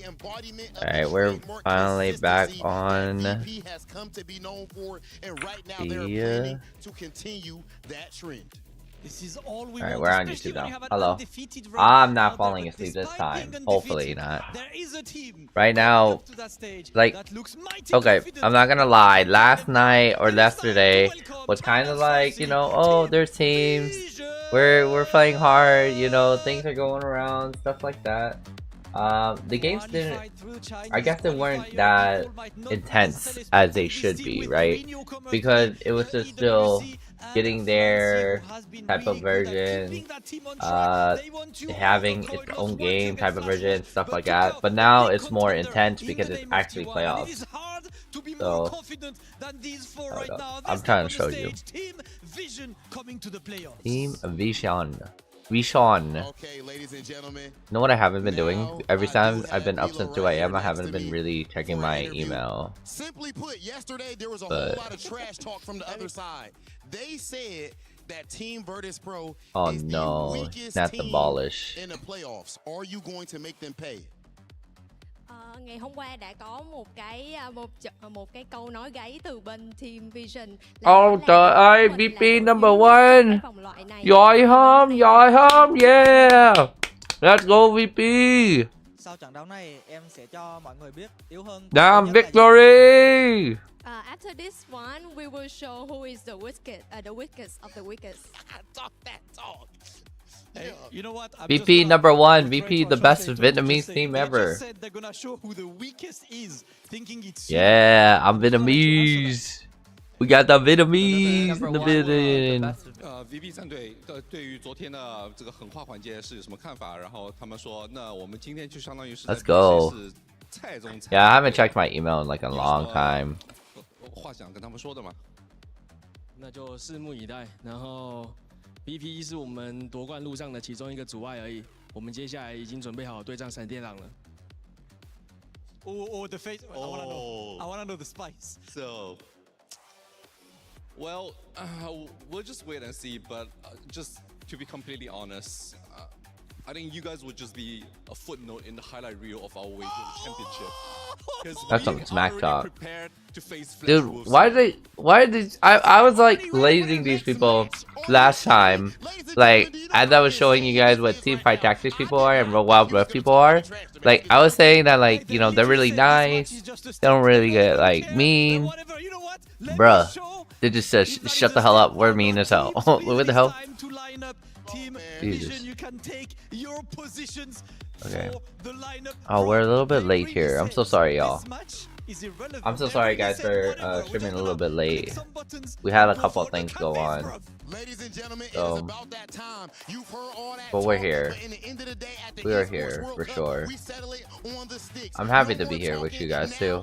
Alright, we're finally back on the Alright, we're on YouTube now. Hello. I'm not falling asleep this time. Hopefully not. Right now, like, okay, I'm not gonna lie. Last night or yesterday was kind of like, you know, oh, there's teams. We're playing hard, you know, things are going around, stuff like that. The games didn't, I guess they weren't that intense as they should be, right? Because it was just still getting their type of version, having its own game type of version, stuff like that. But now it's more intense because it's actually playoffs. So, I'm trying to show you. Team Vision. Okay, ladies and gentlemen. You know what I haven't been doing? Every time I've been up since 2 AM, I haven't been really checking my email. Simply put, yesterday there was a whole lot of trash talk from the other side. They said that Team Virtus Pro is the weakest not team abolish. in the playoffs. Are you going to make them pay? Ngày hôm qua đã có một cái câu nói gáy từ bên Team Vision. Oh trời ơi, VP number 1. Giỏi không, yeah. Let's go VP. Sau trận đấu này em sẽ cho mọi người biết yếu hơn. Damn victory. After this one, we will show who is the weakest of the weakest. Talk that talk. Hey, you know what? VP number 1, VP the best Vietnamese team ever. They're gonna show who the weakest is, thinking it's Yeah, I'm Vietnamese. We got the Vietnamese in the building. VP 战队对于昨天的这个狠话环节是什么看法？然后他们说，那我们今天就相当于是 Let's go. 是菜中菜。 Yeah, I haven't checked my email in like a long time. 话想跟他们说的吗？那就拭目以待。然后 BP 是我们夺冠路上的其中一个阻碍而已。我们接下来已经准备好对战闪电狼了。Oh, the face! I wanna know the spice. So, well, we'll just wait and see. But just to be completely honest, I think you guys would just be a footnote in the highlight reel of our way to the championship. That's some smack talk. Dude, why did I was like glazing these people last time, like as I was showing you guys what TEAMFIGHT tactics people are and Wild Rift people are. Like I was saying that, like, you know, they're really nice, they don't really get like mean. Bruh, they just said shut the hell up, we're mean as hell. What the hell? Jesus. Okay. Oh, we're a little bit late here. I'm so sorry, y'all. I'm so sorry, guys, for streaming a little bit late. We had a couple of things go on. So, but we're here. We are here for sure. I'm happy to be here with you guys too.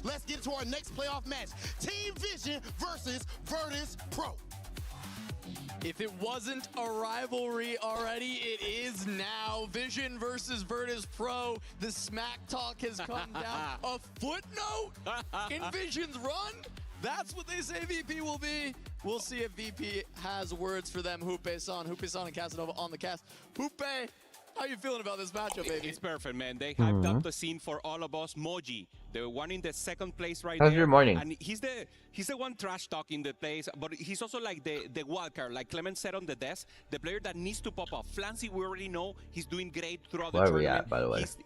Let's get to our next playoff match. Team Vision versus Virtus Pro. If it wasn't a rivalry already, it is now. Vision versus Virtus Pro. The smack talk has come down. A footnote in Vision's run? That's what they say VP will be. We'll see if VP has words for them. Hoope-san and Casanova on the cast. Hoope, how you feeling about this matchup, baby? It's perfect, man. They hyped up the scene for all of us. Moji, the one in the second place right How's there. your morning? And he's the one trash talking the place, but he's also like the wild card, like Clement said on the desk, the player that needs to pop off. Flancy, we already know he's doing great throughout the tournament. Where are we at, by the way? He's,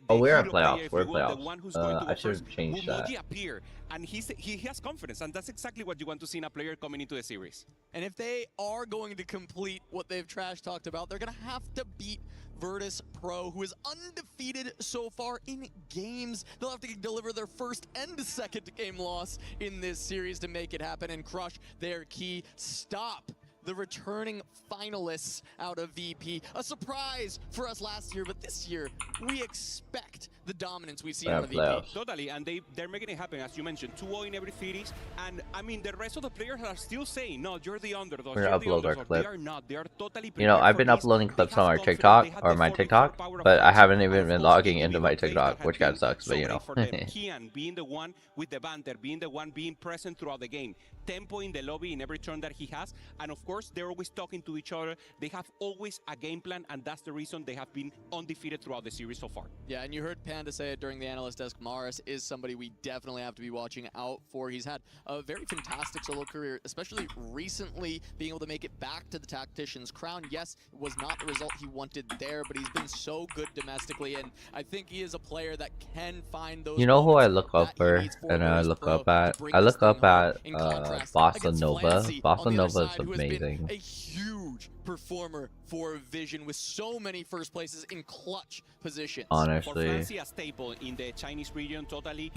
Oh, we're in hero playoffs. player, We're in the playoffs. one who's going to go I should first. have changed Will that. Moji appear, and he has confidence, and that's exactly what you want to see in a player coming into the series. And if they are going to complete what they've trash talked about, they're going to have to beat Virtus Pro, who is undefeated so far in games. They'll have to deliver their first and second game loss in this series to make it happen and crush their key. Stop the returning finalists out of VP. A surprise for us last year, but this year we expect the dominance we see on the VP. Totally, and they're making it happen, as you mentioned, 2-0 in every series. And I mean, the rest of the players are still saying, no, you're the underdog. We're gonna upload our clip. They are not. They are totally. You know, I've been uploading clips on our TikTok or my TikTok, but I haven't even been logging into my TikTok, which kind of sucks. But you know, Kian being the one with the banter, being the one being present throughout the game, tempo in the lobby in every turn that he has, and of course they're always talking to each other. They have always a game plan, and that's the reason they have been undefeated throughout the series so far. Yeah, and you heard Panda say it during the analyst desk. Morris is somebody we definitely have to be watching out for. He's had a very fantastic solo career, especially recently being able to make it back to the Tactician's crown. Yes, it was not the result he wanted there, but he's been so good domestically, and I think he is a player that can find those. You know who I look up for and I look up at? I look up at Bossa Nova. Bossa Nova is amazing. A huge performer for Vision with so many first places in clutch positions. Honestly, for Francie, a staple in the Chinese region, totally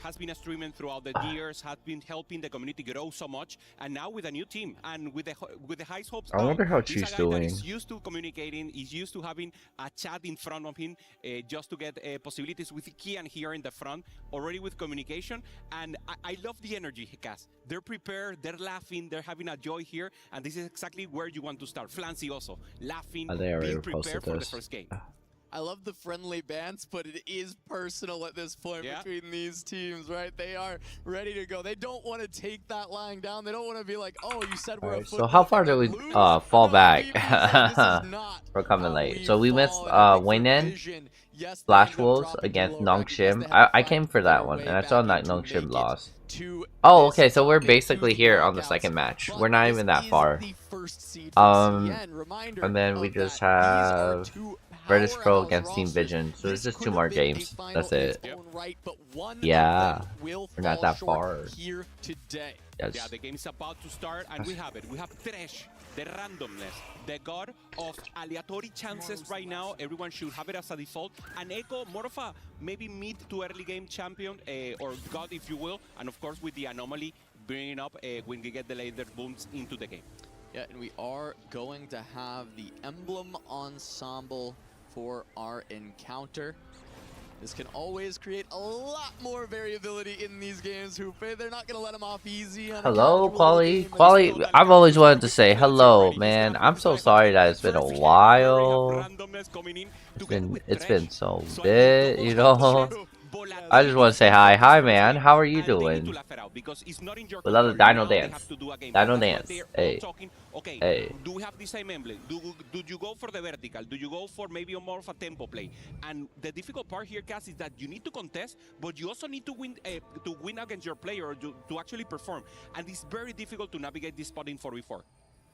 has been a streamer throughout the years, has been helping the community grow so much, and now with a new team and with the highest hopes. I wonder how she's doing. He's used to communicating, he's used to having a chat in front of him, just to get possibilities with Kian here in the front, already with communication, and I love the energy he casts. They're prepared, they're laughing, they're having a joy here, and this is exactly where you want to start. Flancy also laughing, being prepared for the first game. I love the friendly bants, but it is personal at this point between these teams, right? They are ready to go. They don't want to take that lying down. They don't want to be like, oh, you said we're a so how far do we fall back? We're coming late. So we missed Weinen Flash Wolves against Nongshim. I came for that one, and I saw that Nongshim lost. Oh, okay, so we're basically here on the second match. We're not even that far. And then we just have Virtus Pro against Team Vision, so there's just 2 more games. That's it. Yeah, we're not that far. Yes. Yeah, the game is about to start, and we have it. We have Thresh, the randomness, the god of aleatory chances right now. Everyone should have it as a default. And Echo, more of a maybe mid to early game champion, or god if you will. And of course with the anomaly bringing up when we get the laser booms into the game. Yeah, and we are going to have the emblem ensemble for our encounter. This can always create a lot more variability in these games. Hoope, they're not going to let them off easy. Hello, Quali. Quali, I've always wanted to say hello, man. I'm so sorry that it's been a while. It's been so bit, you know. I just want to say hi. Hi, man. How are you doing? We love the Dino Dance. Dino Dance. Hey. Okay, hey. Do we have the same emblem? Do you go for the vertical? Do you go for maybe more of a tempo play? And the difficult part here, Cass, is that you need to contest, but you also need to win against your player or to actually perform. And it's very difficult to navigate this spot in 4v4.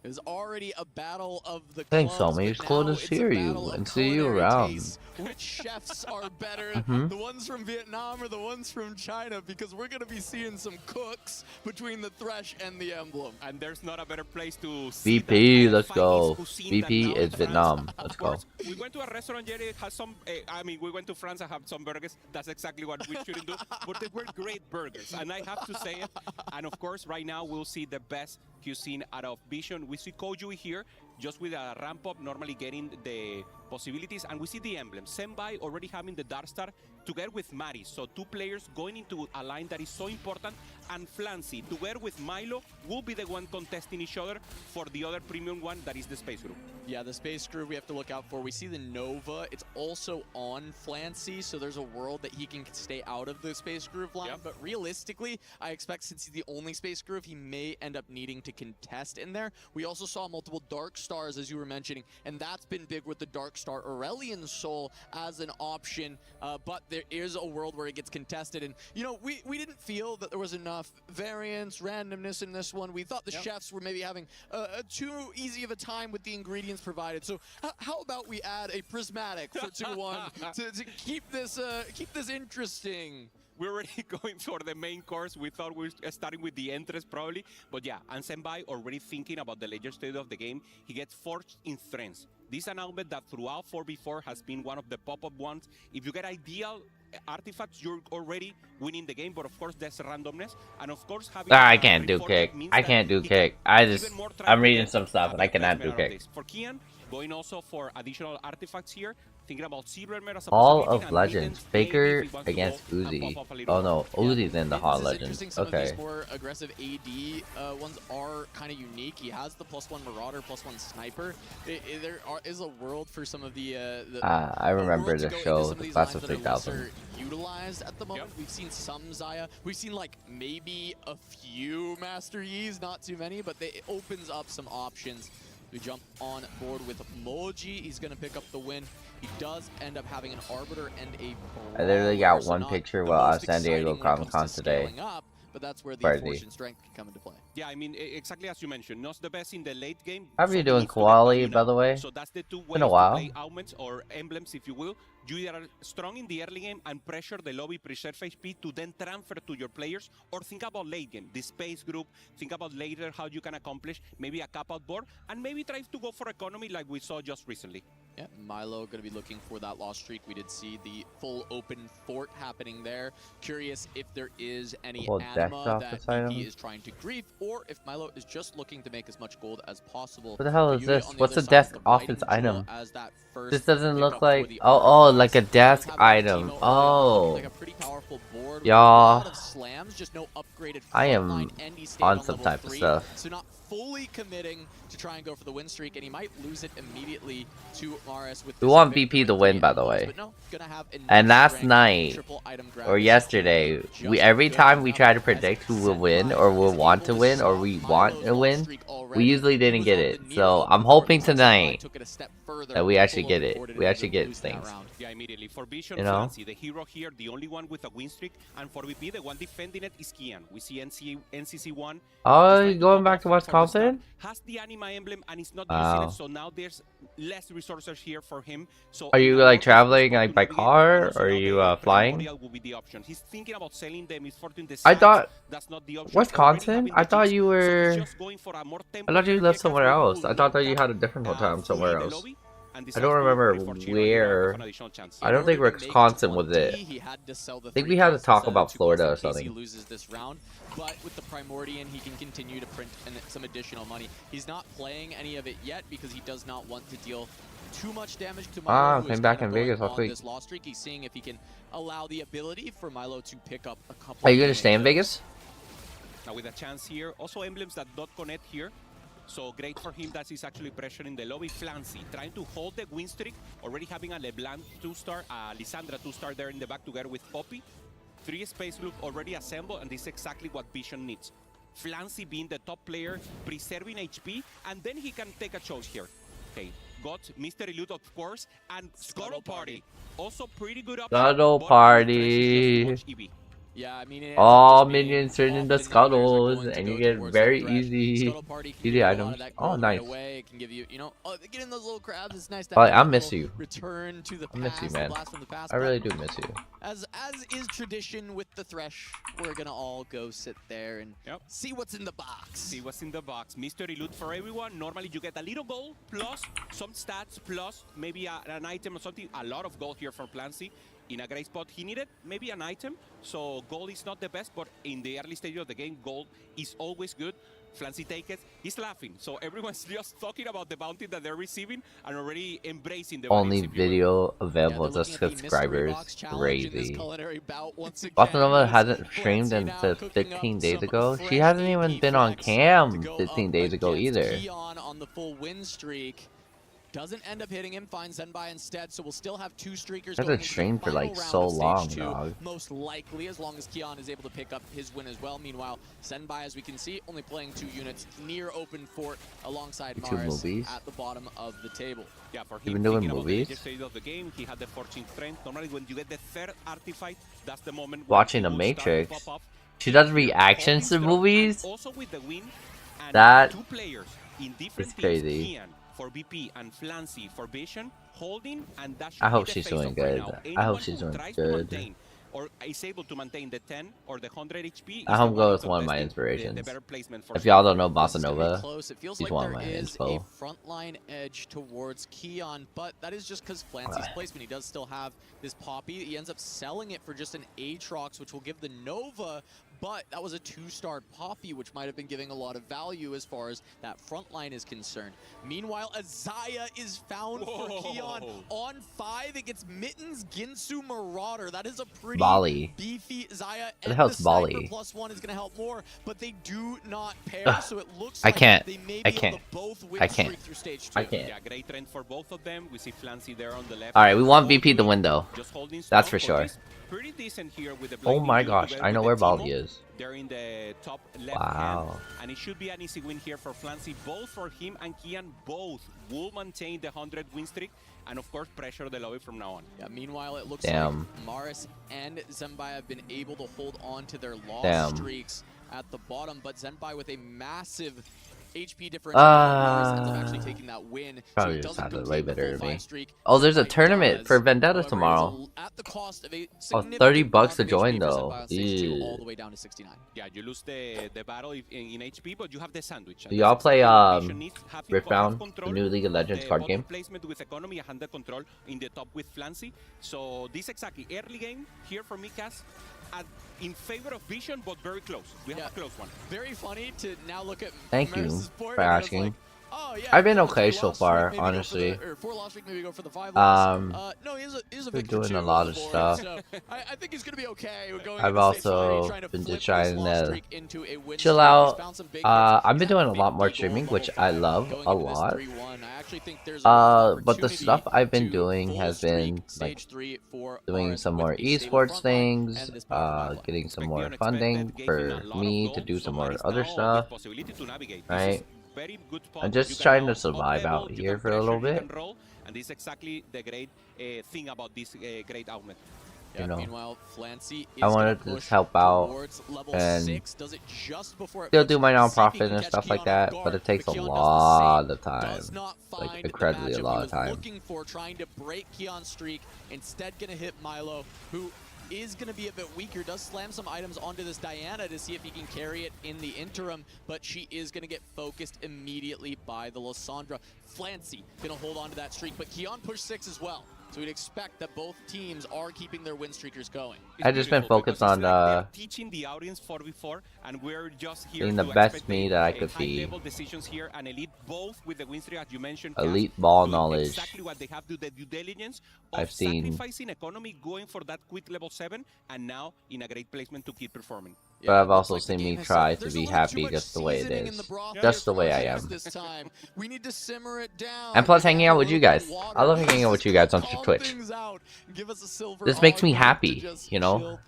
There's already a battle of the Thanks, homie. It's cool to hear you and see you around. Which chefs are better, the ones from Vietnam or the ones from China? Because we're going to be seeing some cooks between the Thresh and the Emblem. And there's not a better place to see VP, let's go. VP is Vietnam. Let's go. We went to a restaurant, Jerry, has some, I mean, we went to France and have some burgers. That's exactly what we shouldn't do. But they were great burgers, and I have to say it. And of course, right now, we'll see the best cuisine out of Vision. We see Koju here, just with a ramp up, normally getting the possibilities, and we see the emblem. Senbai already having the Dark Star together with Mari, so 2 players going into a line that is so important, and Flancy together with Milo will be the one contesting each other for the other premium one, that is the Space Group. Yeah, the Space Group we have to look out for. We see the Nova, it's also on Flancy, so there's a world that he can stay out of the Space Groove line, but realistically, I expect since he's the only Space Groove, he may end up needing to contest in there. We also saw multiple Dark Stars, as you were mentioning, and that's been big with the Dark Star Aurelian Soul as an option, but there is a world where it gets contested, and you know, we didn't feel that there was enough variance, randomness in this one. We thought the chefs were maybe having too easy of a time with the ingredients provided. So how about we add a prismatic for 2-1 to keep this interesting? We're already going for the main course. We thought we were starting with the entrance probably. But yeah, and Senbai already thinking about the later stage of the game. He gets forged in strengths. This announcement that throughout 4v4 has been one of the pop-up ones. If you get ideal artifacts, you're already winning the game. But of course, there's randomness. And of course, having I can't do kick. I can't do kick. I'm reading some stuff and I cannot do kick. For Kian, going also for additional artifacts here. Thinking about Silvermare as a Hall possibility, of and Legends. Maidens, maybe Faker if he wants to against go and Uzi. pop up a little Oh no, more. Uzi's in the Hall of This is Legends. interesting. Some of Okay. these more aggressive AD ones are kind of unique. He has the +1 Marauder, +1 Sniper. There is a world for some of the I remember world to the go show, into some of the these Class lines of that are 3000. lesser utilized at the moment. We've seen some Xayah. We've seen like maybe a few Master Yis, not too many, but it opens up some options. We jump on board with Moji. He's going to pick up the win. He does end up having an Arbiter and a I literally got Brawler, so one not picture the while most San Diego exciting when it Comic comes Con to today. scaling up, but that's where the Party. force and strength can come into play. Yeah, I mean, exactly as you mentioned, not the best in the late game. How are you so doing, he needs to get Koali, value by now. the way? So that's the two ways Been a to while. play augments or emblems, if you will. You either are strong in the early game and pressure the lobby, preserve HP to then transfer to your players, or think about late game, the space group, think about later how you can accomplish maybe a cap-out board, and maybe try to go for economy like we saw just recently. Yeah, Milo going to be looking for that lost streak. We did see the full open fort happening there. Curious if there is any Well, death anima that office BP item. is trying to grief, or if Milo is just looking to make as much gold as possible. What the hell is Yui this? on the What's other the side desk is the right office control item? as that first This doesn't pickup look for like... the Oh, Artifacts. like a desk Does have an item. Teemo Oh. like a pretty powerful board with Yeah. a lot of slams, just no upgraded I am frontline, and he stayed on on some level type of 3, stuff. so not fully committing to try and go for the win streak, and he might lose it immediately to Maris with We this want victory BP to win, by the bonus, way. but no, gonna have And enough last strength, night, triple item grab or is yesterday, just we every good time to we have try to as predict who will Senpai win or will is want able to to win or stop we Milo's want to lost win, streak we already. usually He didn't was get on it. the So near I'm open fort hoping before Senpai tonight took it a step further, that we actually full get open it. fort, and We it actually didn't get lose that things. round. Yeah, immediately. For Vision, You know? Flancy, the hero here, the only one with a win streak, and for VP, the one defending it is Kian. We see NCC1. Oh, you going back to Wisconsin? Has the anima emblem and is not Wow. using it, so now there's less resources here for him. So Are you in a like more traveling difficult like by to navigate, car and also or are now you the flying? Primordial will be the option. He's thinking about selling the Misfortune the I sides. thought That's not the option. Wisconsin? Already having I the thought Jinx, you so he's were. just going for a more I thought you temporary lived Gekka somewhere who else. will I thought that not you cap, had a different hotel fully somewhere the else. lobby, and I decides don't to remember pray for Gio to where. have an additional chance. I don't think In order to make Wisconsin was 20, it. he had to sell the I think 3 we had to quests talk instead of about 2 Florida or quests in case he something. loses this round. But with the Primordian, he can continue to print some additional money. He's not playing any of it yet because he does not want to deal too much damage to Milo, who came is back kind of in Vegas going last on week. this loss streak. He's seeing if he can allow the ability for Milo to pick up a couple. Are you gonna wins. stay in Vegas? Now with a chance here, also emblems that don't connect here. So great for him that he's actually pressuring the lobby. Flancy trying to hold the win streak, already having a LeBlanc 2-star, Lissandra 2-star there in the back together with Poppy. 3 space group already assembled, and this is exactly what Vision needs. Flancy being the top player, preserving HP, and then he can take a choice here. Okay, got Mystery Loot of course, and Scuttle Party. Also pretty good option. Scuttle but the Party. trash is just too much EV. Yeah, I mean, it ends All up just being minions turn into often that players are scuttles, going to and go you get towards very that thresh. easy Scuttle Party can easy give you a lot items. of that Oh, gold nice. right away. It can give you, getting those little crabs. It's nice to Probably, have I that miss little you. return to the I miss past, you, the man. blast from the past. I really but do miss you. As is tradition with the Thresh, we're gonna all go sit there and see what's in the box. See what's in the box. Mystery loot for everyone. Normally you get a little gold plus some stats plus maybe an item or something. A lot of gold here for Plancy. In a great spot he needed maybe an item. So gold is not the best, but in the early stage of the game, gold is always good. Flancy takes it. He's laughing. So everyone's just talking about the bounty that they're receiving and already embracing the Only values, if you will. video available they're to looking at the mystery subscribers. box challenge in this Crazy. culinary bout once again. Bosanova as hasn't streamed Clancy now since cooking 15 up days some ago. She fresh hasn't even AP been on flex cam to go 15 up days ago against either. Keon on the full win streak. Doesn't end up hitting him, finds Zenbai instead, so we'll still have 2 streakers Hasn't going into the streamed for, final like, round so of stage long, 2, dog. most likely, as long as Keon is able to pick up his win as well. Meanwhile, Zenbai, as we can see, only playing 2 units near open fort alongside YouTube Maris movies. at the bottom of the table. Yeah, for You've him, been doing thinking about the movies? later stage of the game, he had the 14th strength. Normally, when you get the 3rd artifact, that's the moment Watching when The he will start to Matrix. pop off. She does reactions to Holding strong, movies? and also with the win, and That 2 players in different is teams, crazy. Kian for BP and Flancy for Vision, holding, and that should I hope be the she's face doing of good. right now. I hope Anyone she's who doing tries to good. maintain or is able to maintain the 10 or the 100 HP. I is hope the goes one one of my contesting inspirations. The better placement for If y'all don't Silver. know This is gonna be Bosanova, close. It feels he's like one of there my is inspo. a frontline edge towards Keon, but that is just because Flancy's placement. He does still have this Poppy. He ends up selling it for just an Aatrox, which will give the Nova but that was a 2-star Poppy, which might have been giving a lot of value as far as that front line is concerned. Meanwhile, Azaya is found for Keon on 5. It gets Mittens, Ginsu, Marauder. That is a pretty beefy Zaya. What the hell's Bali? +1 is going to help more, but they do not pair, so it looks I like can't. they may be I able can't. to both win I can't. streak through stage 2. I can't. Yeah, great trend for both of them. We see Flancy there on the left. Alright, we want VP the window. Just holding That's strong. for sure. Pretty decent here with the Oh my gosh, I know where Bali is. They're in the top left Wow. hand, and it should be an easy win here for Flancy. Both for him and Kian, both will maintain the 100 win streak, and of course pressure the lobby from now on. Yeah, meanwhile, it looks like Maris and Zenbai have been able to hold on to their loss streaks at the bottom, but Zenbai with a massive HP differential ends up actually taking that win. Probably just had it way better than me. Oh, there's a tournament for Vendetta tomorrow. At the cost of a Oh, $30 to join though. all the way down to 69. Yeah, you lose the battle in HP, but you have the sandwich. Do y'all play Riftbound, the new League of Legends card game? Placement with economy and hand control in the top with Flancy. So this exactly early game here for me, Cass. In favor of Vision, but very close. We have a close one. Very funny to now look at. Thank you for asking. I've been okay so far, honestly. Been doing a lot of stuff. I think he's gonna be okay. I've also been just trying to chill out. I've been doing a lot more streaming, which I love a lot. But the stuff I've been doing has been like doing some more esports things, getting some more funding for me to do some more other stuff, right? I'm just trying to survive out here for a little bit. And this is exactly the great thing about this great outlet. You know, meanwhile, Flancy I wanted to just help out and still do my non-profit and stuff like that, but it takes a lot of time, like incredibly a lot of time. Looking for trying to break Keon's streak, instead gonna hit Milo, who is going to be a bit weaker, does slam some items onto this Diana to see if he can carry it in the interim, but she is going to get focused immediately by the Lysandra. Flancy going to hold on to that streak, but Keon pushed 6 as well. So we'd expect that both teams are keeping their win streakers going. I've just been focused on teaching the audience 4v4, and we're just here being the best me that I could be. Decisions here, and elite both with the win streak, as you mentioned. Elite ball knowledge. Exactly what they have to do, the due diligence of I've seen. Sacrificing economy, going for that quick level 7, and now in a great placement to keep performing. But I've also seen me try to be happy just the way it is. Just the way I am. We need to simmer it down. And plus hanging out with you guys. I love hanging out with you guys on Twitch. This makes me happy, you know?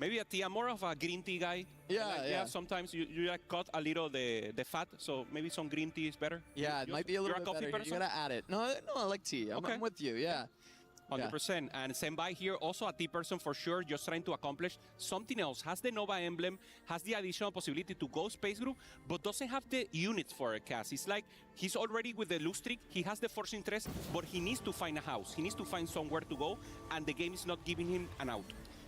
Maybe a tea, more of a green tea guy. Yeah. Sometimes you like cut a little the fat, so maybe some green tea is better. Yeah, it might be a little bit better. You gotta add it. No, I like tea. I'm with you, yeah. 100%. And Zenbai here, also a T person for sure, just trying to accomplish something else. Has the Nova emblem, has the additional possibility to go space group, but doesn't have the units for a cast. It's like he's already with the loose streak, he has the force interest, but he needs to find a house. He needs to find somewhere to go, and the game is not giving him an out.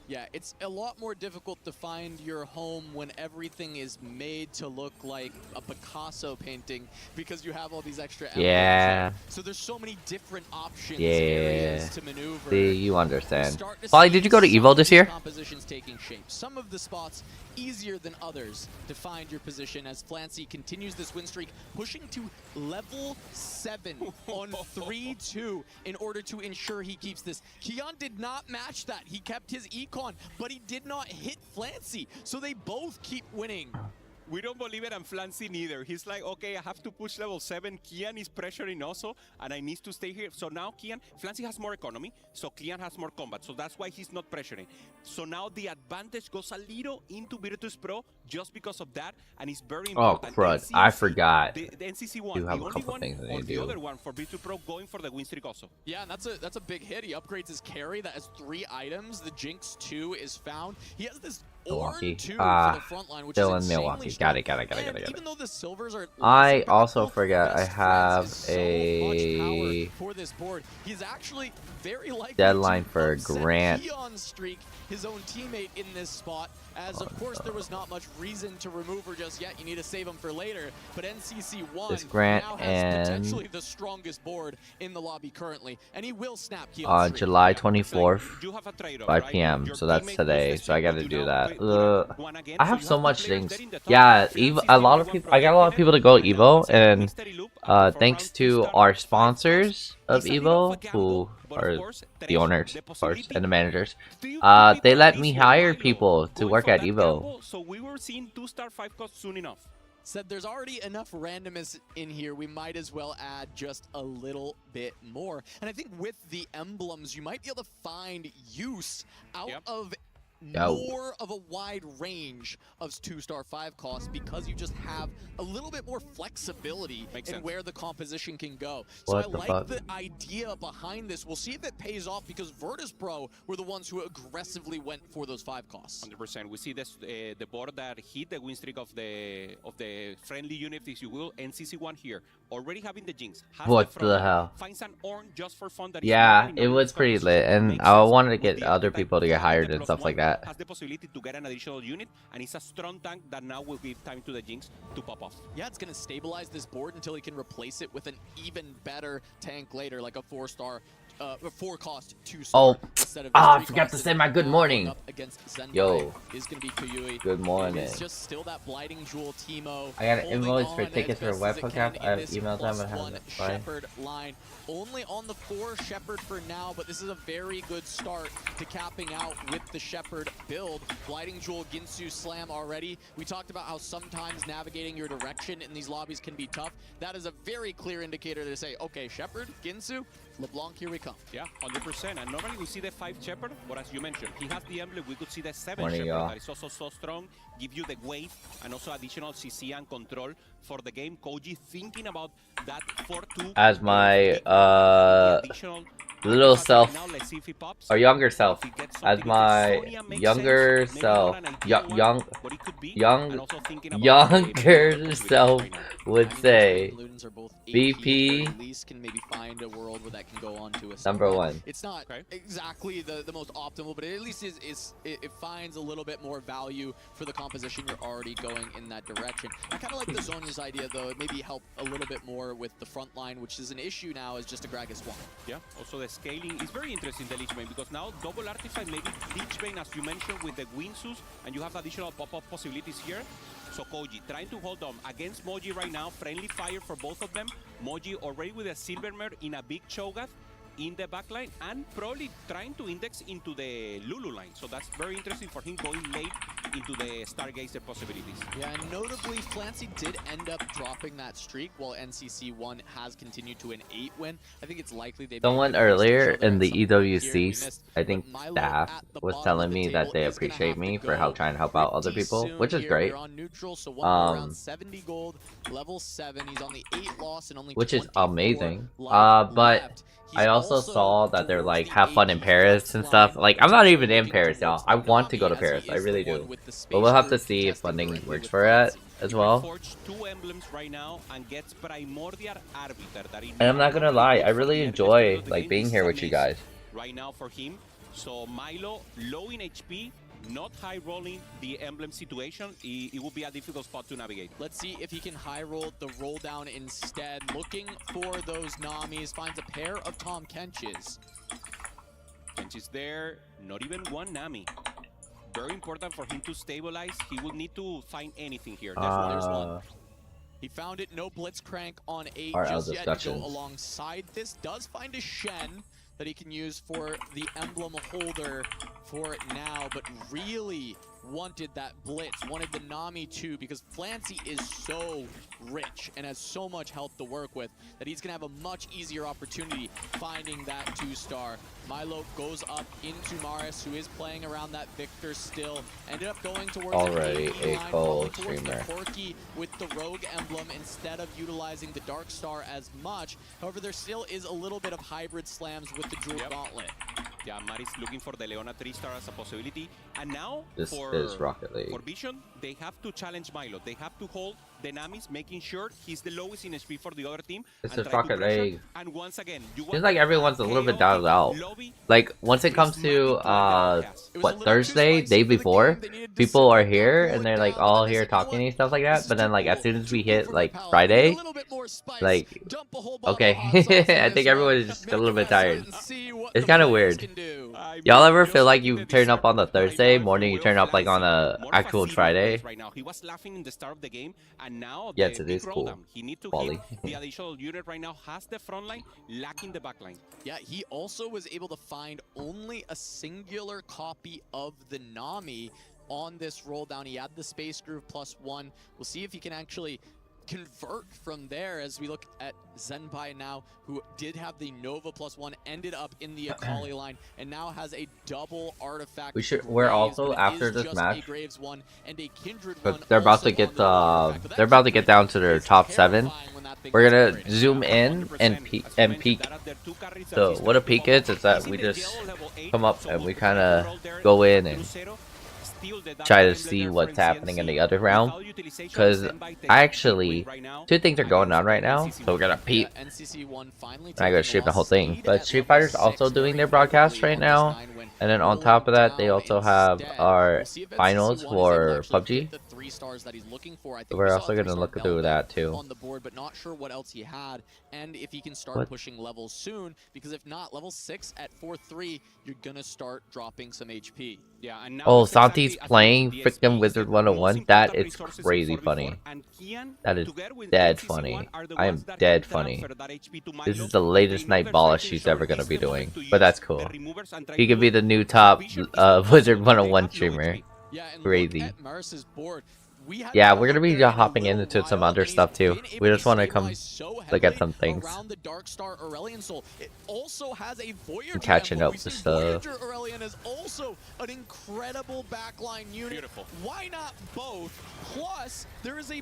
Yeah, it's a lot more difficult to find your home when everything is made to look like a Picasso painting because you have all these extra elements. So there's so many different options, areas to maneuver. See, you understand. Polly, did you go to EVO this year? Compositions taking shape. Some of the spots easier than others to find your position as Flancy continues this win streak, pushing to level 7 on 3-2 in order to ensure he keeps this. Keon did not match that. He kept his econ, but he did not hit Flancy, so they both keep winning. We don't believe it, and Flancy neither. He's like, okay, I have to push level 7. Kian is pressuring also, and I need to stay here. So now Flancy has more economy, so Kian has more combat. So that's why he's not pressuring. So now the advantage goes a little into Virtus Pro just because of that, and it's very important. Oh, crud. I forgot. The NCC one, you have the a only couple one, things or the other one for Virtus Pro going for the win streak also. Yeah, and that's a big hit. He upgrades his carry. That has 3 items. The Jinx 2 is found. He has this Milwaukee. 2 for the front line, which still is in Milwaukee. Got it. Even though the silvers are I also forgot I have a for this board, he's actually very likely deadline for Grant. Streak his own teammate in this spot, as of course there was not much reason to remove her just yet. You need to save him for later, but NCC1 Grant now has and potentially the strongest board in the lobby currently, and he will snap on July 24th, 5 p.m. So that's today. So I got to do that. I have so much things. Yeah, Evo, a lot of people. I got a lot of people to go Evo, and thanks to our sponsors of Evo, who are the owners, of course, and the managers, they let me hire people to work at Evo. So we were seeing 2-star 5 costs soon enough. Said there's already enough randomness in here, we might as well add just a little bit more. And I think with the emblems, you might be able to find use out of more of a wide range of 2-star 5 costs because you just have a little bit more flexibility in where the composition can go. So I like the idea behind this. We'll see if it pays off because Virtus Pro were the ones who aggressively went for those 5 costs. 100%. We see this the board that hit the win streak of the friendly unit, if you will. NCC1 here, already having the Jinx. What the hell? Finds an Ornn just for fun. Yeah, it was pretty lit, and I wanted to get other people to get hired and stuff like that. Has the possibility to get an additional unit, and it's a strong tank that now will give time to the Jinx to pop off. Yeah, it's going to stabilize this board until he can replace it with an even better tank later, like a 4-star, 4-cost 2-star. I forgot to say my good morning. Yo, is going to be Kuyui. Good morning. It's just still that blighting jewel Teemo. I got an invoice for tickets for a web hookup. I emailed them and have it. Shepherd line. Only on the 4 Shepherd for now, but this is a very good start to capping out with the Shepherd build. Blighting Jewel, Ginsu Slam already. We talked about how sometimes navigating your direction in these lobbies can be tough. That is a very clear indicator to say, okay, Shepherd, Ginsu, LeBlanc, here we come. Yeah, 100%. And normally we see the 5 Shepherd, but as you mentioned, he has the emblem. We could see the 7 Morning, Shepherd that is also so strong, give you the weight and also additional CC and control for the game. Koji thinking about that 4-2 as my little self, or younger self, as my younger self, younger self would say, VP #1. It's not exactly the most optimal, but at least it finds a little bit more value for the composition. You're already going in that direction. I kind of like the Zhonya's idea, though. It maybe help a little bit more with the front line, which is an issue now, is just a Gragas 1. Yeah, also the scaling is very interesting, the Lich Bane, because now double artifact, maybe Lich Bane, as you mentioned, with the Winsus, and you have additional pop-up possibilities here. So Koji trying to hold on against Moji right now. Friendly fire for both of them. Moji already with a Silvermare in a big Cho'Gath in the backline, and probably trying to index into the Lulu line. So that's very interesting for him going late into the Stargazer possibilities. Yeah, and notably, Flancy did end up dropping that streak while NCC1 has continued to an 8-win. I think it's likely they... Someone earlier in the EWC, I think staff, was telling me that they appreciate me for trying to help out other people, which is great. Around 70 gold, level 7. He's on the 8 loss and only which is amazing. But I also saw that they're like, have fun in Paris and stuff. Like, I'm not even in Paris, y'all. I want to go to Paris. I really do. But we'll have to see if funding works for it as well. And I'm not gonna lie, I really enjoy like being here with you guys. Right now for him. So Milo, low in HP, not high rolling the emblem situation. It will be a difficult spot to navigate. Let's see if he can high roll the roll down instead. Looking for those Namis, finds a pair of Tom Kenches. Kench is there, not even one Nami. Very important for him to stabilize. He will need to find anything here. There's one. He found it, no Blitzcrank on 8 our just yet to go alongside this. Does find a Shen that he can use for the emblem holder for now, but really wanted that Blitz, wanted the Nami too, because Flancy is so rich and has so much health to work with that he's gonna have a much easier opportunity finding that 2-star. Milo goes up into Maris, who is playing around that Victor still. Ended up going towards already a cold towards streamer. the Corki with the Rogue emblem instead of utilizing the Dark Star as much. However, there still is a little bit of hybrid slams with the Jewel Gauntlet. Yeah, Maris looking for the Leona 3-star as a possibility. And now this for is Rocket League. For Vision, they have to challenge Milo. They have to hold the Namis, making sure he's the lowest in HP for the other team. This is Rocket League. And once again, seems like everyone's a little bit down out. Like, once it comes to, what, Thursday, day before, people are here, and they're, like, all here talking and stuff like that, but then, like, as soon as we hit, like, Friday, like, okay, I think everyone is just a little bit tired. It's kind of weird. Y'all ever feel like you turn up on the Thursday morning, you turn up like on a actual Friday? Right now, he was laughing in the start of the game, and now Yeah, the today's big cool. roll-down. He need to Wally. hit the additional unit right now. Has the front line, lacking the back line. Yeah, he also was able to find only a singular copy of the Nami on this roll down. He had the Space Groove +1. We'll see if he can actually convert from there as we look at Zenbai now, who did have the Nova +1, ended up in the Akali line, and now has a double artifact. We're also after this match. And a Kindred But they're about to get down to their top 7. We're gonna zoom in and peek. So what a peek is that we just come up and we kind of go in and try to see what's happening in the other round, because actually 2 things are going on right now, so we're gonna peep. I gotta stream the whole thing, but Street Fighter's also doing their broadcast right now, and then on top of that they also have our finals for PUBG. We're also gonna look through that too. On the board, but not sure what else he had, and if he can start pushing levels soon, because if not, level 6 at 4-3, you're gonna start dropping some HP. Yeah, and now oh, Santi's playing freaking Wizard 101. That is crazy funny. That is dead funny. I am dead funny. This is the latest night ball she's ever gonna be doing, but that's cool. He could be the new top Wizard 101 streamer. Crazy. Yeah, we're gonna be hopping into some other stuff too. We just want to come look at some things. I'm catching up with stuff. Aurelian is also an incredible backline unit. Beautiful. Why not both? Plus, there is a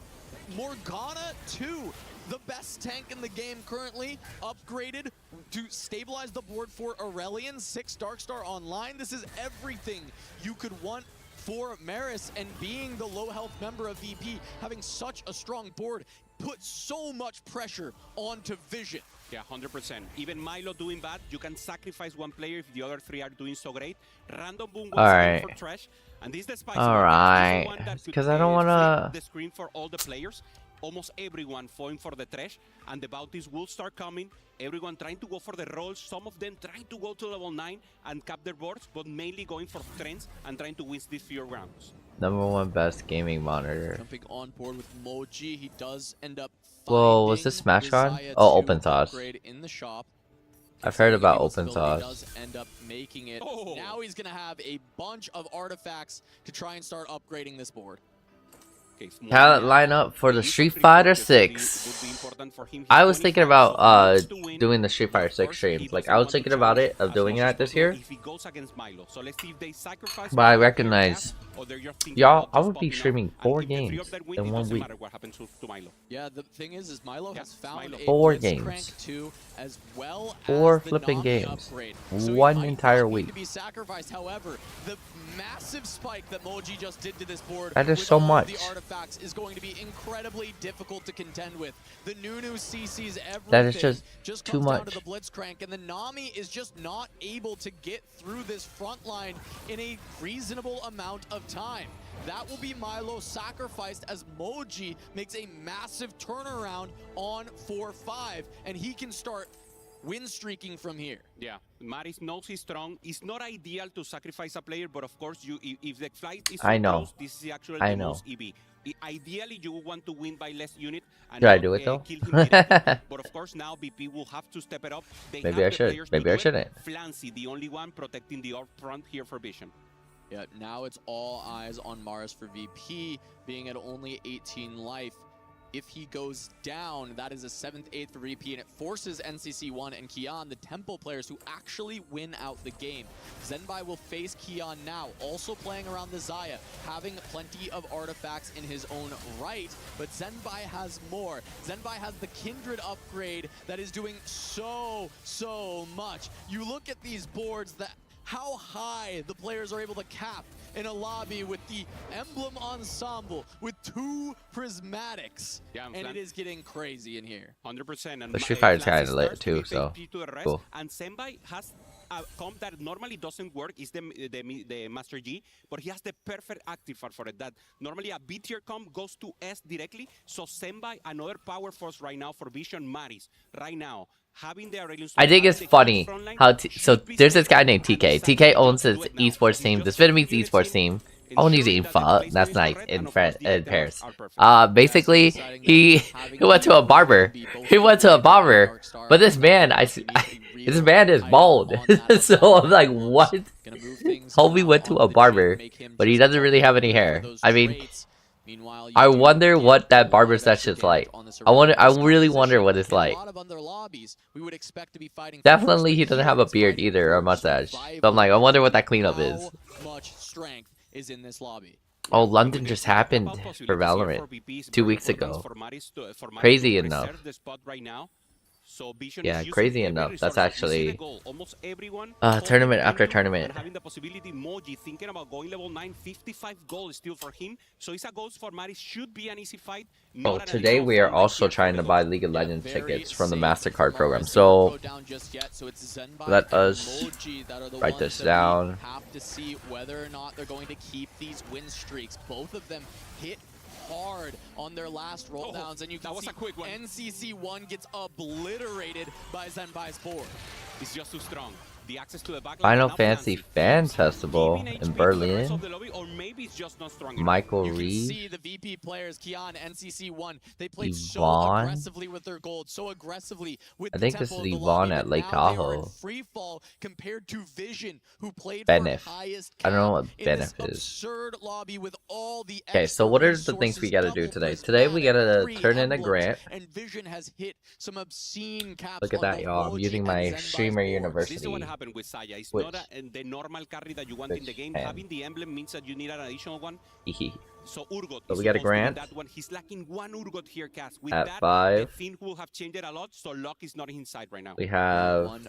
Morgana 2. The best tank in the game currently, upgraded to stabilize the board for Aurelian. 6 Darkstar online. This is everything you could want for Maris, and being the low health member of VP, having such a strong board, puts so much pressure onto Vision. Yeah, 100%. Even Milo doing bad, you can sacrifice one player if the other 3 are doing so great. Random Boom was for trash, and this is the spicy one because I don't wanna the screen for all the players. Almost everyone falling for the trash, and the bounties will start coming. Everyone trying to go for the rolls. Some of them trying to go to level 9 and cap their boards, but mainly going for trends and trying to win these few rounds. #1 best gaming monitor. Jumping on board with Moji, he does end up. Whoa, was this Smash Con? Oh, Open Sauce. In the shop. I've heard about Open Sauce. Does end up making it. Oh. Now he's gonna have a bunch of artifacts to try and start upgrading this board. Talent lineup for the Street Fighter 6. I was thinking about doing the Street Fighter 6 streams. Like I was thinking about it of doing that this year. But I recognize y'all, I would be streaming 4 games in 1 week. Yeah, the thing is Milo has found 4 a games. Too, as well 4 as flipping games. Upgrade. 1 entire week. To be sacrificed. However, the massive spike that Moji just did to this board, that is so much. The artifacts is going to be incredibly difficult to contend with. The Nunu CC's everything. That is just too comes much. down to the Blitzcrank, and the Nami is just not able to get through this front line in a reasonable amount of time. That will be Milo sacrificed as Moji makes a massive turnaround on 4-5, and he can start win streaking from here. Yeah, Maris knows he's strong. It's not ideal to sacrifice a player, but of course, if the flight is so close, this is actually the most EV. Ideally, you would want to win by less unit and should I do it though? Kill him directly. But of course, now BP will have to step it up. Maybe I should. Maybe I shouldn't. Flancy, the only one protecting the up front here for Vision. Yeah, now it's all eyes on Mars for VP, being at only 18 life. If he goes down, that is a 7th, 8th repeat, and it forces NCC1 and Kian, the Temple players, who actually win out the game. Zenbai will face Kian now, also playing around the Xayah, having plenty of artifacts in his own right, but Zenbai has more. Zenbai has the Kindred upgrade that is doing so much. You look at these boards, how high the players are able to cap in a lobby with the emblem ensemble with 2 prismatics, and it is getting crazy in here. 100%. And the Street Fighter's kind of lit too, so cool. And Zenbai has a comp that normally doesn't work, is the Master G, but he has the perfect active for it. That normally a B tier comp goes to S directly. So Zenbai, another power force right now for Vision Maris right now. I think it's funny how so there's this guy named TK. TK owns his esports team, this Vietnamese esports team. Only EVO. That's nice in Paris. Basically, he went to a barber. He went to a barber, but this man, this man is bald. So I'm like, what? Homie went to a barber, but he doesn't really have any hair. I mean, I wonder what that barber session's like. I really wonder what it's like. Definitely, he doesn't have a beard either or a mustache. So I'm like, I wonder what that cleanup is. Oh, London just happened for Valorant 2 weeks ago. Crazy enough. Yeah, crazy enough. That's actually tournament after tournament. Having the possibility, Moji thinking about going level 9, 55 gold still for him. So Isa goals for Maris should be an easy fight. Oh, today we are also trying to buy League of Legends tickets from the MasterCard program. So let us write this down. Have to see whether or not they're going to keep these win streaks. Both of them hit hard on their last roll downs, and you can see NCC1 gets obliterated by Zenbai's board. He's just too strong. The access to the back Final Fantasy Fan Festival in Berlin. Michael Reed. See the VP players, Kian, NCC1. They played so aggressively with their gold, so aggressively with I think this is Yvonne at Lake Tahoe. Free fall compared to Vision, who played Benef. for highest I don't know what in this Benef is. absurd lobby with all the Okay, so what are the things we gotta do today? Today we gotta turn in a grant. And Vision has hit some obscene caps. Look at that, y'all. I'm using my Streamer University. This is what happened with Saya. It's not the normal carry that you want in the game. Having the emblem means that you need an additional one. So Urgot. So we got a grant. That one. He's lacking one Urgot here, Cass. With at that, 5. I think will have changed it a lot. So luck is not inside right now. We have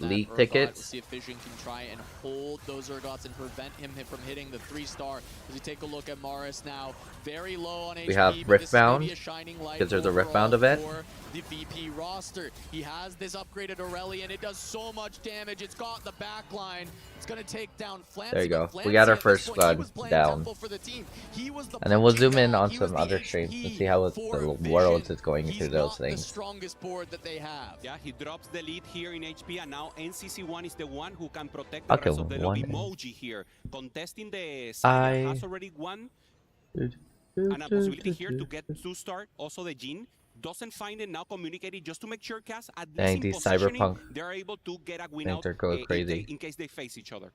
league tickets. See if Vision can try and hold those Urgots and prevent him from hitting the 3-star. As we take a look at Morris now, very low on HP. We have Riftbound because there's a Riftbound event. The VP roster. He has this upgraded Aurelion. It does so much damage. It's got the backline. It's going to take down Flancy. There you go. We got our first squad down. And then we'll zoom in on some other streams and see how the world is going through those things. The strongest board that they have. Yeah, he drops the lead here in HP, and now NCC1 is the one who can protect the rest of the lobby. Moji here contesting the side has already won. And a possibility here to get 2-star. Also the Jin doesn't find it now, communicating just to make sure, Cass, at least in positioning, they're able to get a win out in case they face each other.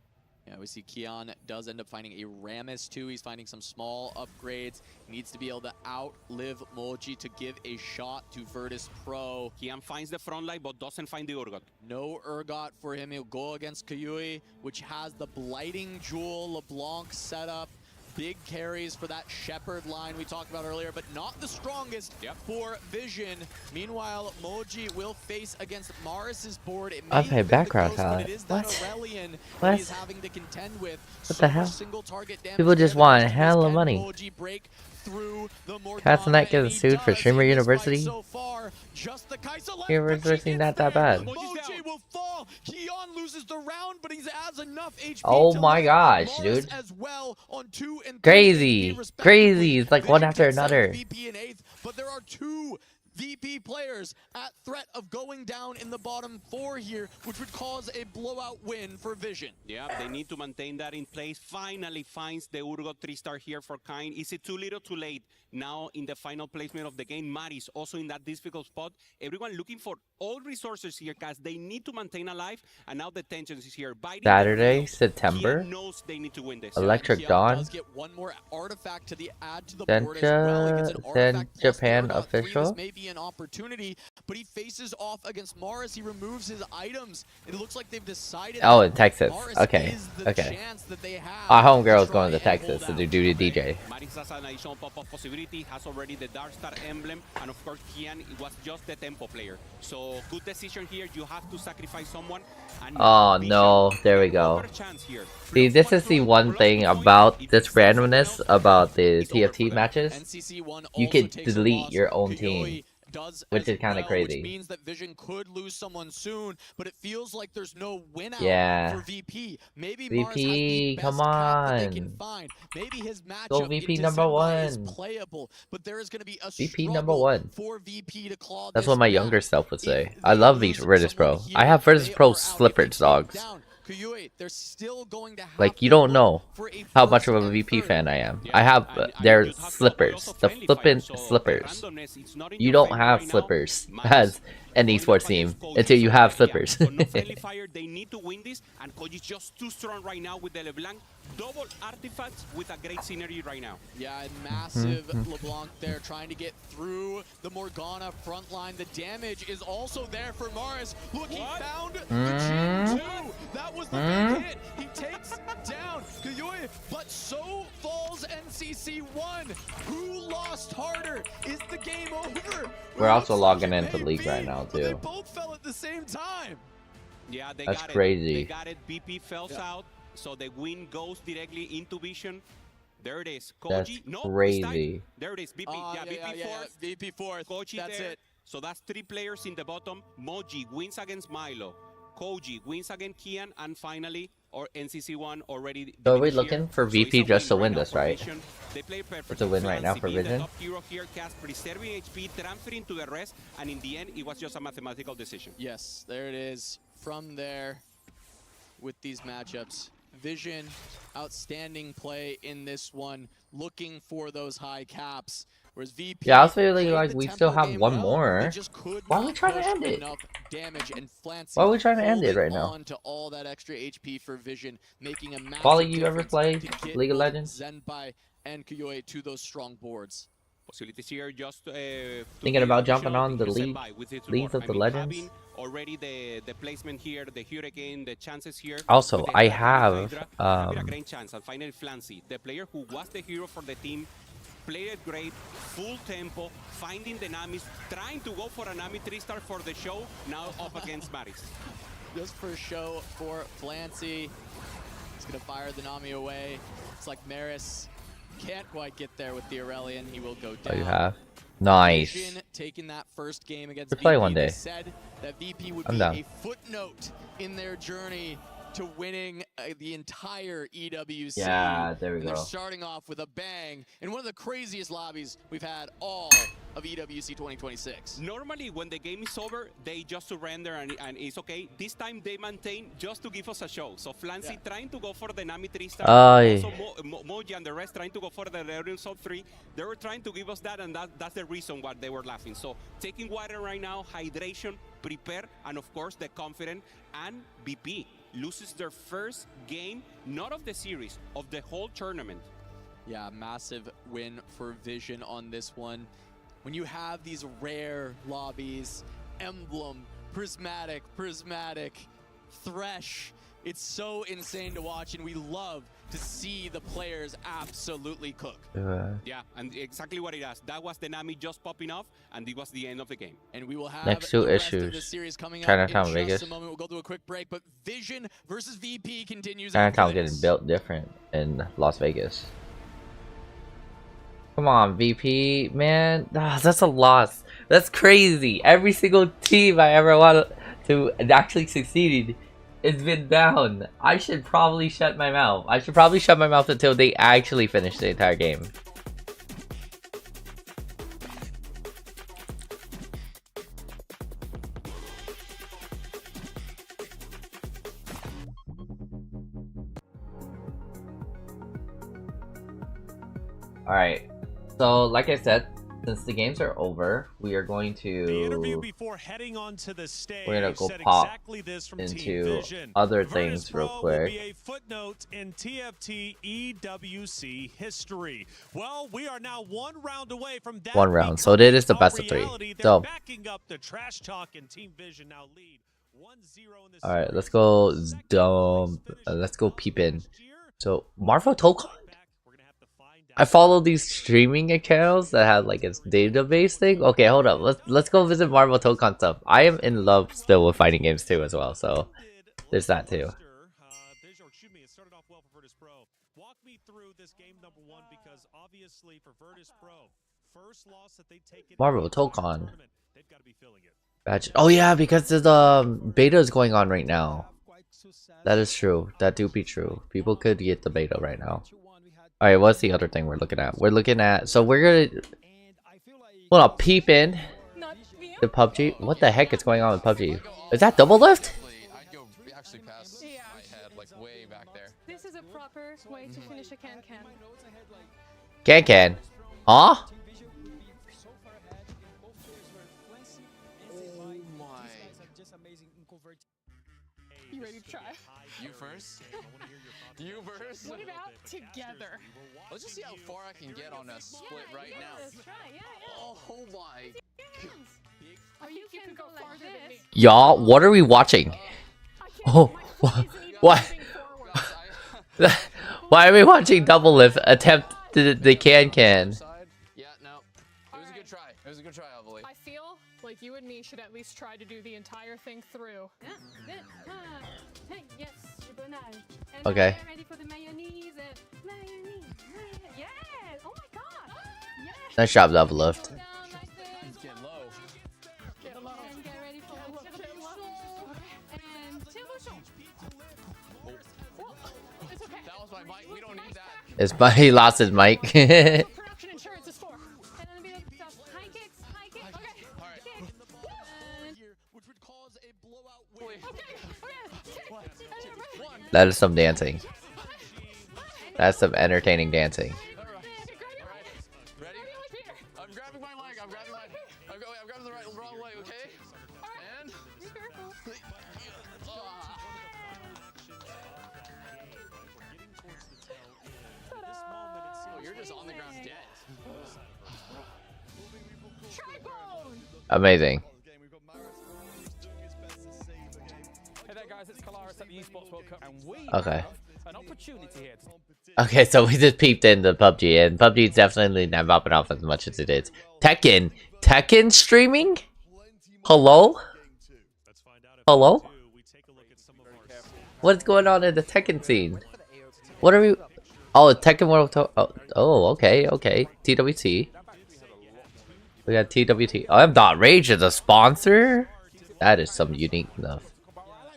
Yeah, we see Kian does end up finding a Rammus too. He's finding some small upgrades. He needs to be able to outlive Moji to give a shot to Virtus Pro. Kian finds the front line but doesn't find the Urgot. No Urgot for him. He'll go against Kayui, which has the Blighting Jewel LeBlanc setup. Big carries for that Shepherd line we talked about earlier, but not the strongest for Vision. Meanwhile, Moji will face against Morris's board. It may Okay, background highlight. What? What? He's having to contend with. What the hell? People just want hella money. Castanet getting sued for Streamer University? University not that bad. Oh my gosh, dude. Crazy. Crazy. It's like one after another. But there are 2 VP players at threat of going down in the bottom 4 here, which would cause a blowout win for Vision. Yeah, they need to maintain that in place. Finally finds the Urgot 3-star here for Kain. Is it too little, too late? Now in the final placement of the game, Maris also in that difficult spot. Everyone looking for all resources here, guys. They need to maintain alive, and now the tension is here. Saturday, September. Knows they need to win this. Electric Dawn. Does get one more artifact to the add to the board as well. Then Japan official. Maybe an opportunity, but he faces off against Morris. He removes his items. It looks like they've decided. Oh, in Texas. Okay. Okay. Our homegirl is going to Texas to do duty DJ. Maris has an additional pop-up possibility. Has already the Dark Star emblem, and of course Kian was just the tempo player. So good decision here. You have to sacrifice someone. And oh no, there we go. See, this is the one thing about this randomness about the TFT matches. You can delete your own team. does which is kind of well, crazy. Which means that Vision could lose someone soon, but it feels like there's no win out for VP. Maybe Mars has the best come cap that they can on. find. Maybe his matchup Go VP in number December is 1. playable, but there is going to be a VP number struggle 1. for VP to claw That's this what my back. younger self would say. If I they love lose Virtus Pro. someone I here, have Virtus they Pro are out. If they slippers, take dogs. down Kuyue, they're still going to have Like, you to don't look know for a how much first of a and VP third. fan I am. Yeah, I have and their you have to slippers, also the friendly flippin' fire, so the slippers. randomness, it's not in You your don't favor have right now. slippers Maris as an going esports up team against Koji, until you so have yeah, slippers. so no friendly fire, they need to win this, and Koji's just too strong right now with the LeBlanc. Double artifacts with a great synergy right now. Yeah, and massive LeBlanc there trying to get through the Morgana front line. The damage is also there for Maris. Look, he found the Gen 2. That was the big hit. He takes down Kuyue, but so falls NCC1. Who lost harder? Is the game over? We're also logging into League right now, They too. both fell at the same time. Yeah, they That's got crazy. it. They got it. BP fells out, so the win goes directly into Vision. There it is. Koji. That's No, crazy. there it is. BP. BP fourth. VP fourth. Koji That's there. it. So that's 3 players in the bottom. Moji wins against Milo. Koji wins against Kian, and finally, or NCC1 already. So are we finished looking here. for So VP it's a just to win win now this, for right? Vision. They play perfect. It's a win right now Flancy for being the Vision. top hero here, Cast preserving HP, transferring to the rest, and in the end, it was just a mathematical decision. Yes, there it is. From there, with these matchups, Vision, outstanding play in this one, looking for those high caps. Whereas VP, Yeah, I was feeling played like the we tempo still have game one well, more. they just could Why are we not trying to push end it? enough damage, and Flancy Why are we trying to end it holding right now? on to all that extra HP for Vision, making a massive Volley, you ever difference play to get League of both Legends? Zenpai and Kuyue to those strong boards. Possibilities here just Thinking about jumping on the Leagues of the Legends? Having already the placement here, the hurricane, the chances here. Also, with the I Hydra, have, a great chance. And finally, Flancy, the player who was the hero for the team, played it great, full tempo, finding the Namis, trying to go for a Nami 3-star for the show, now up against Maris. Just for show for Flancy. He's gonna fire the Nami away. It's like Maris can't quite get there with the Aurelion. He will go down. Oh, you have? Nice. Vision taking that first game against We'll VP. play one day. They said that VP would I'm be down. a footnote in their journey to winning the entire EWC. Yeah, there we and they're go. starting off with a bang in one of the craziest lobbies we've had all of EWC 2026. Normally, when the game is over, they just surrender and it's okay. This time, they maintain just to give us a show. So Flancy trying to go for the Nami 3-star. Also, Moji and the rest trying to go for the Aurelion Sub 3. They were trying to give us that, and that's the reason why they were laughing. So taking water right now, hydration, prepare, and of course, the confident. And BP loses their first game, not of the series, of the whole tournament. Yeah, massive win for Vision on this one. When you have these rare lobbies, Emblem, Prismatic, Thresh, it's so insane to watch, and we love to see the players absolutely cook. Yeah, and exactly what it is. That was the Nami just popping off, and it was the end of the game. And we will have Next 2 the rest of issues. the series coming up Chinatown, in Vegas. just a moment. We'll go to a quick break, but Vision versus VP continues. Chinatown after getting this. built different in Las Vegas. Come on, VP, man. That's a loss. That's crazy. Every single team I ever wanted to actually succeed, it's been down. I should probably shut my mouth. I should probably shut my mouth until they actually finish the entire game. Alright, so like I said, since the games are over, we are going to The interview before heading onto the stage we're gonna go said pop exactly this from into Team Vision. other Virtus things real Pro quick. Will be a footnote in TFT EWC history. Well, we are now one round away from that. One round, so it is the best of 3. Reality. They're So backing up the Trash Talk, and Team Vision now lead 1-0 in this. alright, let's go let's go peep in. So Marvel Tokon? I follow these streaming accounts that have like a database thing. Okay, hold up. Let's go visit Marvel Tokon stuff. I am in love still with fighting games too as well, so there's that too. It started off well for Virtus Pro. Walk me through this game number 1, because obviously for Virtus Pro, Marvel Tokon. Badge. Oh yeah, because the beta is going on right now. That is true. That do be true. People could get the beta right now. Alright, what's the other thing we're looking at? We're looking at... So we're gonna... Hold on, peep in the PUBG. What the heck is going on with PUBG? Is that double lift? Actually past my head, like way back there. This is a proper way to finish a can-can. Can-can? Huh? Oh my. You ready to try? You first? You first? What about together? Let's just see how far I can get on a split right now. Let's try, yeah. Oh my. I think you can go farther than me. Y'all, what are we watching? Oh, what? Why are we watching double lift attempt the can-can? Yeah, no. It was a good try. It was a good try, I believe. I feel like you and me should at least try to do the entire thing through. Yes, Okay. ready for the mayonnaise. Yes! Oh my god! Yes! Nice job, double lift. He's getting low. Get low. And get ready for and It's okay. That was my mic. We don't need that. He lost his mic. Production insurance is for. And then be like high kicks. Okay. All right. Which would cause a blowout win. That is some dancing. That's some entertaining dancing. Ready? I'm grabbing my leg. I'm grabbing the wrong way, okay? And oh, you're just on the ground dead. Amazing. Hey there guys, it's Kalaris at the Esports World Cup, and we Okay. have an opportunity here. Okay, so we just peeped into PUBG, and PUBG is definitely not popping off as much as it is. Tekken streaming? Hello? Hello? What's going on in the Tekken scene? What are we... Oh, Tekken World Tour... Oh, okay. TWT. We got TWT. Oh, M.Rage is a sponsor? That is some unique stuff.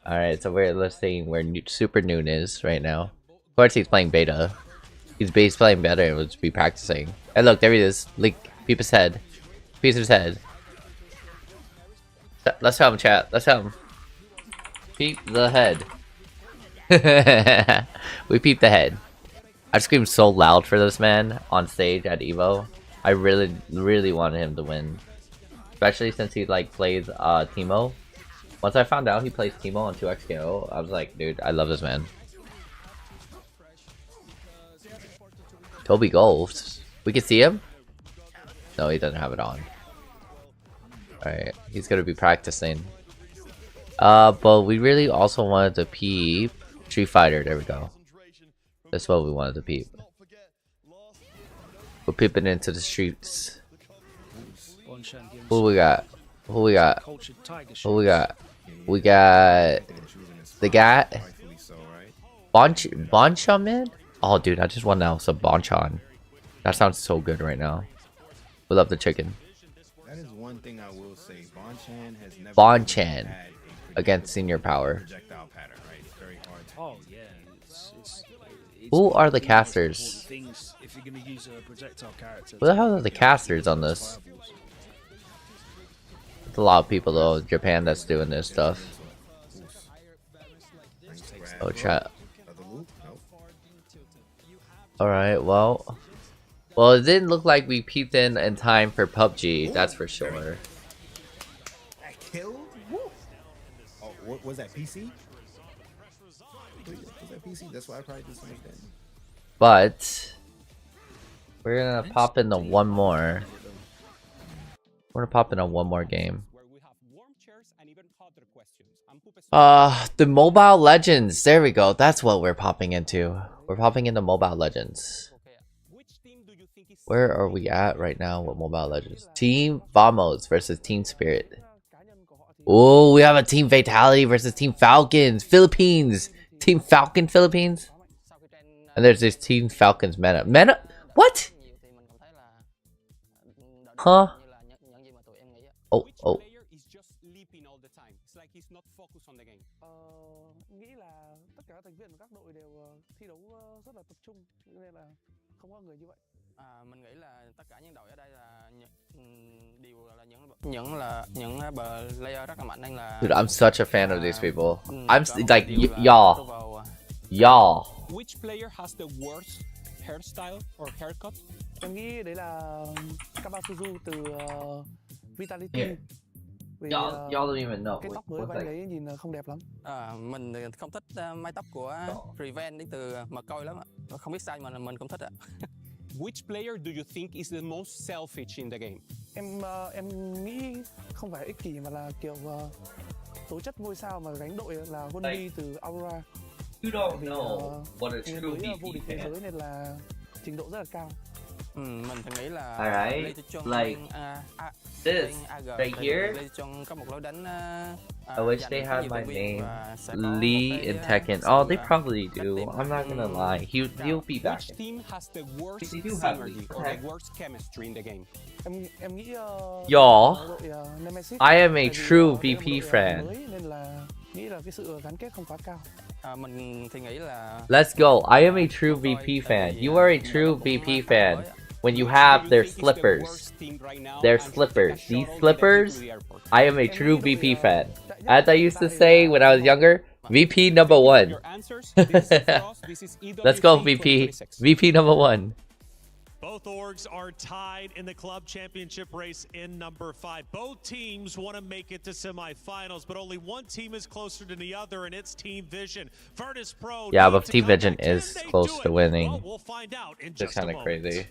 Alright, so we're listing where Super Noon is right now. Of course he's playing beta. He's playing beta and will just be practicing. And look, there he is. Link, peep his head. Piece of his head. Let's have him, chat. Let's have him. Peep the head. We peeped the head. I screamed so loud for this man on stage at EVO. I really wanted him to win. Especially since he like plays Teemo. Once I found out he plays Teemo on 2xKO, I was like, dude, I love this man. Toby Golf. We can see him? No, he doesn't have it on. Alright, he's gonna be practicing. But we really also wanted to peep Street Fighter. There we go. That's what we wanted to peep. We're peeping into the streets. Who we got? Who we got? Who we got? We got the guy Bonchan man. Oh, dude, I just want now some Bonchan. That sounds so good right now. We love the chicken. That is one thing I will say. Bonchan has never Bonchan against senior power. projectile pattern, right? It's very hard to Oh yeah. Who are the casters? Things if you're gonna use a projectile character. Who the hell are the casters on this? There's a lot of people though in Japan that's doing this stuff. Oh, chat. Alright, well, it didn't look like we peeped in time for PUBG, that's for sure. That killed? Oh, what was that, PC? Was that PC? That's why I probably did so much damage. But we're gonna pop into one more. We're gonna pop into one more game. The Mobile Legends. There we go. That's what we're popping into. We're popping into Mobile Legends. Where are we at right now with Mobile Legends? Team Vamos versus Team Spirit. Oh, we have a Team Fatality versus Team Falcons. Philippines. Team Falcon Philippines. And there's this Team Falcons meta. What? Huh? Oh, oh. Is just sleeping all the time. It's like he's not focused on the game. Nghĩ là tất cả thành viên của các đội đều thi đấu rất là tập trung nên là không có người như vậy. Mình nghĩ là tất cả những đội ở đây là đều là những player rất là mạnh nên là. Dude, I'm such a fan of these people. I'm like y'all. Which player has the worst hairstyle or haircut? Em nghĩ đấy là Kabasuzu từ Vitality. Yeah. Y'all don't even know. Cái tóc mới của anh ấy nhìn không đẹp lắm. Mình không thích mái tóc của Prevent đến từ McCoy lắm ạ. Không biết sao mà mình cũng thích ạ. Which player do you think is the most selfish in the game? Em nghĩ không phải ích kỷ mà là kiểu tố chất ngôi sao mà gánh đội là Honey từ Aurora. You don't know what a true vô địch thế giới nên là trình độ rất là cao. Mình thì nghĩ là alright, like this right here. có một lối đánh I wish they had my name, Lee in Tekken. Oh, they probably do. I'm not gonna lie. He'll be back. Which team has the worst They do have synergy or the worst chemistry in the game? Em nghĩ Y'all, I am a true VP fan. Nên là nghĩ là cái sự gắn kết không quá cao. Mình thì nghĩ là Let's go. I am a true VP fan. You are a true VP fan when you have their slippers. Their slippers. These slippers, I am a true VP fan. As I used to say when I was younger, VP number 1. Let's go, VP. VP number 1. Both orgs are tied in the club championship race in number 5. Both teams want to make it to semifinals, but only one team is closer than the other, and it's Team Vision. Virtus Pro. Yeah, but Team Vision is close to winning. Well, we'll find out in Just just a kind of moment. crazy.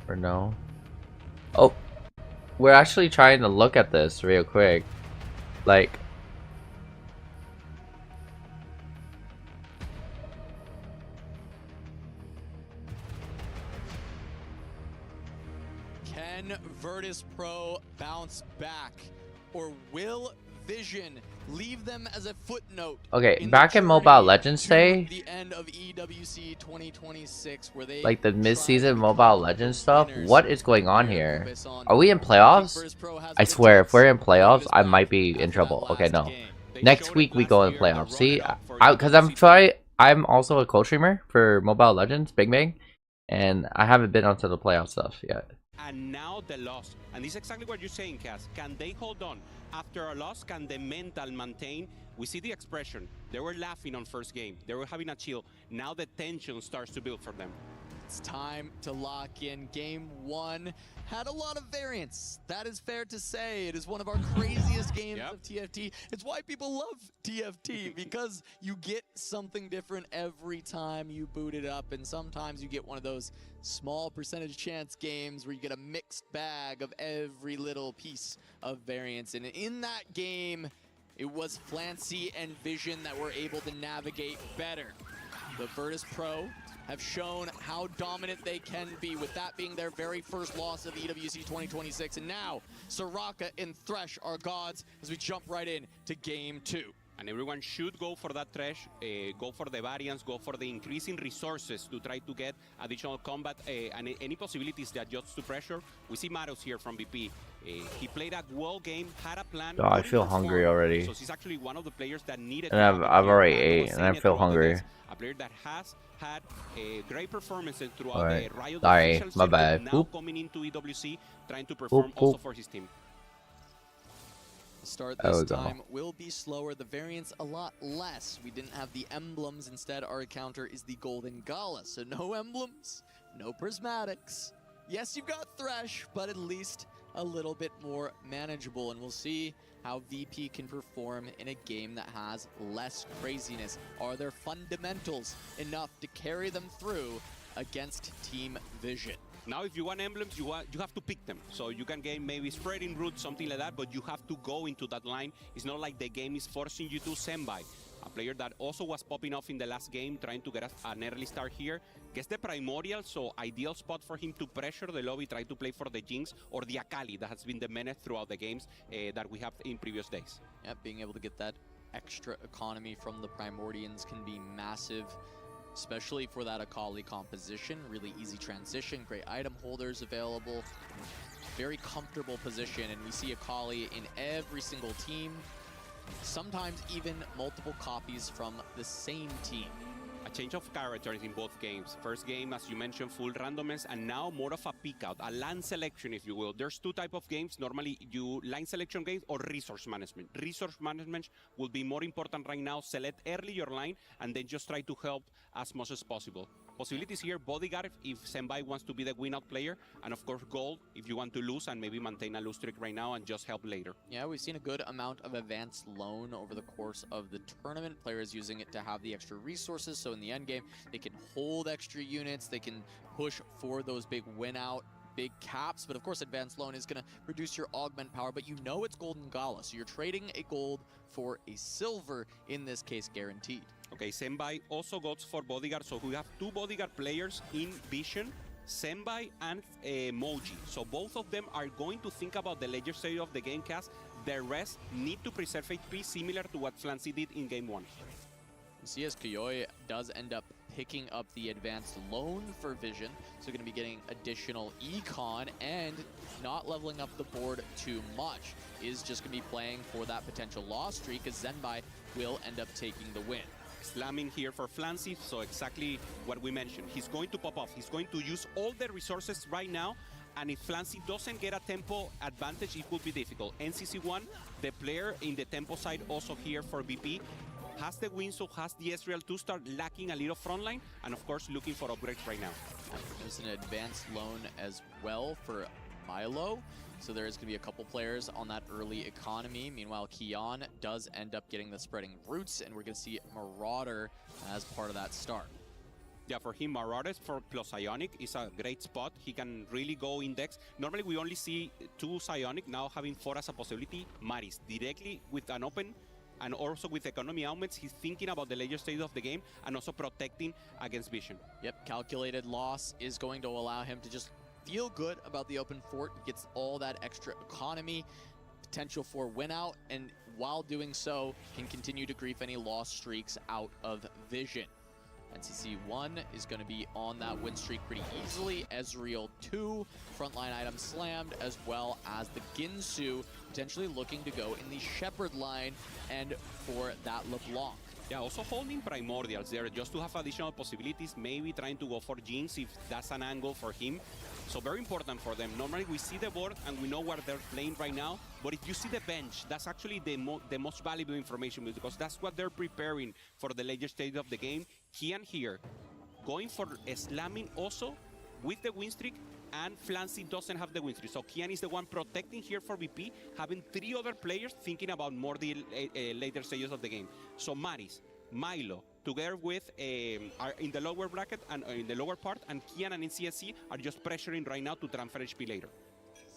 Or no? Oh, we're actually trying to look at this real quick. Like, Can Virtus Pro bounce back, or will Vision leave them as a footnote? okay, back in Mobile Legends day, The end of EWC 2026, where they like the mid-season Mobile Legends stuff, what is going on here? Are we in playoffs? I swear, if we're in playoffs, I might be in trouble. Okay, no. Next week we go in playoffs. See, because I'm also a co-streamer for Mobile Legends, Big Bang, and I haven't been onto the playoff stuff yet. And now the loss. And this is exactly what you're saying, Cass. Can they hold on? After a loss, can the mental maintain? We see the expression. They were laughing on first game. They were having a chill. Now the tension starts to build for them. It's time to lock in. Game 1 had a lot of variance. That is fair to say. It is one of our craziest games of TFT. It's why people love TFT, because you get something different every time you boot it up, and sometimes you get one of those small percentage chance games where you get a mixed bag of every little piece of variance. And in that game, it was Flancy and Vision that were able to navigate better. The Virtus Pro have shown how dominant they can be, with that being their very first loss of EWC 2026. And now, Soraka and Thresh are gods as we jump right in to Game 2. And everyone should go for that Thresh, go for the variance, go for the increasing resources to try to get additional combat and any possibilities that adjust to pressure. We see Maros here from VP. He played a well game, had a plan. Oh, I feel hungry already. So he's actually one of the players that needed. And I've already ate, and I feel hungry. A player that has had great performances throughout Alright. the Riot Sorry, official my circuit, bad. now Oop. coming into EWC, trying to perform also for his team. The start There this we go. time will be slower, the variance a lot less. We didn't have the emblems, instead our counter is the Golden Gala. So no emblems, no prismatics. Yes, you've got Thresh, but at least a little bit more manageable. And we'll see how VP can perform in a game that has less craziness. Are their fundamentals enough to carry them through against Team Vision? Now, if you want emblems, you have to pick them. So you can get maybe spreading route, something like that, but you have to go into that line. It's not like the game is forcing you to Senbai. A player that also was popping off in the last game, trying to get an early start here. Gets the Primordial, so ideal spot for him to pressure the lobby, try to play for the Jinx or the Akali that has been the menace throughout the games that we have in previous days. Yeah, being able to get that extra economy from the Primordians can be massive. especially for that Akali composition. Really easy transition, great item holders available, very comfortable position, and we see Akali in every single team, sometimes even multiple copies from the same team. A change of characters in both games. First game, as you mentioned, full randomness, and now more of a pick out, a line selection, if you will. There's two types of games. Normally, you line selection games or resource management. Resource management will be more important right now. Select early your line, and then just try to help as much as possible. Possibilities here, bodyguard if Senpai wants to be the win-out player, and of course gold if you want to lose and maybe maintain a lose streak right now and just help later. Yeah, we've seen a good amount of advanced loan over the course of the tournament. Players using it to have the extra resources, so in the end game, they can hold extra units, they can push for those big win-out, big caps, but of course advanced loan is going to reduce your augment power, but you know it's golden gala, so you're trading a gold for a silver, in this case guaranteed. Okay, Senpai also goes for bodyguard, so we have two bodyguard players in Vision, Senpai and Moji. So both of them are going to think about the later stage of the game cast. The rest need to preserve HP, similar to what Flancy did in game 1. You see as Kiyoi does end up picking up the advanced loan for Vision, so going to be getting additional econ and not leveling up the board too much. Is just going to be playing for that potential loss streak, as Zenbai will end up taking the win. Slamming here for Flancy, so exactly what we mentioned. He's going to pop off. He's going to use all the resources right now, and if Flancy doesn't get a tempo advantage, it will be difficult. NCC1, the player in the tempo side also here for VP, has the win, so has the Ezreal to start lacking a little frontline, and of course looking for upgrades right now. There's an advanced loan as well for Milo, so there is going to be a couple players on that early economy. Meanwhile, Kion does end up getting the spreading roots, and we're going to see Marauder as part of that start. Yeah, for him, Marauders for plus Ionic is a great spot. He can really go index. Normally, we only see 2 Psionic, now having 4 as a possibility. Maris, directly with an open, and also with economy augments, he's thinking about the later stage of the game and also protecting against Vision. Yep, calculated loss is going to allow him to just feel good about the open fort. He gets all that extra economy, potential for win out, and while doing so, can continue to grief any loss streaks out of Vision. NCC1 is going to be on that win streak pretty easily. Ezreal 2, frontline item slammed, as well as the Ginsu potentially looking to go in the Shepherd line and for that LeBlanc. Yeah, also holding Primordials there just to have additional possibilities, maybe trying to go for Jinx if that's an angle for him. So very important for them. Normally we see the board and we know what they're playing right now, but if you see the bench, that's actually the most valuable information, because that's what they're preparing for the later stage of the game. Kian here, going for slamming also with the win streak, and Flancy doesn't have the win streak. So Kian is the one protecting here for VP, having 3 other players thinking about more the later stages of the game. So Maris, Milo, together with are in the lower bracket and in the lower part, and Kian and NCSC are just pressuring right now to transfer HP later.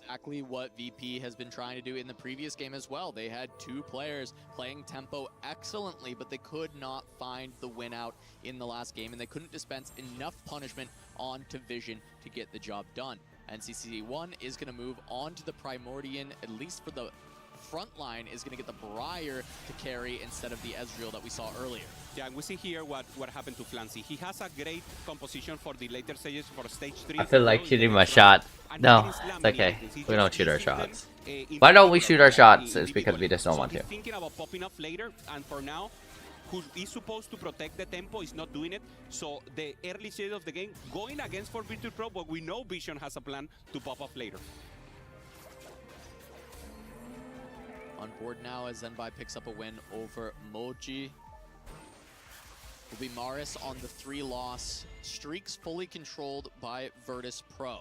Exactly what VP has been trying to do in the previous game as well. They had 2 players playing tempo excellently, but they could not find the win out in the last game, and they couldn't dispense enough punishment onto Vision to get the job done. NCC1 is going to move on to the Primordian, at least for the front line, is going to get the Briar to carry instead of the Ezreal that we saw earlier. Yeah, and we see here what happened to Flancy. He has a great composition for the later stages for stage 3. I feel like shooting my shot. No, it's okay. We don't shoot our shots. Why don't we shoot our shots? It's because we just don't want to. Thinking about popping up later, and for now, who is supposed to protect the tempo is not doing it. So the early stage of the game going against for Virtus Pro, but we know Vision has a plan to pop up later. On board now as Zenbai picks up a win over Moji. Will be Maris on the 3-loss. Streaks fully controlled by Virtus Pro.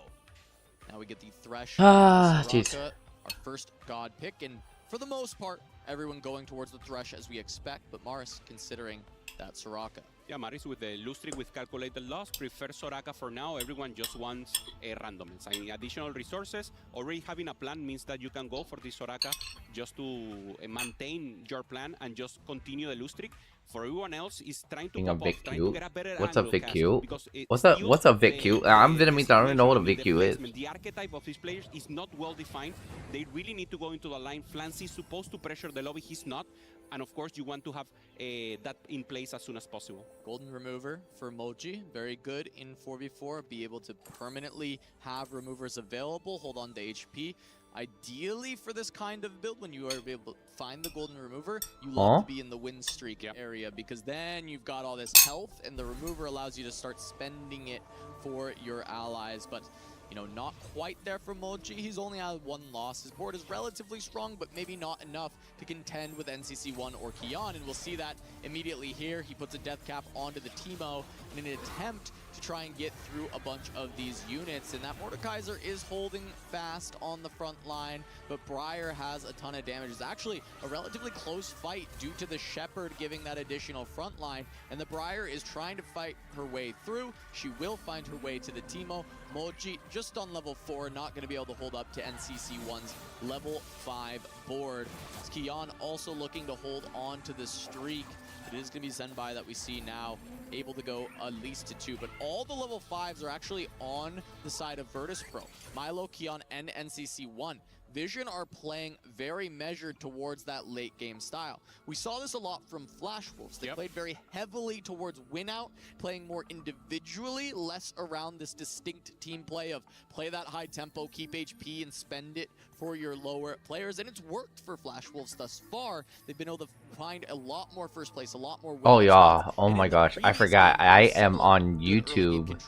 Now we get the Thresh. Jeez. Our first god pick, and for the most part, everyone going towards the Thresh as we expect, but Maris considering that Soraka. Yeah, Maris with the Lustri with calculated loss, prefers Soraka for now. Everyone just wants a randomness. I mean, additional resources. Already having a plan means that you can go for this Soraka just to maintain your plan and just continue the Lustri. For everyone else, is trying to pop off, trying to get a better What's a angle VQ? What's a VQ? I'm Vietnamese, I don't even know what a VQ is. The archetype of these players is not well defined. They really need to go into the line. Flancy is supposed to pressure the lobby, he's not. And of course, you want to have that in place as soon as possible. Golden Remover for Moji, very good in 4v4. Be able to permanently have removers available, hold on to HP. Ideally for this kind of build, when you are able to find the Golden Remover, you love to be in the win streak area, because then you've got all this health and the remover allows you to start spending it for your allies. But you know, not quite there for Moji. He's only had one loss. His board is relatively strong, but maybe not enough to contend with NCC1 or Kian, and we'll see that immediately here. He puts a death cap onto the Teemo in an attempt to try and get through a bunch of these units, and that Mordekaiser is holding fast on the front line, but Briar has a ton of damage. It's actually a relatively close fight due to the Shepherd giving that additional front line, and the Briar is trying to fight her way through. She will find her way to the Teemo. Moji just on level 4, not going to be able to hold up to NCC1's level 5 board. Kian also looking to hold on to the streak. It is going to be Zenbai that we see now, able to go at least to 2, but all the level 5s are actually on the side of Virtus Pro. Milo, Kian, and NCC1. Vision are playing very measured towards that late game style. We saw this a lot from Flash Wolves. They played very heavily towards win out, playing more individually, less around this distinct team play of play that high tempo, keep HP, and spend it for your lower players. And it's worked for Flash Wolves thus far. They've been able to find a lot more first place, a lot more Oh yeah, oh my gosh, I forgot. I am on YouTube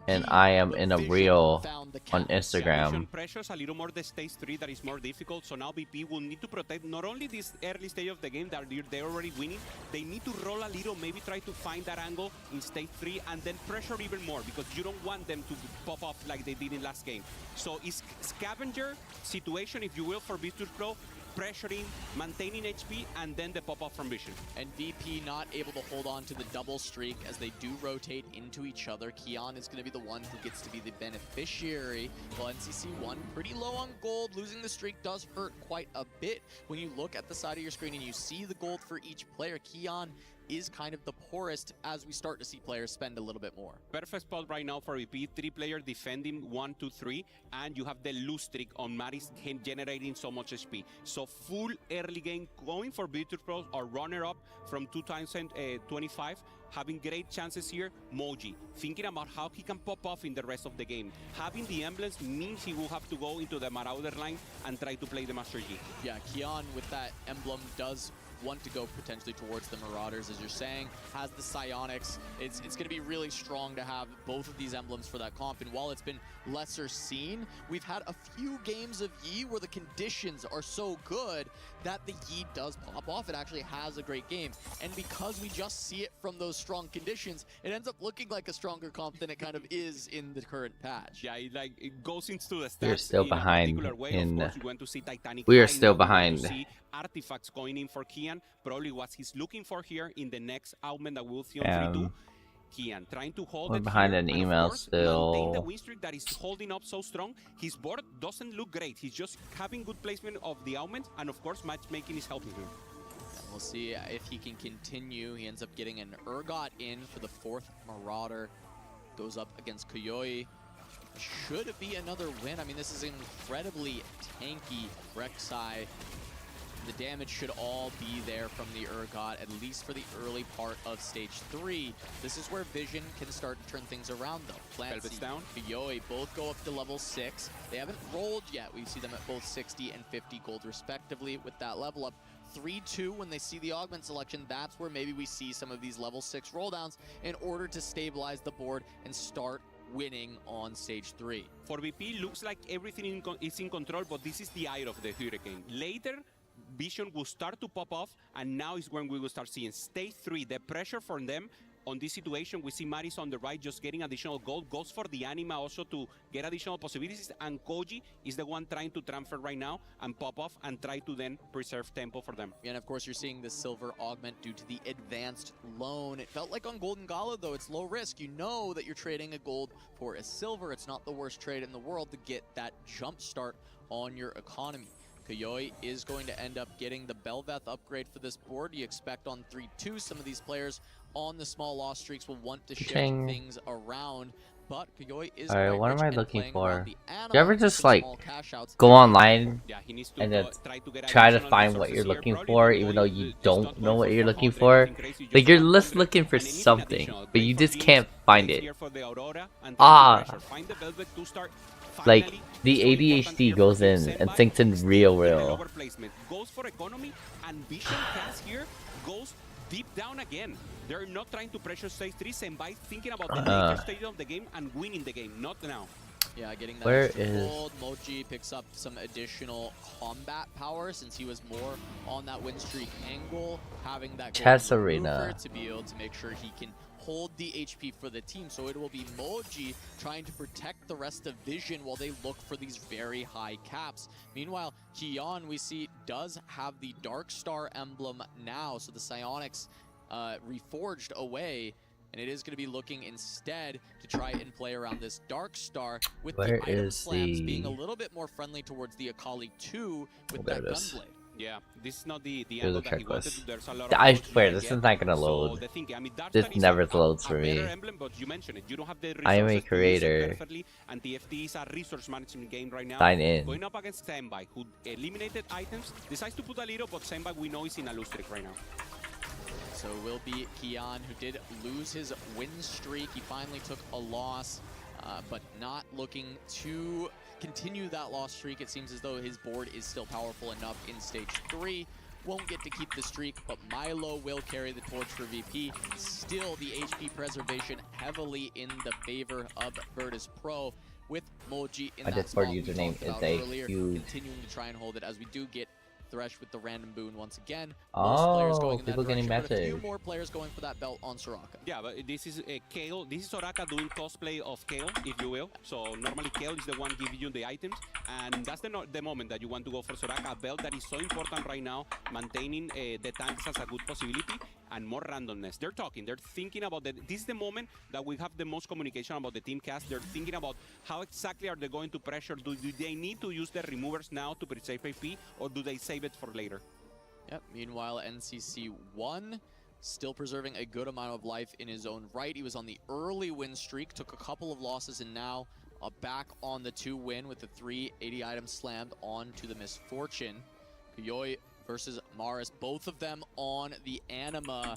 and I am in a reel on Instagram. Pressures a little more the stage 3 that is more difficult, so now VP will need to protect not only this early stage of the game that they're already winning, they need to roll a little, maybe try to find that angle in stage 3 and then pressure even more, because you don't want them to pop off like they did in last game. So it's scavenger situation, if you will, for Virtus Pro, pressuring, maintaining HP, and then the pop-up from Vision. And VP not able to hold on to the double streak as they do rotate into each other. Kian is going to be the one who gets to be the beneficiary, while NCC1 pretty low on gold. Losing the streak does hurt quite a bit. When you look at the side of your screen and you see the gold for each player, Kian is kind of the poorest as we start to see players spend a little bit more. Perfect spot right now for VP, 3-player defending 1, 2, 3, and you have the lose streak on Maris generating so much HP. So full early game going for Virtus Pro, or runner-up from 2025, having great chances here. Moji, thinking about how he can pop off in the rest of the game. Having the emblems means he will have to go into the Marauder line and try to play the Master Yi. Yeah, Kian with that emblem does want to go potentially towards the Marauders, as you're saying, has the Psionics. It's going to be really strong to have both of these emblems for that comp, and while it's been lesser seen, we've had a few games of Yi where the conditions are so good that the Yi does pop off. It actually has a great game, and because we just see it from those strong conditions, it ends up looking like a stronger comp than it kind of is in the current patch. Yeah, it goes into the stats. We are still behind in we are still behind. Artifacts going in for Kian, probably what he's looking for here in the next augment that we'll see on 3-2. Kian trying to hold we're it behind here, an and email of course, still. maintain the win streak that is holding up so strong. His board doesn't look great. He's just having good placement of the augment, and of course matchmaking is helping him. And we'll see if he can continue. He ends up getting an Urgot in for the 4th Marauder. Goes up against Koyoi. Should be another win. I mean, this is incredibly tanky Rek'Sai. The damage should all be there from the Urgot, at least for the early part of stage 3. This is where Vision can start to turn things around, though. Clancy, down. Koyoi both go up to level 6. They haven't rolled yet. We see them at both 60 and 50 gold respectively with that level up. 3-2 when they see the augment selection, that's where maybe we see some of these level 6 rolldowns in order to stabilize the board and start winning on stage 3. For VP, looks like everything is in control, but this is the eye of the hurricane. Later, Vision will start to pop off, and now is when we will start seeing stage 3. The pressure from them on this situation, we see Maris on the right just getting additional gold, goes for the Anima also to get additional possibilities, and Koji is the one trying to transfer right now and pop off and try to then preserve tempo for them. And of course you're seeing the silver augment due to the advanced loan. It felt like on Golden Gala though, it's low risk. You know that you're trading a gold for a silver. It's not the worst trade in the world to get that jump start on your economy. Koyoi is going to end up getting the Belveth upgrade for this board. You expect on 3-2 some of these players on the small loss streaks will want to shift things around. but Kuyoi is Alright, quite what rich am I and looking playing for? around the You Anima ever just for like small cash outs. go online Yeah, he needs to and then get try to additional find what resources you're here. looking Probably for, not even going- though you it's don't not know going what for you're looking 400, for? anything crazy, Like just you're 100, just looking for and anything something, additional. but Great you for just Jinx, can't find great it. here for the Aurora, and Ah. pressure. Find the Velvet to start. Like Finally, the so important ADHD here goes for Team in and Senpai. thinks in Still real, in the real. lower placement. Goes for economy, and Vision Cast here goes deep down again. They're not trying to pressure stage 3. Senpai thinking about the later stage of the game and winning the game, not now. Yeah, getting that Where extra is- gold. Moji picks up some additional combat power since he was more on that win streak angle, having that Chess golden arena. maneuver to be able to make sure he can hold the HP for the team. So it will be Moji trying to protect the rest of Vision while they look for these very high caps. Meanwhile, Kion, we see, does have the Dark Star emblem now, so the Psionics reforged away. And it is going to be looking instead to try and play around this Dark Star with Where the item is slams the- being a little bit more friendly towards the Akali 2 with There that it is. gunblade. Yeah, this is not the Here's angle the that he wanted. checklist. There's a lot of I goals swear to this get. is not gonna So load. the thing, I mean, Dark This Star is never a loads for better me. emblem, but you mentioned it. You don't have the I am a resources to use it creator. perfectly, and TFT is a resource management game right now. Sign in. Going up against Senpai, who eliminated items, decides to put a little, but Senpai we know is in a lose streak right now. So it will be Kion, who did lose his win streak. He finally took a loss, but not looking to continue that loss streak. It seems as though his board is still powerful enough in stage 3. Won't get to keep the streak, but Milo will carry the torch for VP. Still, the HP preservation heavily in the favor of Virtus Pro, with Moji in My that Discord spot we username talked is about a earlier, huge- continuing to try and hold it as we do get Thresh with the random boon once again. Oh, people getting but a few message. more players going for that belt on Soraka. Yeah, but this is Kale. This is Soraka doing cosplay of Kale, if you will. So normally Kale is the one giving you the items, and that's the moment that you want to go for Soraka. A belt that is so important right now, maintaining the tanks as a good possibility, and more randomness. They're talking, they're thinking about that. This is the moment that we have the most communication about the team cast. They're thinking about how exactly are they going to pressure. Do they need to use the removers now to preserve AP, or do they save it for later? Yep. Meanwhile, NCC1 still preserving a good amount of life in his own right. He was on the early win streak, took a couple of losses, and now back on the 2 win with the 380 items slammed onto the Misfortune. Kuyoi versus Maris, both of them on the Anima,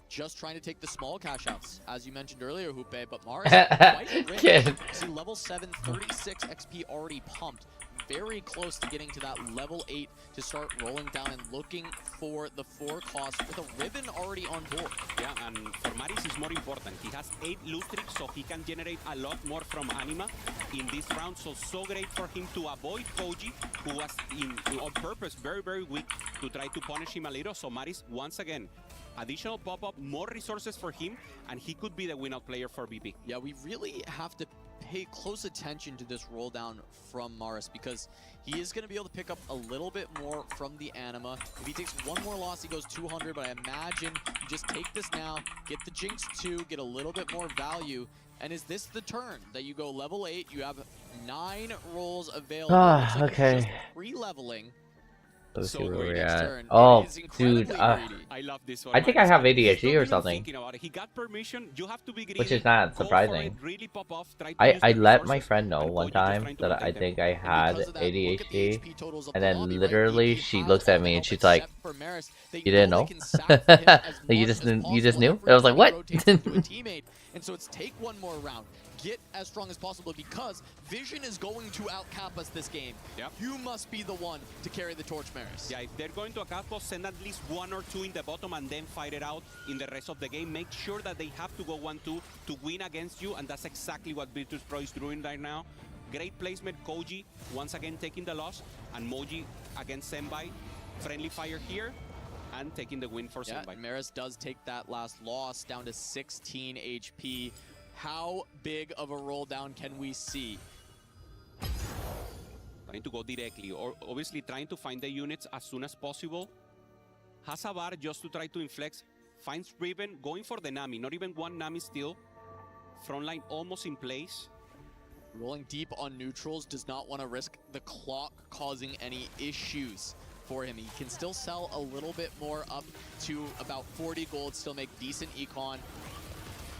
just trying to take the small cash outs, as you mentioned earlier, Hoope, but Maris quite rich. See, level 7, 36 XP already pumped. Very close to getting to that level 8 to start rolling down and looking for the 4 cost with a ribbon already on board. Yeah, and for Maris is more important. He has 8 loot streaks, so he can generate a lot more from Anima in this round. So great for him to avoid Koji, who was on purpose very weak to try to punish him a little. So Maris, once again, additional pop-up, more resources for him, and he could be the win-out player for VP. Yeah, we really have to pay close attention to this roll down from Maris, because he is going to be able to pick up a little bit more from the Anima. If he takes one more loss, he goes 200, but I imagine you just take this now, get the Jinx 2, get a little bit more value. And is this the turn that you go level 8? You have 9 rolls available. Looks like Okay. it's just re-leveling. Let's see So where great we're next at. turn. Oh, It is dude. incredibly greedy. I love this one. I think I have ADHD or something. Thinking about it. He got permission. You have to be greedy. Which is not Go for surprising. it, really pop off, try to I use the let my resources, friend know and one Koji just time trying to that I protect them. think I had because of that, look at the ADHD, HP totals of and the then lobby, right? literally VP she has looks at all me the and help she's like, except for Maris. They "You know didn't they know? can sack him as Like, you much just as didn't- you just possible knew?" every And I was like, time he "What?" rotates into a teammate. And so it's take one more round. Get as strong as possible, because Vision is going to outcap us this game. Yep. You must be the one to carry the torch, Maris. Yeah, if they're going to a catwalk, send at least 1 or 2 in the bottom and then fight it out in the rest of the game. Make sure that they have to go 1-2 to win against you, and that's exactly what Virtus Pro is doing right now. Great placement, Koji once again taking the loss, and Moji against Senpai. Friendly fire here, and taking the win for Yeah, Senpai. Maris does take that last loss down to 16 HP. How big of a roll down can we see? Trying to go directly, or obviously trying to find the units as soon as possible. Has a bar just to try to inflex. Finds Riven, going for the Nami. Not even one Nami still. Front line almost in place. Rolling deep on neutrals, does not want to risk the clock causing any issues for him. He can still sell a little bit more, up to about 40 gold, still make decent econ.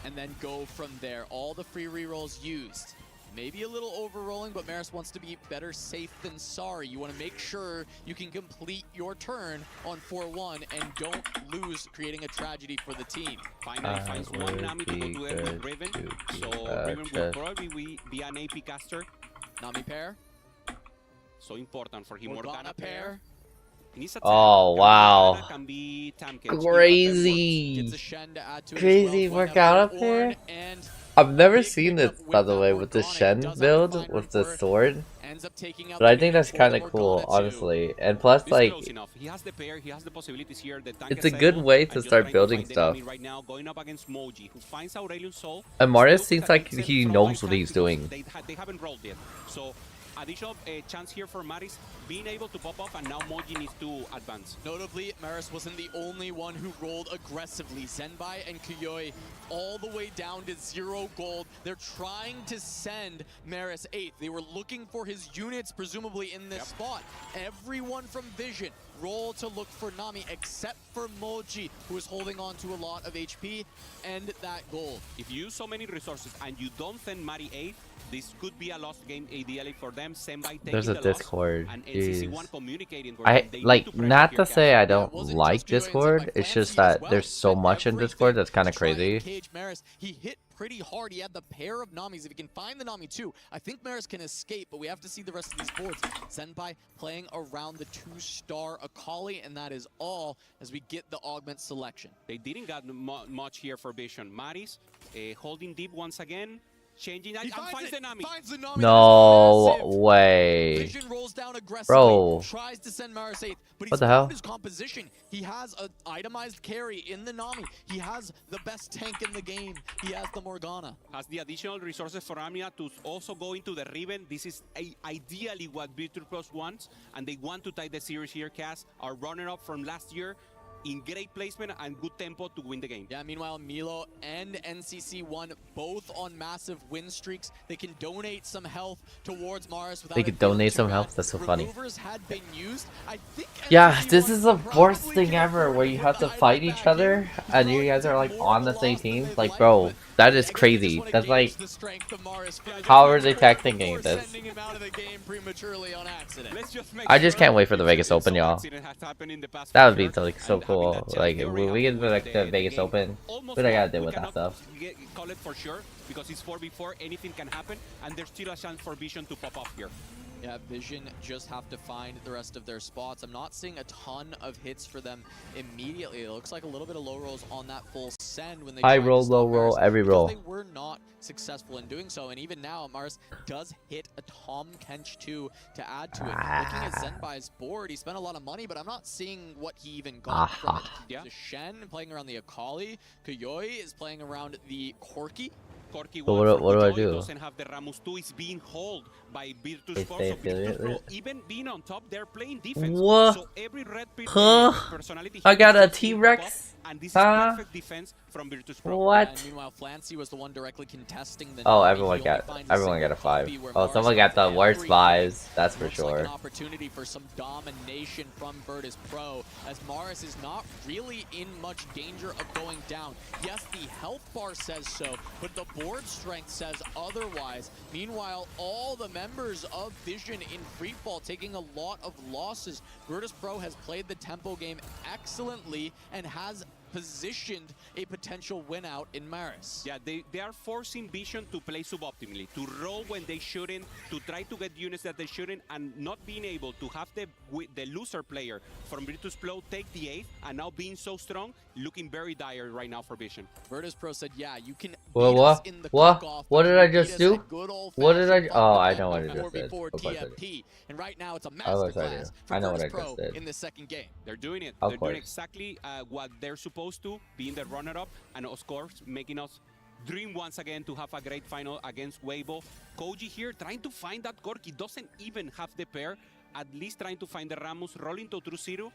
and then go from there. All the free rerolls used. Maybe a little over-rolling, but Maris wants to be better safe than sorry. You want to make sure you can complete your turn on 4-1 and don't lose, creating a tragedy for the team. Finally finds one Nami to go to end with Riven. So Riven will probably be an AP caster. Nami pair. So important for him. Morgana pair. Oh wow. Can be Crazy. Crazy Morgana pair? I've never seen this, by the way, with the Shen build with the sword, but I think that's kind of cool, honestly. And plus, like, it's a good way to start building stuff. And Marius seems like he knows what he's doing. They haven't rolled yet, so additional chance here for Maris being able to pop off, and now Moji needs to advance. Notably, Maris wasn't the only one who rolled aggressively. Zenbai and Kuyoi all the way down to 0 gold. They're trying to send Maris 8th. They were looking for his units, presumably in this spot. Everyone from Vision roll to look for Nami, except for Moji, who is holding on to a lot of HP and that gold. If you use so many resources and you don't send Mari 8th, this could be a lost game ideally for them. There's a Discord. I like, not to say I don't like Discord, it's just that there's so much in Discord that's kind of crazy. He hit pretty hard. He had the pair of Namis. If he can find the Nami too, I think Maris can escape, but we have to see the rest of these boards. Zenbai playing around the 2-star Akali, and that is all as we get the augment selection. They didn't got much here for Vision. Maris holding deep once again. Changing and finds the Nami. No way. Vision rolls down aggressively, bro. Tries to send Maris 8th, but What he's the hell? found his composition. He has an itemized carry in the Nami. He has the best tank in the game. He has the Morgana. Has the additional resources for Amnia to also go into the Riven. This is ideally what Virtus Plus wants, and they want to tie the series here. Cass, our runner-up from last year, in great placement and good tempo to win the game. Yeah, meanwhile, Milo and NCC1 both on massive win streaks. They can donate some health towards Mars without. They could donate some health. That's so funny. Had been used. I think yeah, this is the worst thing ever, where you have to fight each other and you guys are like on the same team. Like, bro, that is crazy. That's like, how are they tacticing this? I just can't wait for the Vegas Open, y'all. That would be like so cool. Like, we get like the Vegas Open, but I gotta deal with that stuff. Call it for sure, because it's 4v4, anything can happen, and there's still a chance for Vision to pop off here. Yeah, Vision just have to find the rest of their spots. I'm not seeing a ton of hits for them immediately. It looks like a little bit of low rolls on that full send when they high roll, low roll, every roll. They were not successful in doing so, and even now Mars does hit a Tom Kench 2 to add to it. Looking at Zenbai's board, he spent a lot of money, but I'm not seeing what he even got from it. Yeah. The Shen playing around the Akali. Kuyoi is playing around the Corki. So what do I do? Doesn't have the Ramus 2, is being held by Virtus Pro. So Virtus Pro, even being on top, they're playing defense. What? So every red personality, I got a T-Rex. And this is perfect defense from Virtus Pro. What? And meanwhile, Flancy was the one directly contesting the. Oh, everyone got a 5. Oh, someone got the worst 5s. That's for sure. Like an opportunity for some domination from Virtus Pro, as Maris is not really in much danger of going down. Yes, the health bar says so, but the board strength says otherwise. Meanwhile, all the members of Vision in freefall taking a lot of losses. Virtus Pro has played the tempo game excellently and has positioned a potential win out in Maris. Yeah, they are forcing Vision to play suboptimally, to roll when they shouldn't, to try to get units that they shouldn't, and not being able to have the loser player from Virtus Pro take the 8th, and now being so strong, looking very dire right now for Vision. Virtus Pro said, yeah, you can what did I just do? What did I? Oh, I know what I just did. And right now it's a masterclass for Virtus Pro in the second game. They're doing it. They're doing exactly what they're supposed to, being the runner-up, and of course making us dream once again to have a great final against Weibo. Koji here trying to find that Corki, doesn't even have the pair, at least trying to find the Ramus, rolling to True Zero,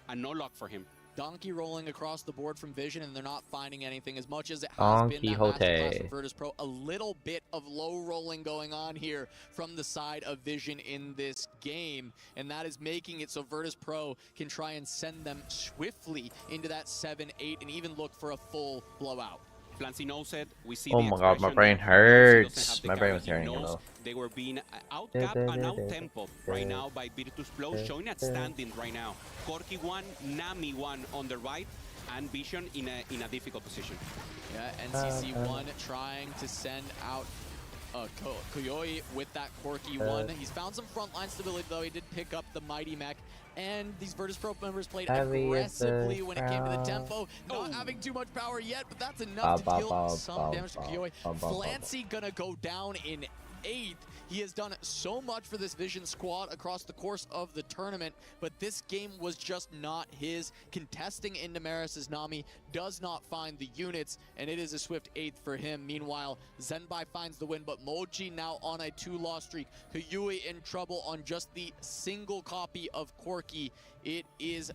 and no luck for him. Donkey rolling across the board from Vision, and they're not finding anything as much as it has been that masterclass from Virtus Pro. A little bit of low rolling going on here from the side of Vision in this game, and that is making it so Virtus Pro can try and send them swiftly into that 7-8 and even look for a full blowout. Flancy knows it. We see Oh the my god, my expression brain that Flancy doesn't have hurts. the My brain carry. was He hearing knows though. they were being outcapped and out-tempo right now by Virtus Pro, showing at standing right now. Corki one, Nami one on the right, and Vision in a difficult position. Yeah, NCC1 trying to send out Koyoi with that Corki one. He's found some frontline stability though. He did pick up the Mighty Mech. And these Virtus Pro members played aggressively when it came to the tempo. Not having too much power yet, but that's enough to deal some damage to Koyoi. Flancy gonna go down in 8th. He has done so much for this Vision squad across the course of the tournament, but this game was just not his. Contesting into Maris's Nami does not find the units, and it is a swift 8th for him. Meanwhile, Zenbai finds the win, but Moji now on a 2-loss streak. Koyui in trouble on just the single copy of Corki. It is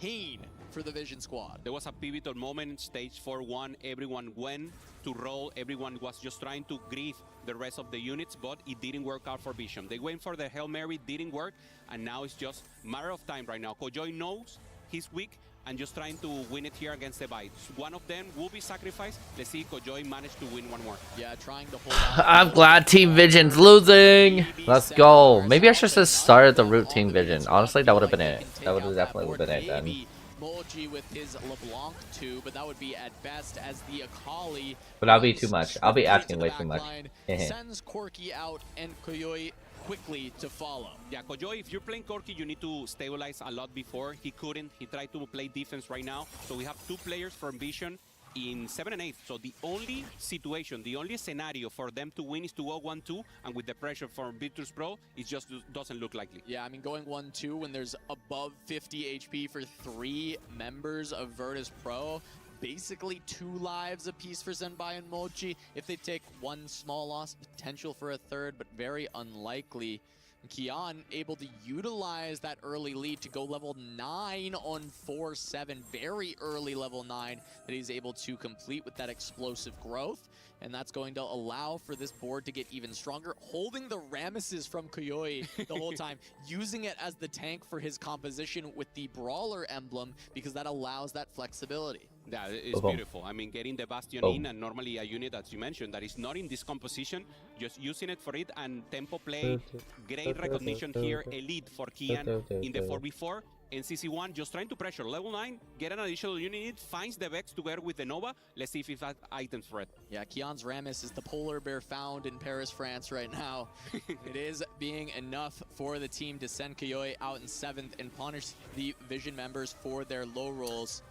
pain for the Vision squad. There was a pivotal moment in stage 4-1. Everyone went to roll. Everyone was just trying to grief the rest of the units, but it didn't work out for Vision. They went for the Hail Mary, didn't work, and now it's just a matter of time right now. Koyoi knows he's weak and just trying to win it here against the Bites. One of them will be sacrificed. Let's see if Koyoi managed to win one more. Yeah, trying to hold on. I'm glad Team Vision's losing. Let's go. Maybe I should just start the root Team Vision. Honestly, that would have been it. That would have definitely been it then. Moji with his LeBlanc 2, but that would be at best as the Akali. But that'll be too much. I'll be asking way too much. Sends Corki out and Koyoi quickly to follow. Yeah, Koyoi, if you're playing Corki, you need to stabilize a lot before. He couldn't. He tried to play defense right now. So we have 2 players from Vision in 7 and 8. So the only situation, the only scenario for them to win is to go 1-2, and with the pressure from Virtus Pro, it just doesn't look likely. Yeah, I mean, going 1-2 when there's above 50 HP for 3 members of Virtus Pro, basically 2 lives apiece for Zenbai and Moji. If they take 1 small loss, potential for a 3rd, but very unlikely. Kian able to utilize that early lead to go level 9 on 4-7. Very early level 9 that he's able to complete with that explosive growth. And that's going to allow for this board to get even stronger. Holding the Ramesses from Koyoi the whole time. Using it as the tank for his composition with the Brawler emblem because that allows that flexibility. Yeah, it's beautiful. I mean, getting the Bastion in, and normally a unit, as you mentioned, that is not in this composition, just using it for it, and tempo play, great recognition here, elite for Kian in the 4v4. NCC1 just trying to pressure level 9, get an additional unit, finds the Vex together with the Nova. Let's see if he has items for it. Yeah, Kian's Ramus is the polar bear found in Paris, France right now. It is being enough for the team to send Koyoi out in 7th and punish the Vision members for their low rolls.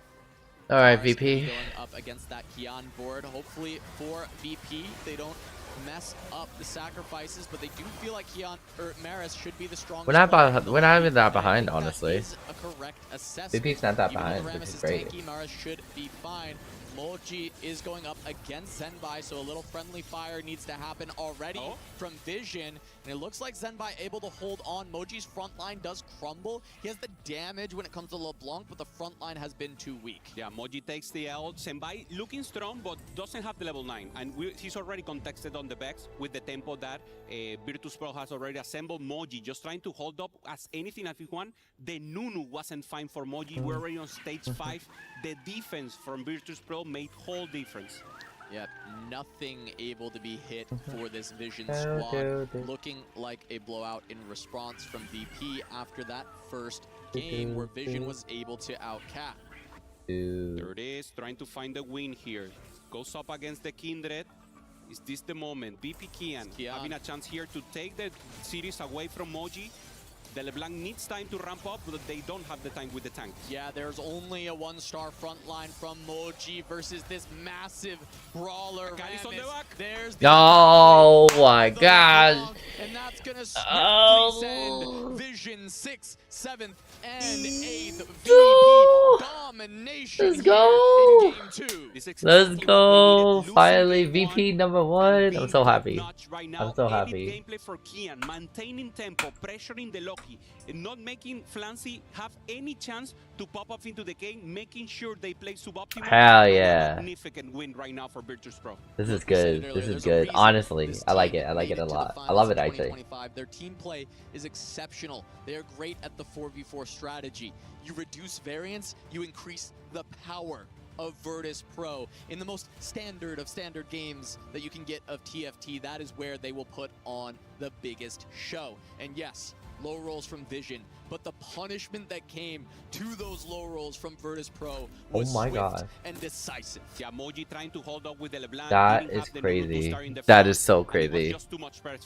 All right, VP. Going up against that Kian board. Hopefully for VP, they don't mess up the sacrifices, but they do feel like Kian or Maris should be the strongest. We're not even that behind, honestly. That is a correct assessment. VP's not that behind, which is great. Tanky, Maris should be fine. Moji is going up against Zenbai, so a little friendly fire needs to happen already from Vision. And it looks like Zenbai able to hold on. Moji's front line does crumble. He has the damage when it comes to LeBlanc, but the front line has been too weak. Yeah, Moji takes the L. Zenbai looking strong, but doesn't have the level 9. And he's already contested on the Vex with the tempo that Virtus Pro has already assembled. Moji just trying to hold up as anything as he won. The Nunu wasn't fine for Moji. We're already on stage 5. The defense from Virtus Pro made whole difference. Yep, nothing able to be hit for this Vision squad. Looking like a blowout in response from VP after that first game where Vision was able to outcap. There it is, trying to find the win here. Goes up against the Kindred. Is this the moment? VP Kian having a chance here to take the series away from Moji. The LeBlanc needs time to ramp up, but they don't have the time with the tank. Yeah, there's only a 1-star front line from Moji versus this massive brawler. There's the oh my god. And that's gonna swiftly send Vision 6th, 7th, and 8th. VP domination. Let's go. In game 2. Let's go. Finally, VP #1. I'm so happy. I'm so happy. Gameplay for Kian, maintaining tempo, pressuring the Loki, and not making Flancy have any chance to pop up into the game, making sure they play suboptimal. Hell yeah. Significant win right now for Virtus Pro. This is good. This is good. Honestly, I like it. I like it a lot. I love it, actually. Their team play is exceptional. They are great at the 4v4 strategy. You reduce variance, you increase the power of Virtus Pro. In the most standard of standard games that you can get of TFT, that is where they will put on the biggest show. And yes, low rolls from Vision, but the punishment that came to those low rolls from Virtus Pro was swift and decisive. Yeah, Moji trying to hold up with the LeBlanc. That is crazy. That is so crazy.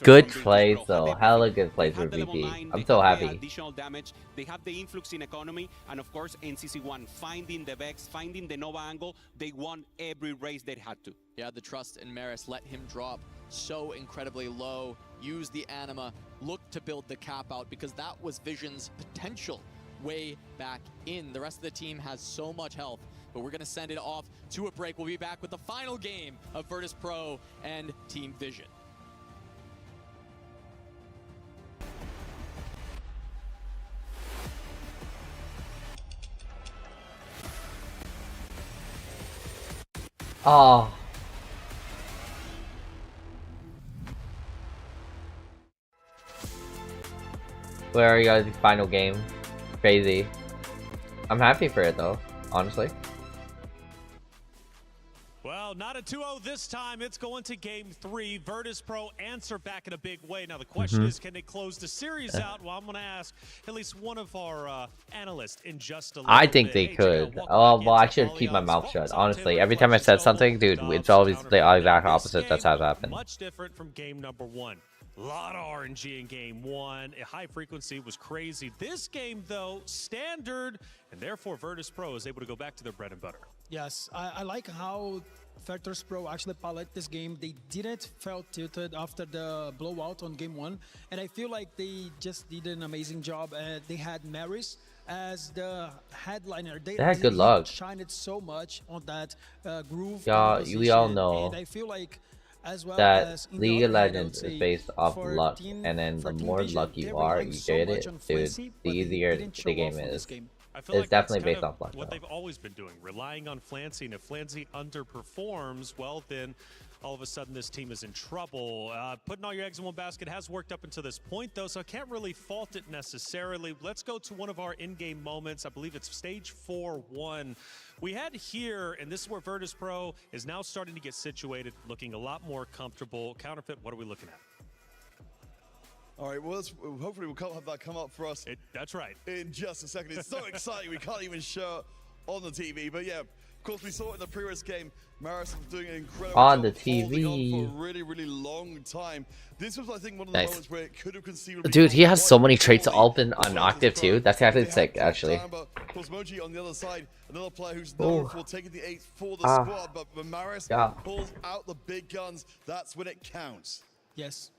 Good plays though. Hella good plays for VP. I'm so happy. Additional damage. They have the influx in economy, and of course NCC1 finding the Vex, finding the Nova angle. They won every race they had to. Yeah, the trust in Maris let him drop so incredibly low, use the anima, look to build the cap out, because that was Vision's potential way back in. The rest of the team has so much health, but we're going to send it off to a break. We'll be back with the final game of Virtus Pro and Team Vision. Oh. Where are you guys' final game? Crazy. I'm happy for it though, honestly. Well, not a 2-0 this time. It's going to game 3. Virtus Pro answer back in a big way. Now the question is, can they close the series out? Well, I'm going to ask at least one of our analysts in just a little bit. I think they could. Oh, well, I should keep my mouth shut. Honestly, every time I said something, dude, it's always the exact opposite. That's how it happened. Much different from game number 1. A lot of RNG in game 1. A high frequency was crazy. This game, though, standard, and therefore Virtus Pro is able to go back to their bread and butter. Yes, I like how Virtus Pro actually piloted this game. They didn't feel tilted after the blowout on game 1, and I feel like they just did an amazing job. They had Maris as the headliner. They had good luck. Shined so much on that groove. Yeah, we all know. And I feel like, as well that as League of Legends is based off luck, and then the more luck you are, you get it, dude, the easier the game is. It's definitely based off luck. What they've always been doing, relying on Flancy, and if Flancy underperforms, well then all of a sudden this team is in trouble. Putting all your eggs in one basket has worked up until this point though, so I can't really fault it necessarily. Let's go to one of our in-game moments. I believe it's stage 4-1. We had here, and this is where Virtus Pro is now starting to get situated, looking a lot more comfortable. Counterfeit, what are we looking at? All right, well, hopefully we'll have that come up for us. That's right. In just a second. It's so exciting, we can't even show it on the TV. But yeah, of course, we saw it in the previous game. Maris was doing an incredible on the job TV on for a really, really long time. This was, I think, one of the moments where it could have conceivably. Dude, he has so many traits open on Octave too. That's actually sick, actually. Of course, Moji on the other side, another player who's known for taking the 8th for the squad. But when Maris pulls out the big guns, that's when it counts. Yes.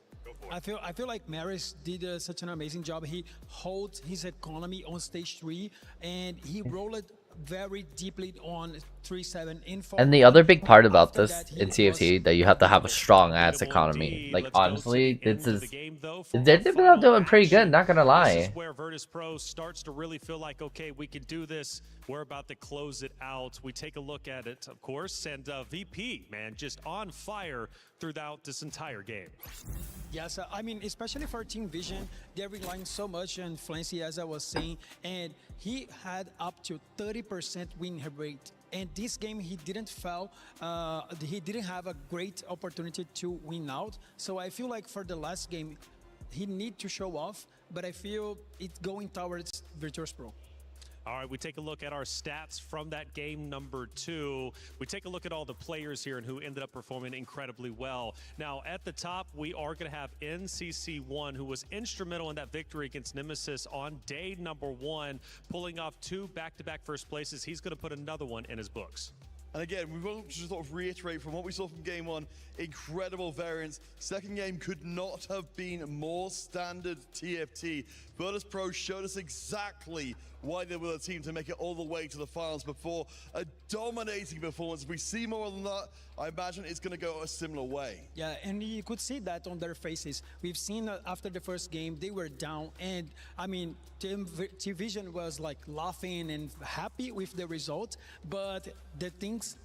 I feel like Maris did such an amazing job. He holds his economy on stage 3, and he rolled it very deeply on 3-7 info. And the other big part about this in CFT that you have to have a strong ass economy. Like honestly, they're doing pretty good, not gonna lie. This is where Virtus Pro starts to really feel like, okay, we can do this. We're about to close it out. We take a look at it, of course, and VP, man, just on fire throughout this entire game. Yes, I mean, especially for Team Vision, they're relying so much on Flancy, as I was saying, and he had up to 30% win rate. And this game, he didn't fail. He didn't have a great opportunity to win out. So I feel like for the last game, he need to show off, but I feel it's going towards Virtus Pro. All right, we take a look at our stats from that game number 2. We take a look at all the players here and who ended up performing incredibly well. Now, at the top, we are going to have NCC1, who was instrumental in that victory against Nemesis on day number 1, pulling off 2 back-to-back first places. He's going to put another one in his books. And again, we want to sort of reiterate from what we saw from game 1, incredible variance. Second game could not have been more standard TFT. Virtus Pro showed us exactly why they were the team to make it all the way to the finals before. A dominating performance. If we see more than that, I imagine it's going to go a similar way. Yeah, and you could see that on their faces. We've seen after the first game, they were down. And I mean, Team Vision was like laughing and happy with the result. But the things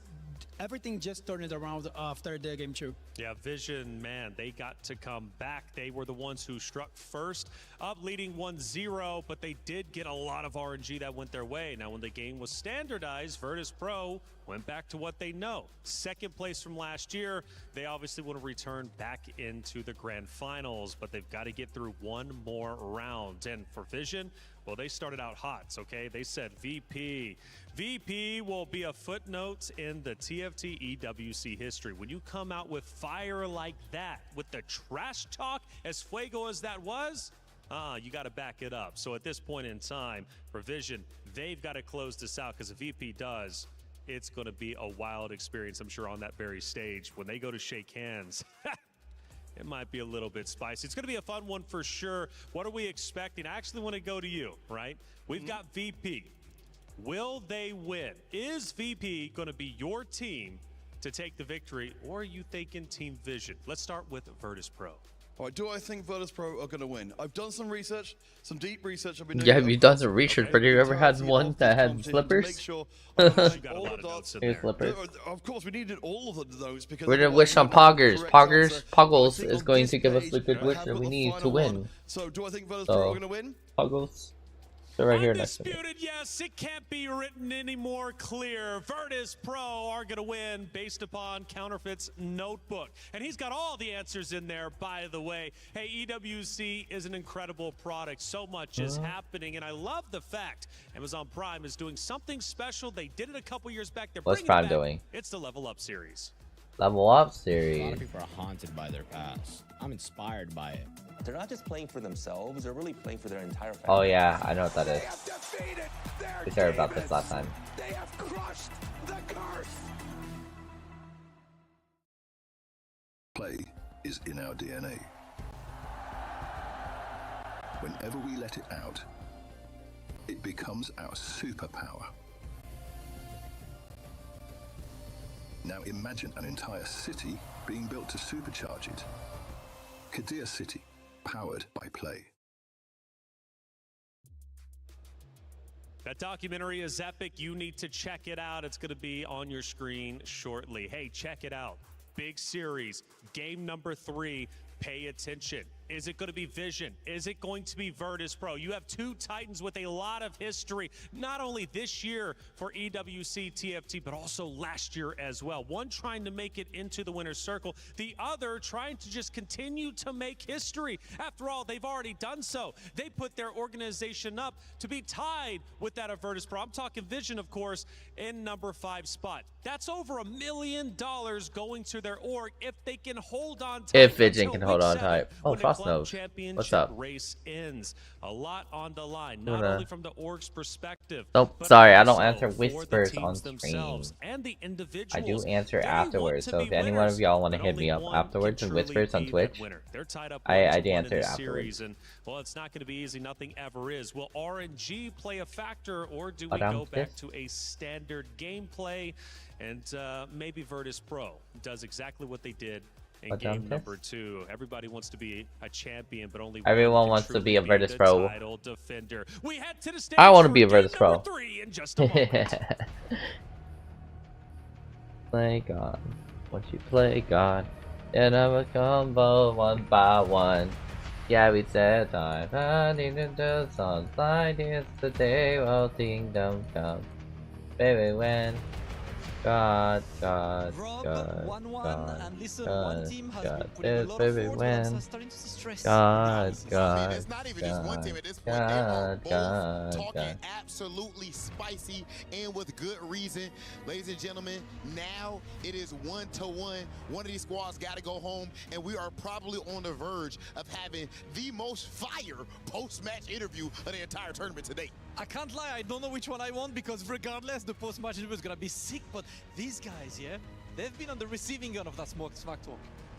everything just turned around after the game 2. Yeah, Vision, man, they got to come back. They were the ones who struck first, up leading 1-0, but they did get a lot of RNG that went their way. Now, when the game was standardized, Virtus Pro went back to what they know. Second place from last year. They obviously want to return back into the grand finals, but they've got to get through one more round. And for Vision, well, they started out hot, okay? They said VP. VP will be a footnote in the TFT EWC history. When you come out with fire like that, with the trash talk as fuego as that was, you got to back it up. So at this point in time, for Vision, they've got to close this out, because if VP does, it's going to be a wild experience, I'm sure, on that very stage. When they go to shake hands, it might be a little bit spicy. It's going to be a fun one for sure. What are we expecting? I actually want to go to you, right? We've got VP. Will they win? Is VP going to be your team to take the victory, or are you thinking Team Vision? Let's start with Virtus Pro. All right, do I think Virtus Pro are going to win? I've done some research, some deep research. I've been doing. Yeah, have you done some research? But you ever had one that had slippers? Sure Here's slippers. Of course, we needed all of those because we're gonna wish on Poggers. Poggles is going to give us the good wish that we need to win. So, do I think Virtus Pro are going to win? Poggles. So right here next to me. Undisputed, yes, it can't be written any more clear. Virtus Pro are going to win based upon Counterfeit's notebook. And he's got all the answers in there, by the way. Hey, EWC is an incredible product. So much is happening, and I love the fact Amazon Prime is doing something special. They did it a couple years back. They're What's bringing Prime it back. doing? It's the Level Up series. Level Up A lot series. of people are haunted by their past. I'm inspired by it. They're not just playing for themselves, they're really playing for their entire family. Oh yeah, I know what that is. We heard about this last time. They have crushed the curse. Play is in our DNA. Whenever we let it out, it becomes our superpower. Now imagine an entire city being built to supercharge it. Kadir City, powered by Play. That documentary is epic. You need to check it out. It's going to be on your screen shortly. Hey, check it out. Big series. Game number 3. Pay attention. Is it going to be Vision? Is it going to be Virtus Pro? You have two titans with a lot of history, not only this year for EWC TFT, but also last year as well. One trying to make it into the winner's circle, the other trying to just continue to make history. After all, they've already done so. They put their organization up to be tied with that of Virtus Pro. I'm talking Vision, of course, in number 5 spot. That's over $1 million going to their org if they can hold on tight. If Vision can hold on tight. Oh, Frost knows. What's up? Race ends. A lot on the line, not only from the org's perspective. Nope, sorry, I don't answer whispers on stream. And the I do answer afterwards. So if any one of y'all want to hit me up afterwards and whispers on Twitch, I do answer it afterwards. And well, it's not going to be easy. Nothing ever is. Will RNG play a factor, or do we go back to a standard gameplay? And maybe Virtus Pro does exactly what they did in game number 2. Everybody wants to be a champion, but only everyone wants to be a Virtus Pro. We head to the I want to be a Virtus Pro. 3 in just a moment. Play God. Once you play God, and I'm a combo 1 by 1. Yeah, we said time. I need to do songs like this today. Well, kingdom come, baby. When God, God, God, God, God, this baby when God, God, it's not even just one team at this point. They're all both talking absolutely spicy and with good reason. Ladies and gentlemen, now it is 1-1. One of these squads got to go home, and we are probably on the verge of having the most fire post-match interview of the entire tournament today. I can't lie, I don't know which one I want, because regardless, the post-match interview is gonna be sick, but these guys, yeah, they've been on the receiving end of that smack talk.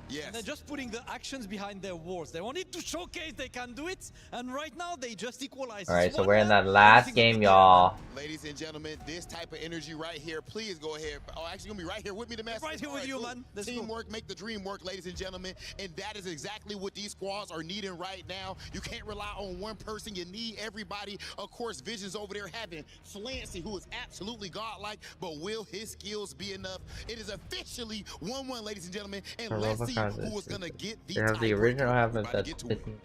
Yes. And they're just putting the actions behind their words. They wanted to showcase they can do it, and right now they just equalize. All right, so we're in that last game, y'all. Ladies and gentlemen, this type of energy right here, please go ahead. Oh, actually, gonna be right here with me, the master. Right here with you, man. Teamwork, make the dream work, ladies and gentlemen, and that is exactly what these squads are needing right now. You can't rely on one person. You need everybody. Of course, Vision's over there having Flancy, who is absolutely godlike, but will his skills be enough? It is officially 1-1, ladies and gentlemen, and let's see who is gonna get the title. The original happens at 15.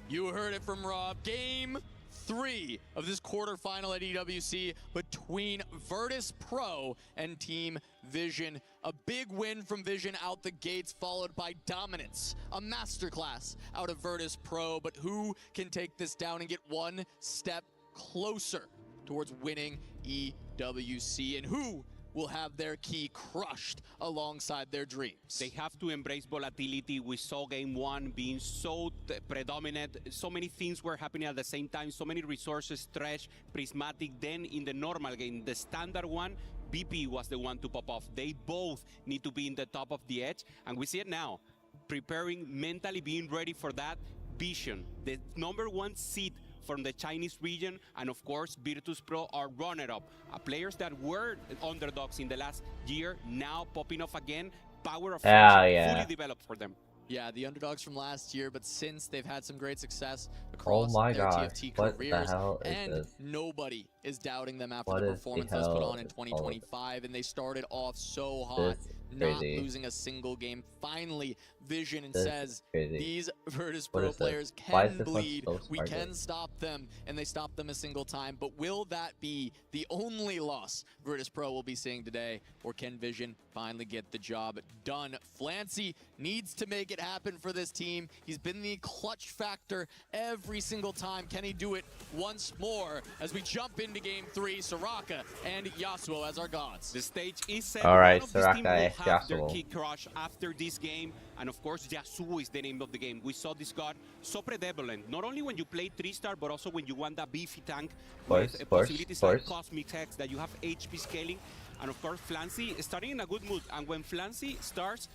You heard it from Rob. Game 3 of this quarterfinal at EWC between Virtus Pro and Team Vision. A big win from Vision out the gates, followed by dominance. A masterclass out of Virtus Pro, but who can take this down and get one step closer towards winning EWC, and who will have their key crushed alongside their dreams? They have to embrace volatility. We saw game 1 being so predominant. So many things were happening at the same time. So many resources stretched, prismatic. Then in the normal game, the standard one, BP was the one to pop off. They both need to be in the top of the edge. And we see it now. Preparing, mentally being ready for that. Vision, the #1 seed from the Chinese region, and of course Virtus Pro are runner-up. Players that were underdogs in the last year now popping off again. Power of fully developed for them. Yeah, the underdogs from last year, but since they've had some great success across their TFT careers, and nobody is doubting them after the performance that's put on in 2025, and they started off so hot, not losing a single game. Finally, Vision says these Virtus Pro players can bleed. We can stop them, and they stopped them a single time. But will that be the only loss Virtus Pro will be seeing today, or can Vision finally get the job done? Flancy needs to make it happen for this team. He's been the clutch factor every single time. Can he do it once more as we jump into game 3? Soraka and Yasuo as our gods. The stage is set. All right, Soraka and Yasuo. Their key crush after this game, and of course Yasuo is the name of the game. We saw this god so prevalent, not only when you play 3-star, but also when you want that beefy tank with possibilities like Cosmic Hex, that you have HP scaling, and of course Flancy is starting in a good mood. And when Flancy starts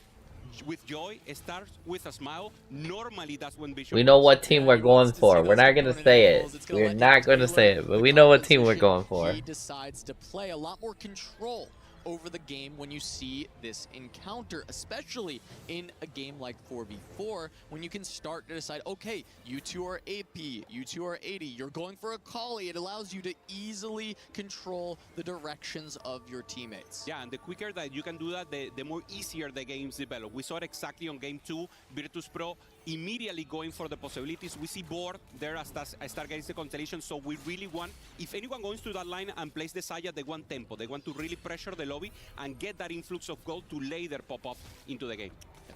with joy, starts with a smile, normally that's when Vision. We know what team we're going for. We're not gonna say it. We're not gonna say it, but we know what team we're going for. He decides to play a lot more control over the game when you see this encounter, especially in a game like 4v4, when you can start to decide, okay, you two are AP, you two are 80, you're going for a Kali. It allows you to easily control the directions of your teammates. Yeah, and the quicker that you can do that, the more easier the games develop. We saw it exactly on game 2, Virtus Pro immediately going for the possibilities. We see board there as start getting the constellation, so we really want, if anyone goes to that line and plays the Saya, they want tempo. They want to really pressure the lobby and get that influx of gold to later pop off into the game.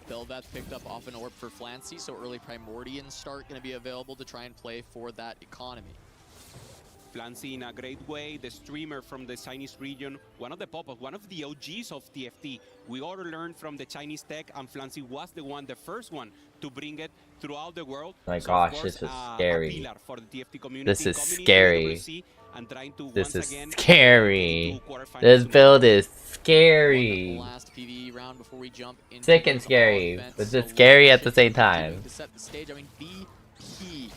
Bel'Veth picked up off an orb for Flancy, so early Primordian start going to be available to try and play for that economy. Flancy in a great way, the streamer from the Chinese region, one of the pop-ups, one of the OGs of TFT. We all learned from the Chinese tech, and Flancy was the first one to bring it throughout the world. My gosh, this is scary. For the TFT community, this is scary. And trying to this is scary. This build is scary. Last PvE round before we jump into sick and scary, but it's scary at the same time. To set the stage, I mean, BP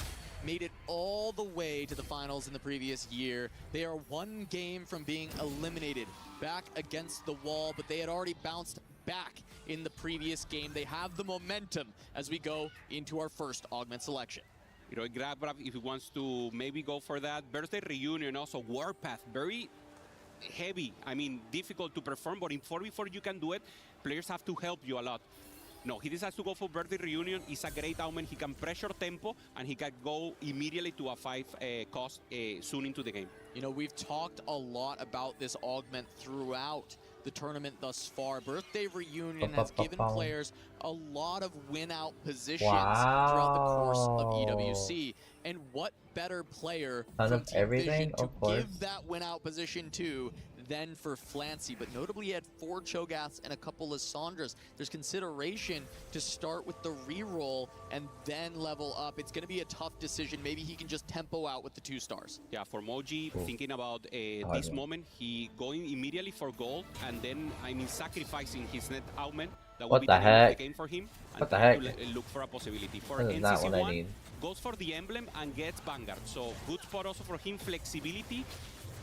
made it all the way to the finals in the previous year. They are one game from being eliminated back against the wall, but they had already bounced back in the previous game. They have the momentum as we go into our first augment selection. You know, Grab if he wants to maybe go for that. Birthday Reunion, also Warpath, very heavy. I mean, difficult to perform, but in 4v4 you can do it. Players have to help you a lot. No, he decides to go for Birthday Reunion. It's a great augment. He can pressure tempo, and he can go immediately to a 5 cost soon into the game. You know, we've talked a lot about this augment throughout the tournament thus far. Birthday Reunion has given players a lot of win-out positions throughout the course of EWC. And what better player from Team Vision to give that win-out position to than for Flancy? But notably, he had 4 Cho'Gaths and a couple of Sandras. There's consideration to start with the reroll and then level up. It's going to be a tough decision. Maybe he can just tempo out with the 2 stars. Yeah, for Moji, thinking about this moment, he going immediately for gold, and then, I mean, sacrificing his net augment That What will be the the name of heck? the game for him. And What the try heck? to look for a possibility. For This is not what I NCC1, need. goes for the emblem and gets Vanguard. So good spot also for him. Flexibility.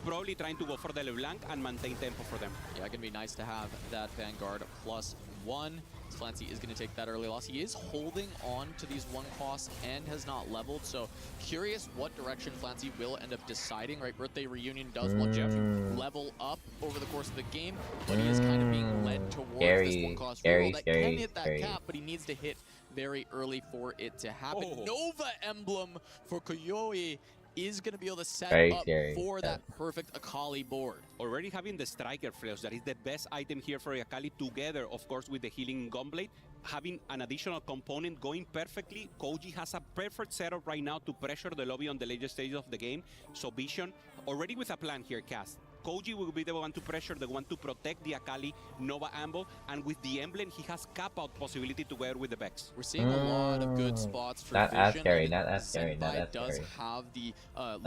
Probably trying to go for the LeBlanc and maintain tempo for them. Yeah, gonna be nice to have that Vanguard +1. Flancy is going to take that early loss. He is holding on to these 1 costs and has not leveled, so curious what direction Flancy will end up deciding, right? Birthday Reunion does want Jeff to level up over the course of the game, but he is kind of being led towards this 1 cost reroll that can hit that cap, but he needs to hit very early for it to happen. Nova Emblem for Koyoi is going to be able to set up for that perfect Akali board. Already having the Striker Flails, that is the best item here for Akali, together, of course, with the Healing Gunblade. Having an additional component going perfectly, Koji has a perfect setup right now to pressure the lobby on the later stage of the game. So Vision, already with a plan here, Cast. Koji will be the one to pressure, the one to protect the Akali Nova Amble, and with the emblem, he has cap-out possibility together with the Vex. We're seeing a lot of good spots for not Vision. As scary, not as scary, not Senpai as does scary. have the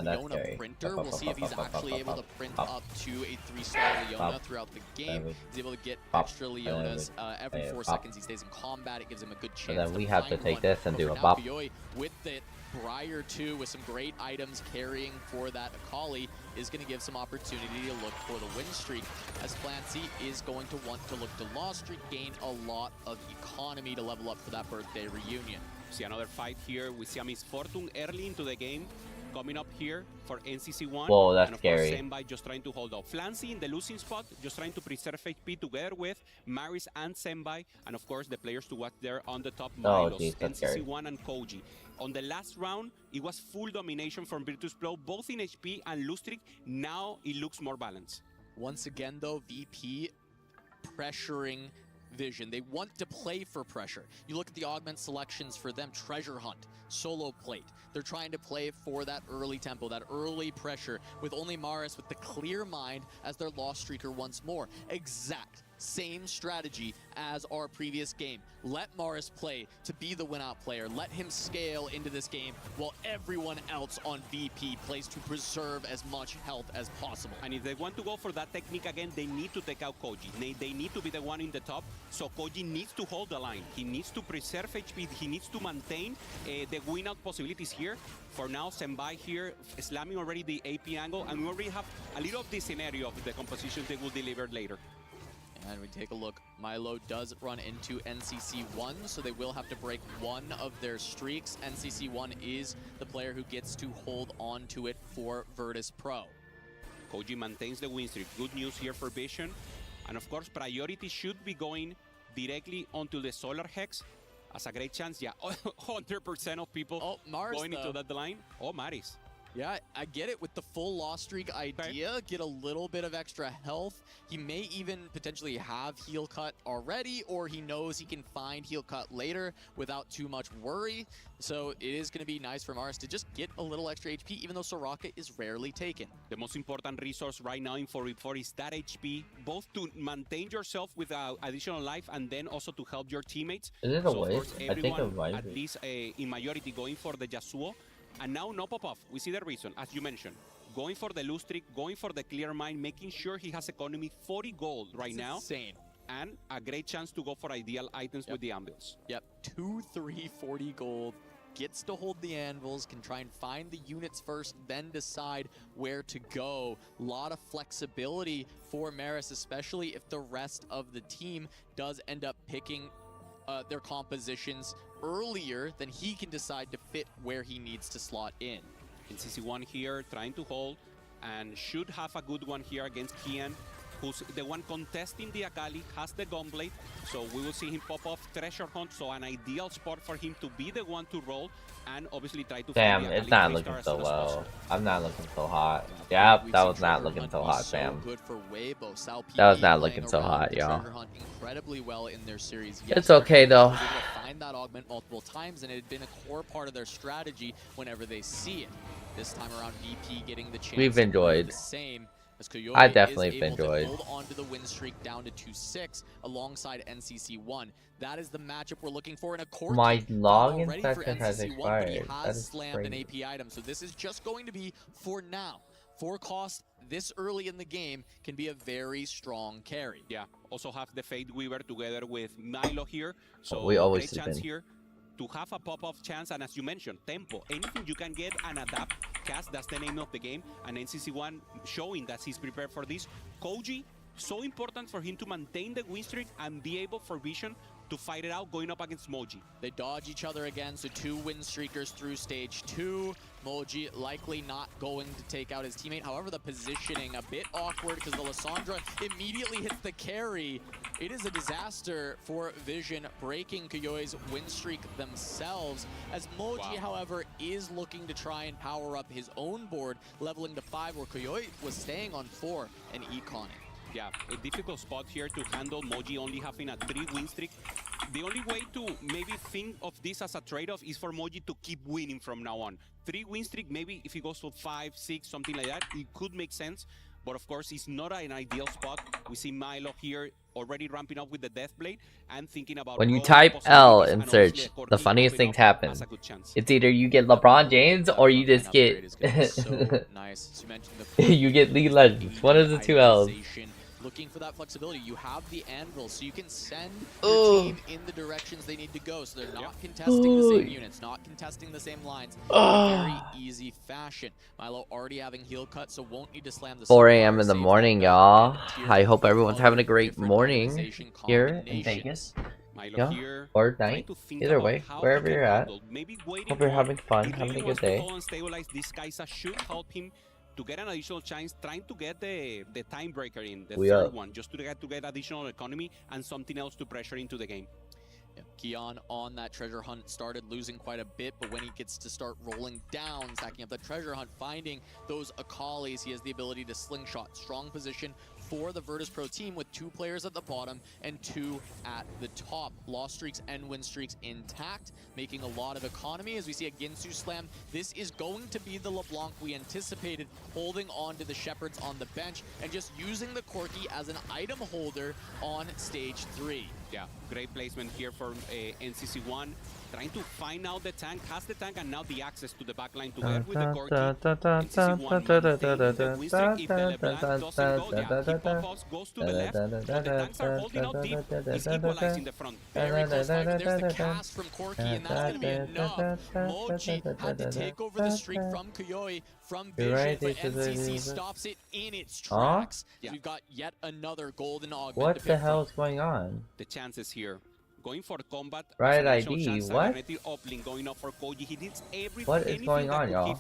Leona printer. We'll see if he's actually able to print up to a 3-star Leona throughout the game. He's able to get extra Leonas every 4 seconds he stays in combat. It gives him a good chance. So then we have to take this and do a bop. With it, Briar 2 with some great items carrying for that Akali is going to give some opportunity to look for the win streak, as Flancy is going to want to look to loss streak, gain a lot of economy to level up for that birthday reunion. See another fight here. We see a Misfortune early into the game coming up here for NCC1. Whoa, that's and of scary. course, Senpai just trying to hold off. Flancy in the losing spot, just trying to preserve HP together with Maris and Senpai, and of course the players to watch there on the top, Milos, geez, that's scary. NCC1 and Koji. On the last round, it was full domination from Virtus Pro, both in HP and lose streak. Now it looks more balanced. Once again, though, VP pressuring Vision. They want to play for pressure. You look at the augment selections for them, Treasure Hunt, Solo Plate. They're trying to play for that early tempo, that early pressure, with only Maris with the clear mind as their loss streaker once more. Exact same strategy as our previous game. Let Maris play to be the win-out player. Let him scale into this game while everyone else on VP plays to preserve as much health as possible. And if they want to go for that technique again, they need to take out Koji. They need to be the one in the top, so Koji needs to hold the line. He needs to preserve HP. He needs to maintain the win-out possibilities here. For now, Senpai here slamming already the AP angle, and we already have a little of this scenario of the compositions they will deliver later. And we take a look, Milo does run into NCC1, so they will have to break one of their streaks. NCC1 is the player who gets to hold on to it for Virtus Pro. Koji maintains the win streak. Good news here for Vision. And of course, priority should be going directly onto the Solar Hex. As a great chance, yeah, 100% of people going into that line. Oh, Maris. Yeah, I get it with the full loss streak idea, get a little bit of extra health. He may even potentially have heal cut already, or he knows he can find heal cut later without too much worry. So it is going to be nice for Maris to just get a little extra HP, even though Soraka is rarely taken. The most important resource right now in 4v4 is that HP, both to maintain yourself with additional life and then also to help your teammates. Is it a waste? I think it was. At least in majority going for the Yasuo. And now no pop-off. We see the reason, as you mentioned. Going for the loose streak, going for the clear mind, making sure he has economy 40 gold right now. Insane. And a great chance to go for ideal items with the anvils. Yep, 2, 3, 40 gold. Gets to hold the anvils, can try and find the units first, then decide where to go. A lot of flexibility for Maris, especially if the rest of the team does end up picking their compositions earlier, then he can decide to fit where he needs to slot in. NCC1 here trying to hold and should have a good one here against Kian, who's the one contesting the Akali, has the Gunblade, so we will see him pop off Treasure Hunt, so an ideal spot for him to be the one to roll and obviously try to Damn, find the it's not Akali looking so well. possible. I'm not looking so hot. Yep, that was not looking so hot, Sam. Good for Weibo. That was not looking so hot, y'all. Incredibly well in their series. It's okay though. They were able to find that augment multiple times, and it had been a core part of their strategy whenever they see it. This time around, VP getting the chance. We've enjoyed. The same. As Koyoi I definitely is able enjoyed. to hold on to the win streak down to 2-6 alongside NCC1. That is the matchup we're looking for in a core. My login already for session has NCC1, but he expired. That has is slammed crazy. an AP item, so this is just going to be for now. for cost this early in the game can be a very strong carry. Yeah, also have the Fate Weaver together with Milo here, so we always great chance in. here to have a pop-off chance, and as you mentioned, tempo, anything you can get and adapt, cast, that's the name of the game, and NCC1 showing that he's prepared for this. Koji, so important for him to maintain the win streak and be able for Vision to fight it out going up against Moji. They dodge each other again, so 2 win streakers through stage 2. Moji likely not going to take out his teammate. However, the positioning a bit awkward because the Lissandra immediately hits the carry. It is a disaster for Vision, breaking Koyoi's win streak themselves, as Moji, however, is looking to try and power up his own board, leveling to 5, where Koyoi was staying on 4 and econing. Yeah, a difficult spot here to handle Moji only having a 3 win streak. The only way to maybe think of this as a trade-off is for Moji to keep winning from now on. 3 win streak, maybe if he goes to 5, 6, something like that, it could make sense. But of course, it's not an ideal spot. We see Milo here already ramping up with the Deathblade and thinking about... When you type L in search, the funniest things happen. It's either you get LeBron James or you just get... you get League Legends. One of the 2 L's. Looking for that flexibility. You have the anvil, so you can send your team in the directions they need to go, so they're not contesting the same units, not contesting the same lines in a very easy fashion. Milo already having heal cut, so won't need to slam the 4 a.m. in the morning, y'all. I hope everyone's having a great morning here in Vegas. Yeah, or night. Either way, wherever you're at. Hope you're having fun, having a good day. This Kaisa should help him to get an additional chance, trying to get the time breaker in, the third one, just to get additional economy and something else to pressure into the game. Yeah, Kion on that treasure hunt started losing quite a bit, but when he gets to start rolling down, stacking up the treasure hunt, finding those Akalis, he has the ability to slingshot. Strong position for the Virtus Pro team with 2 players at the bottom and 2 at the top. Loss streaks and win streaks intact, making a lot of economy as we see a Ginsu slam. This is going to be the LeBlanc we anticipated, holding on to the Shepherds on the bench and just using the Corki as an item holder on stage 3. Yeah, great placement here for NCC1. Trying to find out the tank, has the tank, and now the access to the backline to get with the Corki. NCC1 the win streak. If the LeBlanc doesn't go, yeah, he pop-ups, goes to the left, but the tanks are holding out deep. He's equalizing the front. Very close, there's the cast from Corki, and that's going to be enough. Moji had to take over the streak from Koyoi, from Vision, but NCC stops it in its tracks. So we've got yet another golden augment. What the hell is going on? The chances here. Going for combat. Right ID, what? Uplink going up for Koji. He needs everything. What is going on, y'all?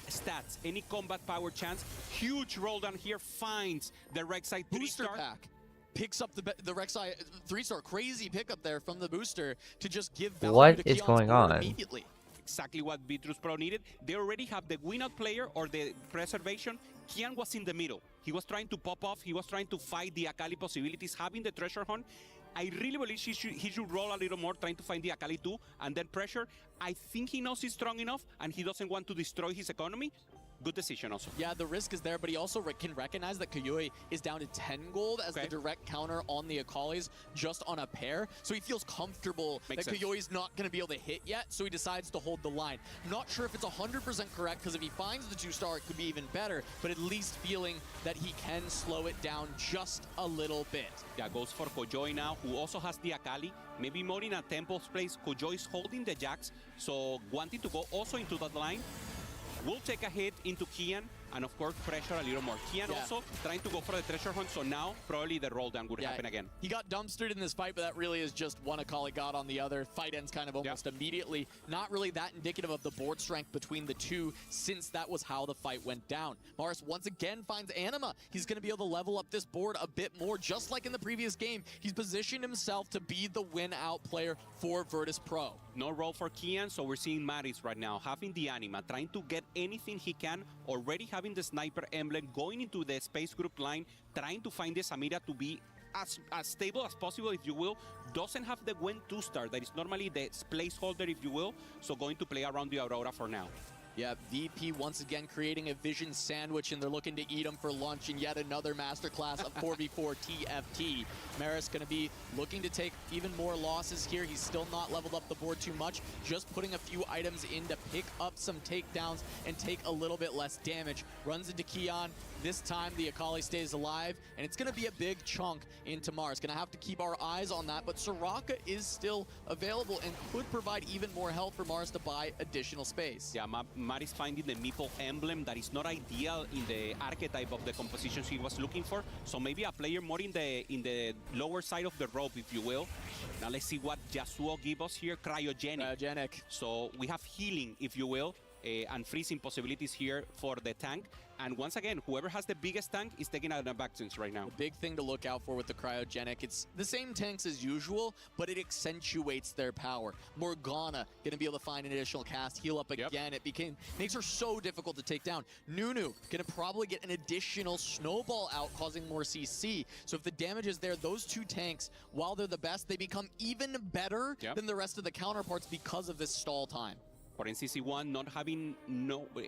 Stats, any combat power chance. Huge roll down here, finds the Rek'Sai booster pack. Picks up the Rek'Sai 3-star. Crazy pickup there from the booster to just give value what to is Keon's going on immediately. Exactly what Virtus Pro needed. They already have the win-out player or the preservation. Kian was in the middle. He was trying to pop off. He was trying to fight the Akali possibilities, having the treasure hunt. I really believe he should roll a little more, trying to find the Akali too, and then pressure. I think he knows he's strong enough, and he doesn't want to destroy his economy. Good decision also. Yeah, the risk is there, but he also can recognize that Koyoi is down to 10 gold as the direct counter on the Akalis just on a pair. So he feels comfortable that Koyoi is not going to be able to hit yet, so he decides to hold the line. Not sure if it's 100% correct, because if he finds the 2-star, it could be even better, but at least feeling that he can slow it down just a little bit. Yeah, goes for Koyoi now, who also has the Akali. Maybe more in a Temple's place. Koyoi is holding the Jax, so wanting to go also into that line. Will take a hit into Kian, and of course pressure a little more. Kian also trying to go for the treasure hunt, so now probably the roll down would happen again. He got dumpstered in this fight, but that really is just one Akali got on the other. Fight ends kind of almost immediately. Not really that indicative of the board strength between the two, since that was how the fight went down. Mars once again finds Anima. He's going to be able to level up this board a bit more, just like in the previous game. He's positioned himself to be the win-out player for Virtus Pro. No roll for Kian, so we're seeing Maris right now having the Anima, trying to get anything he can, already having the sniper emblem, going into the space group line, trying to find the Samira to be as stable as possible, if you will. Doesn't have the Gwen 2-star, that is normally the placeholder, if you will, so going to play around the Aurora for now. Yeah, VP once again creating a vision sandwich, and they're looking to eat them for lunch in yet another masterclass of 4v4 TFT. Maris going to be looking to take even more losses here. He's still not leveled up the board too much, just putting a few items in to pick up some takedowns and take a little bit less damage. Runs into Kian. This time the Akali stays alive, and it's going to be a big chunk into Mars. Going to have to keep our eyes on that, but Soraka is still available and could provide even more help for Mars to buy additional space. Yeah, Maris finding the meeple emblem that is not ideal in the archetype of the compositions he was looking for. So maybe a player more in the lower side of the rope, if you will. Now let's see what Yasuo gives us here. Cryogenic. So we have healing, if you will, and freezing possibilities here for the tank. And once again, whoever has the biggest tank is taking out the vaccines right now. The big thing to look out for with the cryogenic, it's the same tanks as usual, but it accentuates their power. Morgana gonna be able to find an additional cast, heal up again. It makes her so difficult to take down. Nunu gonna probably get an additional snowball out, causing more CC. So if the damage is there, those two tanks, while they're the best, they become even better than the rest of the counterparts because of this stall time. For NCC1, not having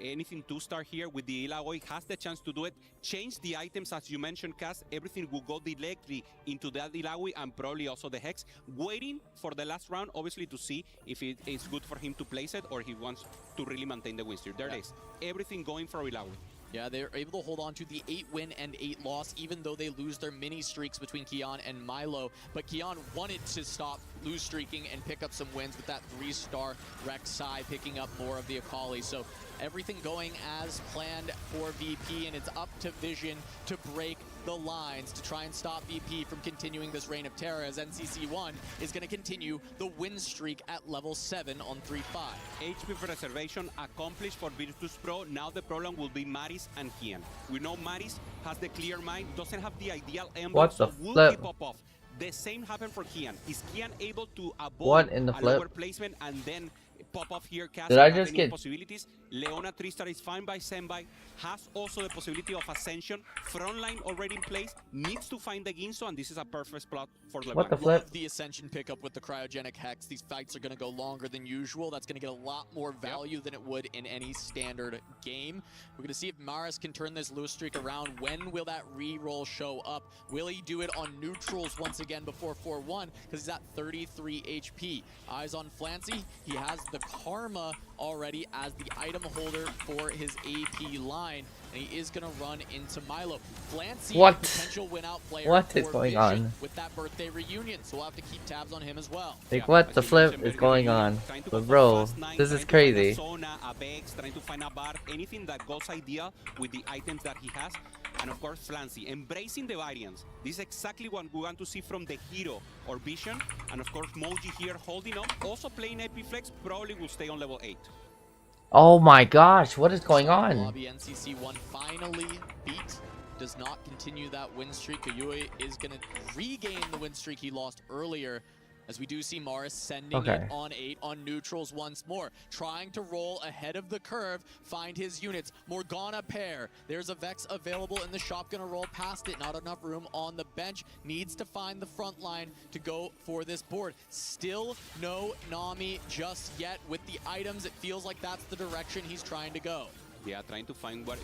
anything to start here with the Ilaoi, has the chance to do it. Change the items, as you mentioned, Cass. Everything will go directly into that Ilaoi and probably also the Hex. Waiting for the last round, obviously, to see if it is good for him to place it or he wants to really maintain the win streak. There it is. Everything going for Ilaoi. Yeah, they're able to hold on to the 8-win and 8-loss, even though they lose their mini streaks between Kian and Milo. But Kian wanted to stop lose streaking and pick up some wins with that 3-star Rek'Sai, picking up more of the Akali. So everything going as planned for VP, and it's up to Vision to break the lines to try and stop VP from continuing this reign of terror, as NCC1 is going to continue the win streak at level 7 on 3-5. HP preservation accomplished for Virtus Pro. Now the problem will be Maris and Kian. We know Maris has the clear mind, doesn't have the ideal emblem, so will keep off. The same happened for Kian. Is Kian able to avoid a lower placement and then pop off here? Did I just get possibilities? Leona 3-star is fine by Senbai. Has also the possibility of ascension. Frontline already in place. Needs to find the Ginso, and this is a perfect spot for LeBlanc. What the flip? Love the ascension pickup with the cryogenic Hex. These fights are going to go longer than usual. That's going to get a lot more value than it would in any standard game. We're going to see if Maris can turn this lose streak around. When will that re-roll show up? Will he do it on neutrals once again before 4-1? Because he's at 33 HP. Eyes on Flancy. He has the Karma already as the item holder for his AP line, and he is going to run into Milo. Flancy, potential win-out player. What is going on with that birthday reunion? So we'll have to keep tabs on him as well. Like, what the flip is going on? But bro, this is crazy. Trying to find a bar, anything that goes ideal with the items that he has. And of course, Flancy, embracing the variance. This is exactly what we want to see from the hero or Vision. And of course, Moji here holding up. Also playing Epiflex, probably will stay on level 8. Oh my gosh, what is going on? Lobby NCC1 finally beat. Does not continue that win streak. Kayui is going to regain the win streak he lost earlier, as we do see Morris sending it on 8 on neutrals once more. Trying to roll ahead of the curve, find his units. Morgana pair. There's a Vex available in the shop, gonna roll past it. Not enough room on the bench. Needs to find the front line to go for this board. Still no Nami just yet. With the items, it feels like that's the direction he's trying to go. Yeah, trying to find what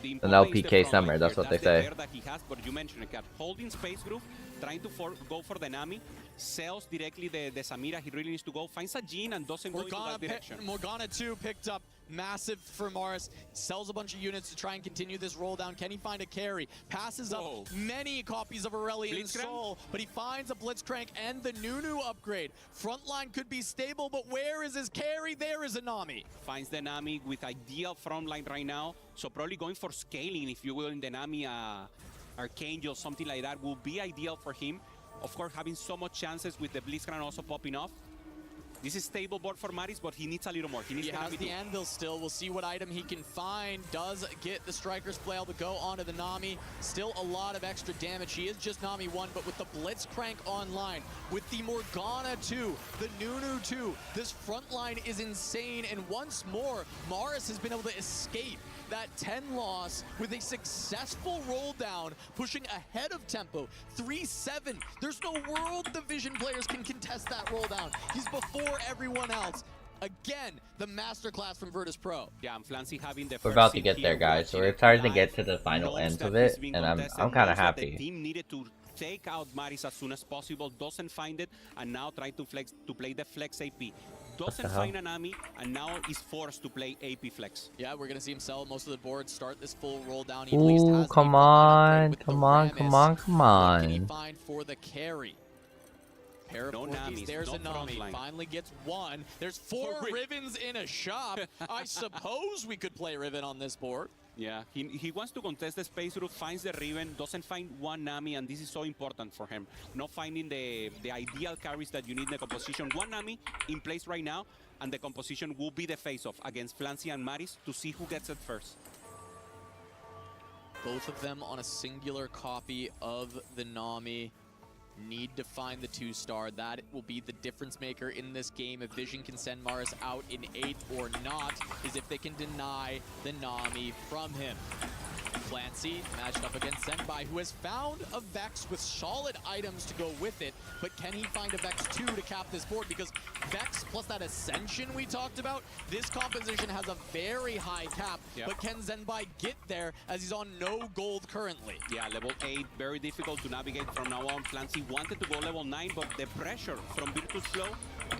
the an LPK summer, that's what they say. That he has, but you mentioned it, holding space group, trying to go for the Nami, sells directly the Samira. He really needs to go, finds a Jhin and doesn't go into that direction. Morgana 2 picked up, massive for Morris, sells a bunch of units to try and continue this roll down. Can he find a carry? Passes up many copies of Aurelion Soul, but he finds a Blitzcrank and the Nunu upgrade. Frontline could be stable, but where is his carry? There is a Nami. Finds the Nami with ideal frontline right now, so probably going for scaling, if you will, in the Nami Archangel, something like that will be ideal for him. Of course, having so much chances with the Blitzcrank also popping off. This is stable board for Maris, but he needs a little more. He has the Anvil still. We'll see what item he can find. Does get the Striker's Flail to go onto the Nami. Still a lot of extra damage. He is just Nami 1, but with the Blitzcrank online, with the Morgana 2, the Nunu 2, this front line is insane. And once more, Maris has been able to escape that 10 loss with a successful roll down, pushing ahead of tempo. 3-7. There's no world the Vision players can contest that roll down. He's before everyone else. Again, the masterclass from Virtus Pro. Yeah, and Flancy having the We're about to get there, guys. So we're starting to get to the final end of it, and I'm kind of happy. The team needed to take out Maris as soon as possible, doesn't find it, and now try to play the flex AP. Doesn't find an Ami, and now is forced to play AP flex. Yeah, we're gonna see him sell most of the board, start this full roll down. He at least has come on, come on. What can he find for the carry? Pair of Corgis, there's a Nami, finally gets one. There's 4 Rivens in a shop. I suppose we could play Riven on this board. Yeah, he wants to contest the space route, finds the Riven, doesn't find one Nami, and this is so important for him. Not finding the ideal carries that you need in the composition. One Nami in place right now, and the composition will be the face-off against Flancy and Maris to see who gets it first. Both of them on a singular copy of the Nami. Need to find the 2-star. That will be the difference maker in this game. If Vision can send Maris out in 8 or not, is if they can deny the Nami from him. Flancy matched up against Senpai, who has found a Vex with solid items to go with it, but can he find a Vex 2 to cap this board? Because Vex plus that Ascension we talked about, this composition has a very high cap, but can Senpai get there as he's on no gold currently? Yeah, level 8, very difficult to navigate from now on. Flancy wanted to go level 9, but the pressure from Virtus Pro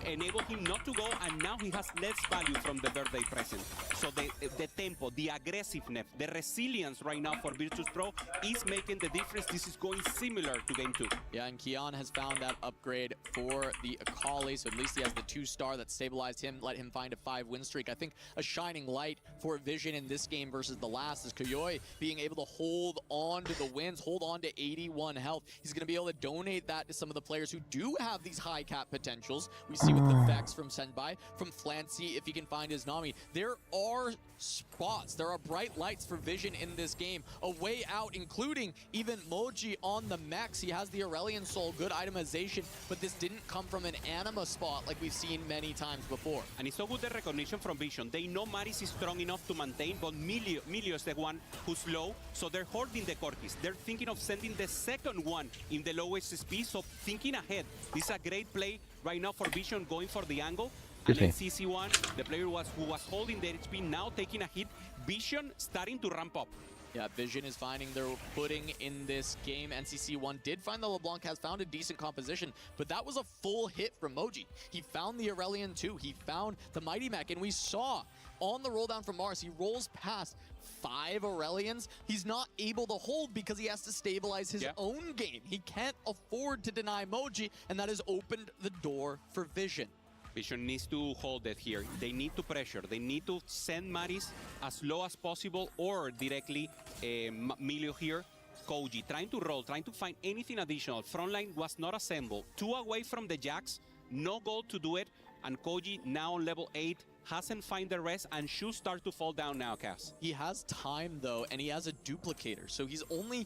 enabled him not to go, and now he has less value from the birthday present. So the tempo, the aggressiveness, the resilience right now for Virtus Pro is making the difference. This is going similar to game 2. Yeah, and Kian has found that upgrade for the Akali, so at least he has the 2-star that stabilized him, let him find a 5-win streak. I think a shining light for Vision in this game versus the last is Koyoi being able to hold on to the wins, hold on to 81 health. He's going to be able to donate that to some of the players who do have these high cap potentials. We see with the Vex from Senpai, from Flancy, if he can find his Nami. There are spots, there are bright lights for Vision in this game. A way out, including even Moji on the max. He has the Aurelian Soul, good itemization, but this didn't come from an Anima spot like we've seen many times before. And it's so good the recognition from Vision. They know Maris is strong enough to maintain, but Milio is the one who's low, so they're holding the Corgis. They're thinking of sending the second one in the lowest speed, so thinking ahead. This is a great play right now for Vision, going for the angle. And then CC1, the player who was holding the HP, now taking a hit. Vision starting to ramp up. Yeah, Vision is finding their footing in this game. NCC1 did find the LeBlanc, has found a decent composition, but that was a full hit from Moji. He found the Aurelian 2, he found the Mighty Mech, and we saw on the roll down from Mars, he rolls past 5 Aurelians. He's not able to hold because he has to stabilize his own game. He can't afford to deny Moji, and that has opened the door for Vision. Vision needs to hold it here. They need to pressure. They need to send Maris as low as possible, or directly Milio here. Koji trying to roll, trying to find anything additional. Frontline was not assembled. 2 away from the Jax, no gold to do it. And Koji now on level 8, hasn't found the rest and should start to fall down now, Cass. He has time though, and he has a duplicator, so he's only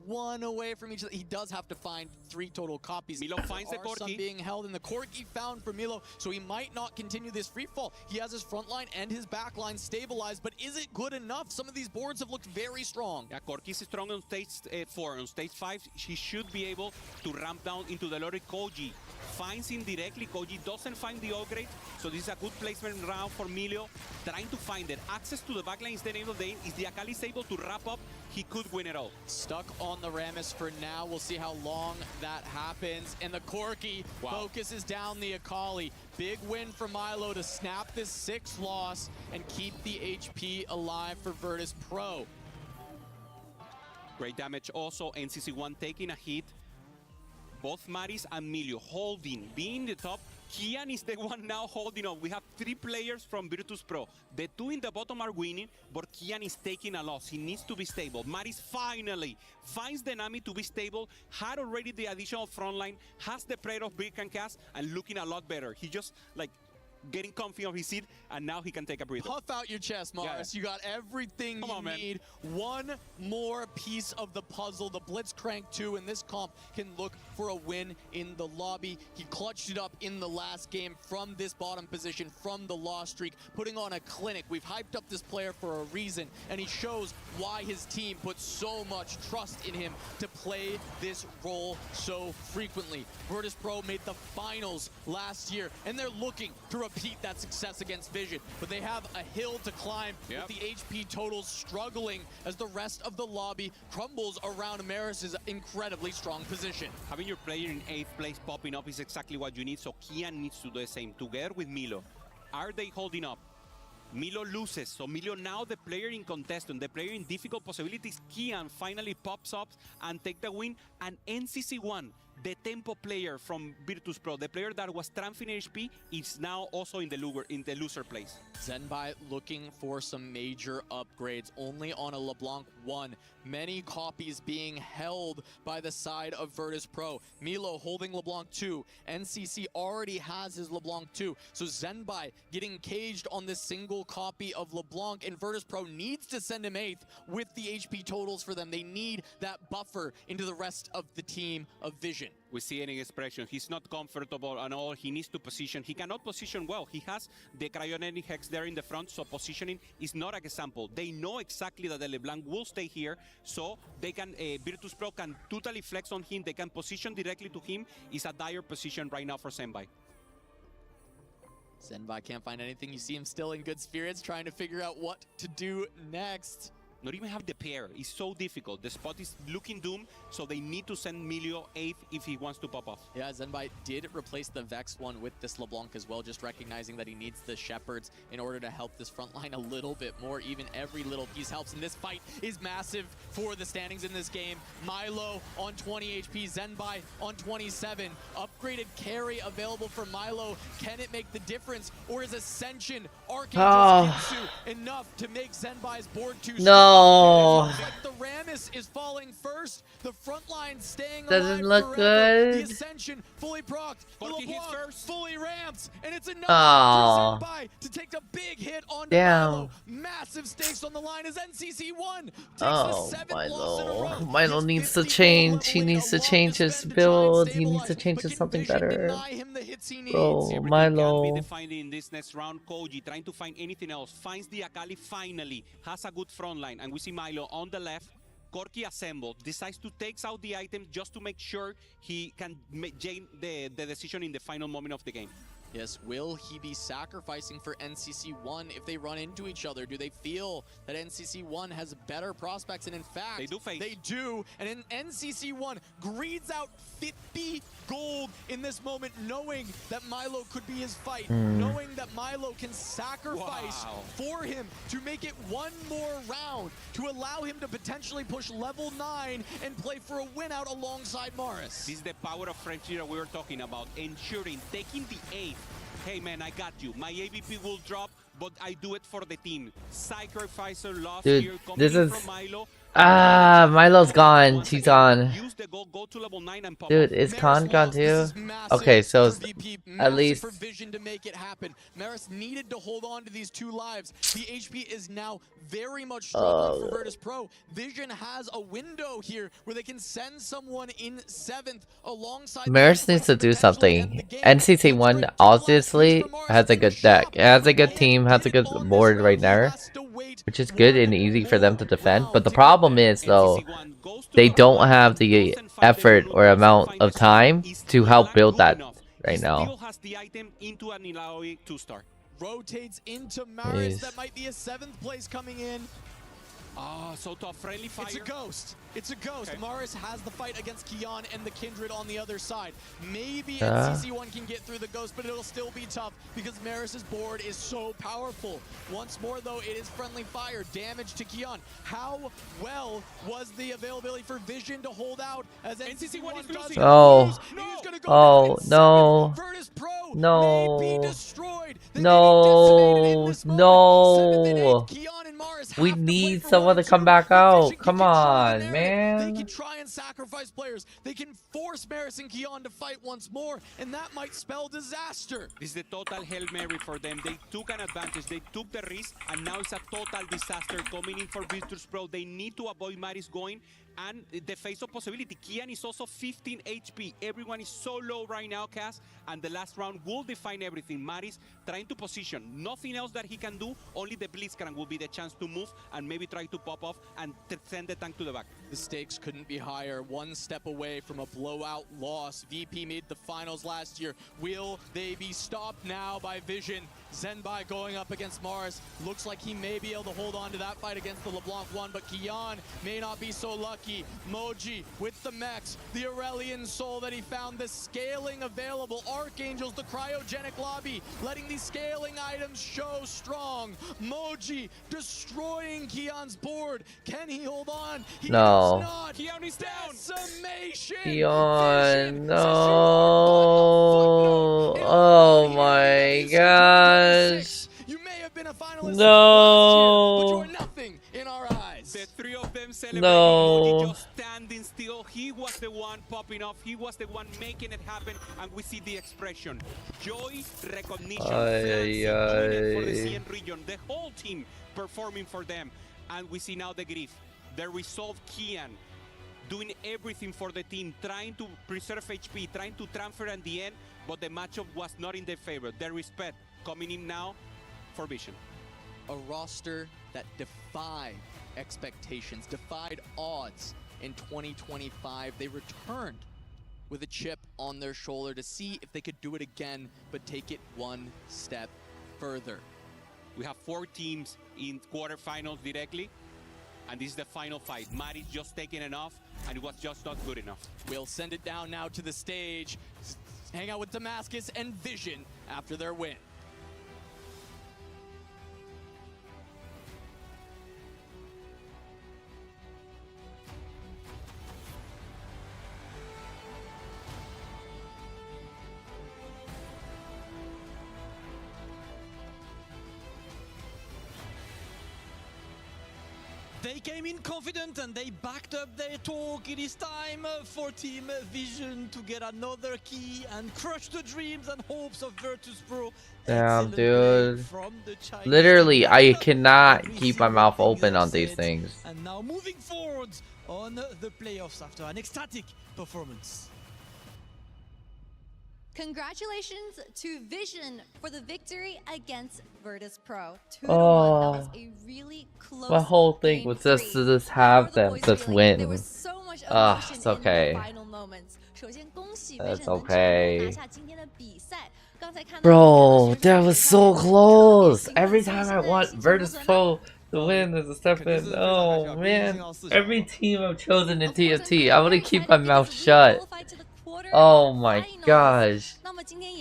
1 away from each other. He does have to find 3 total copies. Milo finds the Corki. Some being held, and the Corki found for Milo, so he might not continue this free fall. He has his front line and his back line stabilized, but is it good enough? Some of these boards have looked very strong. Yeah, Corki is strong on stage 4. On stage 5, he should be able to ramp down into the Lori. Koji finds him directly. Koji doesn't find the upgrade, so this is a good placement round for Milio. Trying to find it. Access to the backline is the name of the game. Is the Akali able to wrap up? He could win it all. Stuck on the Rammus for now. We'll see how long that happens. And the Corki focuses down the Akali. Big win for Milo to snap this 6th loss and keep the HP alive for Virtus Pro. Great damage also. NCC1 taking a hit. Both Maris and Milio holding, being the top. Kian is the one now holding up. We have 3 players from Virtus Pro. The 2 in the bottom are winning, but Kian is taking a loss. He needs to be stable. Maris finally finds the Nami to be stable, had already the additional frontline, has the prayer of Brick and Cast, and looking a lot better. He just, like, getting comfy on his seat, and now he can take a breather. Puff out your chest, Mars. You got everything you need. One more piece of the puzzle. The Blitzcrank 2 in this comp can look for a win in the lobby. He clutched it up in the last game from this bottom position, from the loss streak, putting on a clinic. We've hyped up this player for a reason, and he shows why his team puts so much trust in him to play this role so frequently. Virtus Pro made the finals last year, and they're looking to repeat repeat that success against Vision. But they have a hill to climb with the HP totals struggling as the rest of the lobby crumbles around Maris's incredibly strong position. Having your player in 8th place popping up is exactly what you need, so Kian needs to do the same together with Milo. Are they holding up? Milo loses, so Milo now the player in contestant, the player in difficult possibilities. Kian finally pops up and take the win, and NCC1, the tempo player from Virtus Pro, the player that was Tramfin HP, is now also in the loser place. Zenbai looking for some major upgrades, only on a LeBlanc 1. Many copies being held by the side of Virtus Pro. Milo holding LeBlanc 2. NCC already has his LeBlanc 2. So Zenbai getting caged on this single copy of LeBlanc, and Virtus Pro needs to send him 8th with the HP totals for them. They need that buffer into the rest of the team of Vision. We see it in expression. He's not comfortable at all. He needs to position. He cannot position well. He has the cryogenic hex there in the front, so positioning is not an example. They know exactly that the LeBlanc will stay here, so they can, Virtus Pro can totally flex on him. They can position directly to him. It's a dire position right now for Zenbai. Zenbai can't find anything. You see him still in good spirits, trying to figure out what to do next. Not even have the pair. It's so difficult. The spot is looking doomed, so they need to send Milo 8th if he wants to pop off. Yeah, Zenbai did replace the Vex one with this LeBlanc as well, just recognizing that he needs the Shepherds in order to help this front line a little bit more. Even every little piece helps, and this fight is massive for the standings in this game. Milo on 20 HP, Zenbai on 27. Upgraded carry available for Milo. Can it make the difference, or is Ascension Archangel Jutsu enough to make Zenbai's board too strong? No. The Rammus is falling first. The front line staying Doesn't alive look forever. good. The Ascension fully procced. The LeBlanc fully ramps, and it's enough Oh. for Zenbai to take a big hit on Damn. Milo. Massive stakes on the line as NCC1 takes the Oh, 7th loss in a row. Milo needs to change. He needs to change his build. He needs to change to something better. Bro, Milo. Defining in this next round, Koji trying to find anything else, finds the Akali finally, has a good front line, and we see Milo on the left. Corki assembled, decides to take out the item just to make sure he can make the decision in the final moment of the game. Yes, will he be sacrificing for NCC1 if they run into each other? Do they feel that NCC1 has better prospects? And in fact, they do face. They do. And NCC1 greeds out 50 gold in this moment, knowing that Milo could be his fight, knowing that Milo can sacrifice for him to make it one more round, to allow him to potentially push level 9 and play for a win out alongside Morris. This is the power of friendship that we were talking about, ensuring, taking the 8th. Hey man, I got you. My AVP will drop, but I do it for the team. Sacrificer lost here, coming from Milo. Milo's gone. She's gone. Use the goal, go to level 9 and pop Dude, off. is Khan gone too? Okay, so at least for Vision to make it happen. Maris needed to hold on to these 2 lives. The HP is now very much struggling for Virtus Pro. Vision has a window here where they can send someone in 7th alongside. Maris needs to do something. NCC1 obviously has a good deck. It has a good team, has a good board right there, which is good and easy for them to defend. But the problem is, though, they don't have the effort or amount of time to help build that right now. Still has the item into an Ilaoi 2-star. Rotates into Maris. That might be a 7th place coming in. Ah, so tough. Friendly fire. It's a ghost. It's a ghost. Okay. Morris has the fight against Kian and the Kindred on the other side. Maybe NCC1 can get through the ghost, but it'll still be tough because Maris's board is so powerful. Once more, though, it is friendly fire. Damage to Kian. How well was the availability for Vision to hold out as NCC1 does? Oh. Oh, no. Virtus Pro no. may be destroyed. No. No. We need someone to come back out. Come on, man. They can try and sacrifice players. They can force Maris and Kian to fight once more, and that might spell disaster. This is the total Hail Mary for them. They took an advantage. They took the risk, and now it's a total disaster coming in for Virtus Pro. They need to avoid Maris going and the face of possibility. Kian is also 15 HP. Everyone is so low right now, Cass, and the last round will define everything. Maris trying to position. Nothing else that he can do. Only the Blitzcrank will be the chance to move and maybe try to pop off and send the tank to the back. The stakes couldn't be higher. One step away from a blowout loss. VP made the finals last year. Will they be stopped now by Vision? Zenbai going up against Mars. Looks like he may be able to hold on to that fight against the LeBlanc one, but Kian may not be so lucky. Moji with the mechs, the Aurelian Soul that he found, the scaling available. Archangels, the cryogenic lobby, letting these scaling items show strong. Moji destroying Kian's board. Can he hold on? He No. does not. Kian is down. Decimation. Kian, no. Oh my gosh. You may have been a finalist No. last year, but you are nothing in our eyes. The three of them celebrating. No. Moji just standing still. He was the one popping off. He was the one making it happen, and we see the expression. Joy, recognition, for the CN region. The whole team performing for them, and we see now the grief, the resolve. Kian doing everything for the team, trying to preserve HP, trying to transfer at the end, but the matchup was not in their favor. The respect coming in now for Vision. A roster that defied expectations, defied odds in 2025. They returned with a chip on their shoulder to see if they could do it again, but take it one step further. We have 4 teams in quarterfinals directly, and this is the final fight. Maris just taking it off, and it was just not good enough. We'll send it down now to the stage. Hang out with Damascus and Vision after their win. They came in confident and they backed up their talk. It is time for Team Vision to get another key and crush the dreams and hopes of Virtus Pro. Damn, dude. Literally, I cannot keep my mouth open on these things. And now moving forward on the playoffs after an ecstatic performance. Congratulations to Vision for the victory against Virtus Pro. 2-1. That Oh, was a really close my whole thing was just to just have them just win. There was so much Ah, emotion it's in okay. the final moments. 首先恭喜 That's Vision 能成功 okay. 拿下今天的比赛。刚才看到 Bro, that was so close. Every time I want Virtus Pro to win as a step in. Oh man, every team I've chosen in TFT, I want to keep my mouth shut. Oh my gosh.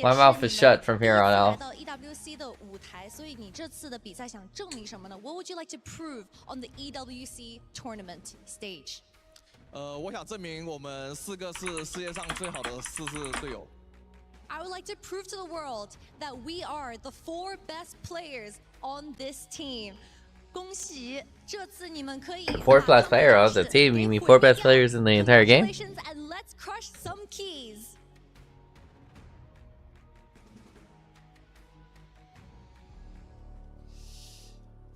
My mouth is shut from here on out. 来到 EWC 的舞台，所以你这次的比赛想证明什么呢？ What would you like to prove on the EWC tournament stage? 我想证明我们4个是世界上最好的4次队友。 I would like to prove to the world that we are the 4 best players on this team. 恭喜，这次你们可以 4th best player of the team? You mean 4 best players in the entire game? Congratulations, and let's crush some keys.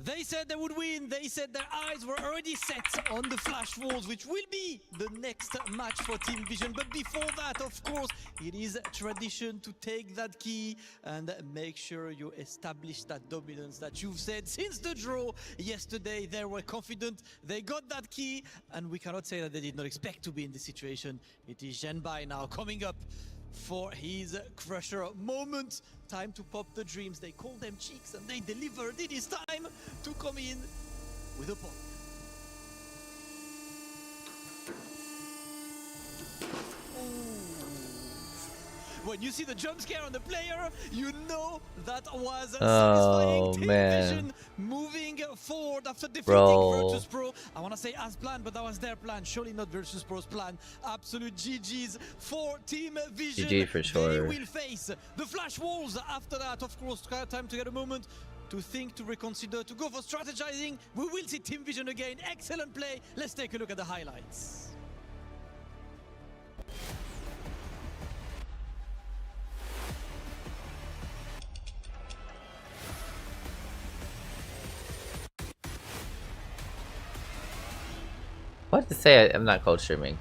They said they would win. They said their eyes were already set on the Flash Wolves, which will be the next match for Team Vision. But before that, of course, it is tradition to take that key and make sure you establish that dominance that you've said since the draw yesterday. They were confident. They got that key, and we cannot say that they did not expect to be in this situation. It is Zhenbai now coming up for his crusher moment. Time to pop the dreams. They call them cheeks and they delivered. It is time to come in with a point. When you see the jump scare on the player, you know that was satisfying. Team Vision moving forward after defeating Virtus Pro. I want to say as planned, but that was their plan. Surely not Virtus Pro's plan. Absolute GG's for Team Vision. GG for sure. They will face the Flash Wolves after that. Of course, time to get a moment to think, to reconsider, to go for strategizing. We will see Team Vision again. Excellent play. Let's take a look at the highlights. What to say? I'm not cold streaming.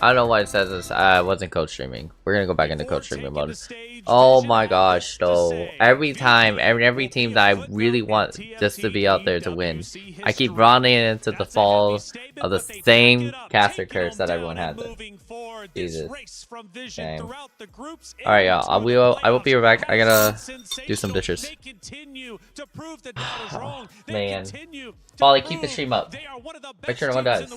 I don't know why it says this. I wasn't code streaming. We're gonna go back into code streaming mode. Oh my gosh, though. Every time, every team that I really want just to be out there to win, I keep running into the fall of the same caster curse that everyone had. Jesus. Dang. Alright, y'all. I will be right back. I gotta do some dishes. Man. Polly, keep the stream up. Make sure no one dies.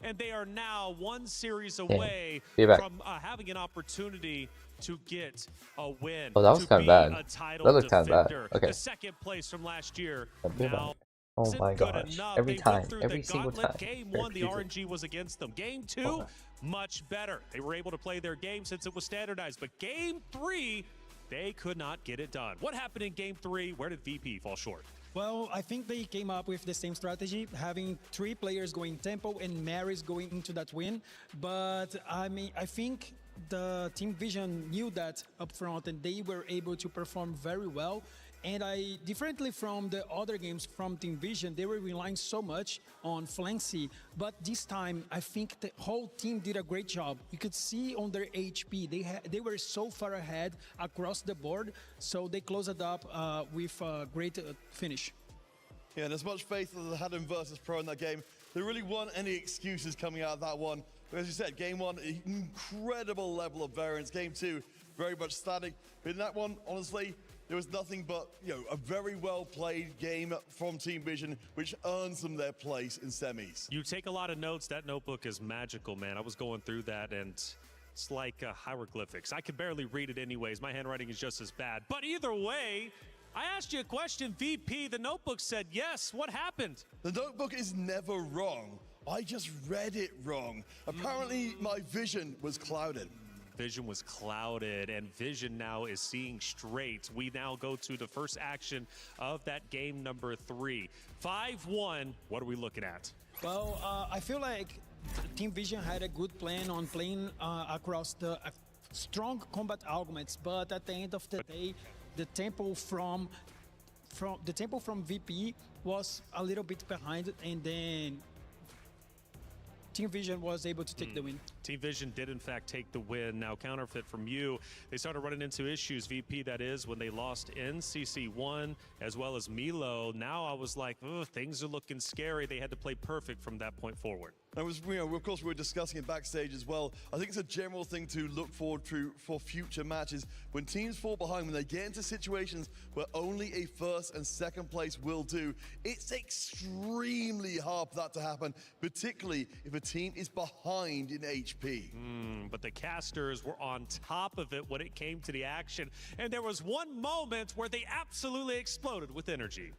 And they are now one series Yeah. away Be back. from having an opportunity to get a win. Oh, that was kind of bad. That looked kind of bad. Okay. The second place from last year. Now, oh my gosh. Every time. Every single time. Game 1, the RNG was against them. Game 2, much better. They were able to play their game since it was standardized. But Game 3, they could not get it done. What happened in Game 3? Where did VP fall short? Well, I think they came up with the same strategy, having 3 players going tempo and Maris going into that win. But I mean, I think the Team Vision knew that up front and they were able to perform very well. And differently from the other games from Team Vision, they were relying so much on Flancy. But this time, I think the whole team did a great job. You could see on their HP, they were so far ahead across the board. So they closed it up with a great finish. Yeah, and as much faith as they had in Virtus Pro in that game, there really weren't any excuses coming out of that one. But as you said, game 1, incredible level of variance. Game 2, very much static. But in that one, honestly, there was nothing but, a very well-played game from Team Vision, which earns them their place in semis. You take a lot of notes. That notebook is magical, man. I was going through that, and it's like hieroglyphics. I could barely read it anyways. My handwriting is just as bad. But either way, I asked you a question, VP. The notebook said yes. What happened? The notebook is never wrong. I just read it wrong. Apparently, my vision was clouded. Vision was clouded, and Vision now is seeing straight. We now go to the first action of that game number 3. 5-1, what are we looking at? Well, I feel like Team Vision had a good plan on playing across the strong combat arguments, but at the end of the day, the tempo from VP was a little bit behind, and then Team Vision was able to take the win. Team Vision did in fact take the win. Now counterfeit from you. They started running into issues, VP that is, when they lost NCC1 as well as Milo. Now I was like, things are looking scary. They had to play perfect from that point forward. And it was, of course, we were discussing it backstage as well. I think it's a general thing to look forward to for future matches. When teams fall behind, when they get into situations where only a first and second place will do, it's extremely hard for that to happen, particularly if a team is behind in HP. But the casters were on top of it when it came to the action. And there was one moment where they absolutely exploded with energy.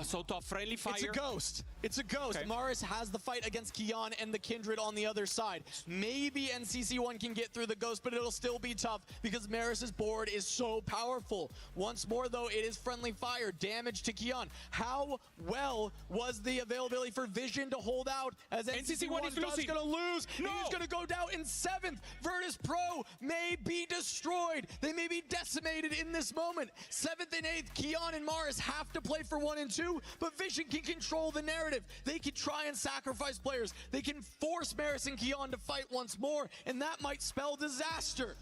So tough, friendly fire. It's a ghost. It's a ghost. Okay. Maris has the fight against Kion and the Kindred on the other side. Maybe NCC1 can get through the ghost, but it'll still be tough because Maris's board is so powerful. Once more, though, it is friendly fire. Damage to Kion. How well was the availability for Vision to hold out as NCC1 is going to lose? No! He's going to go down in 7th. Virtus Pro may be destroyed. They may be decimated in this moment. 7th and 8th, Kion and Maris have to play for 1 and 2, but Vision can control the narrative. They can try and sacrifice players. They can force Maris and Kion to fight once more, and that might spell disaster.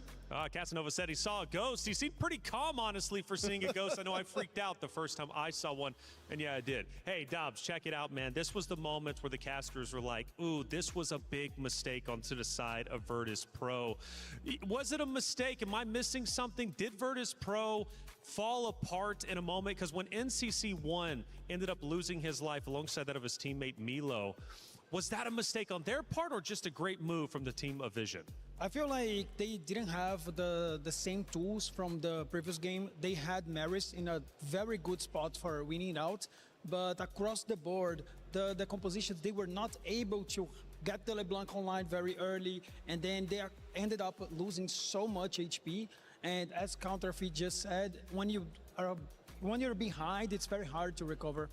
Casanova said he saw a ghost. He seemed pretty calm, honestly, for seeing a ghost. I know I freaked out the first time I saw one, and yeah, I did. Hey, Dobbs, check it out, man. This was the moment where the casters were like, ooh, this was a big mistake onto the side of Virtus Pro. Was it a mistake? Am I missing something? Did Virtus Pro fall apart in a moment? Because when NCC1 ended up losing his life alongside that of his teammate Milo, was that a mistake on their part or just a great move from the team of Vision? I feel like they didn't have the same tools from the previous game. They had Maris in a very good spot for winning out, but across the board, the compositions, they were not able to get the LeBlanc online very early, and then they ended up losing so much HP. And as Counterfeit just said, when you're behind, it's very hard to recover.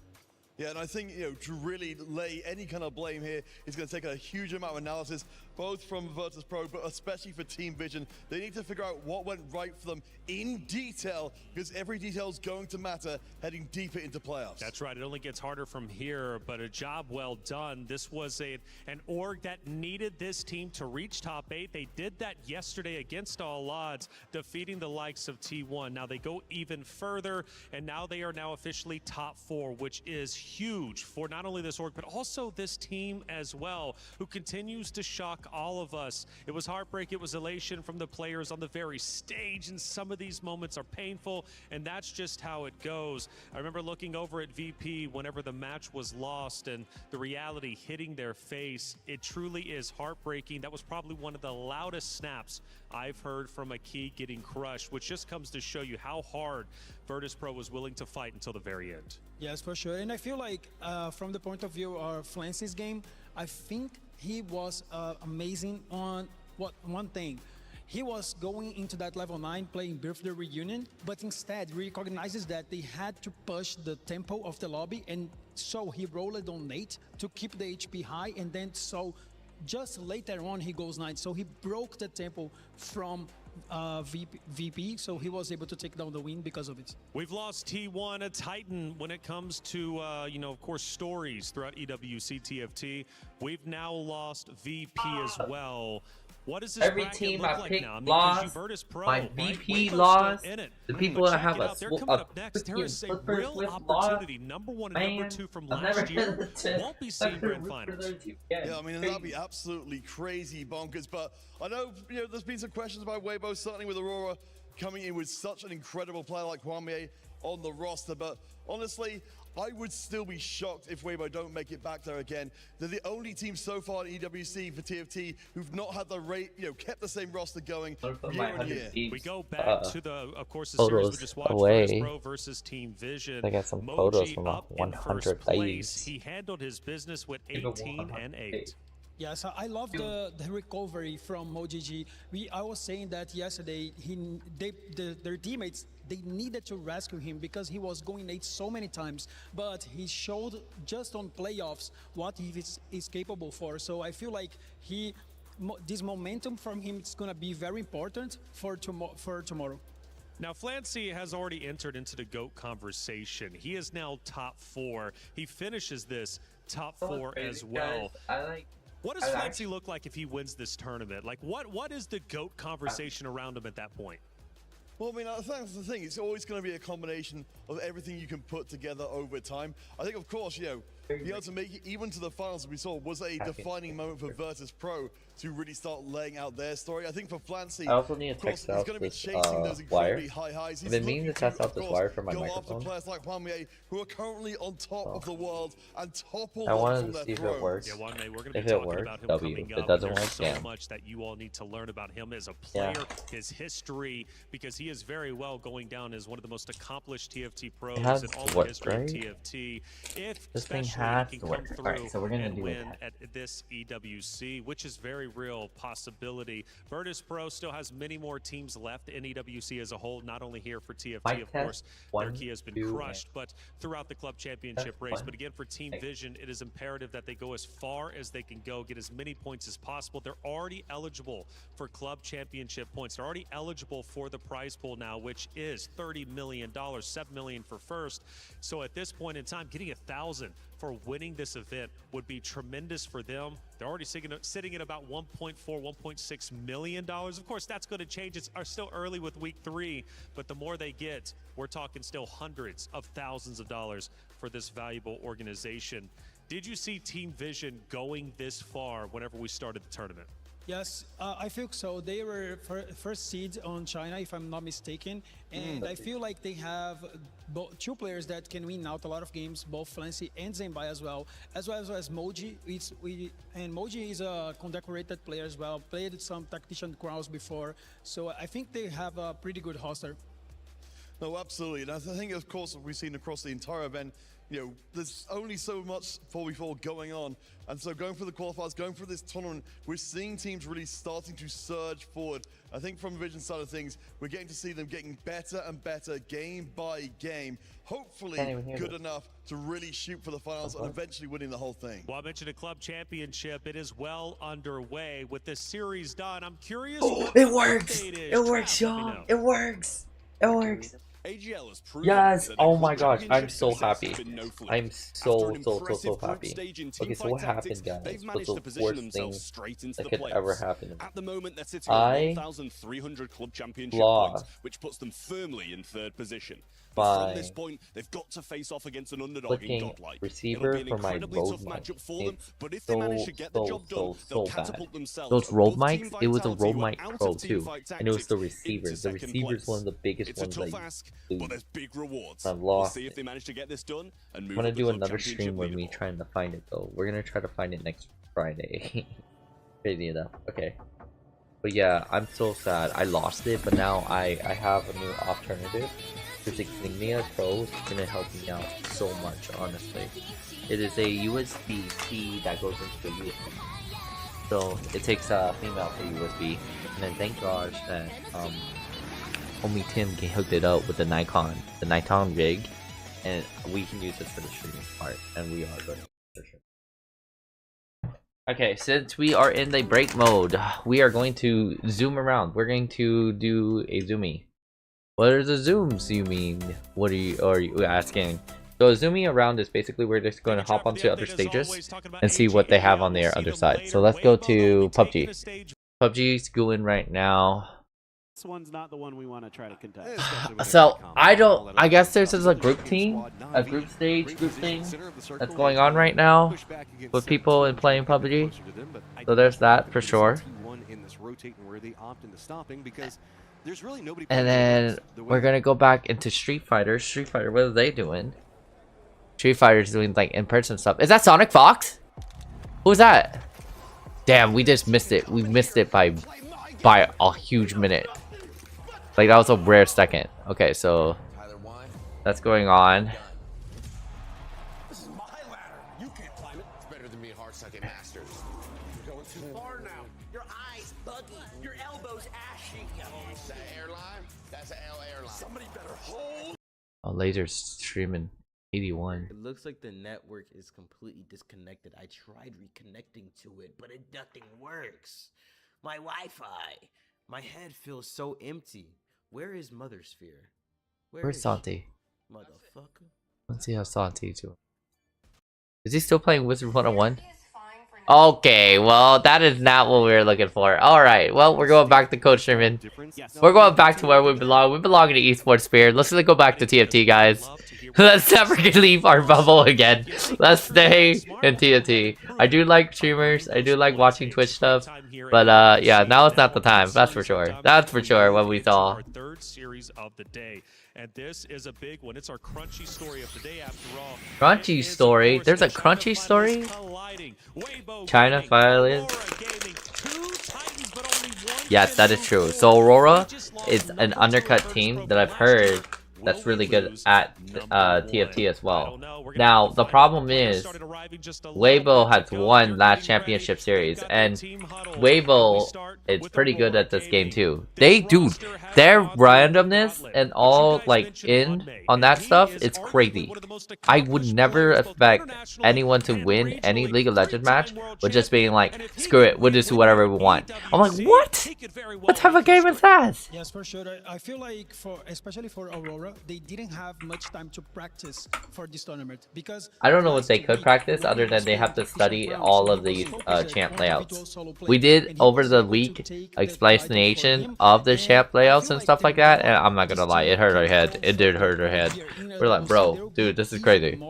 Yeah, and I think, to really lay any kind of blame here is going to take a huge amount of analysis, both from Virtus.pro, but especially for Team Vision. They need to figure out what went right for them in detail, because every detail is going to matter heading deeper into playoffs. That's right. It only gets harder from here, but a job well done. This was an org that needed this team to reach top 8. They did that yesterday against all odds, defeating the likes of T1. Now they go even further, and now they are now officially top 4, which is huge for not only this org, but also this team as well, who continues to shock all of us. It was heartbreak, it was elation from the players on the very stage, and some of these moments are painful, and that's just how it goes. I remember looking over at VP whenever the match was lost and the reality hitting their face. It truly is heartbreaking. That was probably one of the loudest snaps I've heard from a key getting crushed, which just comes to show you how hard Virtus.pro was willing to fight until the very end. Yes, for sure. And I feel like from the point of view of Flancy's game, I think he was amazing on one thing. He was going into that level 9 playing Birthday Reunion, but instead recognizes that they had to push the tempo of the lobby, and so he rolled on Nate to keep the HP high, and then so just later on he goes 9. So he broke the tempo from VP, so he was able to take down the win because of it. We've lost T1, a titan, when it comes to, of course, stories throughout EWC TFT. We've now lost VP as well. What does this every bracket team look I like picked now? I mean, lost, Virtus.pro, my right? VP We're lost, still in it. the people that Check have it out. They're coming up next. There is a real opportunity. Number 1 and number 2 from last year won't be seen grand finals. Yeah, I mean, that'd be absolutely crazy bonkers. But I know, there's been some questions about Weibo, certainly with Aurora coming in with such an incredible player like Hwamie on the roster. But honestly, I would still be shocked if Weibo don't make it back there again. They're the only team so far in EWC for TFT who've not had the rate, kept the same roster going year on year. We go back to the, of course, the series we just watched, Virtus.pro versus Team Vision. I got some Moji photos from up 100 in first place. leagues. He handled his business with 18 and 8. Yeah, so I love the recovery from MoGG. I was saying that yesterday. Their teammates, they needed to rescue him because he was going 8 so many times. But he showed just on playoffs what he is capable for. So I feel like this momentum from him is gonna be very important for tomorrow. Now, Flancy has already entered into the GOAT conversation. He is now top 4. He finishes this top 4 as well. What does Flancy look like if he wins this tournament? Like, what is the GOAT conversation around him at that point? Well, I mean, that's the thing. It's always going to be a combination of everything you can put together over time. I think, of course, being able to make it even to the finals we saw was a defining moment for Virtus.pro to really start laying out their story. I think for Flancy, I also need to test out this wire. high highs. I've been meaning to test out this wire for my microphone. Players like Hwamie, who are currently on top of the world and toppled I wanted from to their see if throne. it works. Yeah, Hwamie, we're going to be If it talking works, about him W. coming If up. it doesn't There's work, so damn. much that you all need to learn about him as a player, his history, because he is very well going down as one of the most accomplished TFT pros in all the history of TFT. If This thing especially has he to can work. come through Alright, so we're gonna and do win that. at this EWC, which is very real possibility. Virtus.pro still has many more teams left in EWC as a whole, not only here for TFT, Mic of test, course, 1, their key has been 2, crushed, but throughout the club championship race. 1. But again, for Team Vision, it is imperative that they go as far as they can go, get as many points as possible. They're already eligible for club championship points. They're already eligible for the prize pool now, which is $30 million, $7 million for first. So at this point in time, getting 1,000 for winning this event would be tremendous for them. They're already sitting at about $1.4, $1.6 million. Of course, that's going to change. It's still early with week 3, but the more they get, we're talking still hundreds of thousands of dollars for this valuable organization. Did you see Team Vision going this far whenever we started the tournament? Yes, I feel so. They were first seed on China, if I'm not mistaken, and I feel like they have 2 players that can win out a lot of games, both Flancy and Zenbai as well as Moji. And Moji is a condecorated player as well, played some tactician crowns before, so I think they have a pretty good roster. No, absolutely. And I think, of course, we've seen across the entire event, you know, there's only so much 4v4 going on. And so going for the qualifiers, going for this tournament, we're seeing teams really starting to surge forward. I think from the Vision side of things, we're getting to see them getting better and better game by game. Hopefully good enough to really shoot for the finals and eventually winning the whole thing. Well, I mentioned a club championship. It is well underway with this series done. I'm curious. Oh, it works. It works, y'all. It works. It works. Yes. Oh my gosh. I'm so happy. I'm so happy. Okay, so what happened, guys? What's the worst thing that could ever happen? At the moment, they're sitting I at 1,300 club championship lost points, which puts them firmly in 3rd position. by From this point, they've got to face off against an underdog in clicking Godlike. receiver It'll be an for my incredibly road tough mic. matchup for them, It's but if they manage to get the job done, they'll bad. catapult themselves Those from road both mics, it was a Team road Vitality mic out of pro too, Teamfight and it was the Tactics receiver. into The second receiver is place. one of the biggest It's a ones tough I ask, lose. but there's big rewards. I've We'll lost see if it. they manage to get this done and I'm move gonna up do the club another championship stream with me leaderboard. trying to find it though. We're gonna try to find it next Friday. Crazy enough. Okay. But yeah, I'm so sad. I lost it, but now I have a new alternative. This Xingnia Pro is gonna help me out so much, honestly. It is a USB-C that goes into a USB. So it takes a female for USB, and then thank God that homie Tim hooked it up with the Nikon rig, and we can use this for the streaming part, and we are good for sure. Okay, since we are in the break mode, we are going to zoom around. We're going to do a zoomy. What are the zooms you mean? What are you asking? So zooming around is basically we're just going to hop onto other stages and see what they have on their other side. So let's go to PUBG. PUBG's going right now. This one's not the one we want to try to contest. So I guess there's a group team, a group stage, group thing that's going on right now with people and playing PUBG. So there's that for sure. And then we're gonna go back into Street Fighter. Street Fighter, what are they doing? Street Fighter's doing like in-person stuff. Is that Sonic Fox? Who's that? Damn, we just missed it. We missed it by a huge minute. Like that was a rare second. Okay, so that's going on. This is my ladder. You can't climb it. It's better than me, hard sucking masters. You're going too far now. Your eyes buggy. Your elbows ashy. Is that airline? That's an L airline. Somebody better hold. Oh, Laser's streaming 81. It looks like the network is completely disconnected. I tried reconnecting to it, but nothing works. My Wi-Fi. My head feels so empty. Where is Mother Sphere? Where's Santi? Motherfucker. Let's see how Santi doing. Is he still playing Wizard 101? Okay, well, that is not what we were looking for. Alright, well, we're going back to Coach Sherman. We're going back to where we belong. We belong in the Esports sphere. Let's go back to TFT, guys. Let's never leave our bubble again. Let's stay in TFT. I do like streamers. I do like watching Twitch stuff. But yeah, now it's not the time. That's for sure. That's for sure what we saw. Our third series of the day. And this is a big one. It's our crunchy story of the day after all. Crunchy story? There's a crunchy story? China finally. Yes, that is true. So Aurora is an undercut team that I've heard that's really good at TFT as well. Now, the problem is Weibo has won last championship series, and Weibo is pretty good at this game too. Dude, their randomness and all like in on that stuff, it's crazy. I would never expect anyone to win any League of Legends match with just being like, screw it, we'll just do whatever we want. I'm like, what? What type of game is that? Yes, for sure. I feel like especially for Aurora, they didn't have much time to practice for this tournament because I don't know what they could practice other than they have to study all of these champ layouts. We did over the week explanation of the champ layouts and stuff like that, and I'm not gonna lie, it hurt our head. It did hurt our head. We're like, bro, dude, this is crazy.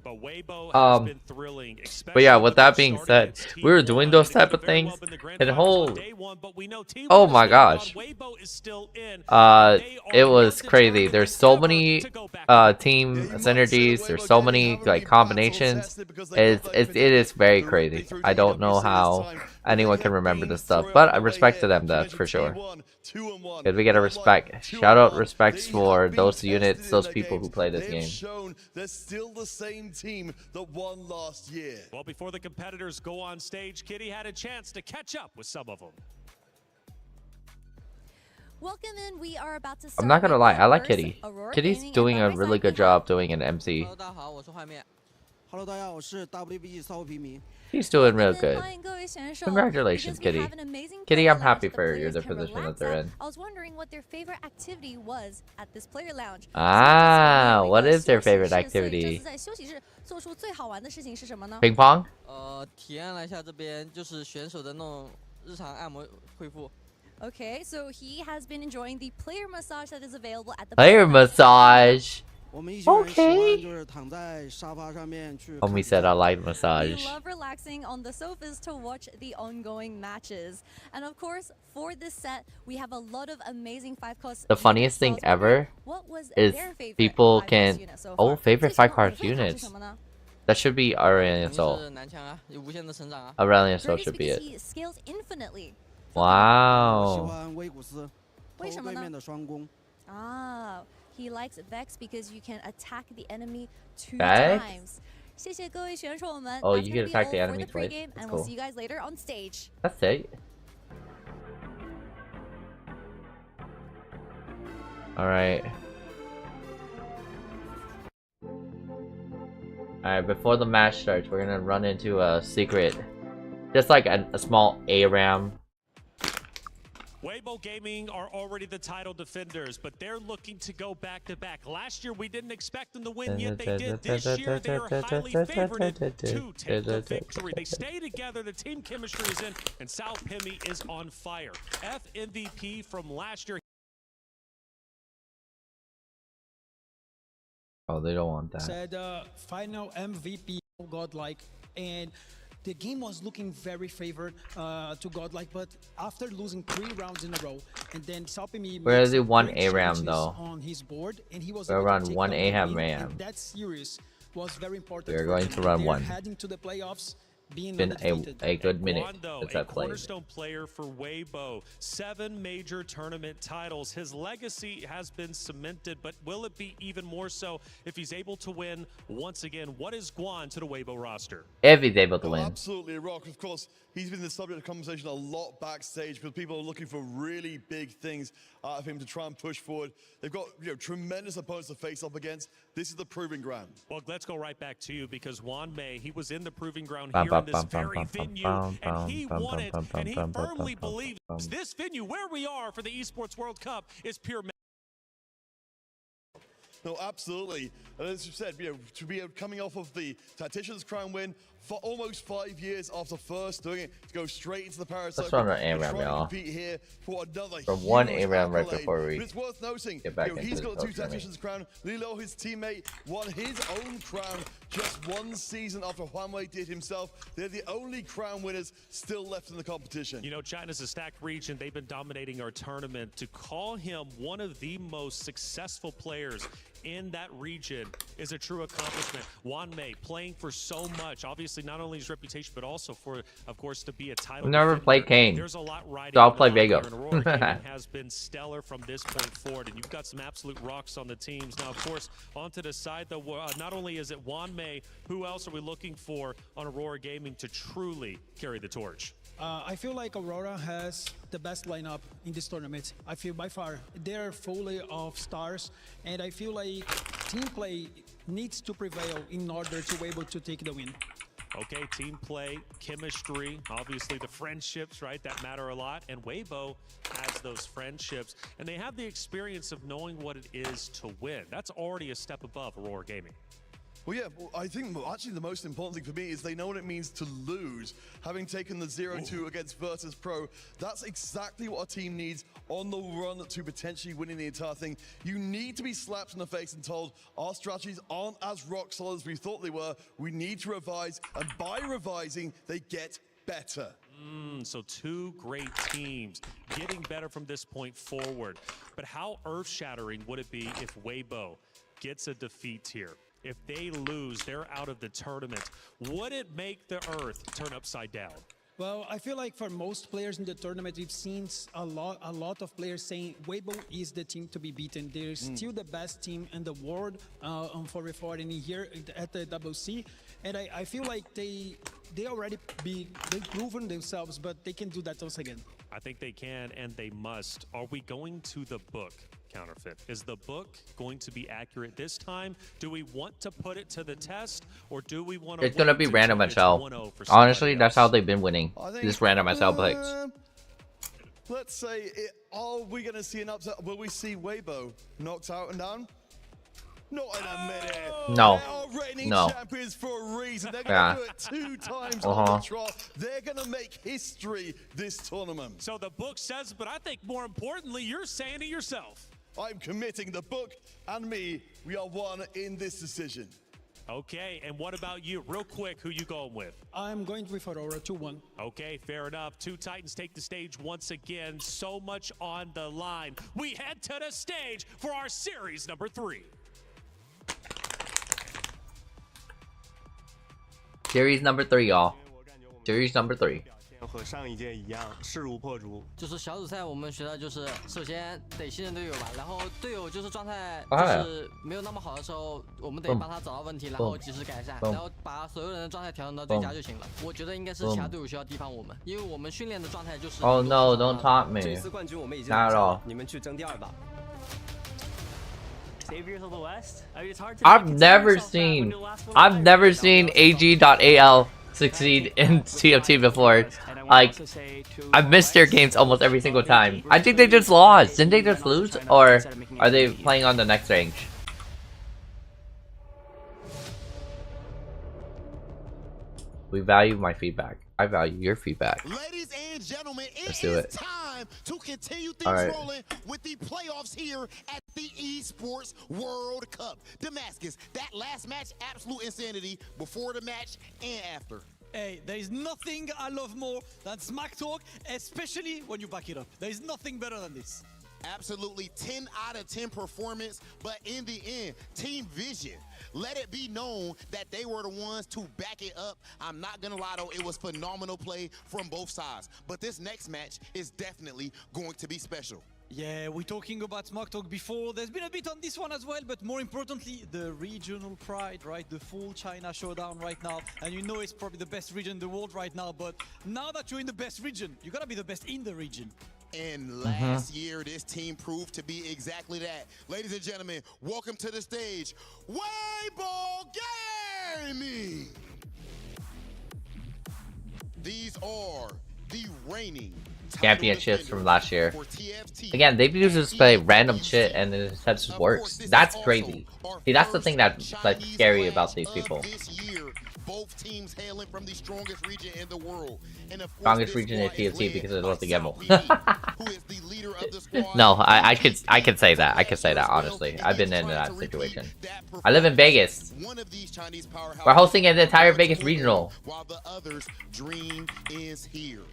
But yeah, with that being said, we were doing those type of things, and oh my gosh, it was crazy. There's so many team synergies. There's so many like combinations. It is very crazy. I don't know how anyone can remember this stuff. But I respect to them, though, for sure. Good, we get a respect. Shout out respects for those units, those people who play this game. Shown they're still the same team that won last year. Well, before the competitors go on stage, Kitty had a chance to catch up with some of them. Welcome in. We are about to start. I'm not gonna lie, I like versus Kitty. Aurora Kitty's Gaming, doing and a by my really side good we job doing an MC. Hello，大家好，我是画面。Hello，大家好，我是 WBG 骚皮迷。 He's doing real good. 欢迎各位选手 Congratulations, because we Kitty. have an amazing Kitty, player I'm happy lounge for that you, the players can position that relax they're at. in. I was wondering what their favorite activity was at this player lounge. Ah, what is their favorite activity? 在休息室做出最好玩的事情是什么呢？ Ping pong? 体验了一下这边就是选手的那种日常按摩恢复。 Okay, so he has been enjoying the player massage that is available at the Player massage. 我们一些人喜欢就是躺在沙发上面去。Homie said I like We massage. love relaxing on the sofas to watch the ongoing matches. And of course, for this set, we have a lot of amazing 5-cost. The funniest thing ever What was is their favorite people 5-cost can unit so oh far? favorite 5-card units. That should be Aurelian 是 Soul. 男枪啊，有无限的成长啊。 Aurelian Soul Great should be because it. he scales infinitely. 喜 Wow. 欢威古斯，为什么呢？对面的双攻。 Ah, he likes Vex because you can attack the enemy 2 Vex? times. 谢谢各位选手们。 Oh, That's you gonna can be attack the all for enemy the twice. pregame, That's and we'll cool. see you guys later on stage. That's it. Alright. Alright, before the match starts, we're gonna run into a secret. Just like a small ARAM. Weibo Gaming are already the title defenders, but they're looking to go back-to-back. Last year, we didn't expect them to win, yet they did. This year, they are highly favored to take the victory. They stay together, the team chemistry is in, and South Pimi is on fire. MVP from last year. Oh, they don't want that. Said final MVP Godlike, and the game was looking very favored to Godlike, but after losing 3 rounds in a row, and then Salpimi Where is it? One ARAM though. on his board, and he was We're able to run take one down the ARAM. win, and that series was very important. We're for going them. to run They're one. heading to the playoffs. Being Been undefeated. a good minute Wando, since a I played. cornerstone player for Weibo, 7 major tournament titles. His legacy has been cemented, but will it be even more so if he's able to win once again? What is Guan to the Weibo roster? If he's able to win. Absolutely, Rock. Of course, he's been the subject of conversation a lot backstage because people are looking for really big things out of him to try and push forward. They've got tremendous opponents to face up against. This is the proving ground. Well, let's go right back to you because Juan May, he was in the proving ground Bum, here bum, in this bum, very bum, venue, bum, and he bum, won bum, it, bum, and he bum, bum, firmly bum, believes bum. this venue where we are for the Esports World Cup is pure. No, absolutely. And as you said, to be coming off of the Tactician's Crown win for almost 5 years after first doing it, to go straight into the Parasite. Let's run our ARAM, y'all. Here for another From one huge ARAM right accolade. before we But it's worth noting, get back he's into got the the 2 tournament. Tactician's Crown. Lilo, his teammate, won his own crown just 1 season after Huanwei did himself. They're the only crown winners still left in the competition. You know, China's a stacked region. They've been dominating our tournament. To call him one of the most successful players in that region is a true accomplishment. Juan Mei playing for so much, obviously not only his reputation, but also for, of course, to be a title. I've never defender. played Kane, There's a lot riding so I'll play on here, Vego. and Aurora Gaming has been stellar from this point forward, and you've got some absolute rocks on the teams. Now, of course, onto the side, though, not only is it Juan Mei, who else are we looking for on Aurora Gaming to truly carry the torch? I feel like Aurora has the best lineup in this tournament. I feel by far they're fully of stars, and I feel like team play needs to prevail in order to be able to take the win. Okay, team play, chemistry, obviously the friendships, right, that matter a lot. And Weibo has those friendships, and they have the experience of knowing what it is to win. That's already a step above Aurora Gaming. Well, yeah, I think actually the most important thing for me is they know what it means to lose. Having taken the 0-2 against Virtus Pro, that's exactly what a team needs on the run to potentially winning the entire thing. You need to be slapped in the face and told our strategies aren't as rock solid as we thought they were. We need to revise, and by revising, they get better. So 2 great teams getting better from this point forward. But how earth-shattering would it be if Weibo gets a defeat here? If they lose, they're out of the tournament. Would it make the earth turn upside down? Well, I feel like for most players in the tournament, we've seen a lot of players saying Weibo is the team to be beaten. They're still the best team in the world on 4v4 and here at the EWC. And I feel like they've proven themselves, but they can do that once again. I think they can and they must. Are we going to the book, Counterfeit? Is the book going to be accurate this time? Do we want to put it to the test, or do we want to? It's gonna be random SL. Honestly, that's how they've been winning. Just random SL picks. Let's say, are we going to see an upset? Will we see Weibo knocked out and down? Not in a minute. No. They are reigning No. champions for a reason. They're going to do it 2 times on the trot. They're going to make history this tournament. So the book says, but I think more importantly, you're saying it yourself. I'm committing the book and me. We are one in this decision. Okay, and what about you? Real quick, who you going with? I'm going with Aurora 2-1. Okay, fair enough. 2 Titans take the stage once again. So much on the line. We head to the stage for our series number 3. Series number 3, y'all. Series number 3. 和上一届一样，势如破竹。就是小组赛，我们学到就是首先得信任队友吧，然后队友就是状态就是没有那么好的时候，我们得帮他找到问题，然后及时改善，然后把所有人的状态调整到最佳就行了。我觉得应该是其他队友需要提防我们，因为我们训练的状态就是。Oh no! Don't taunt me. 这次冠军我们已经 Not at all. 你们去争第2把。Saviors of the West. I mean, it's hard to I've never seen AG.AL succeed in TFT before. Like, I've missed their games almost every single time. I think they just lost. Didn't they just lose? Or are they playing on the next range? We value my feedback. I value your feedback. Ladies and gentlemen, Let's do it. Time to continue things rolling with the playoffs here at the Esports World Cup. Damascus, that last match, absolute insanity before the match and after. Hey, there is nothing I love more than smack talk, especially when you back it up. There is nothing better than this. Absolutely 10 out of 10 performance, but in the end, Team Vision, let it be known that they were the ones to back it up. I'm not gonna lie though, it was phenomenal play from both sides, but this next match is definitely going to be special. Yeah, we're talking about Smack Talk before. There's been a bit on this one as well, but more importantly, the regional pride, right? The full China showdown right now. And you know it's probably the best region in the world right now, but now that you're in the best region, you gotta be the best in the region. And last year, this team proved to be exactly that. Ladies and gentlemen, welcome to the stage, Weibo Gaming! These are the reigning championships from last year. Again, they've used this to play random shit and it just works. That's crazy. See, that's the thing that's like scary about these people. Both teams hailing from the strongest region in the world. And strongest region is TFT because they love the Gemmel. No, I could say that. I could say that honestly. I've been in that situation. I live in Vegas. We're hosting an entire Vegas regional. While the others' dream is here.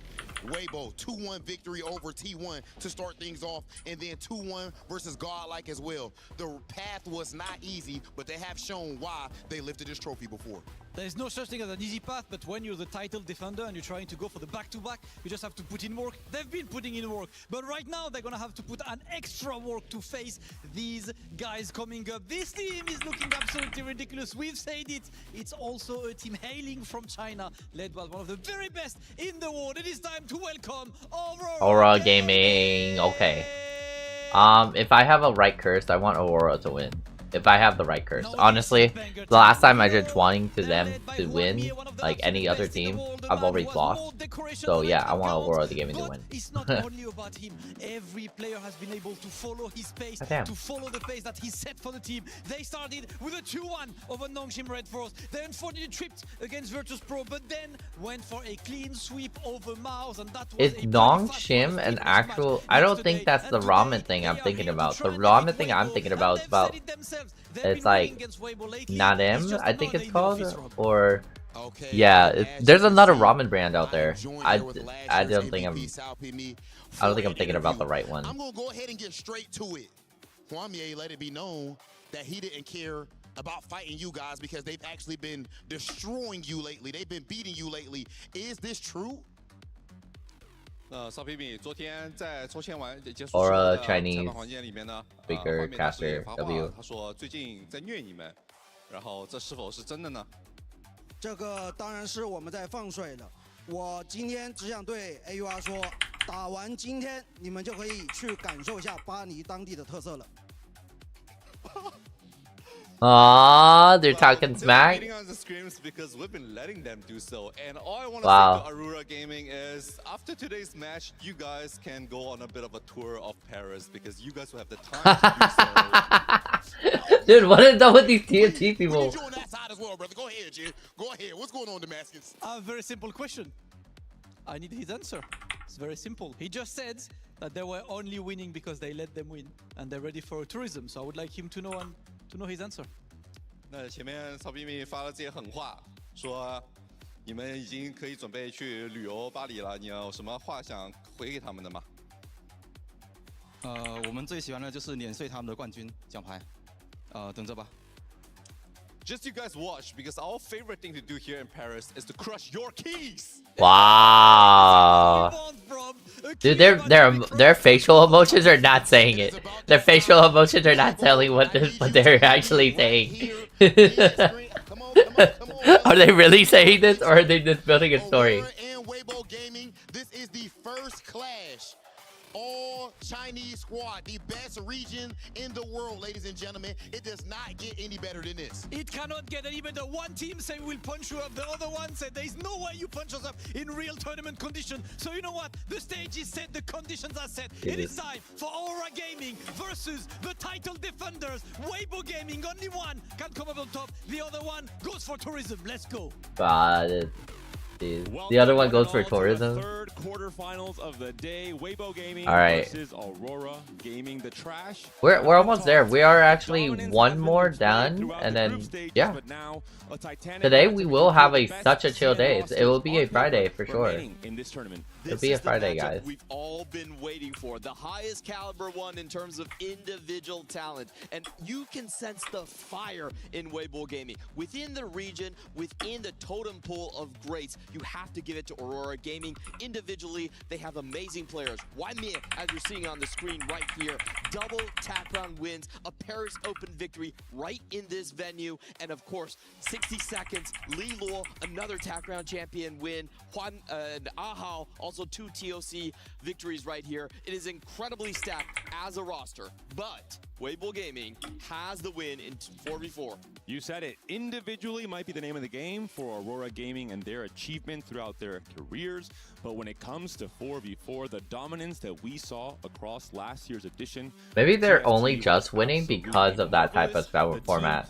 Weibo 2-1 victory over T1 to start things off, and then 2-1 versus Godlike as well. The path was not easy, but they have shown why they lifted this trophy before. There's no such thing as an easy path, but when you're the title defender and you're trying to go for the back-to-back, you just have to put in work. They've been putting in work, but right now they're gonna have to put an extra work to face these guys coming up. This team is looking absolutely ridiculous. We've said it. It's also a team hailing from China, led by one of the very best in the world. It is time to welcome Aurora Gaming. Okay. If I have a right curse, I want Aurora to win. If I have the right curse. Honestly, the last time I just wanting to them to win, like any other team, I've already lost. So yeah, I want Aurora the Gaming to win. It's not only about him. Every player has been able to follow his pace, to follow the pace that he set for the team. They started with a 2-1 over Nongshim Red Force. They unfortunately tripped against Virtus Pro, but then went for a clean sweep over Mars, and that was Is Nongshim an actual... I don't think that's the ramen thing I'm thinking about. The ramen thing I'm thinking about is about... It's like Nadem, I think it's called, or yeah, there's another ramen brand out there. I don't think I'm thinking about the right one. I'm gonna go ahead and get straight to it. Kwame let it be known that he didn't care about fighting you guys because they've actually been destroying you lately. They've been beating you lately. Is this true? Or a Chinese speaker caster W. 这个当然是我们在放水了。我今天只想对 AUR 说，打完今天你们就可以去感受一下巴黎当地的特色了。Aww, they're talking smack. Because we've been letting them do so. And all I want to Wow. say to Aurora Gaming is, after today's match, you guys can go on a bit of a tour of Paris because you guys will have the time to do so. Dude, what is up with these TNT people? You on that side as well, brother. Go ahead, Jay. Go ahead. What's going on, Damascus? A very simple question. I need his answer. It's very simple. He just said that they were only winning because they let them win, and they're ready for tourism. So I would like him to know his answer. 那前面曹彬彬发了这些狠话，说你们已经可以准备去旅游巴黎了，你有什么话想回给他们的吗？我们最喜欢的就是碾碎他们的冠军奖牌，等着吧。Just you guys watch, because our favorite thing to do here in Paris is to crush your keys. Wow. Dude, their facial emotions are not saying it. Their facial emotions are not telling what they're actually saying. Are they really saying this, or are they just building a story? And Weibo Gaming, this is the first clash. All Chinese squad, the best region in the world, ladies and gentlemen. It does not get any better than this. It cannot get any better. One team say we'll punch you up, the other one said there is no way you punch us up in real tournament condition. So you know what? The stage is set, the conditions are set. It is time for Aura Gaming versus the title defenders. Weibo Gaming, only one can come up on top. The other one goes for tourism. Let's go. The other one goes for tourism. Third quarterfinals of the day. Weibo Gaming versus Aurora Gaming. The trash. We're almost there. We are actually one more done, and then yeah. Today we will have such a chill day. It will be a Friday for sure. It'll be a Friday, guys. We've all been waiting for the highest caliber one in terms of individual talent, and you can sense the fire in Weibo Gaming within the region, within the totem pool of greats. You have to give it to Aurora Gaming. Individually, they have amazing players. Why me, as you're seeing on the screen right here, double tap round wins, a Paris Open victory right in this venue, and of course, 60 seconds, Lee Luo, another tap round champion win, Juan and Ahao, also 2 TOC victories right here. It is incredibly stacked as a roster, but Weibo Gaming has the win in 4v4. You said it. Individually might be the name of the game for Aurora Gaming and their achievement throughout their careers, but when it comes to 4v4, the dominance that we saw across last year's edition, maybe they're only just winning because of that type of format.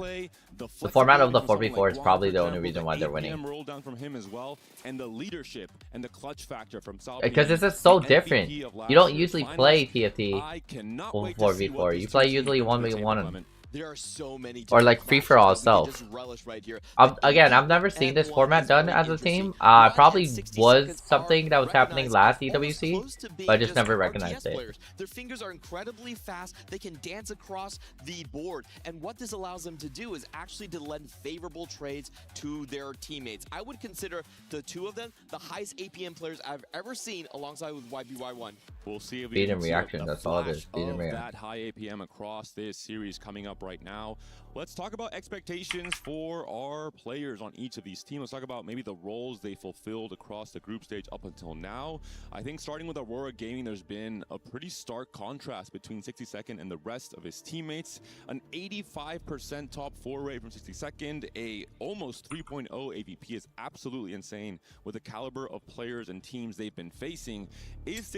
The format of the 4v4 is probably the only reason why they're winning. Roll down from him as well, and the leadership and the clutch factor from South because this is so different. You don't usually play TFT 4v4. You play usually 1v1. There are so many or like free for all self. Right here. Again, I've never seen this format done as a team. Probably was something that was happening last EWC, but I just never recognized it. Their fingers are incredibly fast. They can dance across the board, and what this allows them to do is actually to lend favorable trades to their teammates. I would consider the two of them the highest APM players I've ever seen, alongside with YBY1. We'll see if we Speed can and reaction. That's all it is. Speed and reaction. That high APM across this series coming up right now. Let's talk about expectations for our players on each of these teams. Let's talk about maybe the roles they fulfilled across the group stage up until now. I think starting with Aurora Gaming, there's been a pretty stark contrast between 60second and the rest of his teammates. An 85% top 4 rate from 60second, a almost 3.0 AVP is absolutely insane with the caliber of players and teams they've been facing.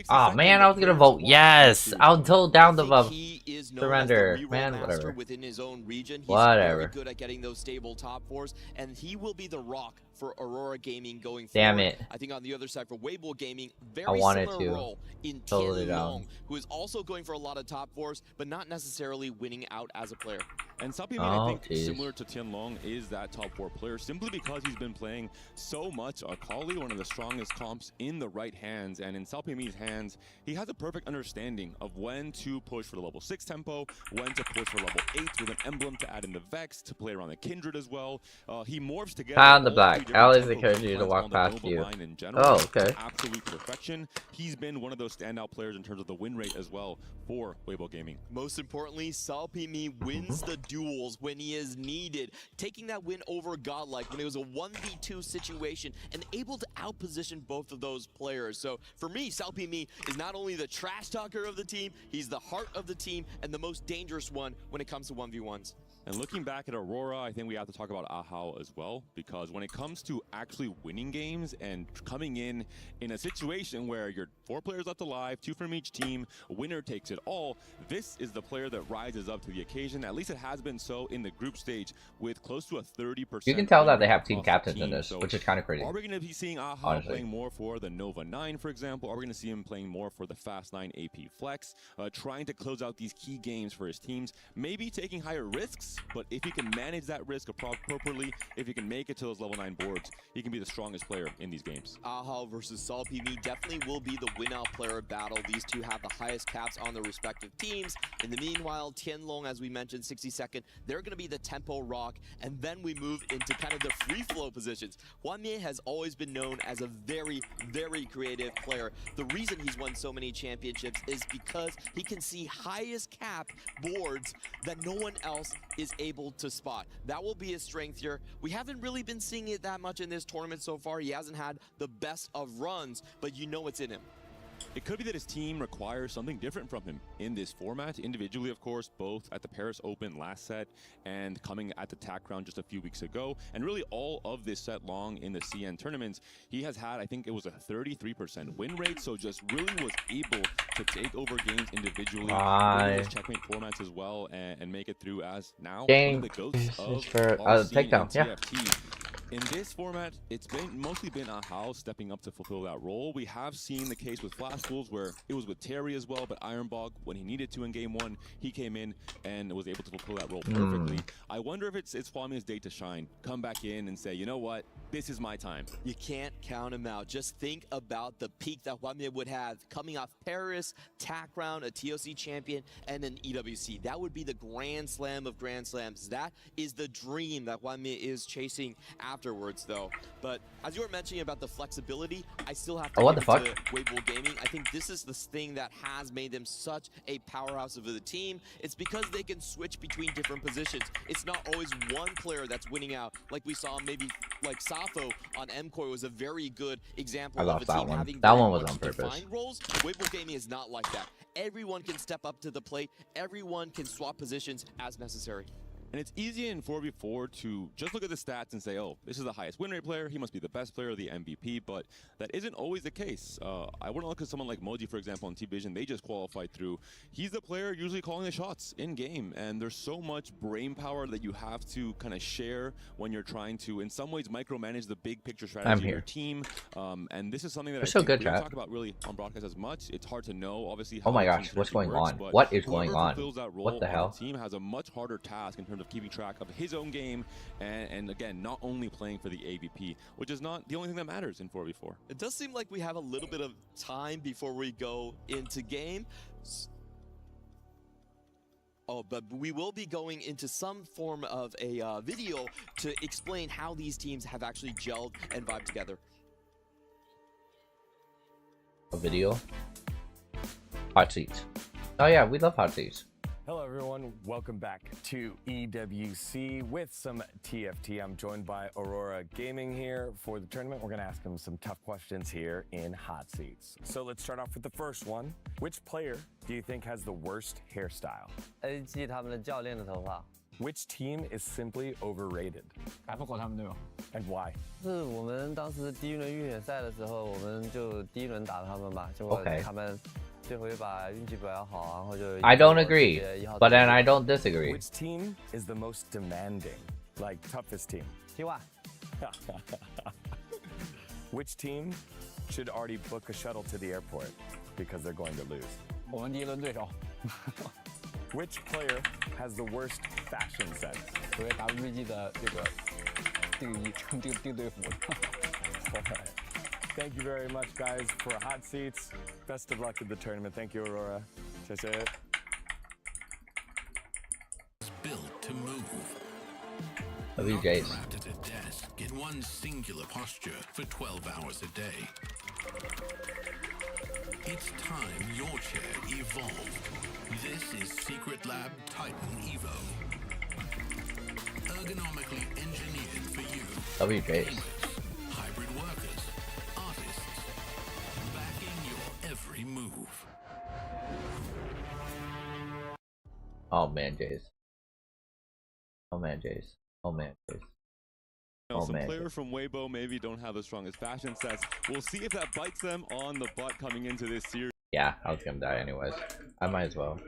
Oh man, I was gonna vote yes. I'll hold down the surrender. Man, whatever. Within his own region, he's whatever. Very good at getting those stable top 4s, and he will be the rock for Aurora Gaming going forward. Damn it. I think on the other side for Weibo Gaming, I very wanted similar to role in totally Tianlong, who is also going for a lot of top 4s, but not necessarily winning out as a player. And Sapimi, I think, similar to Tianlong, is that top 4 player simply because he's been playing so much Akali, one of the strongest comps in the right hands. And in Sapimi's hands, he has a perfect understanding of when to push for the level 6 tempo, when to push for level 8 with an emblem to add in the Vex, to play around the Kindred as well. He morphs together on the black. Alex encouraged you to walk past you. Oh, okay. Absolute perfection. He's been one of those standout players in terms of the win rate as well for Weibo Gaming. Most importantly, Salpimi wins the duels when he is needed, taking that win over Godlike when it was a 1v2 situation and able to outposition both of those players. So for me, Salpimi is not only the trash talker of the team, he's the heart of the team and the most dangerous one when it comes to 1v1s. And looking back at Aurora, I think we have to talk about Ahao as well, because when it comes to actually winning games and coming in a situation where you're 4 players left alive, 2 from each team, a winner takes it all, this is the player that rises up to the occasion. At least it has been so in the group stage with close to a 30%. You can tell that they have team captains in this, which is kind of crazy. Are we going to be seeing Ahao playing more for the Nova 9, for example? Are we going to see him playing more for the Fast 9 AP Flex, trying to close out these key games for his teams, maybe taking higher risks? But if he can manage that risk appropriately, if he can make it to those level 9 boards, he can be the strongest player in these games. Ahao versus Salpimi definitely will be the win-out player battle. These two have the highest caps on their respective teams. In the meanwhile, Tianlong, as we mentioned, 62nd, they're going to be the tempo rock, and then we move into kind of the free-flow positions. Hwanmie has always been known as a very, very creative player. The reason he's won so many championships is because he can see highest cap boards that no one else is able to spot. That will be his strength here. We haven't really been seeing it that much in this tournament so far. He hasn't had the best of runs, but you know it's in him. It could be that his team requires something different from him in this format. Individually, of course, both at the Paris Open last set and coming at the TAC round just a few weeks ago. And really all of this set long in the CN tournaments, he has had, I think it was a 33% win rate. So just really was able to take over games individually, those checkmate formats as well, and make it through as now one of the ghosts of takedown. Yeah. TFT. In this format, it's mostly been Ahao stepping up to fulfill that role. We have seen the case with Flash Wolves where it was with Terry as well, but Ironbog, when he needed to in game 1, he came in and was able to fulfill that role perfectly. I wonder if it's Hwanmie's day to shine. Come back in and say, you know what, this is my time. You can't count him out. Just think about the peak that Hwanmie would have coming off Paris, TAC round, a TOC champion, and an EWC. That would be the grand slam of grand slams. That is the dream that Hwanmie is chasing afterwards, though. But as you were mentioning about the flexibility, I still have to what the fuck? Weibo Gaming. I think this is the thing that has made them such a powerhouse of the team. It's because they can switch between different positions. It's not always one player that's winning out, like we saw maybe like Safo on MCOR was a very good example of a team having that one was on purpose. defined roles. Weibo Gaming is not like that. Everyone can step up to the plate. Everyone can swap positions as necessary. And it's easy in 4v4 to just look at the stats and say, oh, this is the highest win rate player, he must be the best player, the MVP, but that isn't always the case. I wouldn't look at someone like Moji, for example, in T-Vision. They just qualified through. He's the player usually calling the shots in-game, and there's so much brain power that you have to kind of share when you're trying to, in some ways, micromanage the big picture strategy of your team. And this is something that we don't talk about really on broadcast as much. It's hard to know, obviously, how oh my gosh, what's going on? What is going on? What the hell? The team has a much harder task in terms of keeping track of his own game and again, not only playing for the AVP, which is not the only thing that matters in 4v4. It does seem like we have a little bit of time before we go into game. Oh, but we will be going into some form of a video to explain how these teams have actually gelled and vibed together. A video? Hot seats. Oh yeah, we love hot seats. Hello everyone, welcome back to EWC with some TFT. I'm joined by Aurora Gaming here for the tournament. We're gonna ask them some tough questions here in Hot Seats. So let's start off with the first one. Which player do you think has the worst hairstyle? Which team is simply overrated? And why? 是我们当时第一轮预选赛的时候，我们就第一轮打他们嘛，结果他们 I don't agree, but then I don't disagree. Which team is the most demanding, like toughest team? Which team should already book a shuttle to the airport because they're going to lose? Which player has the worst fashion sense? Thank you very much, guys, for Hot Seats. Best of luck at the tournament. Thank you, Aurora. Built to move. WJ's. Trapped at a desk in one singular posture for 12 hours a day. It's time your chair evolved. This is Secret Lab Titan EVO. Ergonomically engineered for you. WJ's. Hybrid workers, artists, backing your every move. Oh man, Jays. Oh man, Jays. Oh man, Jays. Oh, some man. players from Weibo maybe don't have the strongest fashion sets. We'll see if that bites them on the butt coming into this series. Yeah, I was gonna die anyways. I might as well.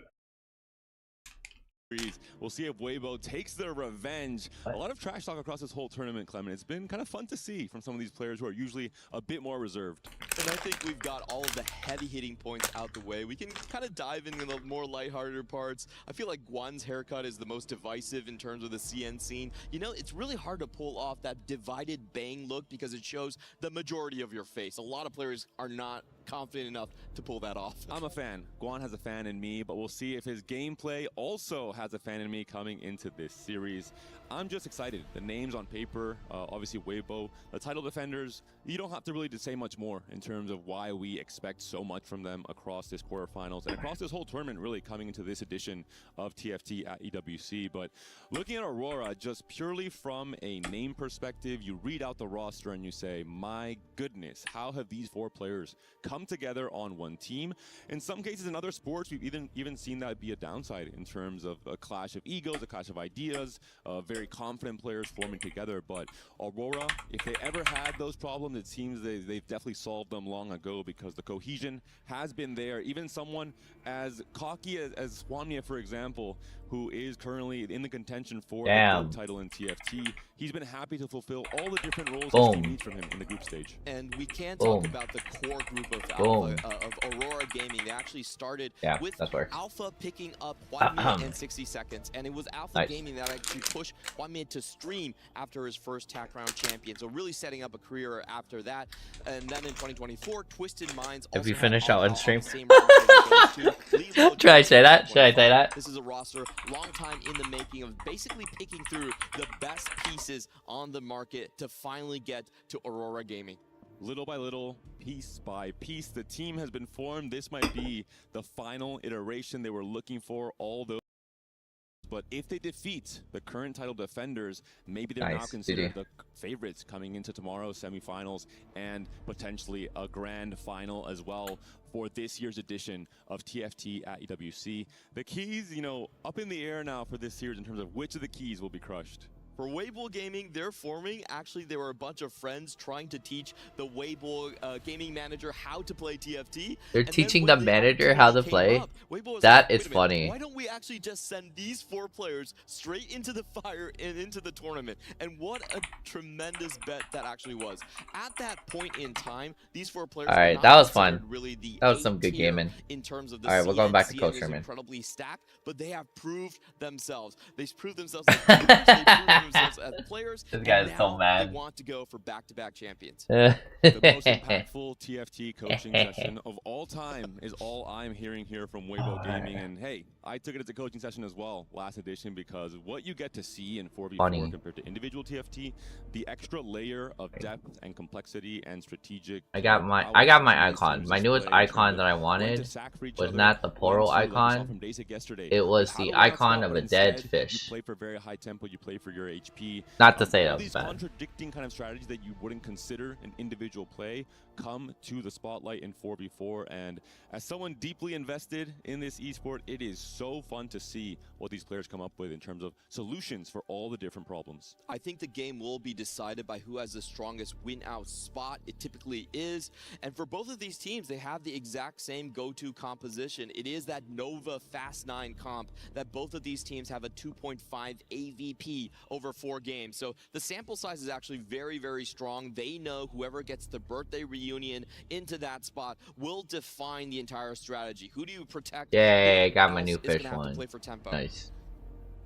We'll see if Weibo takes their revenge. A lot of trash talk across this whole tournament, Clement. It's been kind of fun to see from some of these players who are usually a bit more reserved. And I think we've got all of the heavy hitting points out the way. We can kind of dive into the more lighthearted parts. I feel like Guan's haircut is the most divisive in terms of the CN scene. You know, it's really hard to pull off that divided bang look because it shows the majority of your face. A lot of players are not confident enough to pull that off. I'm a fan. Guan has a fan in me, but we'll see if his gameplay also has a fan in me coming into this series. I'm just excited. The names on paper, obviously Weibo, the title defenders, you don't have to really say much more in terms of why we expect so much from them across this quarterfinals and across this whole tournament really coming into this edition of TFT at EWC. But looking at Aurora, just purely from a name perspective, you read out the roster and you say, my goodness, how have these four players come together on one team? In some cases, in other sports, we've even seen that be a downside in terms of a clash of egos, a clash of ideas, very confident players forming together. But Aurora, if they ever had those problems, it seems they've definitely solved them long ago because the cohesion has been there. Even someone as cocky as Swanmia, for example, who is currently in the contention for the gold title in TFT, he's been happy to fulfill all the different roles his team needs from him in the group stage. And we can't talk about the core group of Aurora Gaming. They actually started with Alpha picking up 1 minute and 60 seconds, and it was Alpha Gaming that actually pushed 1 minute to stream after his first TAC round champion. So really setting up a career after that. And then in 2024, Twisted Minds. If you finish out on stream, should I say that? Should I say that? This is a roster long time in the making of basically picking through the best pieces on the market to finally get to Aurora Gaming. Little by little, piece by piece, the team has been formed. This might be the final iteration they were looking for all those. But if they defeat the current title defenders, maybe they're now considered the favorites coming into tomorrow's semifinals and potentially a grand final as well for this year's edition of TFT at EWC. The keys, you know, up in the air now for this series in terms of which of the keys will be crushed. For Weibo Gaming, they're forming. Actually, there were a bunch of friends trying to teach the Weibo gaming manager how to play TFT. They're teaching the manager how to play? That is funny. Why don't we actually just send these four players straight into the fire and into the tournament? And what a tremendous bet that actually was. At that point in time, these four players Alright, that was fun. Really that was some good gaming. In terms of the Alright, we're going back to coach tournament. Incredibly stacked, but they have proved themselves. They've proved themselves as players. This guy is so mad. They want to go for back-to-back champions. The most impactful TFT coaching session of all time is all I'm hearing here from Weibo Gaming. And hey, I took it as a coaching session as well last edition because what you get to see in 4v4 compared to individual TFT, the extra layer of depth and complexity and strategic. I got my icon. My newest icon that I wanted was not the Poro icon. It was the icon of a dead fish. You play for very high tempo, you play for your HP. Not to say that was these bad. Contradicting kind of strategies that you wouldn't consider an individual play come to the spotlight in 4v4, and as someone deeply invested in this esport, it is so fun to see what these players come up with in terms of solutions for all the different problems. I think the game will be decided by who has the strongest win-out spot. It typically is, and for both of these teams, they have the exact same go-to composition. It is that Nova Fast 9 comp that both of these teams have a 2.5 AVP over 4 games. So the sample size is actually very, very strong. They know whoever gets the birthday reunion into that spot will define the entire strategy. Who do you protect? Yay, I got my new fish one. one. Play for tempo. Nice.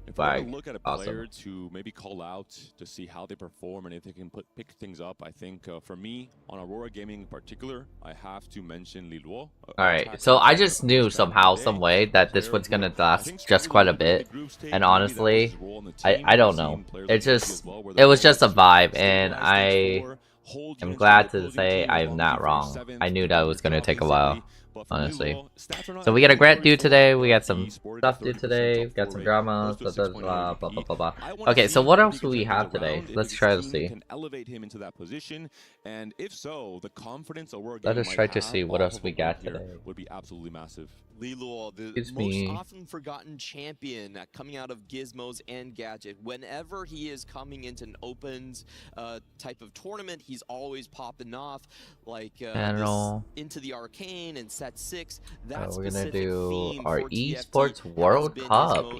If we're going to look at a player to maybe call out to see how they perform and if they can pick things up, I think for me, on Aurora Gaming in particular, I have to mention Liluo. Alright, so I just knew somehow, some way that this one's gonna last just quite a bit. And honestly, I don't know. It was just a vibe, and I am glad to say I'm not wrong. I knew that was gonna take a while, honestly. So we got a grant due today, we got some stuff due today, we got some dramas, blah blah blah. Okay, so what else do we have today? Let's try to see. Elevate him into that position, and if so, the confidence Let us try to see what else we got today. Would be absolutely massive. Liluo, the most often forgotten champion coming out of Gizmos and Gadget. Whenever he is coming into an opens type of tournament, he's always popping off, like into the Arcane and set 6. That's we're gonna do our Esports World Cup,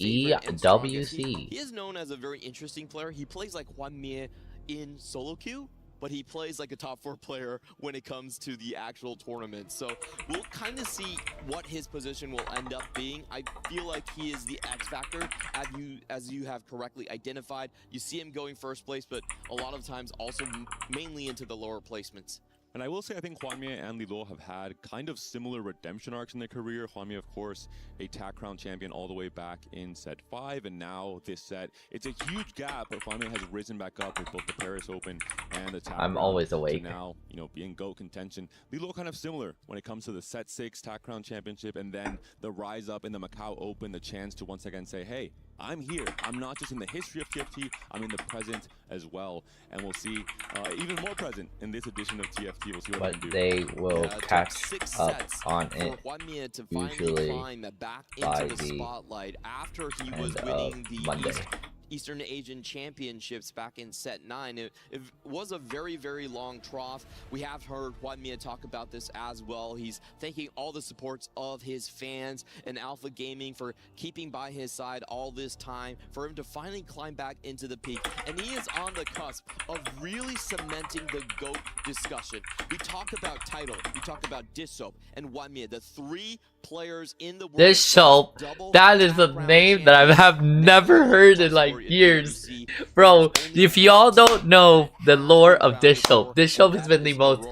EWC. He is known as a very interesting player. He plays like Hwanmie in solo queue, but he plays like a top 4 player when it comes to the actual tournament. So we'll kind of see what his position will end up being. I feel like he is the X factor, as you have correctly identified. You see him going first place, but a lot of times also mainly into the lower placements. And I will say, I think Hwanmie and Liluo have had kind of similar redemption arcs in their career. Hwanmie, of course, a TAC Crown champion all the way back in set 5, and now this set. It's a huge gap, but Hwanmie has risen back up with both the Paris Open and the TAC Crown. I'm always awake. Now, you know, being GOAT contention. Liluo kind of similar when it comes to the set 6 TAC Crown championship, and then the rise up in the Macau Open, the chance to once again say, hey, I'm here. I'm not just in the history of TFT, I'm in the present as well. And we'll see even more present in this edition of TFT. We'll see what they will catch up on it usually back by into the spotlight after he was winning the Monday. Eastern Asian Championships back in set 9. It was a very, very long trough. We have heard Hwanmie talk about this as well. He's thanking all the supports of his fans and Alpha Gaming for keeping by his side all this time, for him to finally climb back into the peak. And he is on the cusp of really cementing the GOAT discussion. We talk about title, we talk about Dissoap and Hwanmie, the 3 players in the world. Dissoap, that is a name that I have never heard in like years. Bro, if y'all don't know the lore of Dissoap, Dissoap has been the most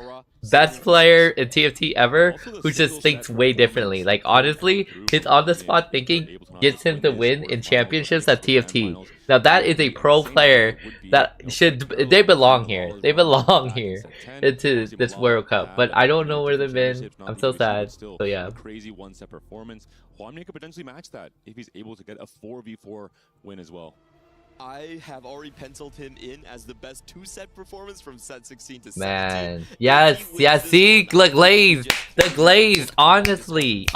best player in TFT ever, who just thinks way differently. Like honestly, his on-the-spot thinking gets him to win in championships at TFT. Now that is a pro player that they belong here. They belong here into this World Cup. But I don't know where they've been. I'm so sad. So yeah. Crazy one-set performance. Hwanmie could potentially match that if he's able to get a 4v4 win as well. I have already penciled him in as the best 2-set performance from set 16 to 17. Man, yes, see, the glaze, honestly,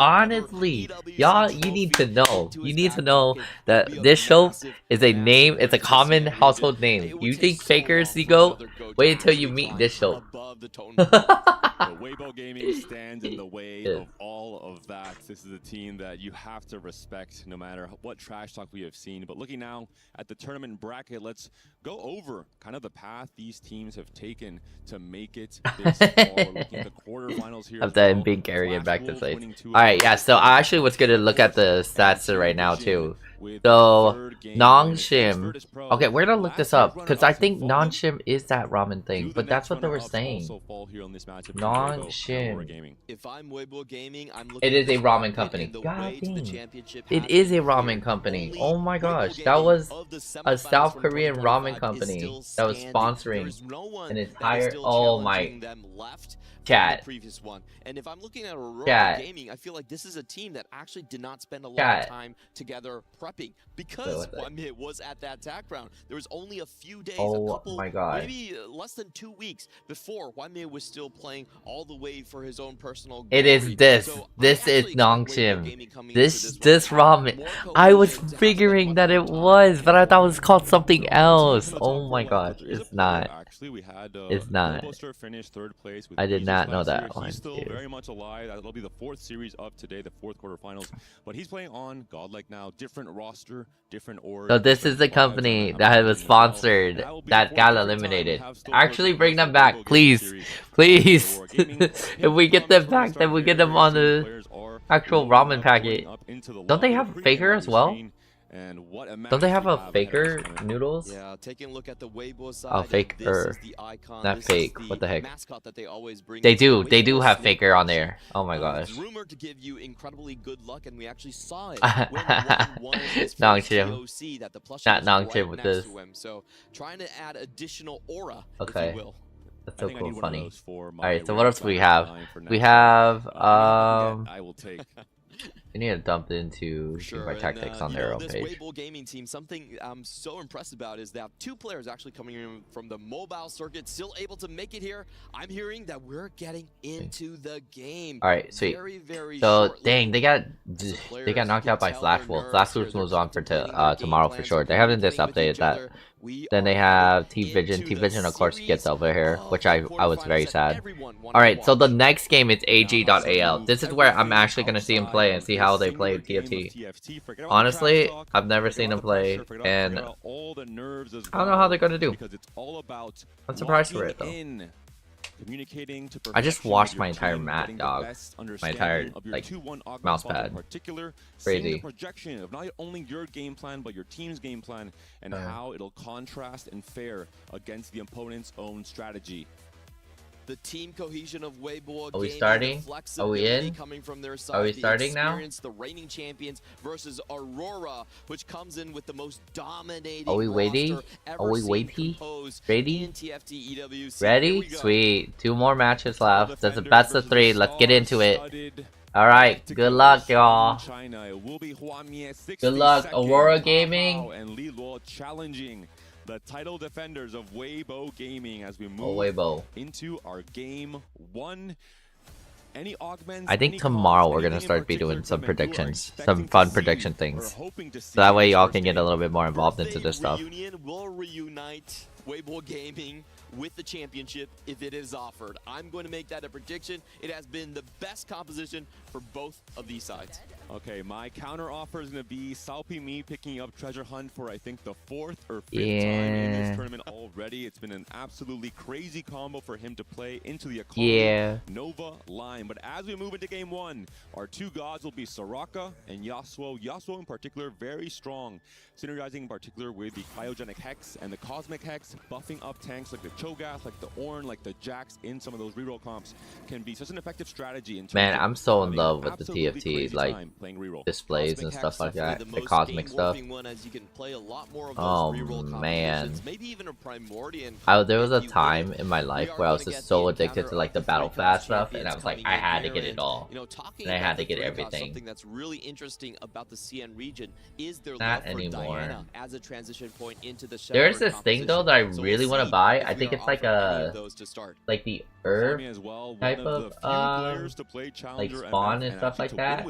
y'all, you need to know that this show is a name, it's a common household name. You think Faker's the GOAT? Wait until you meet this show. The Weibo Gaming stands in the way of all of that. This is a team that you have to respect no matter what trash talk we have seen. But looking now at the tournament bracket, let's go over kind of the path these teams have taken to make it this far. Looking at the quarterfinals here. Of the being carried back to place. Alright, yeah, so I actually was gonna look at the stats right now too. So Nongshim. Okay, we're gonna look this up because I think Nongshim is that ramen thing, but that's what they were saying. Nongshim. If I'm Weibo Gaming, I'm it is a ramen company. God dang. It is a ramen company. Oh my gosh, that was a South Korean ramen company that was sponsoring an entire. Oh my. Chat. Previous one. And if I'm looking at Aurora Gaming, I feel like this is a team that actually did not spend a lot of time together prepping because Hwanmie was at that TAC round. There was only a few days, a couple, maybe less than 2 weeks before Hwanmie was still playing all the way for his own personal glory. It is this. So this is Nongshim. This ramen. I was figuring that it was, but I thought it was called something else. Oh my gosh, it's not. It's not. I did not know that one. Still very much alive. That'll be the 4th series of today, the 4th quarterfinals. But he's playing on Godlike now, different roster, different org. So this is the company that was sponsored that got eliminated. Actually, bring them back, please, please. If we get them back, then we get them on the actual ramen packet. Don't they have Faker as well? And what a Don't they match have we a have faker ahead of us. noodles? Yeah, taking a look at the Weibo side. Oh, this faker. is the icon. Not this fake. Is the What the heck? mascot that they always bring. They into the do. They do Weibo have Snake faker on collection. there. Oh my gosh. It's rumored to give you incredibly good luck, and we actually saw it when Juan won his first Nongchim. TOC that the plushie Not was Nongchim right with next this. to him. So trying to add additional aura, Okay. if you will. That's I so think I cool, need one of funny. those for my Alright, so what Red else do we Flag have? line for We next have time. I will take. we need to dump into Sure, my tactics and, on you their know, own this page. Weibo gaming team, something I'm so impressed about is that 2 players actually coming in from the mobile circuit, still able to make it here. I'm hearing that we're getting into the game. Alright, sweet. Very, very So shortly. dang, they got players knocked can out by tell Slash their Wolf. nerves Slash here. Wolf They're moves on for contemplating their game tomorrow for plans, sure. They haven't just communicating with updated each that. other. We Then they are have heading T-Vision. into the T-Vision of course gets series over here, of which the I was very quarterfinals that sad. everyone wanted to Alright, so the watch. next game is AG.AL. This is where I'm actually gonna see him play and see how they play TFT. Honestly, I've never seen him play, and I don't know how they're gonna do. I'm surprised for it though. I just washed my entire mat, dog. My entire like mouse pad. Crazy. Projection of not only your game plan but your team's game plan and how it'll contrast and fare against the opponent's own strategy. The team cohesion of Weibo. Are we starting? Are we in? Coming from their side, Are we starting now? The reigning champions versus Aurora, which comes in with the most dominating. Are we waiting? Are we waiting? Ready? TFT EWC. Ready? Sweet. 2 more matches left. That's a best of 3. Let's get into it. Alright, good luck, y'all. Good luck, Aurora Gaming. And Lilo challenging the title defenders of Weibo Gaming as we move into our game 1. Any augments? I think tomorrow we're gonna start be doing some predictions, some fun prediction things, so that way y'all can get a little bit more involved into this stuff. Reunion will reunite Weibo Gaming with the championship if it is offered. I'm going to make that a prediction. It has been the best composition for both of these sides. Okay, my counter offer is going to be Salpi me picking up Treasure Hunt for I think the 4th or 5th time in this tournament already. It's been an absolutely crazy combo for him to play into the Akali Nova line. But as we move into game 1, our 2 gods will be Soraka and Yasuo. Yasuo in particular, very strong, synergizing in particular with the Cryogenic Hex and the Cosmic Hex, buffing up tanks like the Cho'Gath, like the Ornn, like the Jax in some of those reroll comps can be such an effective strategy. In Man, I'm so in love with the TFT, like displays and stuff like that, the cosmic stuff. Oh man, there was a time in my life where I was just so addicted to like the battle fast stuff, and I was like, I had to get it all, and I had to get everything. Something that's really interesting about the CN region is their Not love for anymore. Diana as a transition point into the There's this thing though that I really want to buy. I think it's like like the herb type of like spawn and stuff like that.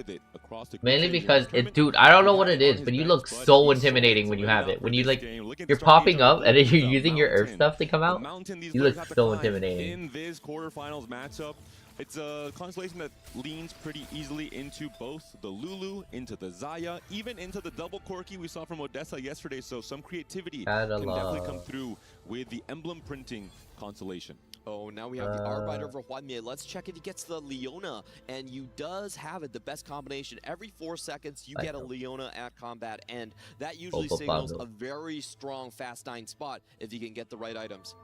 Mainly because dude, I don't know what it is, but you look so intimidating when you have it. When you like, you're popping up and then you're using your herb stuff to come out. You look so intimidating. In this quarterfinals matchup, it's a constellation that leans pretty easily into both the Lulu, into the Zaya, even into the double Corki we saw from Odessa yesterday. So some creativity can definitely come through with the emblem printing constellation. Oh, now we have the Arbiter for Juanmie. Let's check if he gets the Leona. And you does have it, the best combination. Every 4 seconds, you get a Leona at combat end. That usually signals a very strong Fast 9 spot if you can get the right items.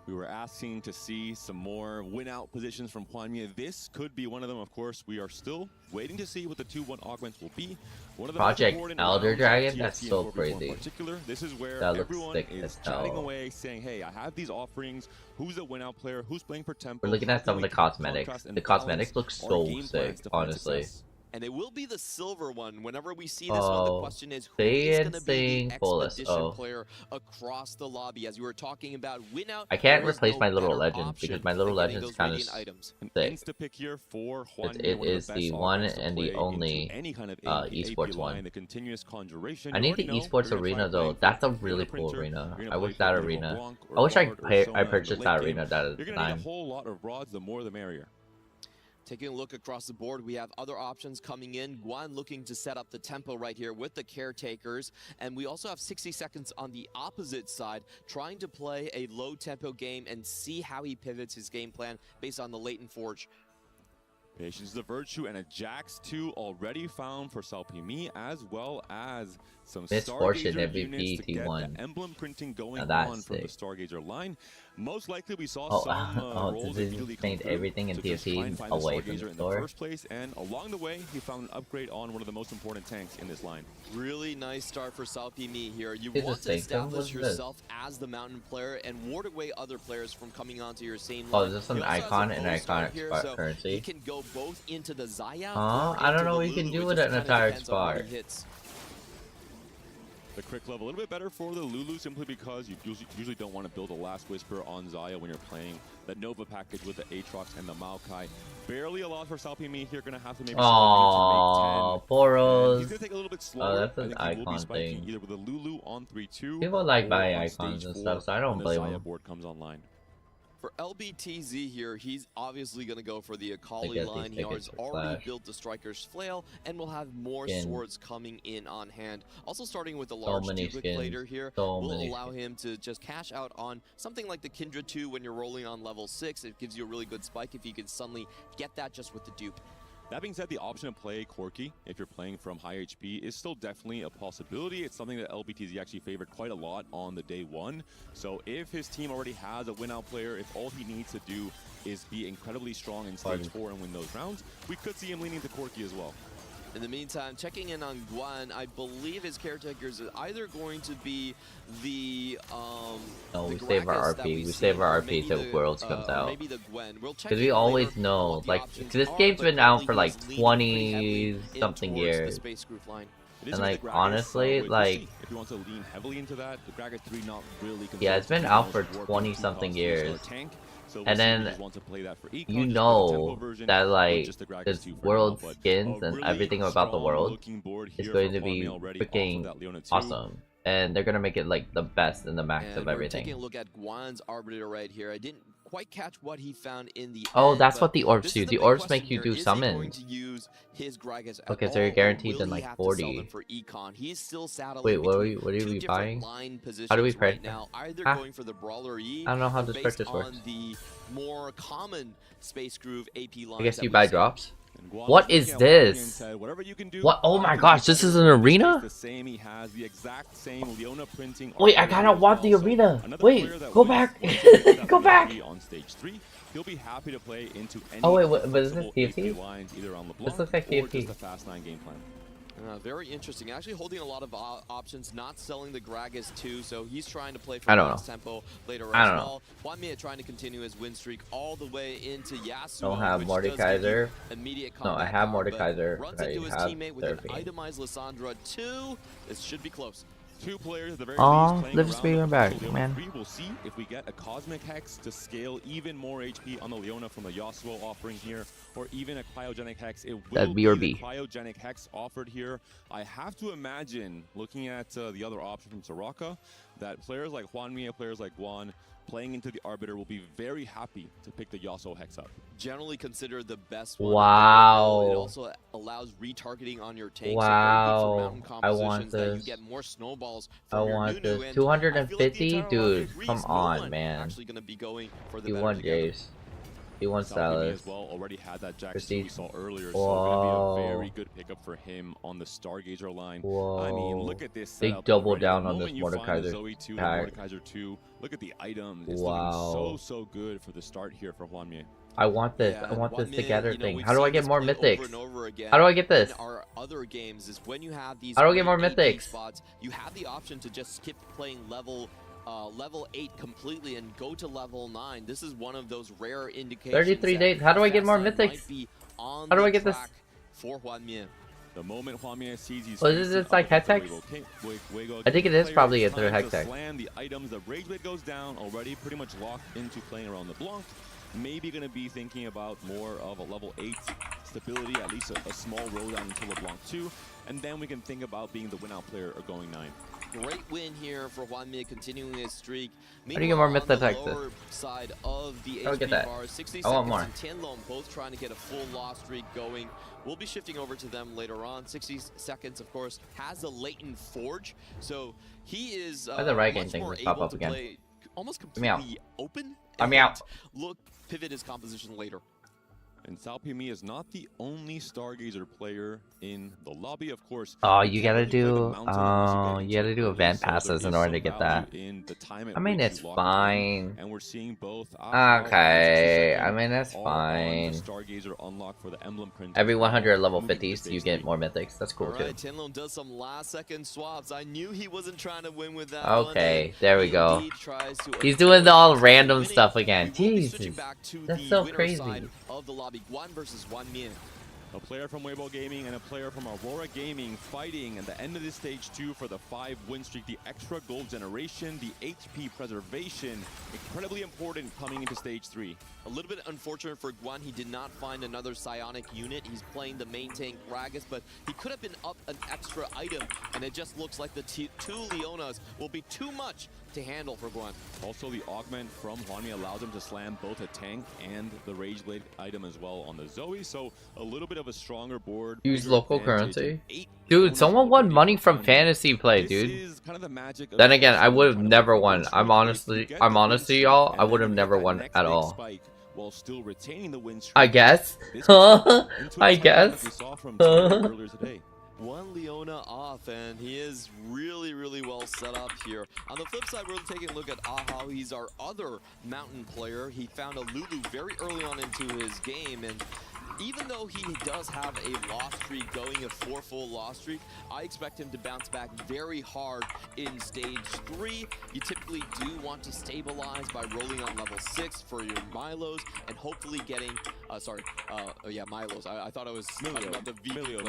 We were asking to see some more win-out positions from Juanmie. This could be one of them, of course. We are still waiting to see what the 2-1 augments will be. One of the Project Elder Dragon? That's so crazy. This is where that looks everyone sick is chatting away, saying, hey, I have these offerings. Who's a win-out player? Who's playing for tempo? We're looking at some of the cosmetics. The cosmetics look so sick, honestly. And it will be the silver one. Whenever we see this one, the question is who is going to be the expedition player across the lobby? As you were talking about win out, I can't replace my little legend because my little legend is kind of sick. It is the one and the only esports one. I need the esports arena though. That's a really cool arena. I wish that arena. I wish I purchased that arena at that time. A whole lot of rods, the more the merrier. Taking a look across the board, we have other options coming in. Guan looking to set up the tempo right here with the caretakers. And we also have 60 seconds on the opposite side, trying to play a low tempo game and see how he pivots his game plan based on the latent forge. Patience is a virtue, and a Jax 2 already found for Salpimi, as well as some Misfortune Stargazer MVP units to get T1. the emblem printing going Now on from the sick. Stargazer line. Most likely we saw Oh, some oh, rolls this immediately is come made through everything in to just try TFT and find away the from the Stargazer in store. the first place, and along the way he found an upgrade on one of the most important tanks in this line. Really nice start for Salpimi here. You Is want this to fake? establish What's this? yourself as the mountain player and ward away other players from coming onto your same Oh, line. is this an He also has icon a and bow iconic start here, spot so currency? he can go both into the Zaya Huh? or I don't into know the we can Lulu. do It with just an kinda entire depends on what spot. he hits. The quick level a little bit better for the Lulu simply because you usually don't want to build a Last Whisper on Zaya when you're playing the Nova package with the Aatrox and the Maokai. Barely a lot for Salpimi here, gonna have to maybe Aww, Boros. he's gonna take a little bit slower. Oh, that's I an think he will be icon spiking thing. either with a Lulu on 3-2 People like or buying on icons stage and 4 stuff, so I don't when the blame Zaya them. board comes online. For LBTZ here, he's obviously going to go for the I Akali guess line. these He has tickets for already Clash. built the Striker's Flail and will have more Skins. swords coming in on hand. Also starting with the So large many duplicator skins. here So will many allow him to just cash out on something like the Kindred 2 when you're rolling on level 6. It gives you a really good spike if you can suddenly get that just with the dupe. That being said, the option to play Corki if you're playing from high HP is still definitely a possibility. It's something that LBTZ actually favored quite a lot on the day one. So if his team already has a win-out player, if all he needs to do is be incredibly strong in stage 4 and win those rounds, we could see him leaning to Corki as well. In the meantime, checking in on Guan, I believe his caretakers are either going to be the No, we the save our Gragas that RP. We see, save our or RP maybe till the, Worlds comes out. Maybe the Gwen. We'll check Because we in always later know, what the like, options this are, game's but been out currently for like he's leaning pretty heavily 20 something in towards the years. Space Group line. It is And with like the Gragas, honestly, we'll like see if you want to lean heavily into that. The Gragas 3 not really yeah, it's been out for 20 something years. And then you know that like this world skins and everything about the world is going to be freaking awesome. And they're gonna make it like the best and the max And of we're everything. taking a look at Guan's Arbiter right here. I didn't quite catch what he found in the Oh, end, that's but what the orbs this do. is The big orbs question make you here. do Is he going summons. to use his Gragas at Okay, so you're all, or guaranteed will in he like have to sell 40. them for econ? He's still saddling Wait, what are between we two different buying? line How do we positions pray? right now, either Huh? going for the Brawler E I don't know how or this based purchase on works. the more common Space Groove AP lines. I guess that you we've buy seen. drops. What is this? What? Oh my gosh, this is an arena? Wait, I kind of want the arena. Wait, go back. Go back. On stage 3, he'll be happy to play into any Oh wait, but is this possible TFT? AP lines, either on LeBlanc This looks like or TFT. just a Fast 9 game plan. Very interesting. Actually holding a lot of options, not selling the Gragas too, so he's trying to play for I don't fast know. tempo later I as don't know. well. Juan Mia trying to continue his win streak all the way into Yasuo. Don't have which does give you Mordekaiser. immediate No, I combat have power, but Mordekaiser. runs I into his have teammate with an Therapy. itemized Lissandra 2. This should be close. Two players at the very Aw, least playing live around speed the back, Leona man. 3. We'll see if we get a Cosmic Hex to scale even more HP on the Leona from the Yasuo offering here, or even a Cryogenic Hex. It will That be B or the B. Cryogenic Hex offered here. I have to imagine, looking at the other option from Soraka, that players like Juan Mia, players like Guan, playing into the Arbiter will be very happy to pick the Yasuo Hex up. Generally considered the best one. Wow. It also allows retargeting on your tank. Wow. So very good for mountain I want compositions that you this. get more snowballs I from your want Nunu, this. and 250, dude. Come no on, one man. actually going to be going for the He better won together. Jace. He won Salpimi Salas. as well already had that Jax Prestige. we saw earlier, so Whoa. gonna be a very good pickup for him on the Stargazer line. Whoa. I mean, look at this They setup double already. down The on this moment you find the Mordekaiser Zoe 2 pack. and Mordekaiser 2, look at the items. It's Wow. looking so good for the start here for Juan Mie. I want this. Yeah, I want Juan this Mia, together you know, thing. we've How do I seen get this more play mythics? over and over again How do I get this? in our other games is when you have these How do I get more great AP mythics? spots, you have the option to just skip playing level 8 completely and go to level 9. This is one of those rare indications. 33 that days. How do I get more Fast 9 mythics? might be on How do the I get this? track for Juan Mia. The moment Juan Mie sees he's Oh, is this like Hextech? I think it is probably a through Hextech. Slam the items, the rage rate goes down, already pretty much locked into playing around the Blanc. Maybe going to be thinking about more of a level 8 stability, at least a small roll down until LeBlanc 2, and then we can think about being the win-out player or going 9. Great win here for Juan Mia, continuing his streak. How do you get more Meanwhile, on the mythics? lower side of the How do I get HP that? bars, 60 I want seconds more. and Tianlong both trying to get a full loss streak going. We'll be shifting over to them later on. 60 seconds, of course, has a latent forge, so he is Why the right game much thing more just pop able up to again? play almost Let me out. completely open. Let me out. Look, pivot his composition later. And Salpimi is not the only Stargazer player in the lobby, of course. Oh, you gotta do event passes in order to get that. I mean, it's fine. And we're seeing both. Okay, I mean, it's fine. Stargazer unlock for the emblem print. Every 100 level 50s, you get more mythics. That's cool too. Alright, Tianlong does some last second swaps. I knew he wasn't trying to win with that. Okay, there we go. He's doing all random stuff again. Jesus, that's so crazy. Of the lobby, Guan versus Wanmian. A player from Weibo Gaming and a player from Aurora Gaming fighting at the end of this stage 2 for the 5-win streak, the extra gold generation, the HP preservation, incredibly important coming into stage 3. A little bit unfortunate for Guan, he did not find another psionic unit. He's playing the main tank Gragas, but he could have been up an extra item, and it just looks like the two Leonas will be too much to handle for Guan. Also, the augment from Hwanmi allows him to slam both a tank and the Rage Blade item as well on the Zoe, so a little bit of a stronger board. Use local currency. Dude, someone won money from fantasy play, dude. Then again, I would have never won. I'm honestly y'all, I would have never won at all. While still retaining the win streak. I guess. I guess. One Leona off, and he is really, really well set up here. On the flip side, we're taking a look at Ahao. He's our other mountain player. He found a Lulu very early on into his game, and even though he does have a loss streak going, a 4 full loss streak, I expect him to bounce back very hard in stage 3. You typically do want to stabilize by rolling on level 6 for your Milos and hopefully getting, yeah, Milos. I thought I was talking about the VP Emilio,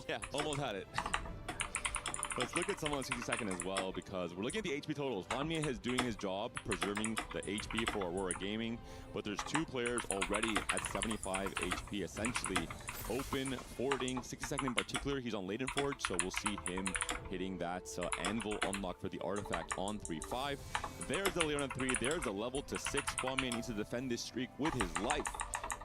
yeah. Almost had it. Let's look at someone on 60-second as well, because we're looking at the HP totals. Hwanmi is doing his job, preserving the HP for Aurora Gaming, but there's 2 players already at 75 HP, essentially. Open, forwarding, 60-second in particular, he's on Laden Forge, so we'll see him hitting that anvil unlock for the artifact on 3-5. There's the Leon 3, there's the level to 6. Hwanmi needs to defend this streak with his life,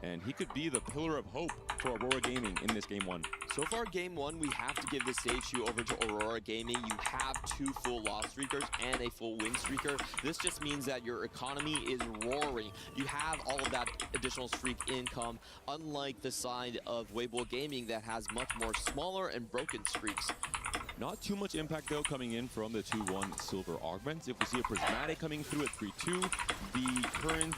and he could be the pillar of hope for Aurora Gaming in this game 1. So far, game 1, we have to give the stage 2 over to Aurora Gaming. You have 2 full loss streakers and a full win streaker. This just means that your economy is roaring. You have all of that additional streak income, unlike the side of Weibo Gaming that has much more smaller and broken streaks. Not too much impact though coming in from the 2-1 silver augments. If we see a prismatic coming through at 3-2, the current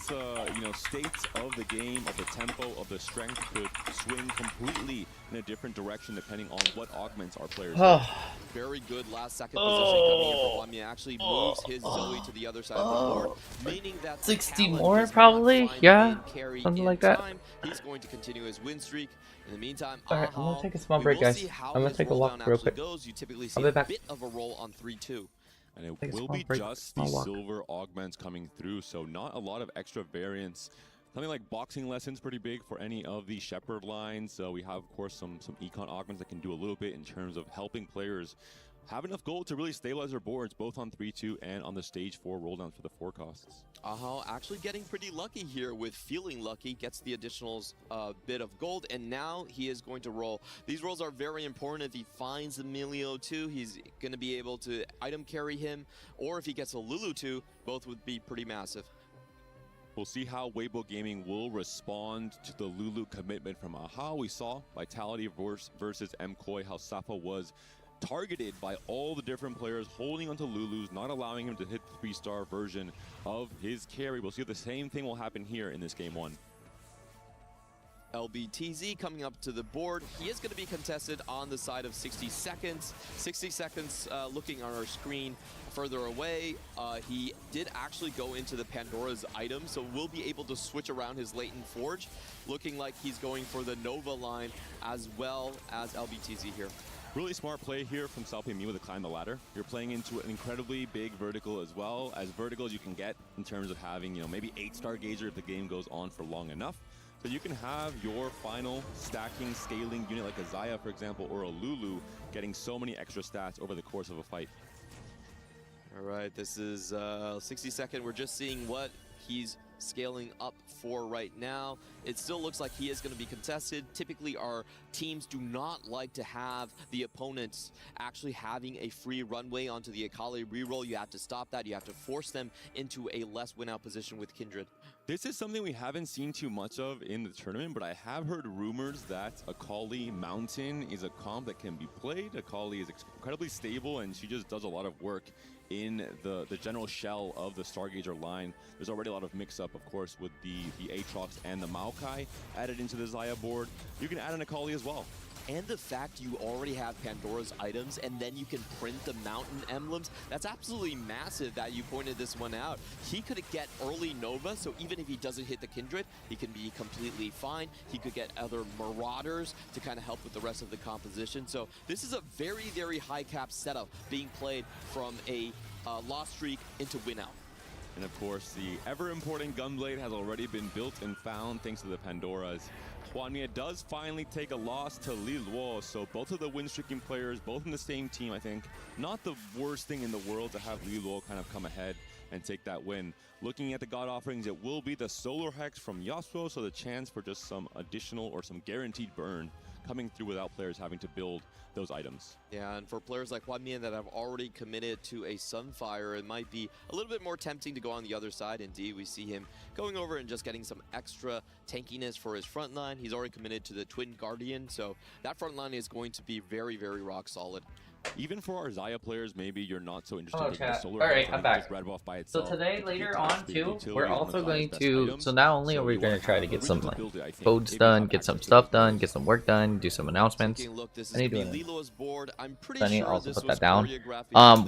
states of the game, of the tempo, of the strength could swing completely in a different direction depending on what augments our players have. Very good last second position coming in for Hwanmi. Actually moves his Zoe to the other side of the board, meaning that 60 more probably, yeah, something like that. He's going to continue his win streak. In the meantime, alright, I'm gonna take a small break, guys. I'm gonna take a walk real quick. You typically see I'll be back. A bit of a roll on 3-2. And it will be just the silver augments coming through, so not a lot of extra variance. Something like boxing lessons pretty big for any of the Shepherd lines. We have, of course, some econ augments that can do a little bit in terms of helping players have enough gold to really stabilize their boards, both on 3-2 and on the stage 4 roll downs for the forecasts. Actually getting pretty lucky here with feeling lucky, gets the additional bit of gold, and now he is going to roll. These rolls are very important. If he finds Emilio too, he's going to be able to item carry him, or if he gets a Lulu too, both would be pretty massive. We'll see how Weibo Gaming will respond to the Lulu commitment from Ahao. We saw Vitality versus MKoi, how Safa was targeted by all the different players holding onto Lulu's, not allowing him to hit the 3-star version of his carry. We'll see if the same thing will happen here in this game 1. LBTZ coming up to the board. He is going to be contested on the side of 60 seconds. 60 seconds looking on our screen further away. He did actually go into the Pandora's item, so we'll be able to switch around his Latent Forge. Looking like he's going for the Nova line as well as LBTZ here. Really smart play here from Salpimi with a climb the ladder. You're playing into an incredibly big vertical as well, as vertical as you can get in terms of having, maybe 8-star Gazer if the game goes on for long enough. So you can have your final stacking, scaling unit like a Zaya, for example, or a Lulu, getting so many extra stats over the course of a fight. All right, this is 60 second. We're just seeing what he's scaling up for right now. It still looks like he is going to be contested. Typically, our teams do not like to have the opponents actually having a free runway onto the Akali reroll. You have to stop that. You have to force them into a less win-out position with Kindred. This is something we haven't seen too much of in the tournament, but I have heard rumors that Akali Mountain is a comp that can be played. Akali is incredibly stable, and she just does a lot of work in the general shell of the Stargazer line. There's already a lot of mix-up, of course, with the Aatrox and the Maokai added into the Xayah board. You can add an Akali as well. And the fact you already have Pandora's items and then you can print the mountain emblems, that's absolutely massive that you pointed this one out. He could get early Nova, so even if he doesn't hit the Kindred, he can be completely fine. He could get other Marauders to kind of help with the rest of the composition. So this is a very, very high cap setup being played from a loss streak into win out. And of course, the ever-important Gunblade has already been built and found thanks to the Pandoras. Hwanghae does finally take a loss to Li Luo, so both of the win-streaking players, both in the same team, I think. Not the worst thing in the world to have Li Luo kind of come ahead and take that win. Looking at the God Offerings, it will be the Solar Hex from Yasuo, so the chance for just some additional or some guaranteed burn coming through without players having to build those items. Yeah, and for players like Hwanghae that have already committed to a Sunfire, it might be a little bit more tempting to go on the other side. Indeed, we see him going over and just getting some extra tankiness for his front line. He's already committed to the Twin Guardian, so that front line is going to be very, very rock solid. Even for our Xayah players, maybe you're not so interested in the Solar. Alright, I'm back. By so today, later on too, we're also going to, so not only are we going to try to get some like codes done, get some stuff done, get some work done, do some announcements. I need to also put that down.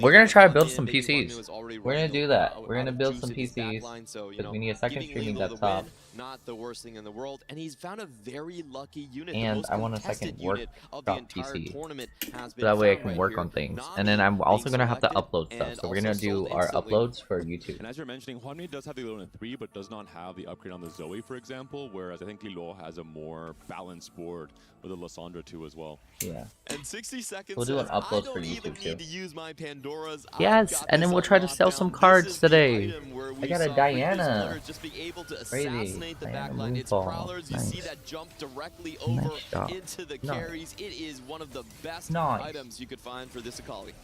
We're going to try to build some PCs. We're going to do that. We're going to build some PCs because we need a second streaming desktop. Not the worst thing in the world, and he's found a very lucky unit. And I want a second workshop PC, so that way I can work on things. And then I'm also gonna have to upload stuff, so we're gonna do our uploads for YouTube. And as you're mentioning, Hwanghae does have the Lilona 3, but does not have the upgrade on the Zoe, for example. Whereas I think Lilo has a more balanced board with the Lysandra 2 as well. Yeah. And 60 seconds. We'll do an upload for YouTube too. To use my Pandoras. Yes, and then we'll try to sell some cards today. I got a Diana. Just be able to Crazy. assassinate the Diana backline. It's Moonfall. Prowlers. You Nice. see that jump directly over into the carries. It is one of the best items you could find for this Akali.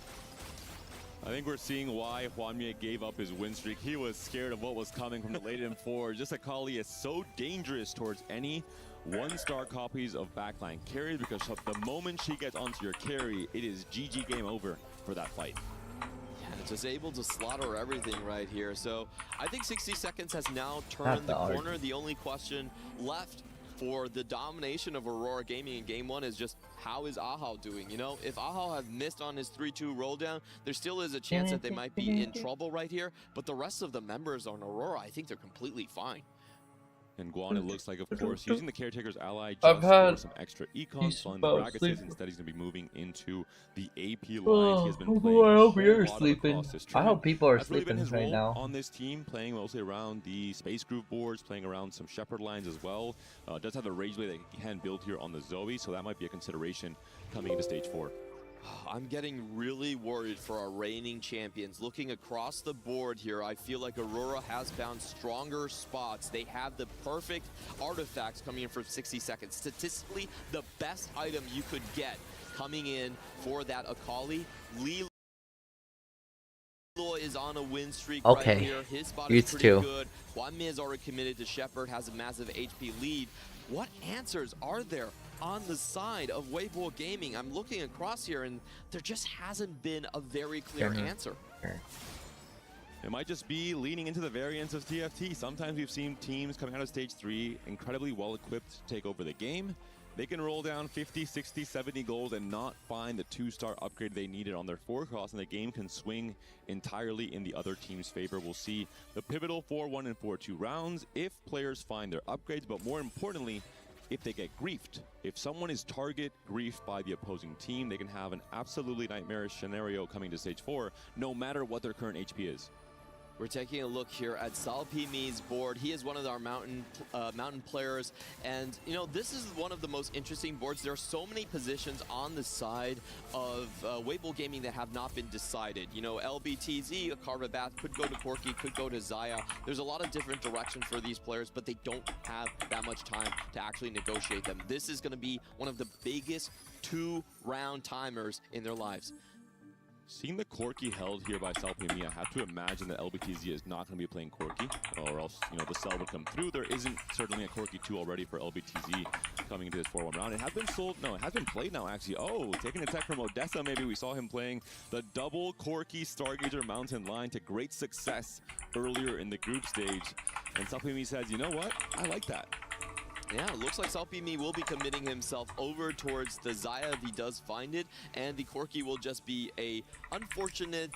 I think we're seeing why Hwanghae gave up his win streak. He was scared of what was coming from the late in 4. Just Akali is so dangerous towards any one-star copies of backline carries, because the moment she gets onto your carry, it is GG game over for that fight. Yeah, just able to slaughter everything right here. So I think 60 seconds has now turned the corner. The only question left for the domination of Aurora Gaming in Game 1 is just how is Ahau doing? You know, if Ahau have missed on his 3-2 roll down, there still is a chance that they might be in trouble right here. But the rest of the members on Aurora, I think they're completely fine. And Guan, it looks like, of course, using the Caretaker's ally just for some extra econs on the Gragas's. Instead, he's going to be moving into the AP line. He has been playing I hope you're sleeping. This I hope people are That's really sleeping been his right role now. on this team, playing mostly around the Space Groove boards, playing around some Shepherd lines as well. Does have the Rage Blade that he can build here on the Zoe, so that might be a consideration coming into Stage 4. I'm getting really worried for our reigning champions. Looking across the board here, I feel like Aurora has found stronger spots. They have the perfect artifacts coming in for 60 seconds. Statistically, the best item you could get coming in for that Akali. Lilo is on a win streak right here. His spot is pretty good. Hwanghae is already committed to Shepherd, has a massive HP lead. What answers are there on the side of Weibo Gaming? I'm looking across here and there just hasn't been a very clear answer. It might just be leaning into the variance of TFT. Sometimes we've seen teams coming out of Stage 3 incredibly well equipped to take over the game. They can roll down 50, 60, 70 goals and not find the 2-star upgrade they needed on their 4-cross, and the game can swing entirely in the other team's favor. We'll see the pivotal 4-1 and 4-2 rounds if players find their upgrades, but more importantly, if they get griefed. If someone is target griefed by the opposing team, they can have an absolutely nightmarish scenario coming to Stage 4, no matter what their current HP is. We're taking a look here at Salpimi's board. He is one of our mountain players, and you know, this is one of the most interesting boards. There are so many positions on the side of Weibo Gaming that have not been decided. You know, LBTZ, a Carvabath could go to Corki, could go to Xayah. There's a lot of different directions for these players, but they don't have that much time to actually negotiate them. This is going to be one of the biggest 2-round timers in their lives. Seeing the Corki held here by Salpimi, I have to imagine that LBTZ is not going to be playing Corki, or else, you know, the cell would come through. There isn't certainly a Corki 2 already for LBTZ coming into this 4-1 round. It has been sold, no, it has been played now, actually. Oh, taking a tech from Odessa, maybe we saw him playing the double Corki Stargazer Mountain line to great success earlier in the group stage. And Salpimi says, you know what, I like that. Yeah, it looks like Salpimi will be committing himself over towards the Zaya if he does find it, and the Corki will just be a unfortunate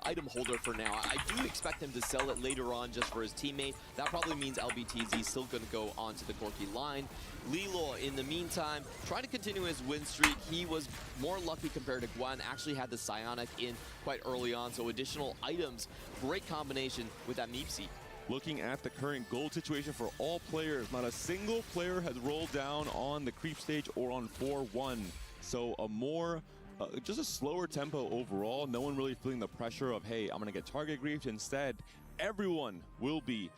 item holder for now. I do expect him to sell it later on just for his teammate. That probably means LBTZ is still going to go onto the Corki line. Lilo, in the meantime, trying to continue his win streak. He was more lucky compared to Guan, actually had the Psionic in quite early on, so additional items. Great combination with that Meepsy. Looking at the current gold situation for all players, not a single player has rolled down on the creep stage or on 4-1. So a more, just a slower tempo overall. No one really feeling the pressure of, hey, I'm gonna get target griefed. Instead, everyone will be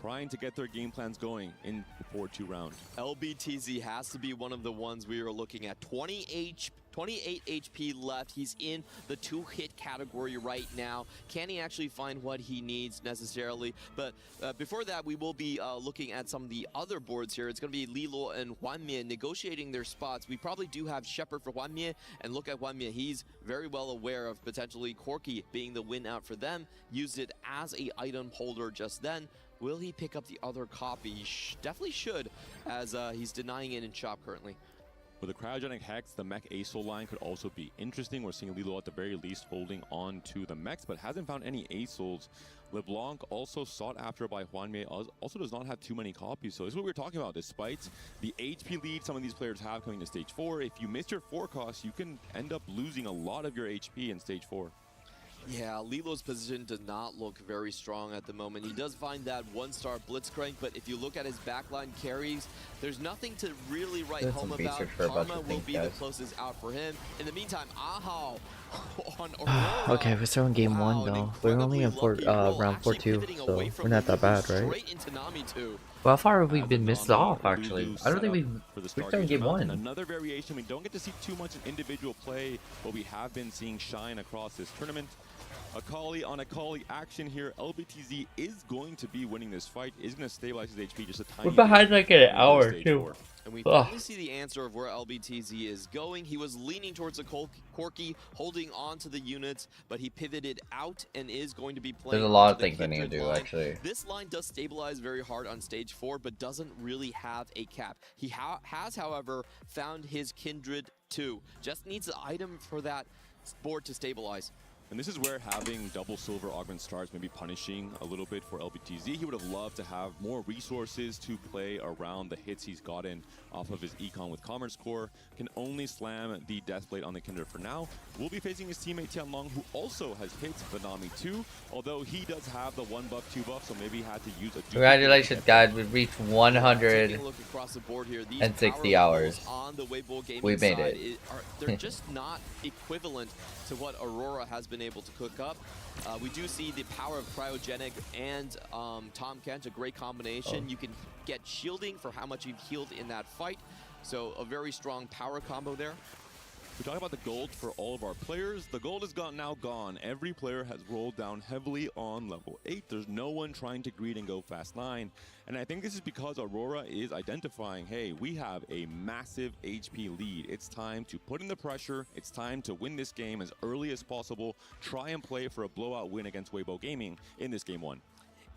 trying to get their game plans going in the 4-2 round. LBTZ has to be one of the ones we are looking at. 28 HP left. He's in the 2-hit category right now. Can he actually find what he needs necessarily? But before that, we will be looking at some of the other boards here. It's going to be Lilo and Hwanmie negotiating their spots. We probably do have Shepard for Hwanmie, and look at Hwanmie. He's very well aware of potentially Corki being the win out for them. Used it as a item holder just then. Will he pick up the other copy? He definitely should, as he's denying it in shop currently. With the Cryogenic Hex, the mech ASOL line could also be interesting. We're seeing Lilo at the very least holding on to the mechs, but hasn't found any ASOLs. LeBlanc, also sought after by Hwanmie, also does not have too many copies. So this is what we're talking about. Despite the HP lead some of these players have coming to stage 4, if you miss your forecast, you can end up losing a lot of your HP in stage 4. Yeah, Lilo's position does not look very strong at the moment. He does find that 1-star Blitzcrank, but if you look at his backline carries, there's nothing to really write home about. Karma will be the closest out for him. In the meantime, Ahau on Aurora. Okay, we're still in game 1 though. We're only in round 4-2, so we're not that bad, right? Well, how far have we been missed off, actually? I don't think we're still in game 1. Another variation. We don't get to see too much in individual play, but we have been seeing shine across this tournament. Akali on Akali action here. LBTZ is going to be winning this fight, is going to stabilize his HP just a tiny bit. We're behind like an hour, too. And we finally see the answer of where LBTZ is going. He was leaning towards the Corki, holding on to the units, but he pivoted out and is going to be playing. There's a lot of things I need to do, actually. This line does stabilize very hard on stage 4, but doesn't really have a cap. He has, however, found his Kindred 2. Just needs an item for that board to stabilize. And this is where having double silver augment stars may be punishing a little bit for LBTZ. He would have loved to have more resources to play around the hits he's gotten off of his econ with Commerce Core. Can only slam the Deathblade on the Kindred for now. Will be facing his teammate Tianlong, who also has hit Vanami 2, although he does have the 1 buff, 2 buff, so maybe he had to use a... Congratulations, guys. We've reached 160 hours. We made it. They're just not equivalent to what Aurora has been able to cook up. We do see the power of Cryogenic and Tom Kent, a great combination. You can get shielding for how much you've healed in that fight. So a very strong power combo there. We talk about the gold for all of our players. The gold is now gone. Every player has rolled down heavily on level 8. There's no one trying to greed and go fast 9. And I think this is because Aurora is identifying, hey, we have a massive HP lead. It's time to put in the pressure. It's time to win this game as early as possible. Try and play for a blowout win against Weibo Gaming in this game 1.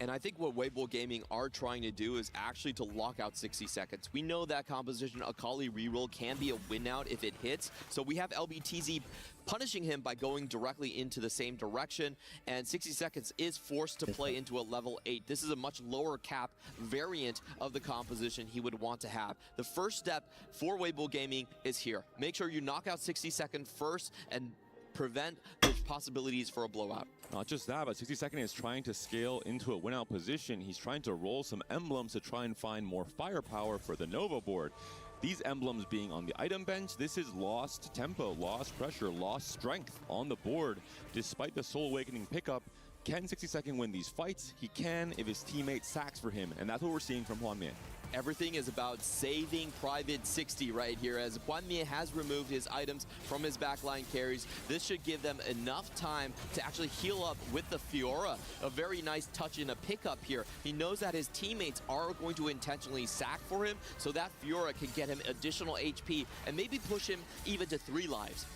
And I think what Weibo Gaming are trying to do is actually to lock out 60 seconds. We know that composition Akali reroll can be a win out if it hits. So we have LBTZ punishing him by going directly into the same direction. And 60 seconds is forced to play into a level 8. This is a much lower cap variant of the composition he would want to have. The first step for Weibo Gaming is here. Make sure you knock out 60 seconds first and prevent the possibilities for a blowout. Not just that, but 60 Second is trying to scale into a win-out position. He's trying to roll some emblems to try and find more firepower for the Nova board. These emblems being on the item bench, this is lost tempo, lost pressure, lost strength on the board. Despite the Soul Awakening pickup, can 60 Second win these fights? He can if his teammate sacks for him, and that's what we're seeing from Hwanmie. everything is about saving Private 60 right here, as Hwanmie has removed his items from his backline carries. This should give them enough time to actually heal up with the Fiora. A very nice touch in a pickup here. He knows that his teammates are going to intentionally sack for him, so that Fiora can get him additional HP and maybe push him even to 3 lives.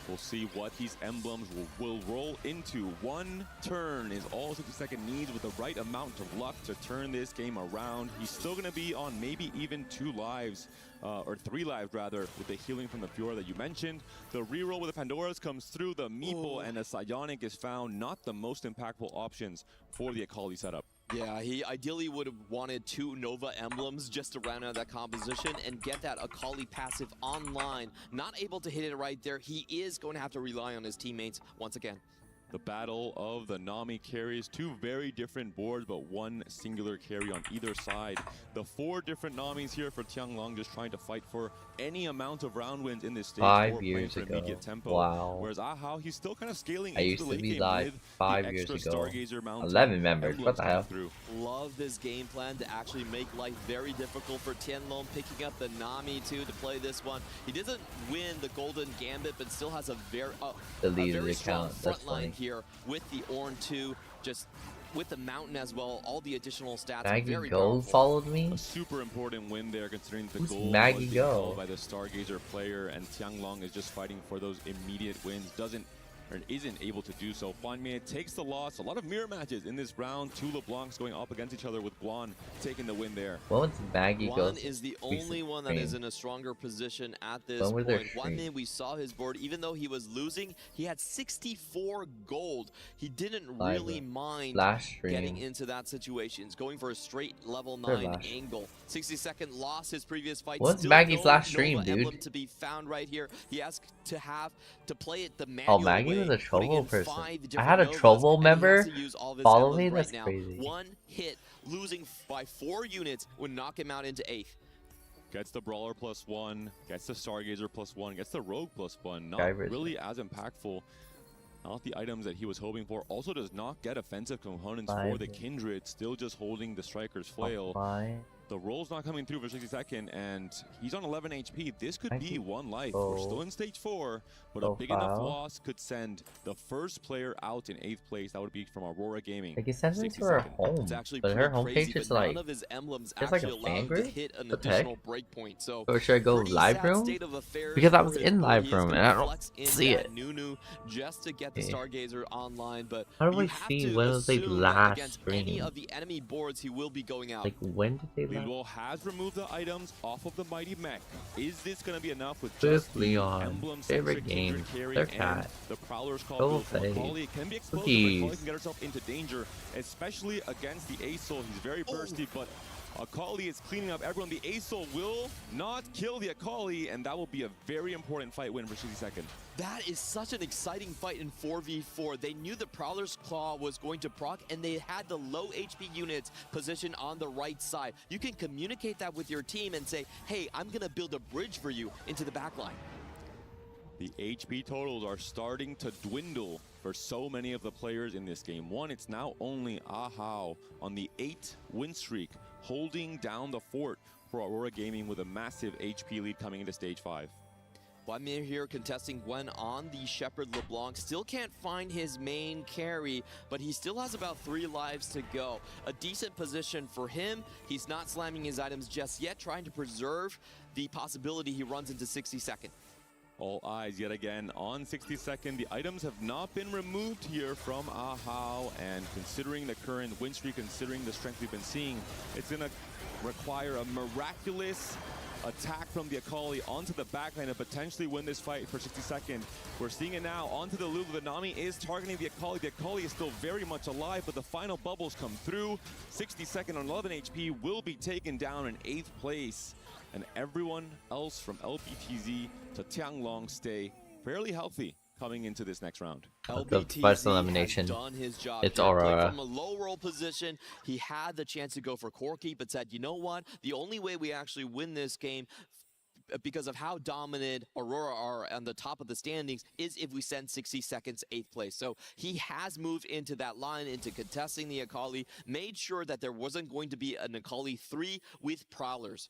We'll see what these emblems will roll into. One turn is all 60-second needs with the right amount of luck to turn this game around. He's still going to be on maybe even 2 lives, or 3 lives rather, with the healing from the Fiora that you mentioned. The reroll with the Pandoras comes through. The Meeple and the Psionic is found not the most impactful options for the Akali setup. Yeah, he ideally would have wanted 2 Nova emblems just to round out that composition and get that Akali passive online. Not able to hit it right there. He is going to have to rely on his teammates once again. The battle of the Nami carries, 2 very different boards, but 1 singular carry on either side. The 4 different Namis here for Tianglong just trying to fight for any amount of round wins in this stage. 5 years ago. Tempo. Wow. Whereas Ahau, he's still kind of scaling I into used the to late be game live with 5 the years extra ago. Stargazer mountain. 11 members. What the hell? Through. Love this game plan to actually make life very difficult for Tianlong, picking up the Nami too to play this one. He doesn't win the Golden Gambit, but still has a very strong front line here with the Ornn 2, just with the Mountain as well. All the additional stats are very Gold powerful. followed me. A super important win there, considering the Who's goal Maggie was Go? called by the Stargazer player, and Tianglong is just fighting for those immediate wins. Isn't able to do so. Hwanmie takes the loss. A lot of mirror matches in this round. 2 LeBlancs going up against each other, with Blonde taking the win there. What was Maggie Go? One is the only one that is in a stronger position at this point. Hwanmie, we saw his board. Even though he was losing, he had 64 gold. He didn't really mind getting into that situation. He's going for a straight level 9 angle. 60-second loss his previous fight. What's Still Maggie's no last stream, Nova dude? emblem to be found right here. He has to play it the manual Oh, Maggie way, was a putting Trovo in person. 5 I different had a Novas, Trovo and he has member to use all of his follow emblems me. right That's now. crazy. 1 hit, losing by 4 units would knock him out into 8th. Gets the Brawler +1, gets the Stargazer +1, gets the Rogue +1. Not Guybridge. really as impactful. Not the items that he was hoping for. Also does not get offensive components for Fine. the Kindred. Still just holding the Striker's Flail. Fine. The roll's not coming through for 60-second, and he's on 11 HP. This could be 1 life. go We're still in stage 4, but a big enough loss could send the first player out in 8th place. That would be from Aurora Gaming. Like, it sends her to her home, but her homepage is like, None of his emblems there's like a actually allow fan him to group? hit an What the heck? additional breakpoint. So Or should I go pretty live sad room? state of affairs Because I for was his in board. live He is room and gonna I don't flex into see that it. Nunu just to get the Stargazer online, but How do you I have see to when was they assume that last against any streaming? of the enemy boards he will be going out. Like, when did they Lilo last? has removed the items off of the Mighty Mech. Is this going to be enough with Fifth just the Leon. emblem-centric Favorite game. Kindred carry They're and fat. the Prowler's Call Go build for fade. Akali? It can be explosive, but Cookies. Akali can get herself into danger, especially against the Aesol. He's very bursty, but Akali is cleaning up everyone. The Aesol will not kill the Akali, and that will be a very important fight win for 60-second. That is such an exciting fight in 4v4. They knew the Prowler's Claw was going to proc, and they had the low HP units positioned on the right side. You can communicate that with your team and say, hey, I'm going to build a bridge for you into the backline. The HP totals are starting to dwindle for so many of the players in this game. One, it's now only Ahau on the 8 win streak, holding down the fort for Aurora Gaming with a massive HP lead coming into stage 5. Hwanmie here contesting Gwen on the Shepherd LeBlanc. Still can't find his main carry, but he still has about 3 lives to go. A decent position for him. He's not slamming his items just yet, trying to preserve the possibility he runs into 60-second. All eyes yet again on 60-second. The items have not been removed here from Ahau, and considering the current win streak, considering the strength we've been seeing, it's going to require a miraculous attack from the Akali onto the backline and potentially win this fight for 60-second. We're seeing it now onto the Lulu. The Nami is targeting the Akali. The Akali is still very much alive, but the final bubbles come through. 60-second on 11 HP will be taken down in 8th place. And everyone else from LBTZ to Tianglong stay fairly healthy coming into this next round. The first elimination, done his job. it's Played Aurora. from a low roll position. He had the chance to go for Corki, but said, you know what? The only way we actually win this game because of how dominant Aurora are on the top of the standings, is if we send 60 seconds 8th place. So he has moved into that line, into contesting the Akali, made sure that there wasn't going to be an Akali 3 with Prowlers.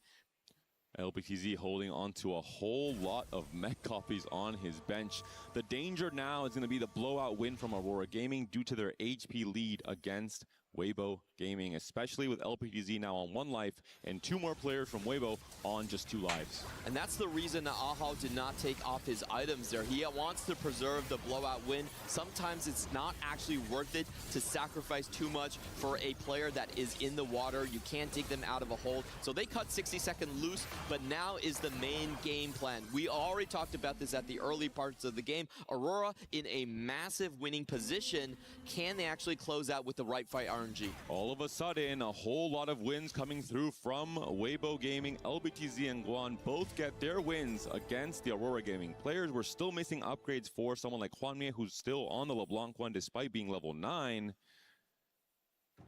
LBTZ holding on to a whole lot of mech copies on his bench. The danger now is going to be the blowout win from Aurora Gaming due to their HP lead against Weibo Gaming, especially with LPTZ now on 1 life and 2 more players from Weibo on just 2 lives. And that's the reason that Ahau did not take off his items there. He wants to preserve the blowout win. Sometimes it's not actually worth it to sacrifice too much for a player that is in the water. You can't dig them out of a hole. So they cut 60 second loose, but now is the main game plan. We already talked about this at the early parts of the game. Aurora in a massive winning position. Can they actually close out with the right fight RNG? All of a sudden, a whole lot of wins coming through from Weibo Gaming. LBTZ and Guan both get their wins against the Aurora Gaming players. We're still missing upgrades for someone like Hwanmie, who's still on the LeBlanc one despite being level 9.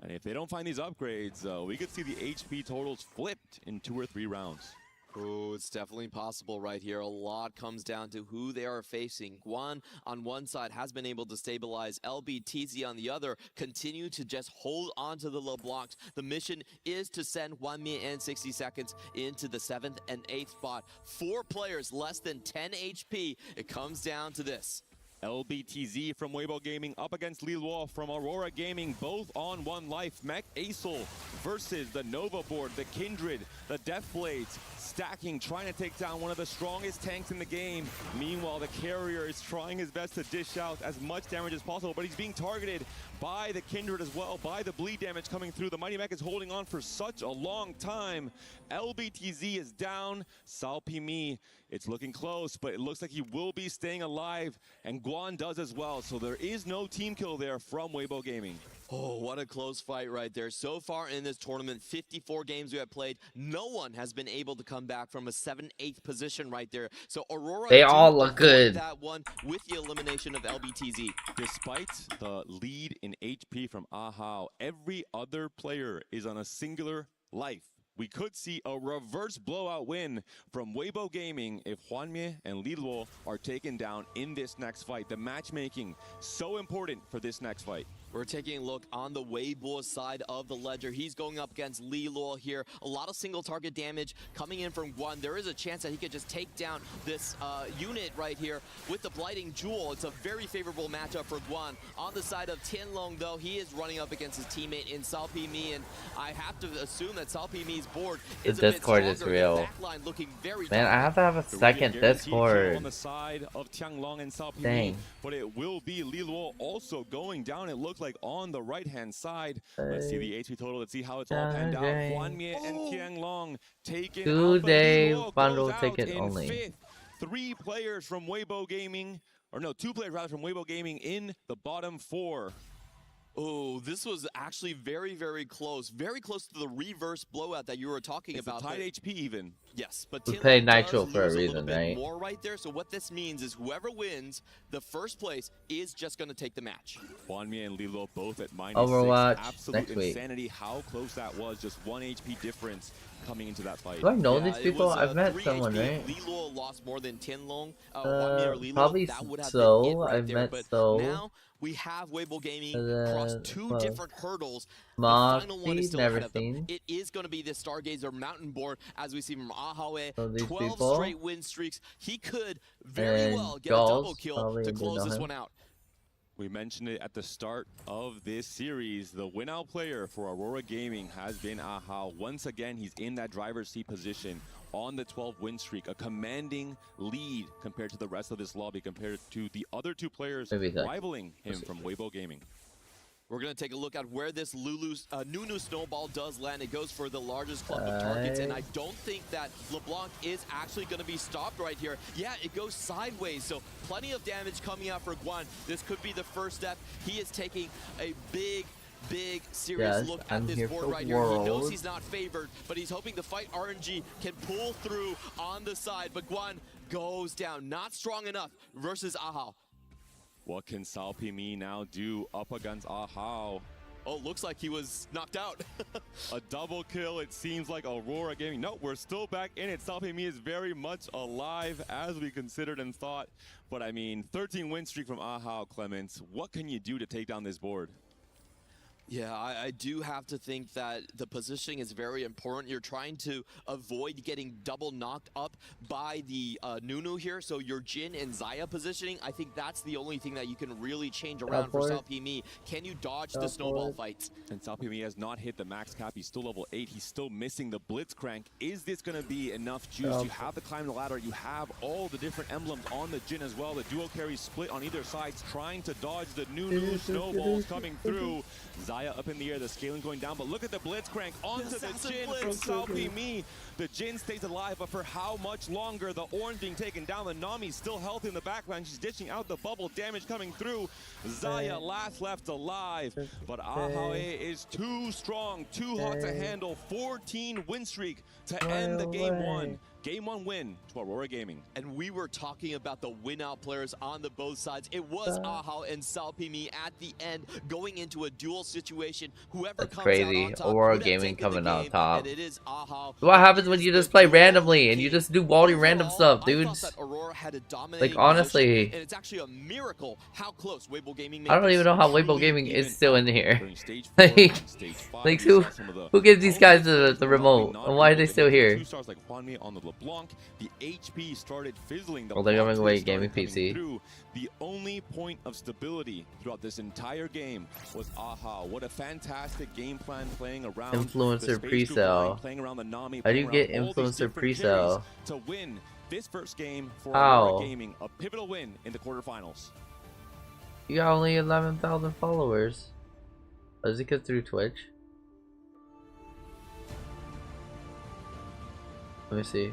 And if they don't find these upgrades, we could see the HP totals flipped in 2 or 3 rounds. Oh, it's definitely possible right here. A lot comes down to who they are facing. Guan on one side has been able to stabilize. LBTZ on the other continue to just hold on to the LeBlancs. The mission is to send Hwanmie and 60 seconds into the 7th and 8th spot. 4 players less than 10 HP. It comes down to this. LBTZ from Weibo Gaming up against Liluo from Aurora Gaming, both on 1 life. Mech Acel versus the Nova board, the Kindred, the Deathblades, stacking, trying to take down one of the strongest tanks in the game. Meanwhile, the Carrier is trying his best to dish out as much damage as possible, but he's being targeted by the Kindred as well, by the bleed damage coming through. The Mighty Mech is holding on for such a long time. LBTZ is down. Salpimi, it's looking close, but it looks like he will be staying alive, and Guan does as well. So there is no team kill there from Weibo Gaming. Oh, what a close fight right there. So far in this tournament, 54 games we have played, no one has been able to come back from a 7-8th position right there. So Aurora, they all look good. That one with the elimination of LBTZ. Despite the lead in HP from Ahau, every other player is on a singular life. We could see a reverse blowout win from Weibo Gaming if Hwanmie and Liluo are taken down in this next fight. The matchmaking, so important for this next fight. We're taking a look on the Weibo side of the ledger. He's going up against Liluo here. A lot of single target damage coming in from Guan. There is a chance that he could just take down this unit right here with the Blighting Jewel. It's a very favorable matchup for Guan. On the side of Tianlong, though, he is running up against his teammate in Salpimi, and I have to assume that Salpimi's board is the Discord is real. Man, I have to have a second Discord. On the side of Tianlong and Salpimi, dang. But it will be Liluo also going down. It looks like on the right-hand side. Let's see the HP total. Let's see how it's all panned out. Hwanmie and Tianlong taken 2-day out, bundle ticket in only. 5th. 3 players from Weibo Gaming, or no, 2 players rather from Weibo Gaming in the bottom 4. Oh, this was actually very, very close. Very close to the reverse blowout that you were talking about. Tied HP even. Yes, but we played Nitro for a reason, right? More right there. So what this means is whoever wins the first place is just going to take the match. Hwanmie and Liluo both at -6. Overwatch Absolute next week. insanity how close that was. Just 1 HP difference coming into that fight. Do I know these people? I've met someone, right? Liluo lost more than Tianlong. Hwanmie or Liluo, probably that would have so. been it right I've there. met But so. now we have Weibo Gaming across 2 different hurdles. Moxie, The final one is still never ahead of them. seen. It is going to be the Stargazer Mountain Board, as we see from Ahawe. So these 12 people. straight win streaks. He could very And well get Jaws, a double kill probably to did close know this him. one out. We mentioned it at the start of this series. The win-out player for Aurora Gaming has been Ahau. Once again, he's in that driver's seat position on the 12 win streak, a commanding lead compared to the rest of this lobby, compared to the other 2 players rivaling him from Weibo Gaming. We're going to take a look at where this Nunu Snowball does land. It goes for the largest clump of targets, and I don't think that LeBlanc is actually going to be stopped right here. Yeah, it goes sideways, so plenty of damage coming out for Guan. This could be the first step. He is taking a big, serious look at this board right here. He knows he's not favored, but he's hoping the fight RNG can pull through on the side, but Guan goes down. Not strong enough versus Ahau. What can Salpimi now do up against Ahau? Oh, looks like he was knocked out. A double kill, it seems like Aurora Gaming. No, we're still back in it. SalPME is very much alive as we considered and thought. But I mean, 13 win streak from Ahao, Clements. What can you do to take down this board? Yeah, I do have to think that the positioning is very important. You're trying to avoid getting double knocked up by the Nunu here. So your Jin and Xayah positioning, I think that's the only thing that you can really change around for SalPME. Can you dodge the snowball fights? And SalPME has not hit the max cap. He's still level 8. He's still missing the Blitzcrank. Is this going to be enough juice? You have to climb the ladder. You have all the different emblems on the Jin as well. The duo carry split on either side, trying to dodge the Nunu snowballs coming through. Xayah up in the air, the scaling going down, but look at the Blitzcrank onto the Jin from SalPME. The Jin stays alive, but for how much longer? The Orange being taken down, the Nami still healthy in the backline. She's dishing out the bubble, damage coming through. Xayah last left alive, but Ahao is too strong, too hot to handle. 14 win streak to end the game one. Game 1 win to Aurora Gaming. And we were talking about the win-out players on the both sides. It was Ahao and SalPME at the end going into a duel situation. Whoever comes crazy. out on top, Aurora Gaming coming out top. And it is Ahao. What happens when you just play randomly and you just do waldy random stuff, dudes? Like honestly, and it's actually a miracle how close Weibo Gaming. I don't even know how Weibo Gaming is still in here. like who gives these guys the remote and why are they still here? LeBlanc, the HP started fizzling. Well, they're going away gaming PC. The only point of stability throughout this entire game was Ahao. What a fantastic game plan playing around influencer pre-sale. How do you get influencer pre-sale to win this first game for How? Aurora Gaming? A pivotal win in the quarterfinals. You got only 11,000 followers. Oh, is it because through Twitch? Let me see.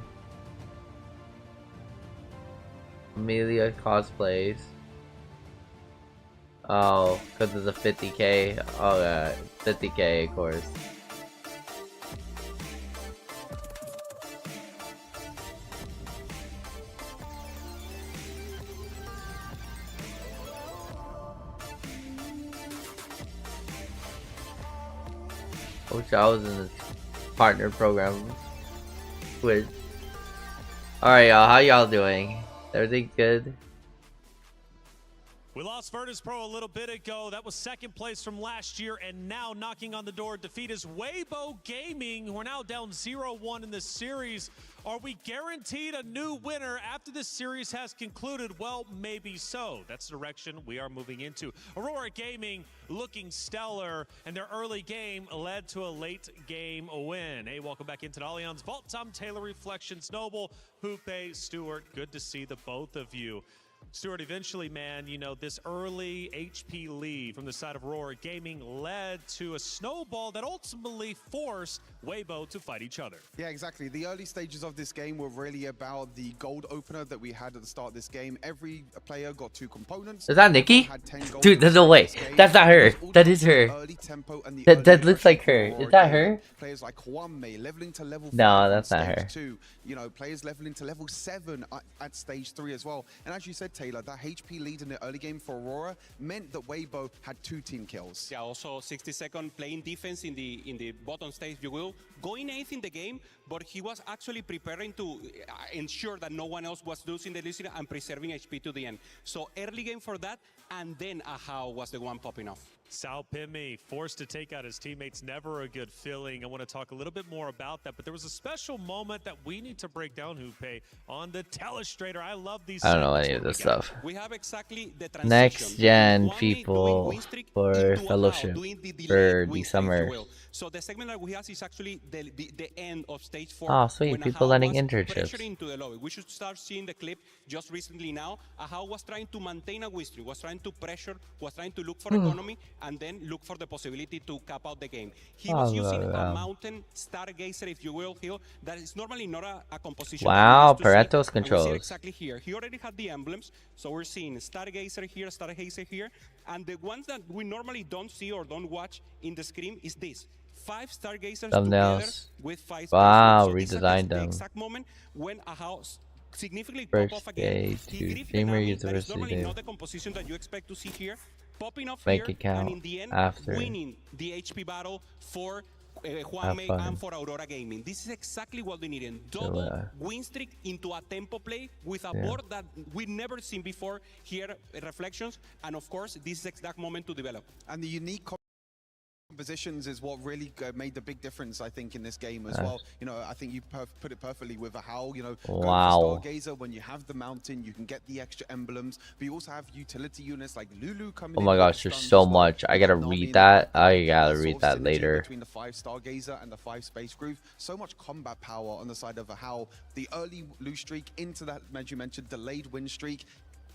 Amelia cosplays. Oh, because of the 50k. Oh, yeah, 50k, of course. I wish I was in this partner program. Alright, y'all, how y'all doing? Everything good? We lost Virtus Pro a little bit ago. That was second place from last year, and now knocking on the door defeat is Weibo Gaming. We're now down 0-1 in this series. Are we guaranteed a new winner after this series has concluded? Well, maybe so. That's the direction we are moving into. Aurora Gaming looking stellar, and their early game led to a late game win. Hey, welcome back into the Allianz Vault. Tom Taylor, Reflections, Noble, Hoope, Stewart. Good to see the both of you. Stuart, eventually, man, you know, this early HP lead from the side of Aurora Gaming led to a snowball that ultimately forced Weibo to fight each other. Yeah, exactly. The early stages of this game were really about the gold opener that we had at the start of this game. Every player got 2 components. Is that Nikki? Dude, there's no way. That's not her. That is her. That looks like her. Is that her? Players like Kwame leveling to level 5. No, that's not her. 2. You know, players leveling to level 7 at stage 3 as well. And as you said, Taylor, that HP lead in the early game for Aurora meant that Weibo had 2 team kills. Yeah, also 60-second playing defense in the bottom stage, you will. Going 8th in the game, but he was actually preparing to ensure that no one else was losing the listener and preserving HP to the end. So early game for that, and then Ahao was the one popping off. SalPME forced to take out his teammates, never a good feeling. I want to talk a little bit more about that, but there was a special moment that we need to break down, Hoope, on the Telestrator. I love these. I don't know any of this stuff. We have exactly the next gen people for fellowship for the summer. So the segment that we have is actually the end of stage 4. Oh, sweet. People letting internships. Into the lobby. We should start seeing the clip just recently now. Ahao was trying to maintain a win streak, was trying to pressure, was trying to look for economy, and then look for the possibility to cap out the game. He was using a mountain stargazer, if you will, here. That is normally not a composition. Wow, Parento's controls. Exactly here. He already had the emblems, so we're seeing stargazer here, and the ones that we normally don't see or don't watch in the screen is this. 5 stargazers together with 5 wow, so redesigned them. The exact moment when Ahao significantly First pop off again. to Gamer University. That is normally not the composition that you expect to see here. popping off Make here, it count and in the end, after. winning the HP battle for Juanmei and for Aurora Gaming. This is exactly what we needed. Double win streak into a tempo play with a board that we've never seen before here at Reflections. And of course, this is the exact moment to develop. And the unique compositions is what really made the big difference, I think, in this game as well. You know, I think you put it perfectly with how, you know, Stargazer, when you have the mountain, you can get the extra emblems, but you also have utility units like Lulu coming in. Oh my gosh, there's so much. I gotta read that. I gotta read that later. Between the 5 Stargazer and the 5 Space Groove, so much combat power on the side of how the early lose streak into that, as you mentioned, delayed win streak,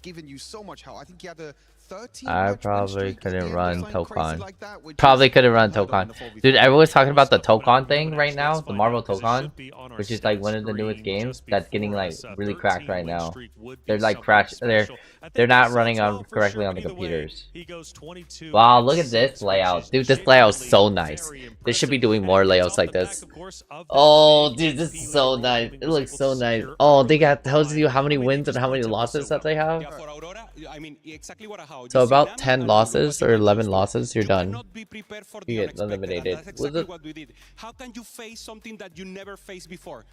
giving you so much help. I think he had a 13 I probably couldn't run Tokon. Probably couldn't run Tokon. Dude, everyone's talking about the Tokon thing right now, the Marvel Tokon, which is like one of the newest games that's getting like really cracked right now. They're like crashed. They're not running on correctly on the computers. Wow, look at this layout. Dude, this layout is so nice. They should be doing more layouts like this. Oh, dude, this is so nice. It looks so nice. Oh, they tells you how many wins and how many losses that they have. So about 10 losses or 11 losses, you're done. You get eliminated. How can you face something that you never faced before?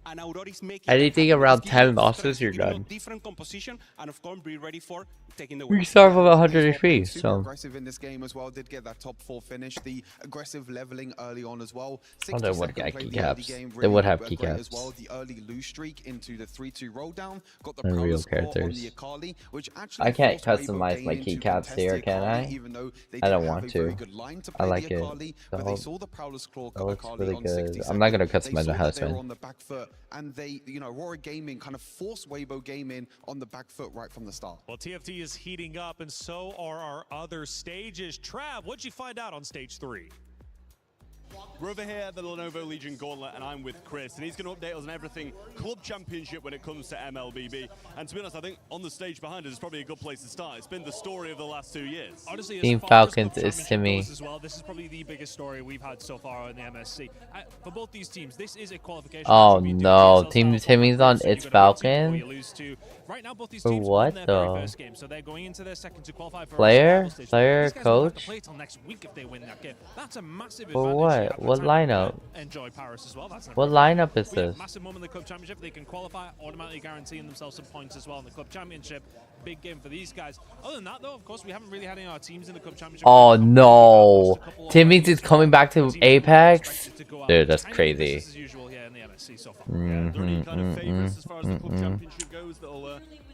And Aurora is making anything around 10 losses, you're done. Different composition, and of course, be ready for taking the win. We start from 100 HP, so aggressive in this game as well. Did get that top 4 finish. The aggressive leveling early on as well. Oh, they would get keycaps. They would have keycaps. As well. The early lose streak into the 3-2 roll down. Got the real characters. Akali, which actually I can't customize my keycaps here, can I? I don't want to. I like it. That looks really good. I'm not gonna customize my husband. And they, you know, Aurora Gaming kind of forced Weibo Gaming on the back foot right from the start. Well, TFT is heating up, and so are our other stages. Trav, what'd you find out on stage 3? We're over here at the Lenovo Legion Gauntlet, and I'm with Chris, and he's going to update us on everything Club Championship when it comes to MLBB. And to be honest, I think on the stage behind us is probably a good place to start. It's been the story of the last 2 years. Honestly, Team Falcons is Timmy. As well, this is probably the biggest story we've had so far in the MSC. For both these teams, this is a qualification. Oh no, Team Timmy's on It's Falcon. Right now, both these for teams what won their though? very first game, so they're going into their second to qualify for Player, coach. coach. Next week if they win that game. That's a massive For what? What lineup? Enjoy Paris as well. That's what lineup is this? Massive moment in the club championship. They can qualify, automatically guaranteeing themselves some points as well in the club championship. Big game for these guys. Other than that, though, of course, we haven't really had any of our teams in the club championship. Oh no, Timmy's is coming back to Apex. Dude, that's crazy. As usual here in the MSC so far.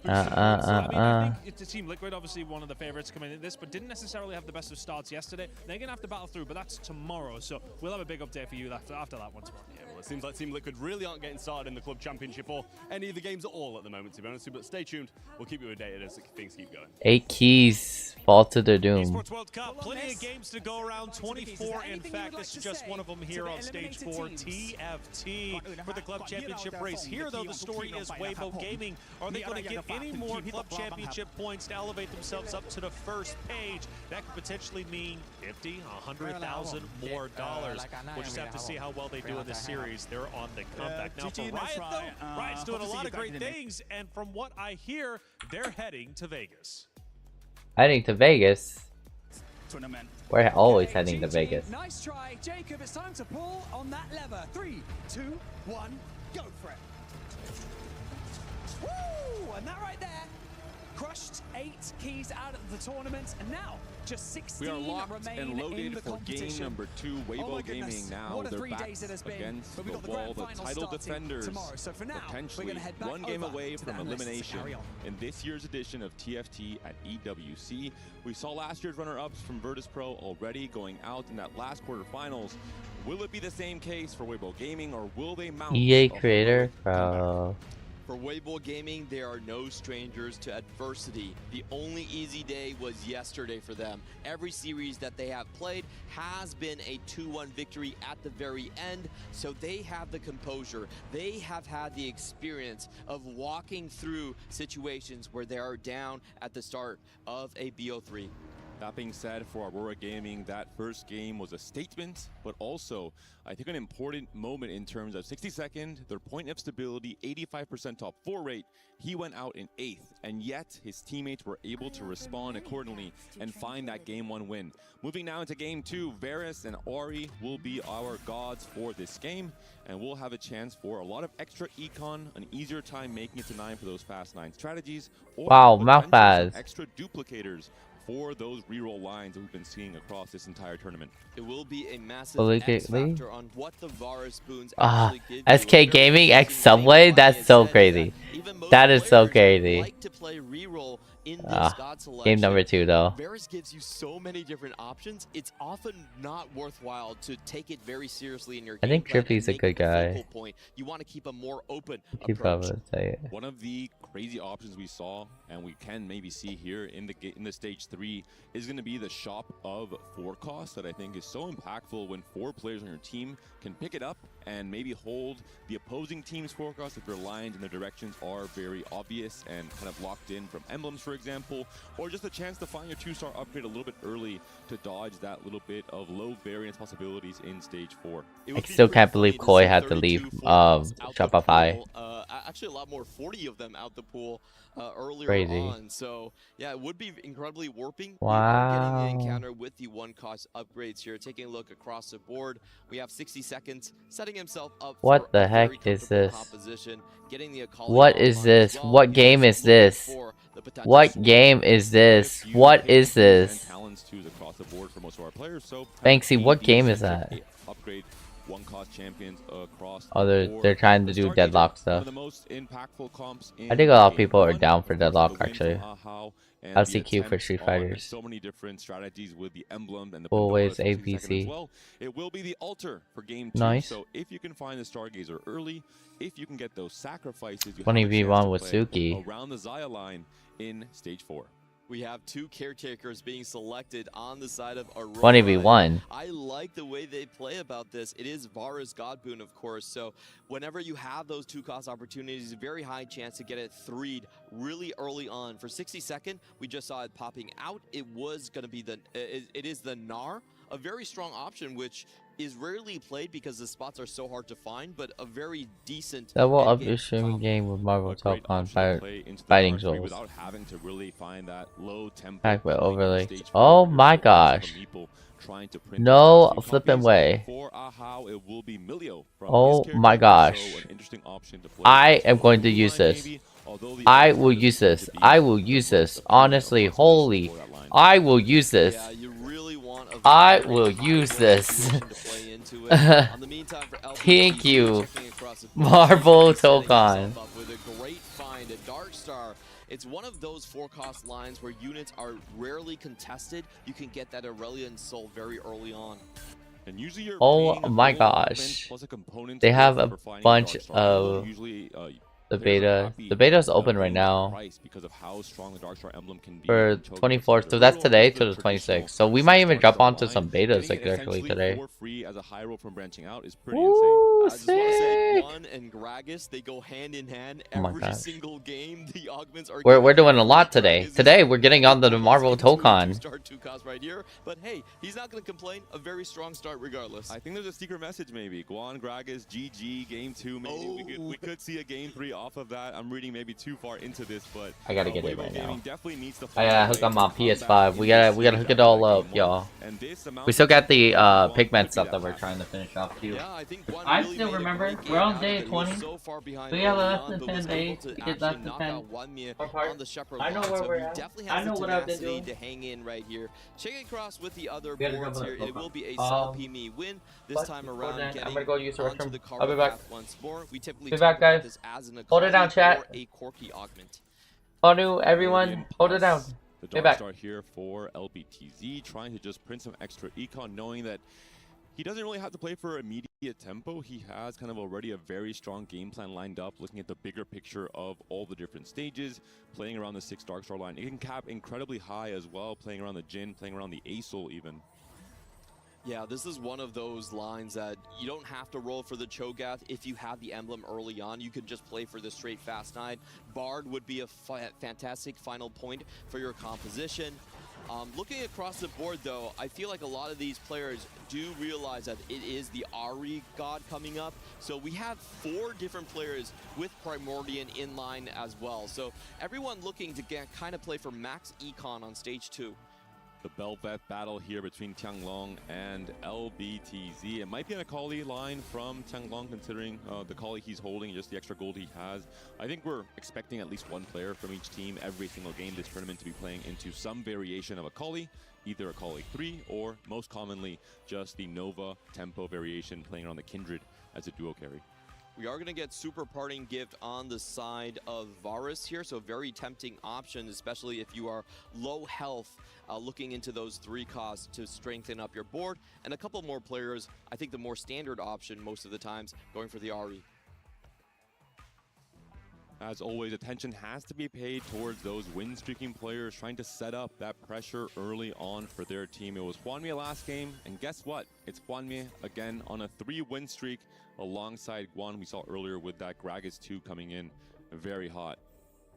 I think it's Team Liquid, obviously one of the favorites coming in this, but didn't necessarily have the best of starts yesterday. They're gonna have to battle through, but that's tomorrow, so we'll have a big update for you after that one tomorrow. Yeah, well, it seems like Team Liquid really aren't getting started in the club championship or any of the games at all at the moment, to be honest. But stay tuned. We'll keep you updated as things keep going. 8 keys fall to their doom. Esports World Cup, plenty of games to go around. 24, in fact. This is just one of them here on stage 4. TFT for the club championship race. Here, though, the story is Weibo Gaming. Are they going to get any more club championship points to elevate themselves up to the first page? That could potentially mean 50, 100,000 more dollars. We'll just have to see how well they do in this series. They're on the comeback. Now, for Riot, though, Riot's doing a lot of great things, and from what I hear, they're heading to Vegas. Heading to Vegas? We're always heading to Vegas. Nice try, Jacob. It's time to pull on that lever. 3, 2, 1, go for it. Woo! And that right there crushed 8 keys out of the tournament, and now just 16 we are locked remain and loaded in the for competition. game number 2. Weibo Gaming now. What a They're 3 back days it has been. against But we've got the the wall. grand The final title starting defenders tomorrow. So for now, potentially we're gonna head back one game over away to from that list. elimination Carry on. in this year's edition of TFT at EWC. We saw last year's runner-ups from Virtus Pro already going out in that last quarterfinals. Will it be the same case for Weibo Gaming, or will they mount EA Creator Pro. For Weibo Gaming, they are no strangers to adversity. The only easy day was yesterday for them. Every series that they have played has been a 2-1 victory at the very end, so they have the composure. They have had the experience of walking through situations where they are down at the start of a BO3. That being said, for Aurora Gaming, that first game was a statement, but also, I think, an important moment in terms of 62nd, their point of stability, 85% top 4 rate. He went out in 8th, and yet his teammates were able to respond accordingly and find that Game 1 win. Moving now into Game 2, Varus and Ori will be our gods for this game, and we'll have a chance for a lot of extra econ, an easier time making it to 9 for those fast 9 strategies, or wow, potentially some extra duplicators for those reroll lines that we've been seeing across this entire tournament. It will be a massive X factor on what the Varus boons actually give SK Gaming X Subway? That's so crazy. That is so crazy. Like to play reroll in this god selection. Game number 2 though. Varus gives you so many different options. It's often not worthwhile to take it very seriously in your game. I think Trippy's a good guy. You want to keep a more open Keep approach. One of the crazy options we saw, and we can maybe see here in the stage 3, is going to be the shop of 4 cost that I think is so impactful when 4 players on your team can pick it up and maybe hold the opposing team's 4 cost if their lines and their directions are very obvious and kind of locked in from emblems, for example, or just a chance to find your 2-star upgrade a little bit early to dodge that little bit of low variance possibilities in stage 4. I still can't believe Koi had to leave Shopify. Actually, a lot more, 40 of them out the pool earlier on. So yeah, it would be incredibly warping. Wow. Getting the encounter with the 1-cost upgrades here. Taking a look across the board, we have 60 seconds, setting himself up. What the heck is this? What is this? What game is this? What game is this? What is this? Banksy, what game is that? Upgrade 1-cost champions across. Oh, they're trying to do deadlock stuff. The most impactful comps I think a lot of people are down for deadlock actually. LCQ for Street Fighters. So many different strategies with the emblem and the always APC. Well. It will be the altar for game 2. Nice. So if you can find the Stargazer early, if you can get those sacrifices, you 20v1 with Suki around the Xayah line in stage 4. We have 2 caretakers being selected on the side of Aurora. 20v1. I like the way they play about this. It is Varus Godboon, of course. So whenever you have those 2-cost opportunities, a very high chance to get it 3'd really early on. For 62nd, we just saw it popping out. It was going to be it is the Gnar, a very strong option, which is rarely played because the spots are so hard to find, but a very decent double up your streaming game with Marvel Top on fighting souls. Without having to really find that low tempo. Back with overlay. Oh my gosh. No flipping way. Oh my gosh. I am going to use this. I will use this. I will use this. Honestly, holy. I will use this. I will use this. Thank you, Marvel Tokon. It's one of those 4-cost lines where units are rarely contested. You can get that Aurelian Soul very early on. And usually oh my gosh. They have a bunch of the beta. The beta is open right now for 24th. So that's today to the 26th. So we might even jump onto some betas like actually today. Ooh, sick. One and Gragas, they go hand in hand every single game. The augments are we're doing a lot today. Today we're getting on the Marvel Tokon. Start 2-cost right here, but hey, he's not going to complain. A very strong start regardless. I think there's a secret message maybe. Guan, Gragas, GG, game 2 maybe. We could see a game 3 off of that. I'm reading maybe too far into this, but I gotta get it right now. Definitely needs to I gotta hook up my PS5. We gotta hook it all up, y'all. We still got the pigment stuff that we're trying to finish off too. I still remember we're on day 20. So we have less than 10 days to get less than 10. I know where we're at. I know what I've been doing. To hang in right here. Checking across with the other boards here. It will be a Salpimi win this time around. I'm gonna go use the restroom. I'll be back. Once more. We typically be back, guys. Hold it down, chat. A quirky augment. Honu, everyone, hold it down. The dark star here for LBTZ, trying to just print some extra econ, knowing that he doesn't really have to play for immediate tempo. He has kind of already a very strong game plan lined up, looking at the bigger picture of all the different stages, playing around the 6 dark star line. It can cap incredibly high as well, playing around the Jin, playing around the Asol even. Yeah, this is one of those lines that you don't have to roll for the Cho'Gath if you have the emblem early on. You can just play for the straight Fast 9. Bard would be a fantastic final point for your composition. Looking across the board, though, I feel like a lot of these players do realize that it is the Ahri god coming up. So we have 4 different players with Primordial in line as well. So everyone looking to kind of play for max econ on stage 2. The Bel'Veth battle here between Tianglong and LBTZ. It might be an Akali line from Tianglong, considering the Akali he's holding, just the extra gold he has. I think we're expecting at least one player from each team every single game this tournament to be playing into some variation of Akali, either Akali 3 or most commonly just the Nova tempo variation playing on the Kindred as a duo carry. We are going to get Super Parting Gift on the side of Varus here, so very tempting option, especially if you are low health, looking into those 3 costs to strengthen up your board. And a couple more players, I think the more standard option most of the times, going for the Ahri. As always, attention has to be paid towards those win-streaking players trying to set up that pressure early on for their team. It was Hwanmie last game, and guess what? It's Hwanmie again on a 3-win streak alongside Guan. We saw earlier with that Gragas 2 coming in very hot.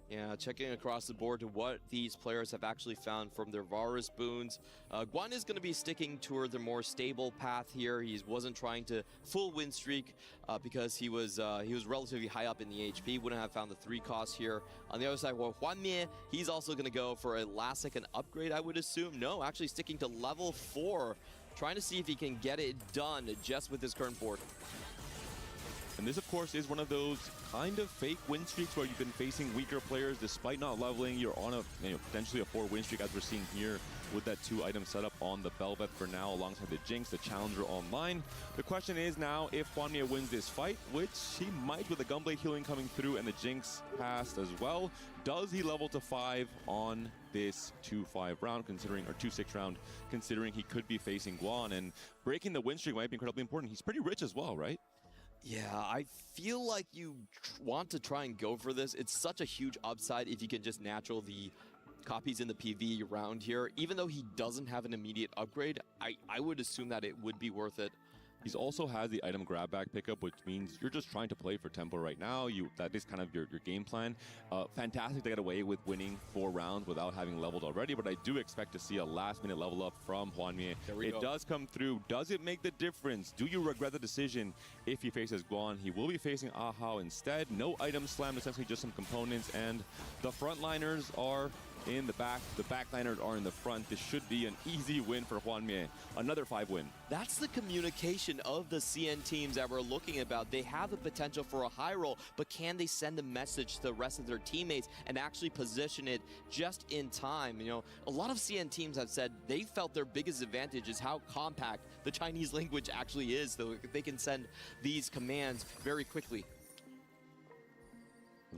Yeah, checking across the board to what these players have actually found from their Varus boons. Guan is going to be sticking toward the more stable path here. He wasn't trying to full win streak because he was relatively high up in the HP. Wouldn't have found the 3 costs here. On the other side, well, Hwanmie, he's also going to go for a last-second upgrade, I would assume. No, actually sticking to level 4, trying to see if he can get it done just with his current board. And this, of course, is one of those kind of fake win streaks where you've been facing weaker players despite not leveling. You're on a potentially a 4-win streak, as we're seeing here with that 2-item setup on the Bel'Veth for now, alongside the Jinx, the Challenger online. The question is now if Hwanmie wins this fight, which he might with the Gunblade healing coming through and the Jinx passed as well. Does he level to 5 on this 2-5 round, considering, or 2-6 round, considering he could be facing Guan? And breaking the win streak might be incredibly important. He's pretty rich as well, right? Yeah, I feel like you want to try and go for this. It's such a huge upside if you can just natural the copies in the PV round here. Even though he doesn't have an immediate upgrade, I would assume that it would be worth it. He also has the item grab back pickup, which means you're just trying to play for tempo right now. That is kind of your game plan. Fantastic to get away with winning 4 rounds without having leveled already, but I do expect to see a last-minute level up from Hwanmie. It does come through. Does it make the difference? Do you regret the decision if he faces Guan? He will be facing Ahau instead. No item slam, essentially just some components, and the frontliners are in the back. The backliners are in the front. This should be an easy win for Hwanmie. Another 5-win. That's the communication of the CN teams that we're looking about. They have the potential for a high roll, but can they send a message to the rest of their teammates and actually position it just in time? You know, a lot of CN teams have said they felt their biggest advantage is how compact the Chinese language actually is, so they can send these commands very quickly.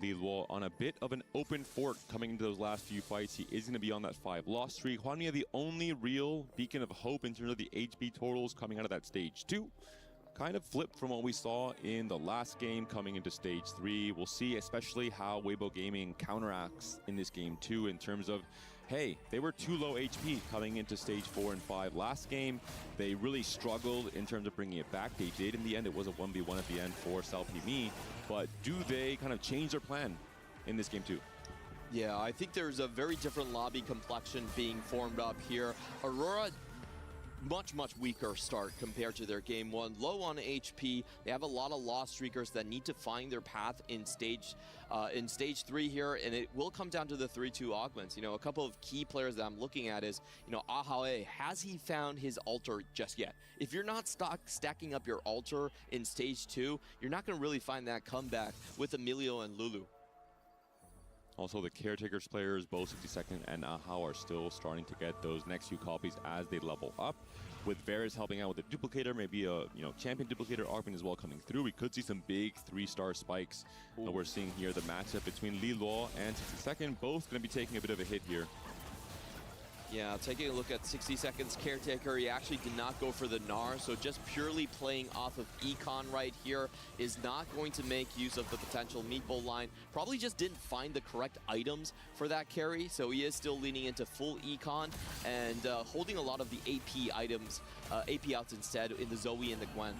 Li Luo on a bit of an open fort coming into those last few fights. He is going to be on that 5-loss streak. Hwanmie, the only real beacon of hope in terms of the HP totals coming out of that stage 2. Kind of flipped from what we saw in the last game coming into stage 3. We'll see especially how Weibo Gaming counteracts in this game 2 in terms of, hey, they were too low HP coming into stage 4 and 5 last game. They really struggled in terms of bringing it back. They did in the end. It was a 1v1 at the end for Salpimi. But do they kind of change their plan in this game 2? Yeah, I think there's a very different lobby complexion being formed up here. Aurora, much weaker start compared to their game 1. Low on HP. They have a lot of lost streakers that need to find their path in stage 3 here, and it will come down to the 3-2 augments. You know, a couple of key players that I'm looking at is, you know, Ahae, has he found his altar just yet? If you're not stacking up your altar in stage 2, you're not going to really find that comeback with Emilio and Lulu. Also, the Caretakers players, both 62nd and Ahau, are still starting to get those next few copies as they level up. With Varus helping out with the duplicator, maybe a champion duplicator augment as well coming through. We could see some big 3-star spikes. We're seeing here the matchup between Li Luo and 62nd, both going to be taking a bit of a hit here. Yeah, taking a look at 60 Seconds Caretaker, he actually did not go for the Gnar, so just purely playing off of Econ right here is not going to make use of the potential meatball line. Probably just didn't find the correct items for that carry, so he is still leaning into full Econ and holding a lot of the AP items, AP outs instead in the Zoe and the Gwen.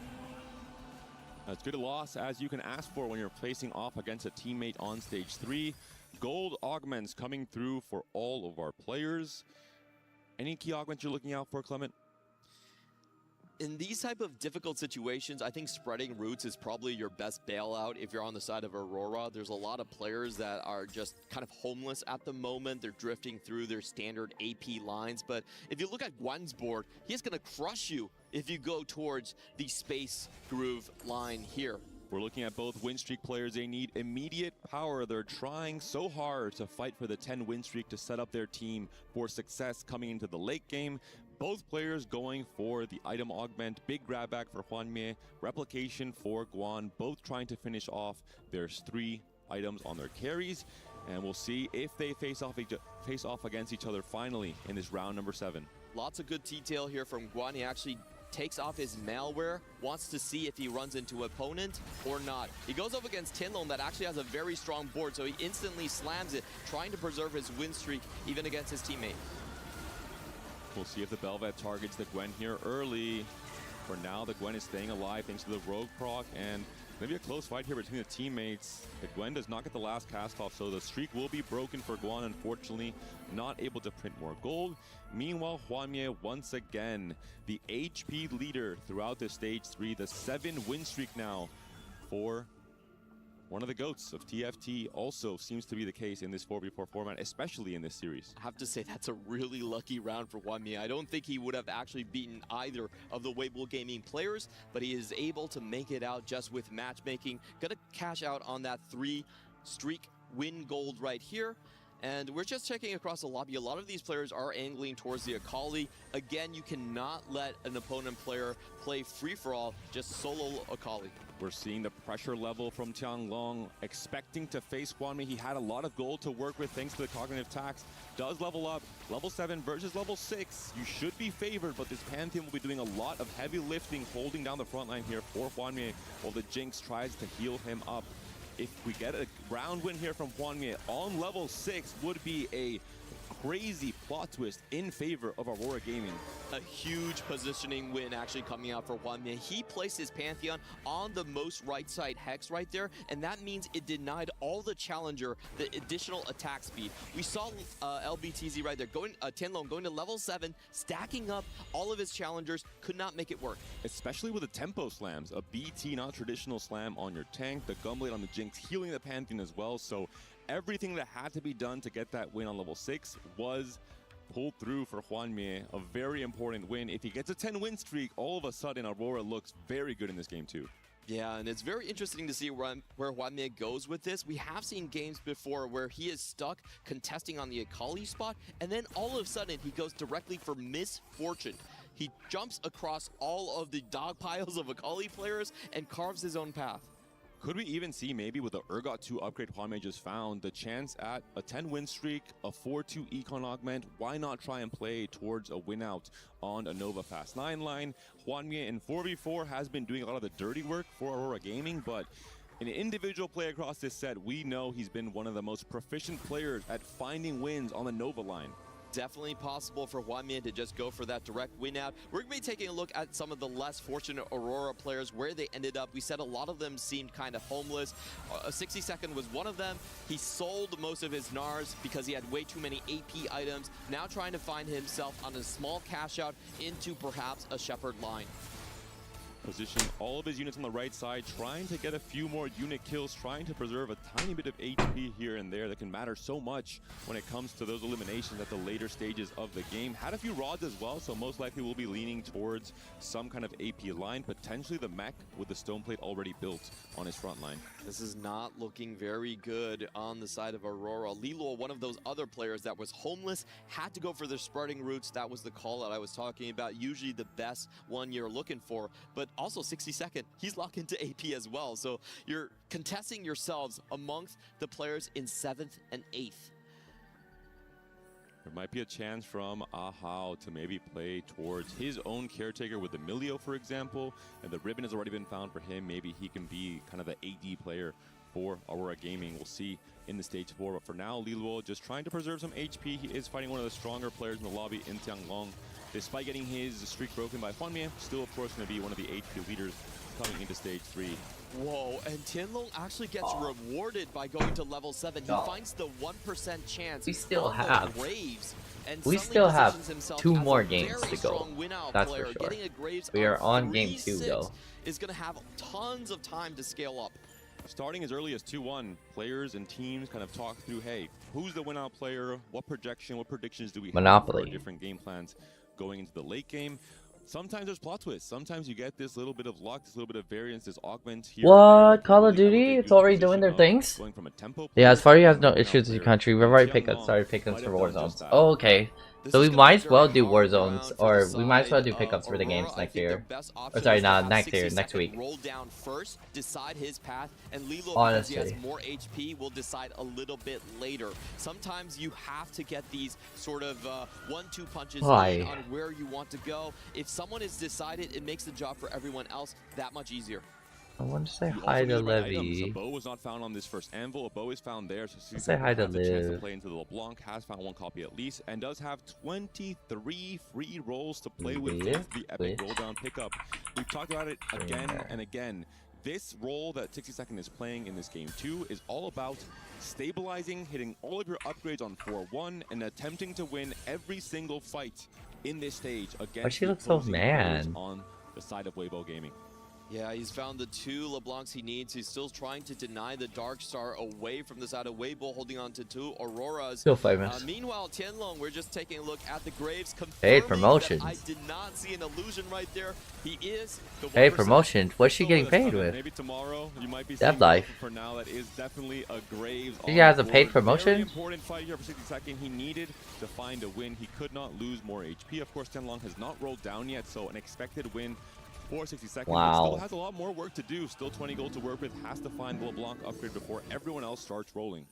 As good a loss as you can ask for when you're facing off against a teammate on stage 3. Gold augments coming through for all of our players. Any key augments you're looking out for, Clement? In these type of difficult situations, I think spreading roots is probably your best bailout if you're on the side of Aurora. There's a lot of players that are just kind of homeless at the moment. They're drifting through their standard AP lines. But if you look at Gwen's board, he's going to crush you if you go towards the Space Groove line here. We're looking at both win streak players. They need immediate power. They're trying so hard to fight for the 10 win streak to set up their team for success coming into the late game. Both players going for the item augment, big grab back for Hwanmie, replication for Guan, both trying to finish off their 3 items on their carries. And we'll see if they face off against each other finally in this round number 7. Lots of good detail here from Guan. He actually takes off his malware, wants to see if he runs into opponent or not. He goes up against Tianlong that actually has a very strong board, so he instantly slams it, trying to preserve his win streak even against his teammate. We'll see if the Bel'Veth targets the Gwen here early. For now, the Gwen is staying alive thanks to the Rogue proc, and maybe a close fight here between the teammates. The Gwen does not get the last cast off, so the streak will be broken for Guan, unfortunately. Not able to print more gold. Meanwhile, Hwanmie once again, the HP leader throughout the stage 3, the 7 win streak now for one of the GOATs of TFT. Also seems to be the case in this 4v4 format, especially in this series. I have to say that's a really lucky round for Hwanmie. I don't think he would have actually beaten either of the Weibo Gaming players, but he is able to make it out just with matchmaking. Gonna cash out on that 3 streak win gold right here. And we're just checking across the lobby. A lot of these players are angling towards the Akali. Again, you cannot let an opponent player play free-for-all, just solo Akali. We're seeing the pressure level from Tianlong, expecting to face Hwanmie. He had a lot of gold to work with thanks to the cognitive tax. Does level up, level 7 versus level 6. You should be favored, but this Pantheon will be doing a lot of heavy lifting, holding down the front line here for Hwanmie, while the Jinx tries to heal him up. If we get a round win here from Hwanmie on level 6, would be a crazy plot twist in favor of Aurora Gaming. A huge positioning win actually coming out for Hwanmie. He placed his Pantheon on the most right side hex right there, and that means it denied all the challenger the additional attack speed. We saw LBTZ right there, Tianlong going to level 7, stacking up all of his challengers, could not make it work. Especially with the tempo slams, a BT, not traditional slam on your tank, the Gunblade on the Jinx, healing the Pantheon as well. So everything that had to be done to get that win on level 6 was pulled through for Hwanmie. A very important win. If he gets a 10 win streak, all of a sudden Aurora looks very good in this game too. Yeah, and it's very interesting to see where Hwanmie goes with this. We have seen games before where he is stuck contesting on the Akali spot, and then all of a sudden he goes directly for Misfortune. He jumps across all of the dog piles of Akali players and carves his own path. Could we even see maybe with the Urgot 2 upgrade Hwanmie just found, the chance at a 10 win streak, a 4-2 econ augment? Why not try and play towards a win out on a Nova Fast 9 line? Hwanmie in 4v4 has been doing a lot of the dirty work for Aurora Gaming, but in an individual play across this set, we know he's been one of the most proficient players at finding wins on the Nova line. Definitely possible for Hwanmie to just go for that direct win out. We're going to be taking a look at some of the less fortunate Aurora players, where they ended up. We said a lot of them seemed kind of homeless. 60 Second was one of them. He sold most of his Nars because he had way too many AP items. Now trying to find himself on a small cash out into perhaps a Shepherd line. Positioning all of his units on the right side, trying to get a few more unit kills, trying to preserve a tiny bit of HP here and there that can matter so much when it comes to those eliminations at the later stages of the game. Had a few rods as well, so most likely we'll be leaning towards some kind of AP line, potentially the mech with the stone plate already built on his front line. This is not looking very good on the side of Aurora. Lilo, one of those other players that was homeless, had to go for the spreading routes. That was the call that I was talking about, usually the best one you're looking for. But also 60 Second, he's locked into AP as well. So you're contesting yourselves amongst the players in 7th and 8th. There might be a chance from Ahao to maybe play towards his own caretaker with the Emilio, for example. And the ribbon has already been found for him. Maybe he can be kind of the AD player for Aurora Gaming. We'll see in the stage 4. But for now, Liluo just trying to preserve some HP. He is fighting one of the stronger players in the lobby in Tianlong. Despite getting his streak broken by Hwanmie, still of course going to be one of the HP leaders coming into stage 3. Whoa, and Tianlong actually gets rewarded by going to level 7. He finds the 1% chance. We still on the have Graves, and we suddenly still have positions himself 2 as more a games very to go. strong win-out That's player. for sure. Getting a Graves We are on game 3-6 2 though. is going to have tons of time to scale up. Starting as early as 2-1, players and teams kind of talk through, hey, who's the win-out player? What projection, what predictions do we have for our different game plans going into the late game? Sometimes there's plot twists. Sometimes you get this little bit of luck, this little bit of variance, this augment here. What? Call of Duty? It's already doing their things? Going from a tempo Yeah, as far as you have no issues with your country, we've already started pickups for Warzones. Oh, okay. So we might as well do Warzones, or we might as well do pickups for the games next year. Or sorry, not next year, next week. Roll down first, decide his path, and Lilo, because he Honestly. has more HP, will decide a little bit later. Sometimes you have to get these sort of 1-2 punches in on where you want to go. If someone is decided, it makes the job for everyone else that much easier. I want to say hi to Levy. A bow was not found on this first anvil. A bow is found there. So Say hi to has a chance to Liv. play into the LeBlanc. Has found 1 copy at least, and does have 23 free rolls to play with the epic roll down pickup. We've talked about it again and again. This role that 60second is playing in this game 2 is all about stabilizing, hitting all of your upgrades on 4-1, and attempting to win every single fight in this stage against Why she look so mad? on the side of Weibo Gaming. Yeah, he's found the 2 LeBlancs he needs. He's still trying to deny the Dark Star away from the side of Weibo, holding on to 2 Auroras. Still famous. Meanwhile, Tianlong, we're just taking a look at the Graves. Paid promotions. I did not see an illusion right there. He is the Paid promotions. What's she getting paid with? Maybe tomorrow you might be Dev Life. for now. That is definitely a Graves. She has a paid Very promotion? important fight here for 60second. He needed to find a win. He could not lose more HP. Of course, Tianlong has not rolled down yet, so an expected win for 60second. Wow. Still has a lot more work to do. Still 20 gold to work with. Has to find the LeBlanc upgrade before everyone else starts rolling.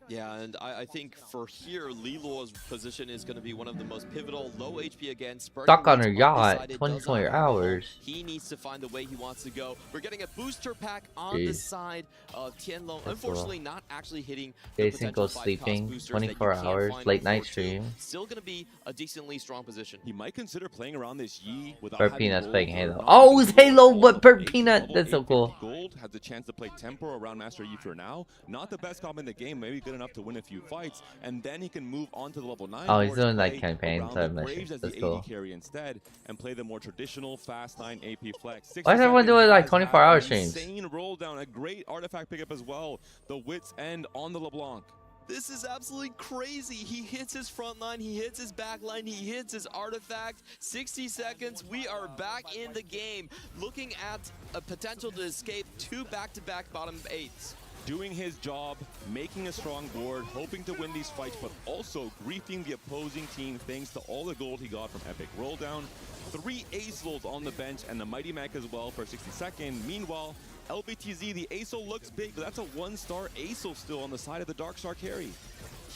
Yeah, and I think for here, Lilo's position is going to be one of the most pivotal. Low HP again. Stuck on her yacht, 24 hours. He needs to find the way he wants to go. We're getting a booster pack on the side of Tianlong. Unfortunately, not actually hitting the Jason goes sleeping, 24 hours, late night stream. Still going to be a decently strong position. He might consider playing around this Yi without Bird having Peanut's gold playing or Halo. not Oh, having it's Halo, gold. but Bird Peanut. That's so cool. Gold has the chance to play tempo around Master Yi for now. Not the best comp in the game, maybe good enough to win a few fights, and then he can move on to the level 9. Oh, he's doing like like campaigns. I mentioned. That's cool. Carry instead, and play the more traditional fast 9 AP flex. Why is everyone doing like 24-hour streams? Insane roll down, a great artifact pickup as well. The wits end on the LeBlanc. This is absolutely crazy. He hits his front line, he hits his back line, he hits his artifact. 60 seconds, we are back in the game. Looking at a potential to escape 2 back-to-back bottom 8s. Doing his job, making a strong board, hoping to win these fights, but also griefing the opposing team thanks to all the gold he got from Epic Rolldown. 3 ace-rolls on the bench and the Mighty Mac as well for 60second. Meanwhile, LBTZ, the ASO looks big, but that's a 1-star ASO still on the side of the Dark Star carry.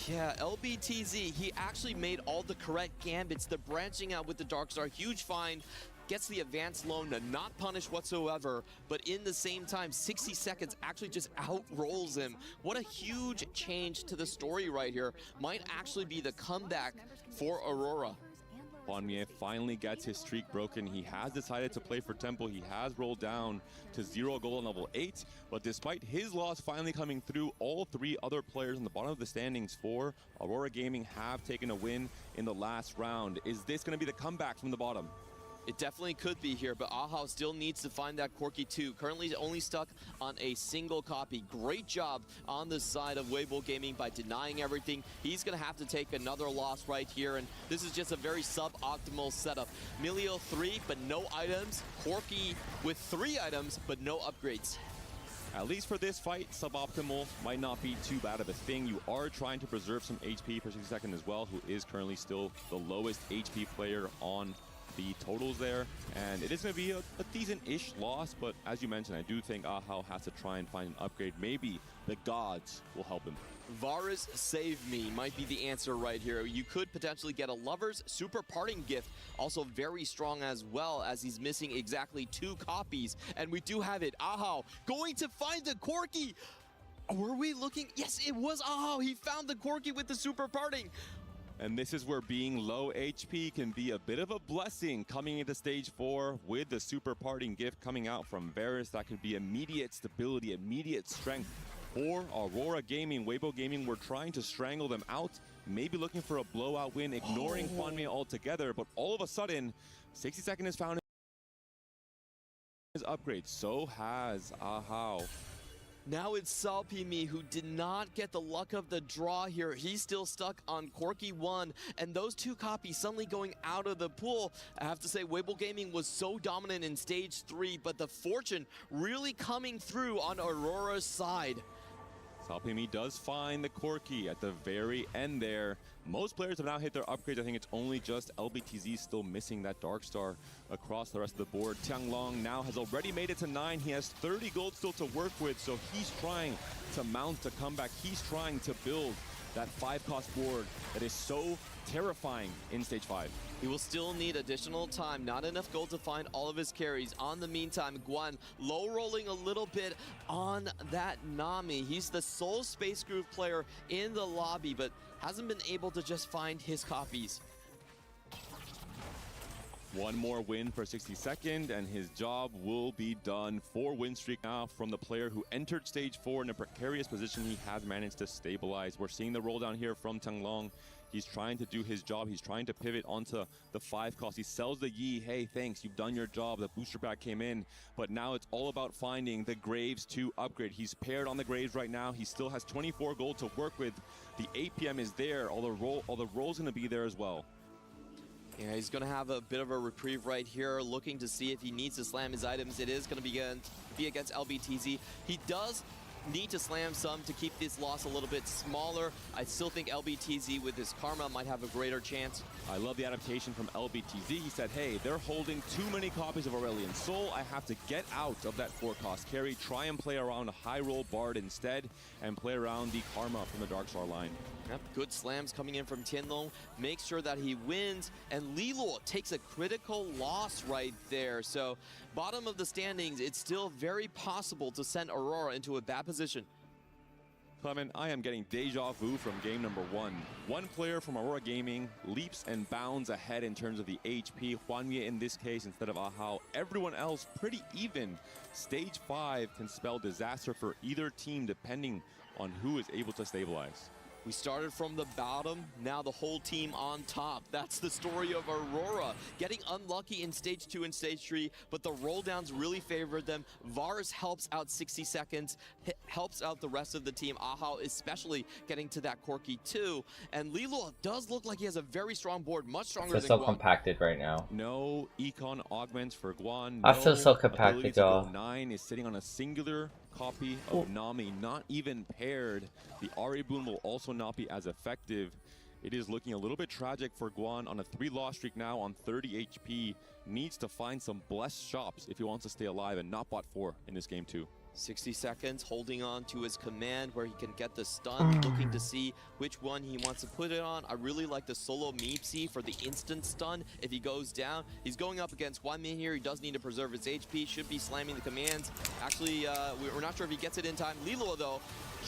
Yeah, LBTZ, he actually made all the correct gambits. The branching out with the Dark Star, huge find. Gets the advanced loan to not punish whatsoever, but in the same time, 60 seconds actually just outrolls him. What a huge change to the story right here. Might actually be the comeback for Aurora. Bonmier finally gets his streak broken. He has decided to play for Temple. He has rolled down to 0 gold on level 8. But despite his loss finally coming through, all 3 other players on the bottom of the standings for Aurora Gaming have taken a win in the last round. Is this going to be the comeback from the bottom? It definitely could be here, but Ahao still needs to find that Corki 2. Currently only stuck on a single copy. Great job on the side of Weibo Gaming by denying everything. He's going to have to take another loss right here, and this is just a very suboptimal setup. Milio 3, but no items. Corki with 3 items, but no upgrades. At least for this fight, suboptimal might not be too bad of a thing. You are trying to preserve some HP for 60second as well, who is currently still the lowest HP player on the totals there, and it is going to be a decent-ish loss, but as you mentioned, I do think Ahao has to try and find an upgrade. Maybe the gods will help him. Varus Save Me might be the answer right here. You could potentially get a Lover's Super Parting Gift, also very strong as well, as he's missing exactly 2 copies, and we do have it. Ahao going to find the Corki. Were we looking? Yes, it was Ahao. He found the Corki with the Super Parting. And this is where being low HP can be a bit of a blessing coming into stage 4 with the super parting gift coming out from Varus. That could be immediate stability, immediate strength for Aurora Gaming. Weibo Gaming were trying to strangle them out, maybe looking for a blowout win, ignoring Hwanmye altogether, but all of a sudden, 60second has found his upgrade. So has Ahau. Now it's Salpimi who did not get the luck of the draw here. He's still stuck on Corki 1, and those 2 copies suddenly going out of the pool. I have to say, Weibo Gaming was so dominant in stage 3, but the fortune really coming through on Aurora's side. Salpimi does find the Corki at the very end there. Most players have now hit their upgrades. I think it's only just LBTZ still missing that Dark Star across the rest of the board. Tianglong now has already made it to 9. He has 30 gold still to work with, so he's trying to mount a comeback. He's trying to build that 5-cost board that is so terrifying in stage 5. He will still need additional time. Not enough gold to find all of his carries. On the meantime, Guan low rolling a little bit on that Nami. He's the sole Space Groove player in the lobby, but hasn't been able to just find his copies. One more win for 60second, and his job will be done. 4 win streak now from the player who entered stage 4 in a precarious position. He has managed to stabilize. We're seeing the roll down here from Tianglong. He's trying to do his job. He's trying to pivot onto the 5-cost. He sells the Yi. Hey, thanks. You've done your job. The booster pack came in. But now it's all about finding the Graves to upgrade. He's paired on the Graves right now. He still has 24 gold to work with. The APM is there. All the roll's going to be there as well. Yeah, he's going to have a bit of a reprieve right here, looking to see if he needs to slam his items. It is going to be against LBTZ. He does need to slam some to keep this loss a little bit smaller. I still think LBTZ with his karma might have a greater chance. I love the adaptation from LBTZ. He said, hey, they're holding too many copies of Aurelian Soul. I have to get out of that 4-cost carry, try and play around a high roll Bard instead, and play around the karma from the Dark Star line. Yep, good slams coming in from Tianlong. Makes sure that he wins, and Lilo takes a critical loss right there. So bottom of the standings, it's still very possible to send Aurora into a bad position. Clement, I am getting deja vu from game number 1. One player from Aurora Gaming leaps and bounds ahead in terms of the HP. Hwanmye in this case instead of Ahau. Everyone else pretty even. Stage 5 can spell disaster for either team depending on who is able to stabilize. We started from the bottom, now the whole team on top. That's the story of Aurora. Getting unlucky in stage 2 and stage 3, but the roll downs really favored them. Varus helps out 60second, helps out the rest of the team. Ahau especially getting to that Corki 2. And Lilo does look like he has a very strong board, much stronger than so Guan. compacted right now. No econ augments for Guan. I feel so compacted, y'all. 9 is sitting on a singular copy of Nami, not even paired. The Ari boon will also not be as effective. It is looking a little bit tragic for Guan on a 3-loss streak now on 30 HP. Needs to find some blessed shops if he wants to stay alive and not bot 4 in this game too. 60second, holding on to his command where he can get the stun, looking to see which one he wants to put it on. I really like the solo Meepsy for the instant stun if he goes down. He's going up against Hwanmye here. He does need to preserve his HP, should be slamming the commands. Actually, we're not sure if he gets it in time. Lilo, though,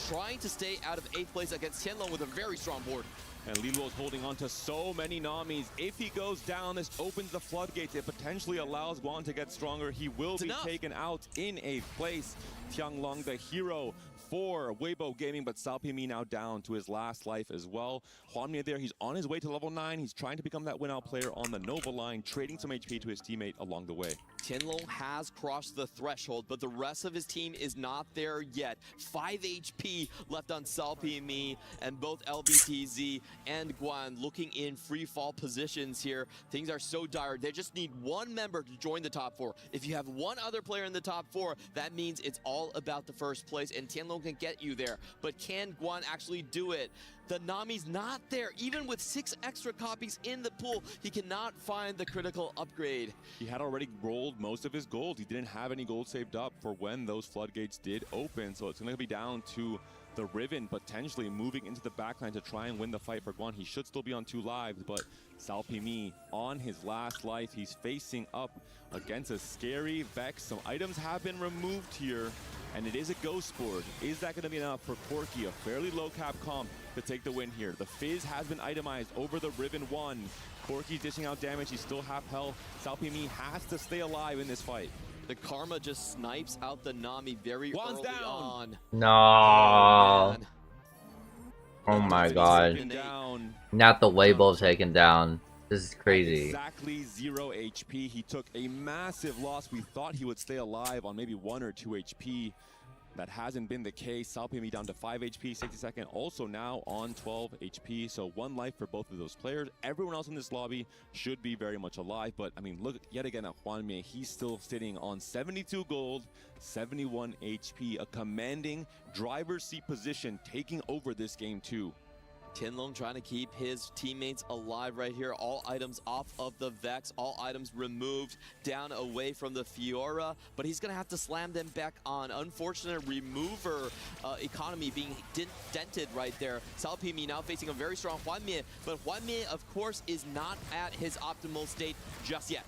trying to stay out of 8th place against Tianlong with a very strong board. And Lilo is holding on to so many Namis. If he goes down, this opens the floodgates. It potentially allows Guan to get stronger. He will be taken out in 8th place. Tianglong, the hero for Weibo Gaming, but Salpimi now down to his last life as well. Hwanmye there, he's on his way to level 9. He's trying to become that win-out player on the Nova line, trading some HP to his teammate along the way. Tianlong has crossed the threshold, but the rest of his team is not there yet. 5 HP left on Salpimi, and both LBTZ and Guan looking in free fall positions here. Things are so dire. They just need one member to join the top 4. If you have one other player in the top 4, that means it's all about the first place, and Tianlong can get you there. But can Guan actually do it? The Nami's not there. Even with 6 extra copies in the pool, he cannot find the critical upgrade. He had already rolled most of his gold. He didn't have any gold saved up for when those floodgates did open. So it's going to be down to the Riven potentially moving into the backline to try and win the fight for Guan. He should still be on 2 lives, but Salpimi on his last life. He's facing up against a scary Vex. Some items have been removed here. and it is a ghost board. Is that going to be enough for Corki, a fairly low cap comp, to take the win here? The Fizz has been itemized over the Riven 1. Corki's dishing out damage. He's still half health. SaoPimi has to stay alive in this fight. The Karma just snipes out the Nami very early on. No. Oh my god. Not the Weibo taken down. This is crazy. Exactly 0 HP. He took a massive loss. We thought he would stay alive on maybe 1 or 2 HP. That hasn't been the case. SaoPimi down to 5 HP, 60-second. Also now on 12 HP. So 1 life for both of those players. Everyone else in this lobby should be very much alive. But, I mean, look yet again at Hwanmie. He's still sitting on 72 gold, 71 HP. A commanding driver's seat position, taking over this game too. Tianlong trying to keep his teammates alive right here. All items off of the Vex, all items removed down away from the Fiora, but he's gonna have to slam them back on. Unfortunate remover economy being dented right there. SaoPimi now facing a very strong Hwanmie, but Hwanmie, of course, is not at his optimal state just yet.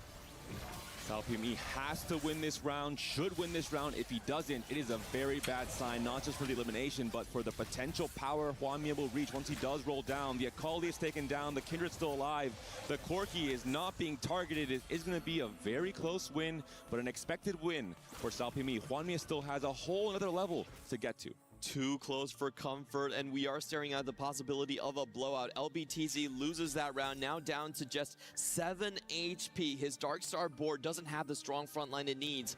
SaoPimi has to win this round, should win this round. If he doesn't, it is a very bad sign, not just for the elimination, but for the potential power Hwanmie will reach once he does roll down. The Akali is taken down, the Kindred's still alive. The Corki is not being targeted. It is going to be a very close win, but an expected win for SaoPimi. Hwanmie still has a whole other level to get to. Too close for comfort, and we are staring at the possibility of a blowout. LBTZ loses that round, now down to just 7 HP. His Darkstar board doesn't have the strong front line it needs.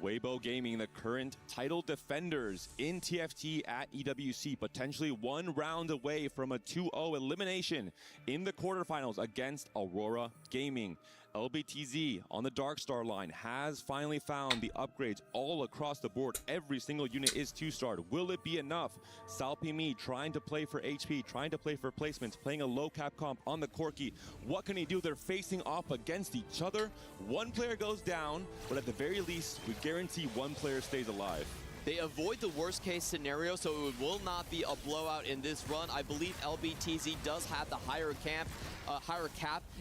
Weibo Gaming, the current title defenders in TFT at EWC, potentially 1 round away from a 2-0 elimination in the quarterfinals against Aurora Gaming. LBTZ on the Darkstar line has finally found the upgrades all across the board. Every single unit is 2-starred. Will it be enough? SaoPimi trying to play for HP, trying to play for placements, playing a low cap comp on the Corki. What can he do? They're facing off against each other. 1 player goes down, but at the very least, we guarantee 1 player stays alive. They avoid the worst case scenario, so it will not be a blowout in this run. I believe LBTZ does have the higher cap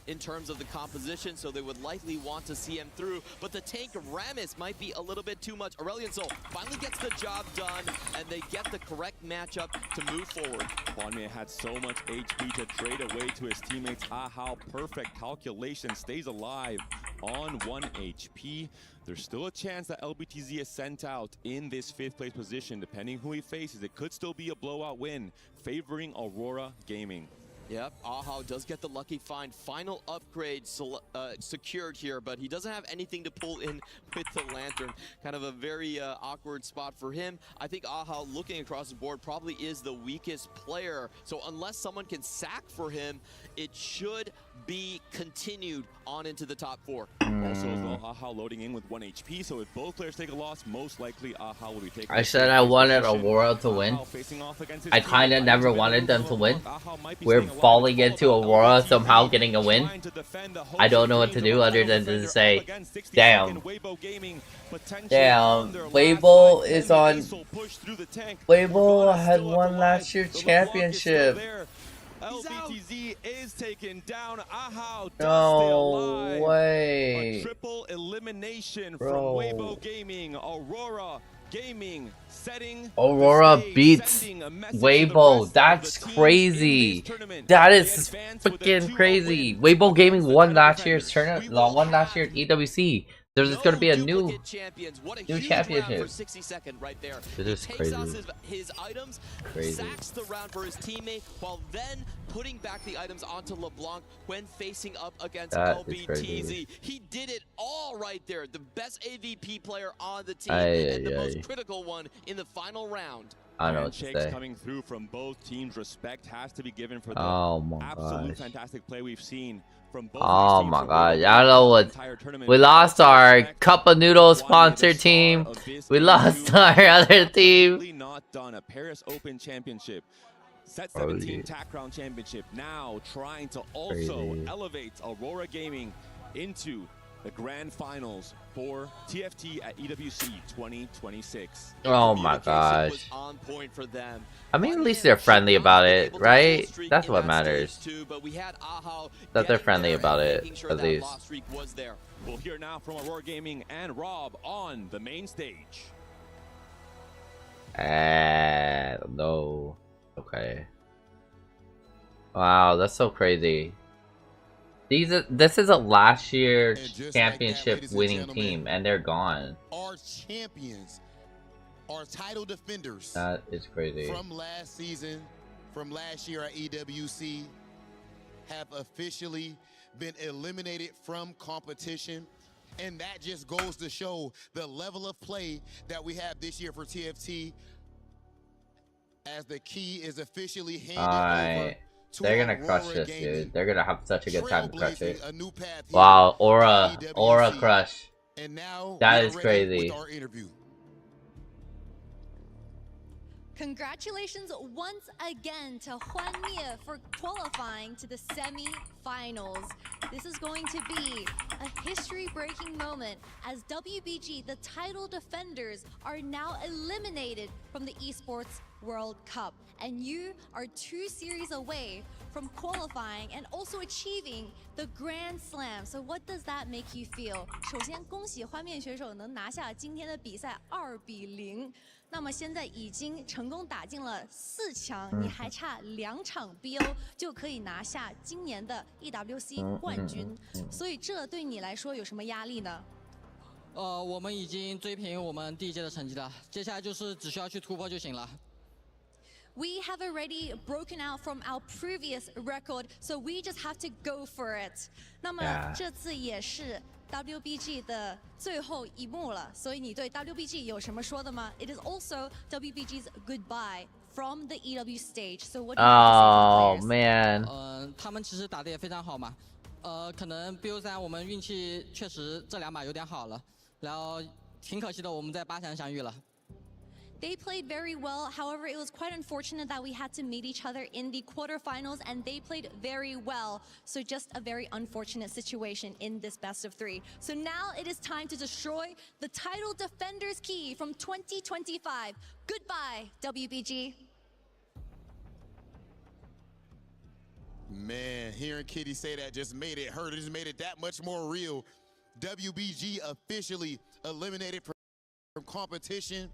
in terms of the composition, so they would likely want to see him through. But the tank Rammus might be a little bit too much. Aurelion Sol finally gets the job done, and they get the correct matchup to move forward. Hwanmie had so much HP to trade away to his teammates. How perfect calculation, stays alive on 1 HP. There's still a chance that LBTZ is sent out in this 5th place position. Depending who he faces, it could still be a blowout win favoring Aurora Gaming. Yep, Ahau does get the lucky find. Final upgrade secured here, but he doesn't have anything to pull in with the Lantern. Kind of a very awkward spot for him. I think Ahau, looking across the board, probably is the weakest player. So unless someone can sack for him, it should be continued on into the top 4. Also as well, Ahau loading in with 1 HP, so if both players take a loss, most likely Ahau will be taking. I said I wanted Aurora to win. I kinda never wanted them to win. We're falling into Aurora somehow getting a win. I don't know what to do other than to say, damn. Damn, Weibo is on. Weibo had won last year's championship. LBTZ is taken down. Ahau does No stay alive. way. A triple elimination Bro. from Weibo Gaming. Aurora Gaming setting. Aurora beats Weibo. That's crazy. That is freaking crazy. Weibo Gaming won last year's tournament. Won last year's EWC. There's just gonna be a new championship. 60-second right there. This is He takes out crazy. his items, Crazy. sacks the round for his teammate, while then putting back the items onto LeBlanc when facing up against That is LBTZ. crazy. He did it all right there. The best AVP player on the team, Aye, and the aye, most aye. critical one in the final round. I don't know what to Handshakes say. coming through from both teams. Respect has to be given for the Oh my absolute gosh. fantastic play we've seen from both Oh these teams my from god, Weibo y'all know the what? entire tournament. We lost our Cup of Noodles sponsor team. We lost our other team. Not done. A Paris Open Championship. Set 17 TAC Round Championship. Now trying to also Crazy. elevate Aurora Gaming into the grand finals for TFT at EWC 2026. Oh my gosh. Was on point for them. I mean, at least they're friendly about it, right? That's what matters. But we had Ahau That they're friendly about it, at least. loss streak was there. We'll hear now from Aurora Gaming and Rob on the main stage. No. Okay. Wow, that's so crazy. This is a last year championship winning team, and they're gone. Our champions, our title defenders. That is crazy. From last season, from last year at EWC, have officially been eliminated from competition. And that just goes to show the level of play that we have this year for TFT, as the key is officially handed over. They're gonna crush this, dude. They're gonna have such a good time to crush it. Wow, Aura crush. And now that is crazy. Congratulations once again to Juan Mia for qualifying to the semi-finals. This is going to be a history-breaking moment as WBG, the title defenders, are now eliminated from the Esports World Cup. And you are 2 series away from qualifying and also achieving the Grand Slam. So what does that make you feel? 首先恭喜欢面选手能拿下今天的比赛2-0。那么现在已经成功打进了4强，你还差2场 BO 就可以拿下今年的 EWC 冠军。所以这对你来说有什么压力呢？我们已经追平我们第1届的成绩了，接下来就是只需要去突破就行了。We have already broken out from our previous record, so we just have to go for it. 那么这次也是 WBG 的最后一幕了，所以你对 WBG 有什么说的吗？ It is also WBG's goodbye from the EW stage. So what do you have to say to the players? Man. 他们其实打得也非常好嘛。可能 BO3 我们运气确实这2把有点好了，然后挺可惜的，我们在8强相遇了。They played very well. However, it was quite unfortunate that we had to meet each other in the quarterfinals, and they played very well. So just a very unfortunate situation in this best of 3. So now it is time to destroy the title defender's key from 2025. Goodbye, WBG. Man, hearing Kitty say that just made it hurt. It just made it that much more real. WBG officially eliminated from competition,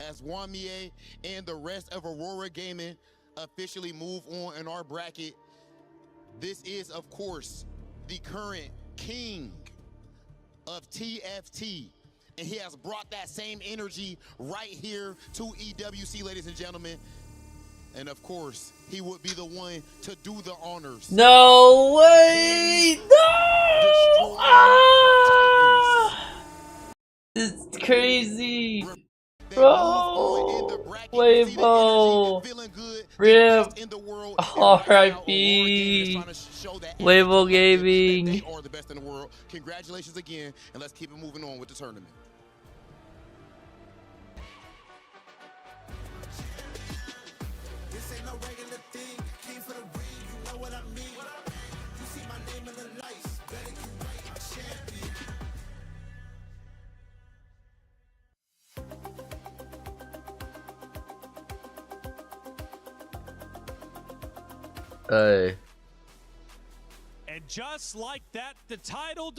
as Wamie and the rest of Aurora Gaming officially move on in our bracket. This is, of course, the current king of TFT, and he has brought that same energy right here to EWC, ladies and gentlemen. And of course, he would be the one to do the honors. No way! No! It's crazy. Bro, Weibo, RIP, RIP, Weibo Gaming. They are the best in the world. Congratulations again, and let's keep it moving on with the tournament. This ain't no regular thing. Came for the ring, you know what I mean. You see my name in the lights, better you right, I'm champion. And just like that, the title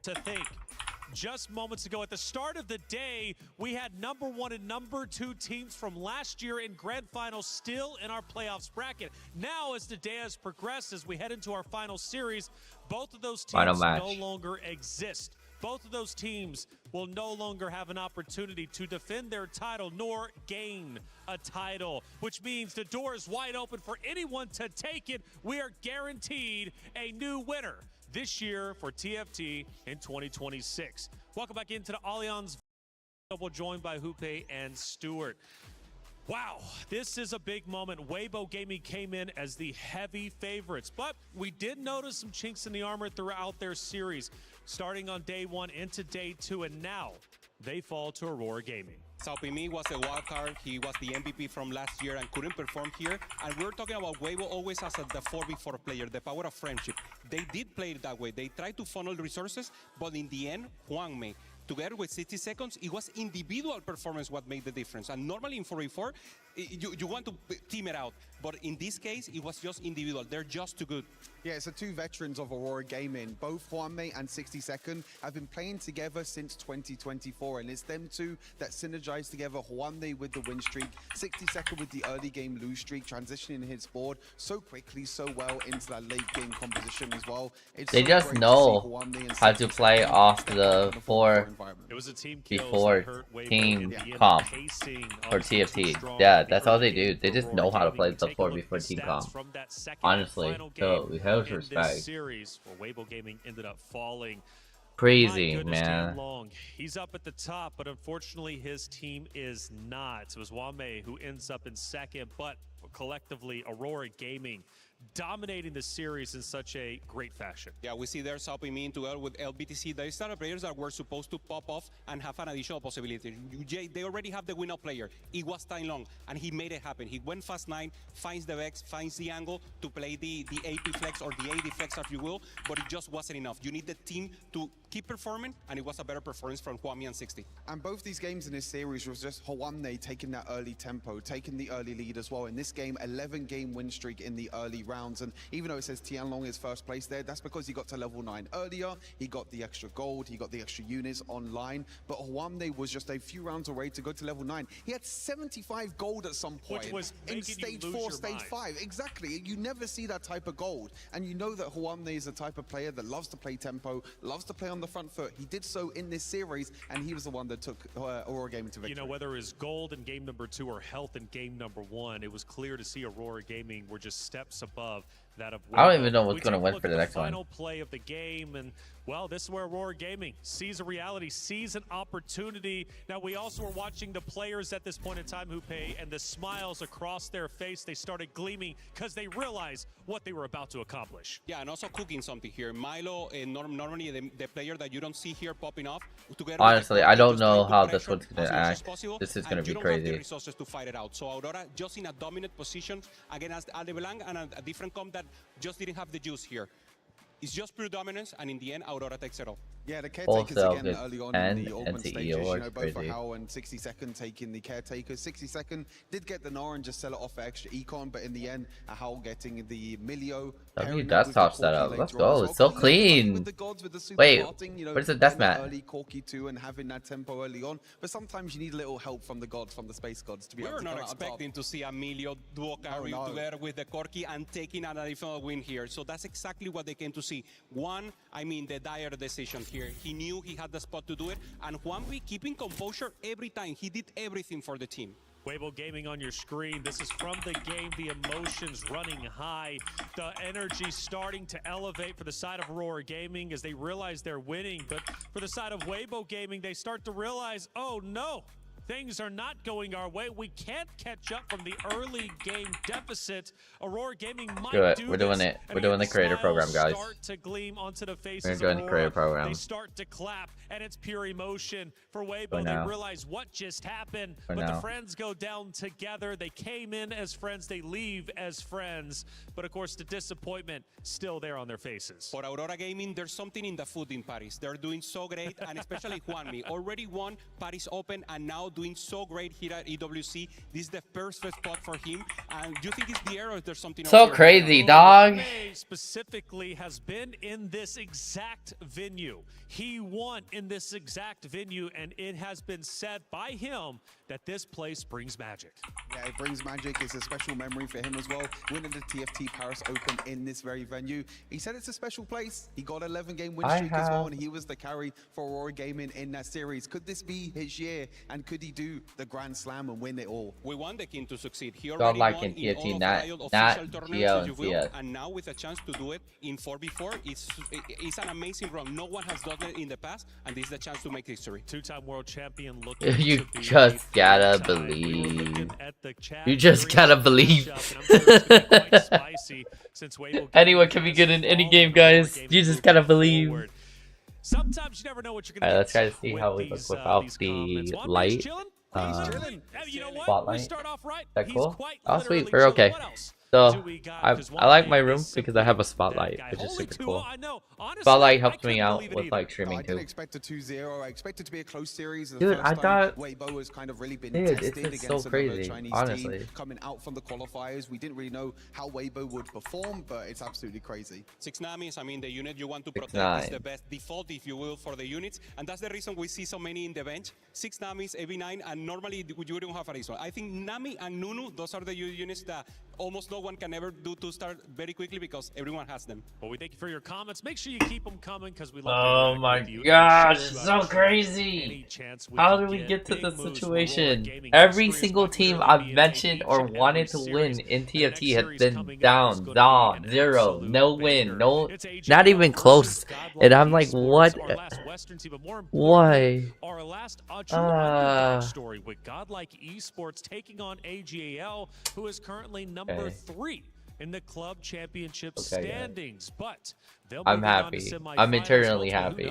to think. Just moments ago at the start of the day, we had #1 and #2 teams from last year in grand finals still in our playoffs bracket. Now, as the day has progressed, as we head into our final series, both of those teams no longer exist. Both of those teams will no longer have an opportunity to defend their title nor gain a title, which means the door is wide open for anyone to take it. We are guaranteed a new winner this year for TFT in 2026. Welcome back into the Allianz Global, joined by Hoope and Stewart. Wow, this is a big moment. Weibo Gaming came in as the heavy favorites, but we did notice some chinks in the armor throughout their series, starting on day 1 into day 2, and now they fall to Aurora Gaming. Saupimi was a wild card. He was the MVP from last year and couldn't perform here. And we're talking about Weibo always as the 4v4 player, the power of friendship. They did play it that way. They tried to funnel resources, but in the end, Juanme, together with 60 seconds, it was individual performance what made the difference. And normally in 4v4, you want to team it out. But in this case, it was just individual. They're just too good. Yeah, so two veterans of Aurora Gaming, both Juanme and 60 Second, have been playing together since 2024, and it's them two that synergize together. Juanme with the win streak, 60 Second with the early game lose streak, transitioning his board so quickly, so well into that late game composition as well. They just know how to play off the 4 before team comp or TFT. Yeah, that's all they do. They just know how to play the 4 before team comp. Honestly, so we have respect. Crazy, man. He's up at the top, but unfortunately his team is not. It was Wame who ends up in second, but collectively Aurora Gaming dominating the series in such a great fashion. Yeah, we see there's Salpimi into L with LBTC. These are players that were supposed to pop off and have an additional possibility. They already have the winner player. It was time long, and he made it happen. He went fast 9, finds the Vex, finds the angle to play the AP flex or the AD flex, if you will, but it just wasn't enough. You need the team to keep performing, and it was a better performance from Juanme and 60. And both these games in this series was just Juanme taking that early tempo, taking the early lead as well. In this game, 11-game win streak in the early rounds, and even though it says Tianlong is first place there, that's because he got to level 9 earlier. He got the extra gold, he got the extra units online, but Juanme was just a few rounds away to go to level 9. He had 75 gold at some point, which was in stage 4, stage 5. Exactly, you never see that type of gold, and you know that Juanme is the type of player that loves to play tempo, loves to play on the front foot. He did so in this series, and he was the one that took Aurora Gaming to victory. You know, whether it's gold in game number 2 or health in game number 1, it was clear to see Aurora Gaming were just steps above that of I don't even know what's going to win for the next one. Final play of the game, and well, this is where Aurora Gaming sees a reality, sees an opportunity. Now, we also are watching the players at this point in time, Hupe, and the smiles across their face, they started gleaming because they realized what they were about to accomplish. Yeah, and also cooking something here. Milo, normally the player that you don't see here popping off. Honestly, I don't know how this one's going to act. This is going to be crazy. You don't have the resources to fight it out. So Aurora just in a dominant position against Aldeblanc and a different comp that just didn't have the juice here. It's just pure dominance, and in the end, Aurora takes it all. Yeah, the caretakers again early on in the open stages, you know, both for Hal and 60 Second taking the caretakers. 60 Second did get the Nora and just sell it off for extra econ, but in the end, Hal getting the Milio. W desktop setup. Let's go. It's so clean. Wait, where's the deathmat? Early Corky too, and having that tempo early on, but sometimes you need a little help from the gods, from the space gods, to be able to come out on top. We were not expecting to see a Milio duo carry together with the Corky and taking an additional win here. So that's exactly what they came to see. One, I mean, the dire decision here. He knew he had the spot to do it, and Juanme keeping composure every time. He did everything for the team. Weibo Gaming on your screen. This is from the game. The emotions running high. The energy starting to elevate for the side of Aurora Gaming as they realize they're winning. But for the side of Weibo Gaming, they start to realize, oh no, things are not going our way. We can't catch up from the early game deficit. Aurora Gaming might do it. We're doing it. We're doing the creator program, guys. Start to gleam onto the We're doing the creator program. They start to clap, and it's pure emotion for Weibo. They realize what just happened, but the friends go down together. They came in as friends. They leave as friends. But of course, the disappointment still there on their faces. For Aurora Gaming, there's something in the food in Paris. They're doing so great, and especially Juanme. Already won Paris Open, and now doing so great here at EWC. This is the perfect spot for him. And do you think it's the error or there's something so else crazy, dog? Specifically has been in this exact venue. He won in this exact venue, and it has been said by him that this place brings magic. Yeah, it brings magic. It's a special memory for him as well. Winning the TFT Paris Open in this very venue. He said it's a special place. He got an 11-game win streak as well, and he was the carry for Aurora Gaming in that series. Could this be his year, and could he do the Grand Slam and win it all? We want the king to succeed. He already won in TFT, all of official tournaments, if you will, and now with a chance to do it in 4v4, it's an amazing run. No one has done it in the past, and this is the chance to make history. Two-time world champion looking You just gotta believe. You just gotta believe. Anyone can be good in any game, guys. You just gotta believe. Sometimes you never know what you're gonna Alright, let's try to see how we look without the light. Spotlight. Is that cool? Oh, sweet. We're okay. So I like my room because I have a spotlight, which is super cool. Spotlight helps me out with like streaming I too. didn't expect a 2-0. I expected to be a close series. The Dude, first I thought Weibo has kind of really been dude, tested it's against so another crazy, Chinese honestly. team coming out from the qualifiers. We didn't really know how Weibo would perform, but it's absolutely crazy. 6 Namis, I mean, the unit you want to protect is the best default, if you will, for the units, and that's the reason we see so many in the bench. 6 Namis, AV9, and normally you don't have a reason. I think Nami and Nunu, those are the units that almost no one can ever do to start very quickly because everyone has them. Well, we thank you for your comments. Make sure you keep them coming because we love Oh my gosh, it's so crazy. How did we get to this situation? Every single team I've mentioned or wanted to win in TFT has been down, zero, no win, not even close. And I'm like, what? Why? Our last true underdog story with Godlike Esports taking on AGAL, who is currently number 3 in the club championship standings. But I'm happy. I'm internally happy.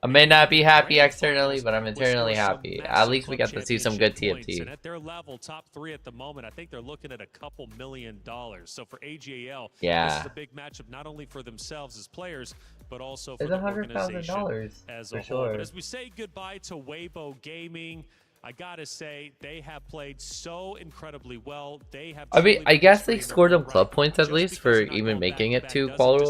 I may not be happy externally, but I'm internally happy. At least we got to see some good TFT. And at their level, top 3 at the moment, I think they're looking at a couple $1 million. So for AGAL, this is a big matchup not only for themselves as players, but also for the organization as a whole. But as we say goodbye to Weibo Gaming, I gotta say, they have played so incredibly well. They have. I mean, I guess they scored them club points at least for even making it to quarters.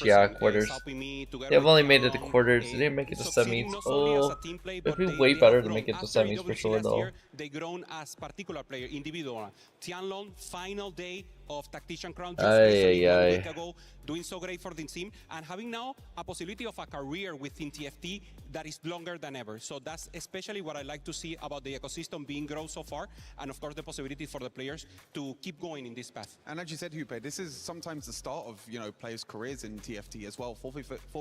Yeah, quarters. They've only made it to quarters. They didn't make it to semis. Oh, it'd be way better to make it to semis for sure, though. They grown as particular player, individual. Tianlong, final day of Tactician Crown just 1 week ago, doing so great for the team and having now a possibility of a career within TFT that is longer than ever. So that's especially what I like to see about the ecosystem being grown so far, and of course the possibility for the players to keep going in this path. And as you said, Hupe, this is sometimes the start of players' careers in TFT as well. 4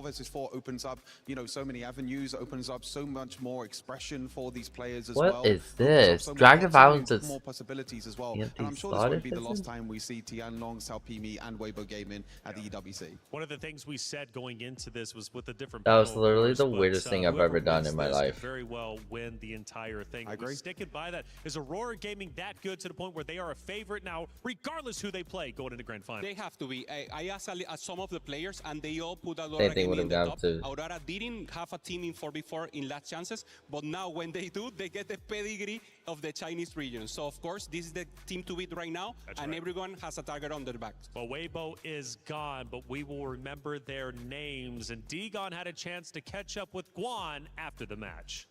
versus 4 opens up so many avenues, opens up so much more expression for these players as well. What is this? Dragon Violence is more possibilities as well. And I'm sure this won't be the last time we see Tianlong, Salpimi, and Weibo Gaming at the EWC. One of the things we said going into this was with the different. That was literally the weirdest thing I've ever done in my life. Very well win the entire thing. I agree. Sticking by that. Is Aurora Gaming that good to the point where they are a favorite now, regardless who they play going into grand final? They have to be. I asked some of the players, and they all put Aurora Gaming in the top. Aurora didn't have a team in 4v4 in last chances, but now when they do, they get the pedigree of the Chinese region. So of course, this is the team to beat right now, and everyone has a target on their back. Well, Weibo is gone, but we will remember their names. And Digon had a chance to catch up with Guan after the match.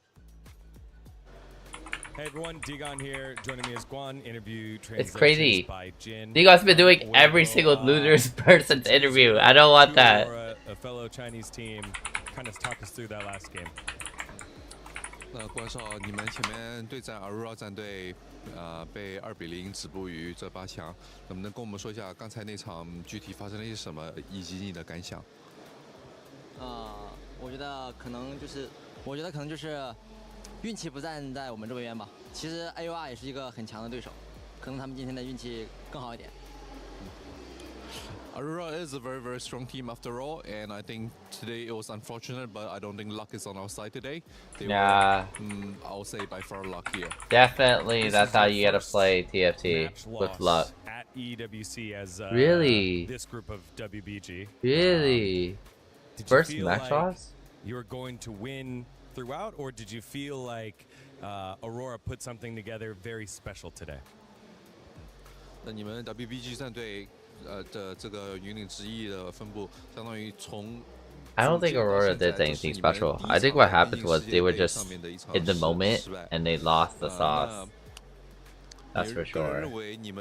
Hey everyone, Digon here. Joining me is Guan. Interview it's crazy. By Jin. Digon's been doing every single loser's person's interview. I don't want that. A fellow Chinese team, kind of talk us through that last game. 关少，你们前面对战 Aurora 战队，被2-0止步于这8强，能不能跟我们说一下刚才那场具体发生了一些什么，以及你的感想？我觉得可能就是运气不站在我们这边吧。其实 AUR 也是一个很强的对手，可能他们今天的运气更好一点。 Aurora is a very, very strong team after all, and I think today it was unfortunate, but I don't think luck is on our side today. They were, I'll say by far luck here. Definitely, that's how you gotta play TFT, with luck. At EWC as really? This group of WBG. Really? First match loss? You were going to win throughout, or did you feel like Aurora put something together very special today? 那你们 WBG 战队的这个云岭之弈的分布，相当于从 I don't think Aurora did anything special. I think what happened was they were just in the moment and they lost the sauce. That's for sure. 认为你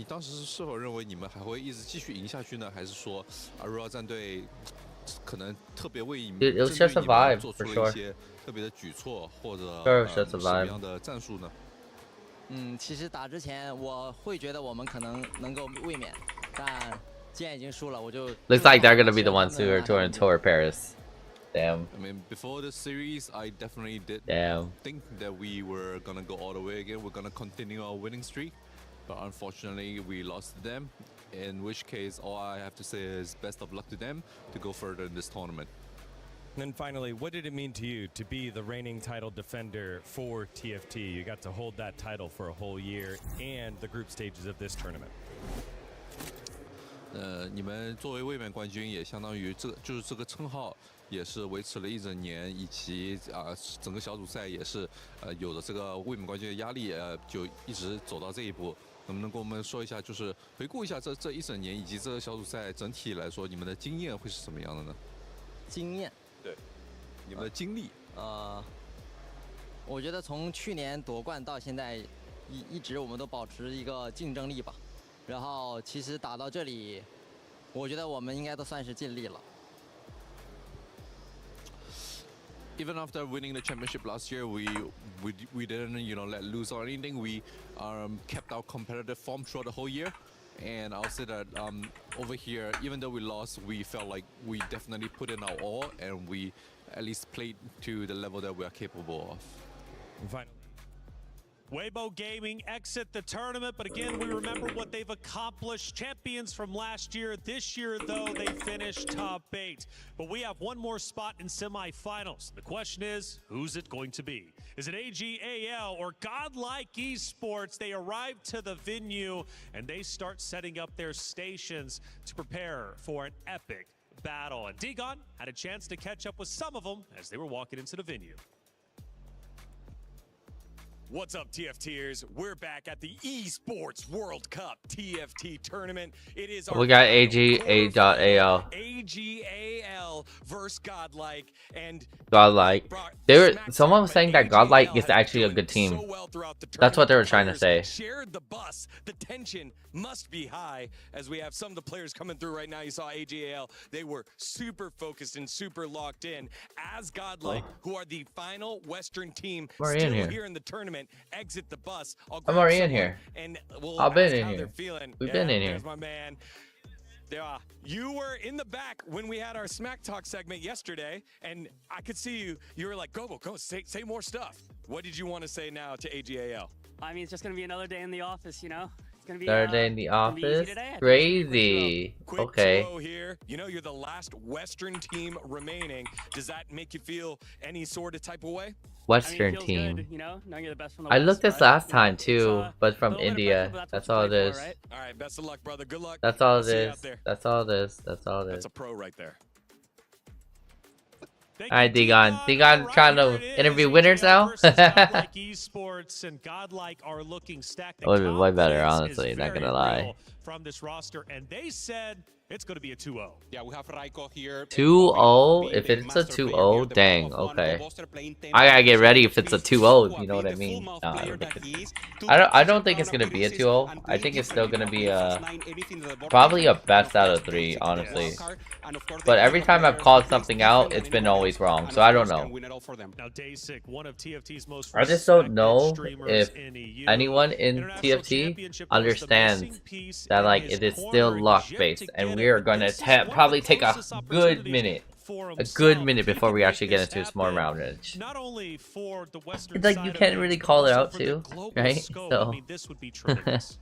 当时是否认为你们还会一直继续赢下去呢？还是说 Aurora 战队可能特别为你们做出了一些特别的举措，或者什么样的战术呢？ 其实打之前我会觉得我们可能能够卫冕，但既然已经输了，我就 Looks like they're gonna be the ones who are touring tour Paris. Damn. I mean, before the series, I definitely did think that we were gonna go all the way again. We're gonna continue our winning streak, but unfortunately, we lost to them. In which case, all I have to say is best of luck to them to go further in this tournament. And then finally, what did it mean to you to be the reigning title defender for TFT? You got to hold that title for a whole year and the group stages of this tournament. 你们作为卫冕冠军，也相当于就是这个称号也是维持了一整年，以及整个小组赛也是有了这个卫冕冠军的压力，就一直走到这一步。能不能跟我们说一下，就是回顾一下这一整年以及这个小组赛整体来说，你们的经验会是什么样的呢？经验，对，你们的经历。我觉得从去年夺冠到现在，一直我们都保持一个竞争力吧。然后其实打到这里，我觉得我们应该都算是尽力了。Even after winning the championship last year, we didn't let loose or anything. We kept our competitive form throughout the whole year, and I'll say that over here, even though we lost, we felt like we definitely put in our all, and we at least played to the level that we are capable of. And finally, Weibo Gaming exit the tournament, but again, we remember what they've accomplished. Champions from last year. This year, though, they finished top 8. But we have one more spot in semifinals. The question is, who's it going to be? Is it AGAL or Godlike Esports? They arrive to the venue, and they start setting up their stations to prepare for an epic battle. And Digon had a chance to catch up with some of them as they were walking into the venue. What's up, TFTers? We're back at the Esports World Cup TFT tournament. It is we got AGA.AL. AGAL versus Godlike and Godlike. Someone was saying that Godlike is actually a good team. That's what they were trying to say. Shared the bus. The tension must be high as we have some of the players coming through right now. You saw AGAL. They were super focused and super locked in as Godlike, who are the final Western team still here in the tournament. Exit the bus. I'm already in here. And I've been in here. We've been in here. My man. You were in the back when we had our Smack Talk segment yesterday, and I could see you. You were like, go, say more stuff. What did you want to say now to AGAL? I mean, it's just going to be another day in the office, you know? Third day in the office. Crazy. Okay. Here. You know, you're the last Western team remaining. Does that make you feel any sort of type of way? Western team. Good, you know, knowing you're the best from the I West, looked this right? last time too, but from India. Pressure, but that's all it is. For, right? All right, best of luck, brother. Good luck. That's all it is. That's all it is. That's all it is. That's a pro right there. Alright, Digon. Digon trying to interview winners now? Godlike Esports and Godlike are looking stacked. Would be way better, honestly, not gonna lie. From this roster, and they said it's going to be a 2-0. Yeah, we have Raiko here. 2-0? If it's a 2-0, dang, okay. I gotta get ready if it's a 2-0, you know what I mean? No, I don't think it's gonna be a 2-0. I think it's still gonna be probably a best out of 3, honestly. But every time I've called something out, it's been always wrong, so I don't know. I just don't know if anyone in TFT understands that like it is still luck based, and we are going to probably take a good minute before we actually get into a small roundage. It's like you can't really call it out too, right? So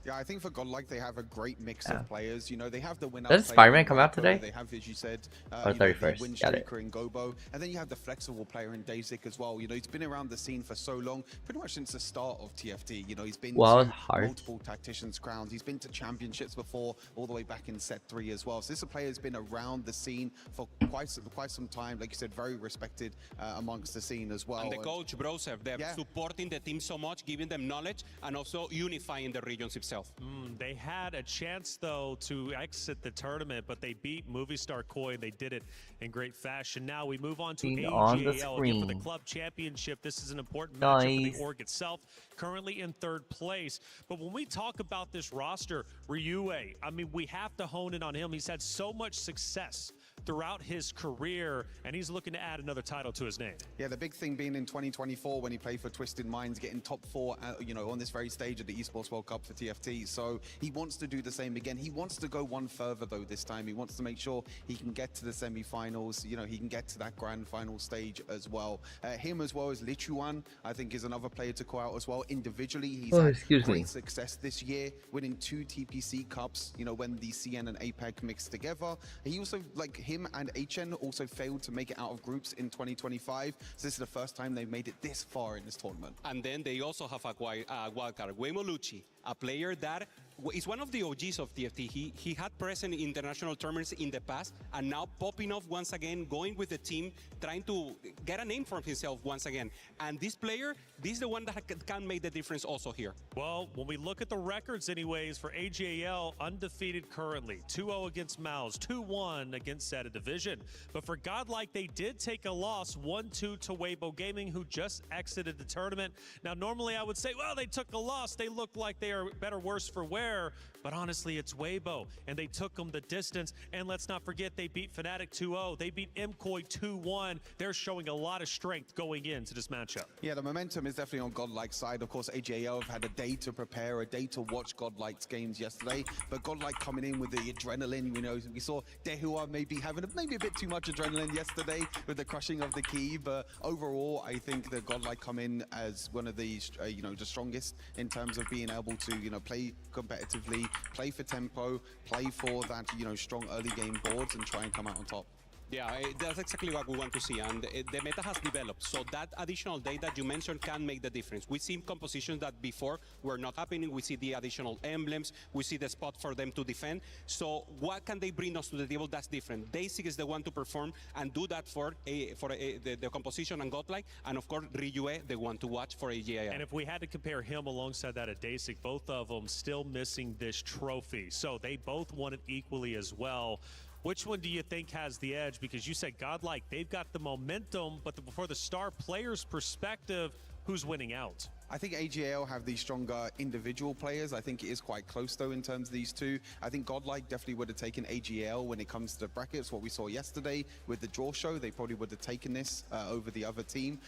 yeah, I think for Godlike they have a great mix of players. You know, they have the winner. Does Spider-Man come out today? They have, as you said, 31st. Got it. In Gobo, and then you have the flexible player in Dazik as well. You know, he's been around the scene for so long, pretty much since the start of TFT. You know, he's been to multiple tacticians crowns. He's been to championships before, all the way back in set 3 as well. So this player has been around the scene for quite some time. Like you said, very respected amongst the scene as well. And the coach, Brosev, they're supporting the team so much, giving them knowledge, and also unifying the regions itself. They had a chance, though, to exit the tournament, but they beat Movie Star Koi, and they did it in great fashion. Now we move on to AGAL again for the club championship. This is an important matchup for the org itself, currently in 3rd place. But when we talk about this roster, Ryue, I mean, we have to hone in on him. He's had so much success throughout his career, and he's looking to add another title to his name. Yeah, the big thing being in 2024 when he played for Twisted Minds, getting top 4, you know, on this very stage of the Esports World Cup for TFT. So he wants to do the same again. He wants to go one further though this time. He wants to make sure he can get to the semi-finals. You know, he can get to that grand final stage as well. Him as well as Lichuan, I think, is another player to call out as well. Individually, he's had great success this year, winning 2 TPC Cups. You know, when the CN and APEC mixed together. He also, like him him and HN also failed to make it out of groups in 2025. So this is the first time they've made it this far in this tournament. And then they also have a wildcard, Guemo Lucci, a player that is one of the OGs of TFT. He had present in international tournaments in the past, and now popping off once again, going with the team, trying to get a name for himself once again. And this player, this is the one that can make the difference also here. Well, when we look at the records anyways, for AGAL, undefeated currently. 2-0 against Mouse, 2-1 against Zeta Division. But for Godlike, they did take a loss, 1-2 to Weibo Gaming, who just exited the tournament. Now, normally I would say, well, they took a loss. They look like they are better, worse for wear. But honestly, it's Weibo, and they took them the distance. And let's not forget, they beat Fnatic 2-0. They beat MKOI 2-1. They're showing a lot of strength going into this matchup. Yeah, the momentum is definitely on Godlike's side. Of course, AGAL have had a day to prepare, a day to watch Godlike's games yesterday. But Godlike coming in with the adrenaline, you know, we saw Dehua maybe having maybe a bit too much adrenaline yesterday with the crushing of the key. But overall, I think that Godlike come in as one of the, you know, the strongest in terms of being able to, you know, play competitively, play for tempo, play for that, you know, strong early game boards and try and come out on top. Yeah, that's exactly what we want to see, and the meta has developed, so that additional day that you mentioned can make the difference. We see compositions that before were not happening. We see the additional emblems, we see the spot for them to defend. So what can they bring us to the table that's different? Daisy is the one to perform and do that for the composition and Godlike, and of course Ryue, the one to watch for AGAL. And if we had to compare him alongside that at Dasik, both of them still missing this trophy, so they both won it equally as well. Which one do you think has the edge? Because you said Godlike, they've got the momentum, but for the star player's perspective, who's winning out? I think AGL have the stronger individual players. I think it is quite close though in terms of these two. I think Godlike definitely would have taken AGL when it comes to the brackets. What we saw yesterday with the draw show, they probably would have taken this over the other team.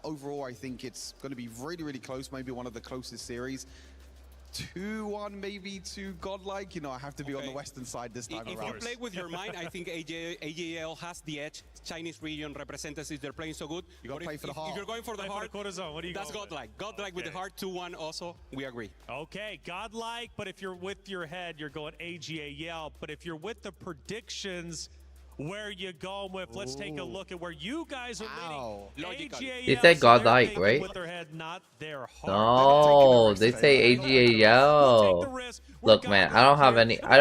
Overall, I think it's going to be really, really close, maybe one of the closest series. 2-1 maybe to Godlike. You know, I have to be on the western side this time around. If you play with your mind, I think AGL has the edge. Chinese region representatives, they're playing so good. You got to play for the heart. If you're going for the heart, what do you that's Godlike. Godlike with the heart, 2-1 also, we agree. Okay, Godlike, but if you're with your head, you're going AGAL. But if you're with the predictions, where you going with? Let's take a look at where you guys are leading. They said Godlike, right? With their head, not their heart. No, they say AGAL. Look, man, I don't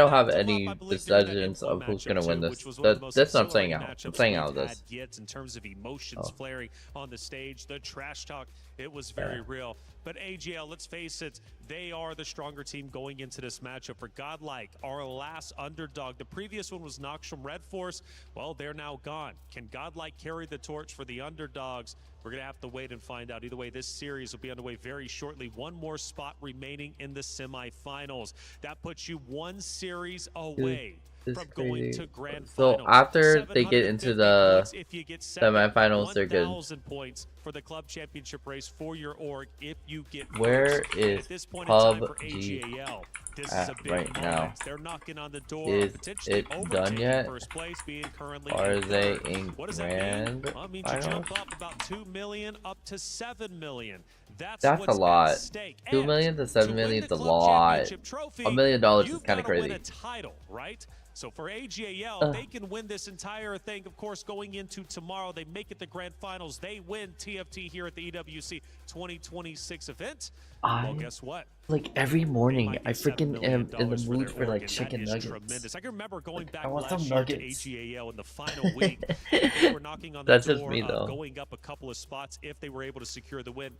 have any decisions of who's gonna win this. That's what I'm saying out. I'm saying out of this. In terms of emotions flaring on the stage, the trash talk, it was very real. But AGL, let's face it, they are the stronger team going into this matchup. For Godlike, our last underdog, the previous one was Nox from Red Force. Well, they're now gone. Can Godlike carry the torch for the underdogs? We're going to have to wait and find out. Either way, this series will be underway very shortly. One more spot remaining in the semifinals. That puts you one series away from going to grand finals. So after they get into the semifinals, they're good. Points for the club championship race for your org if you get Where is at this point in time for PUBG AGAL. This is a big right now? They're knocking on the door. Is Potentially it done yet? First place, being currently Or are they in what does that mean? grand Well, it means you finals? jump up about 2 million up to 7 million. That's a what's lot. at stake. 2 And million to 7 to win million the is a club lot. championship trophy, $1 million is you've kind of gotta win crazy. a title, right? So for AGAL, they can win this entire thing. Of course, going into tomorrow, they make it the grand finals. They win TFT here at the EWC 2026 event. Well, guess what? Like every morning, I freaking am in the mood for like and chicken that is nuggets. Tremendous. I can remember going back I want last some year to nuggets. AGAL in the final week. They were knocking on the That's door, just me, though. going up a couple of spots if they were able to secure the win.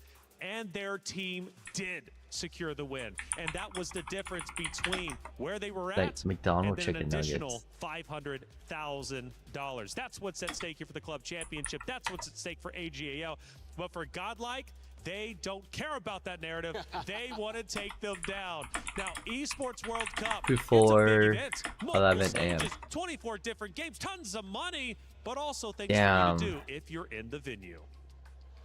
And their team did secure the win. And that was the difference between where they were at Like McDonald's and then chicken an additional nuggets. $500,000. That's what's at stake here for the club championship. That's what's at stake for AGAL. But for Godlike, they don't care about that narrative. They want to take them down. Now, Esports World Cup, Before it's a big event. 11 a.m. 24 different games, tons of money, but also things for Damn. you to do if you're in the venue.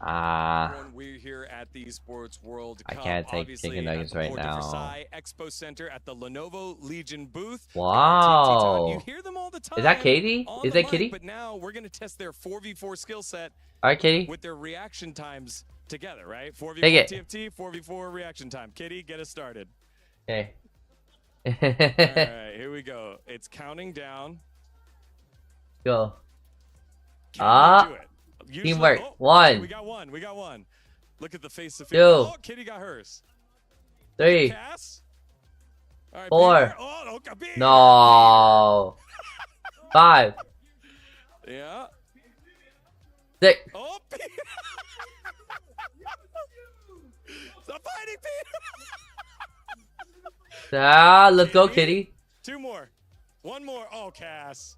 We're here at the Esports World I Cup, can't take obviously chicken at nuggets the right Port de now. Versailles Expo Center at the Lenovo Legion booth. Wow. You hear them all the time. Is that Katie? on Is the that mic, Kitty? But now we're going to test their 4v4 skill set Alright, Katie. with their reaction times together, right? 4v4 Take it. TFT, 4v4 reaction time. Kitty, get us started. Okay. All right, here we go. It's counting down. Go. Usually, Teamwork. oh, One. We got one. We got one. Look at the face of 2. Oh, Kitty got hers. 3. Cass. All right, 4. oh, okay, No. 5. Yeah. 6. Oh, stop fighting, Peter. Let's go, Kitty. 2 more. 1 more. Oh, Cass.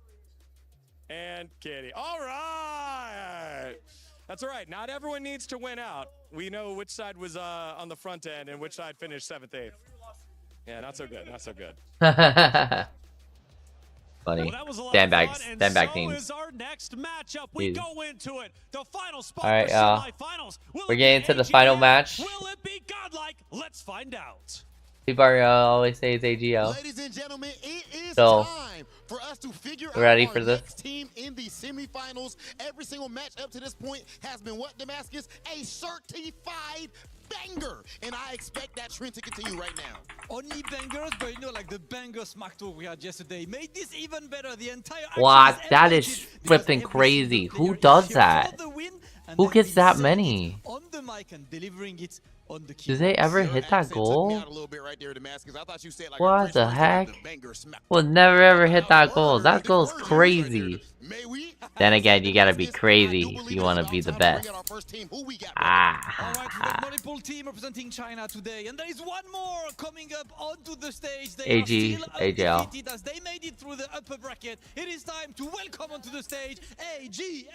And Kitty. All right. That's all right. Not everyone needs to win out. We know which side was on the front end and which side finished 7th, 8th. Yeah, not so good. Not so good. Funny. Well, Sandbags. Sandbag so teams. is our next matchup. We go into it. The final spot Alright, for semifinals. we're getting to the final match. Will it be godlike? Let's find out. People are always say it's AGL. Ladies and gentlemen, it is So, time for us to figure out ready our for this? next team in the semifinals. Every single match up to this point has been what, Damascus? A certified banger. And I expect that trend to continue right now. Only bangers, but you know, like the banger smack talk we had yesterday made this even better. The entire What? That is flipping crazy. Who does that? Who gets that many? On the mic and delivering it on the Do they ever hit that goal? What the heck? We'll never ever hit that goal. That goal's crazy. Then again, you gotta be crazy if you want to be the best. Multiple team representing China today, and there is one more coming up onto the stage. They AG, are still AGL. undefeated as they made it through the upper bracket. It is time to welcome onto the stage AGAL.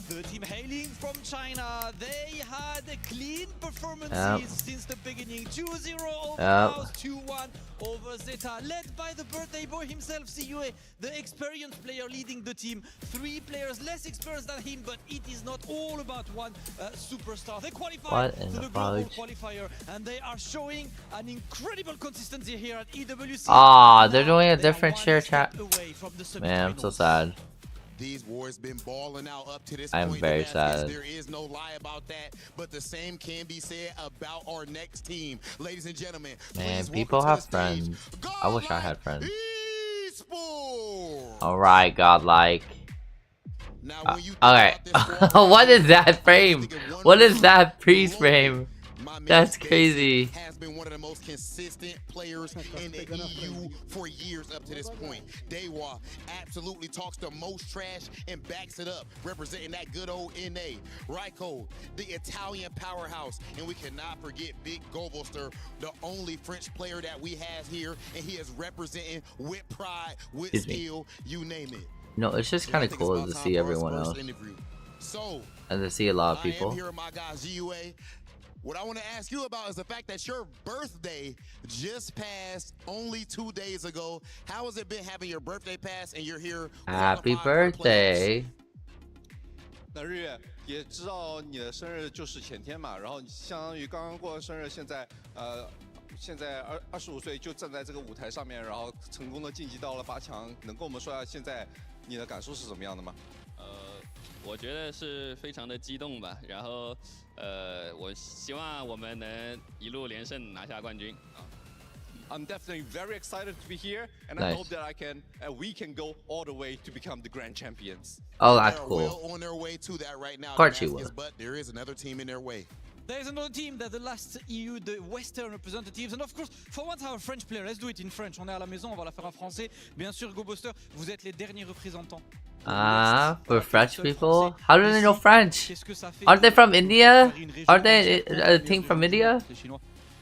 The team hailing from China, they had clean performances since the beginning. 2-0 over House, 2-1 over Zeta, led by the birthday boy himself, CUA, the experienced player leading the team. 3 players less experienced than him, but it is not all about one superstar. They qualified to the global qualifier, and they are showing an incredible consistency here at EWC. They're doing a different share chat. Man, I'm so sad. These boys been balling out up to this I'm point. very sad. There is no lie about that, but the same can be said about our next team. Ladies and gentlemen, man, people have friends. I wish I had friends. Alright, godlike. Okay. What is that frame? What is that freeze frame? That's crazy. Has been one of the most consistent players in the EU for years up to this point. Dewa absolutely talks the most trash and backs it up, representing that good old NA. Raiko, the Italian powerhouse, and we cannot forget Big Gobolster, the only French player that we have here, and he is representing with pride, with skill, you name it. No, it's just kind of cool to see everyone else, so, and to see a lot of people. I am here, my guys, GUA. What I want to ask you about is the fact that your birthday just passed only 2 days ago. How has it been having your birthday pass and you're here? Happy birthday. 那日月也知道你的生日就是前天嘛，然后相当于刚刚过了生日，现在25岁就站在这个舞台上面，然后成功的晋级到了8强，能跟我们说一下现在你的感受是怎么样的吗？我觉得是非常的激动吧，然后我希望我们能一路连胜拿下冠军啊。I'm definitely very excited to be here, and I hope that we can go all the way to become the grand champions. Oh, that's cool. Well on their way to that right now. Of course you will. But there is another team in their way. There's another team, that the last EU, the Western representatives, and of course, for once our French player, let's do it in French. On est à la maison, on va la faire en français. Bien sûr, GoBuster, vous êtes les derniers représentants. For French people? How do they know French? Aren't they from India? Aren't they a team from India?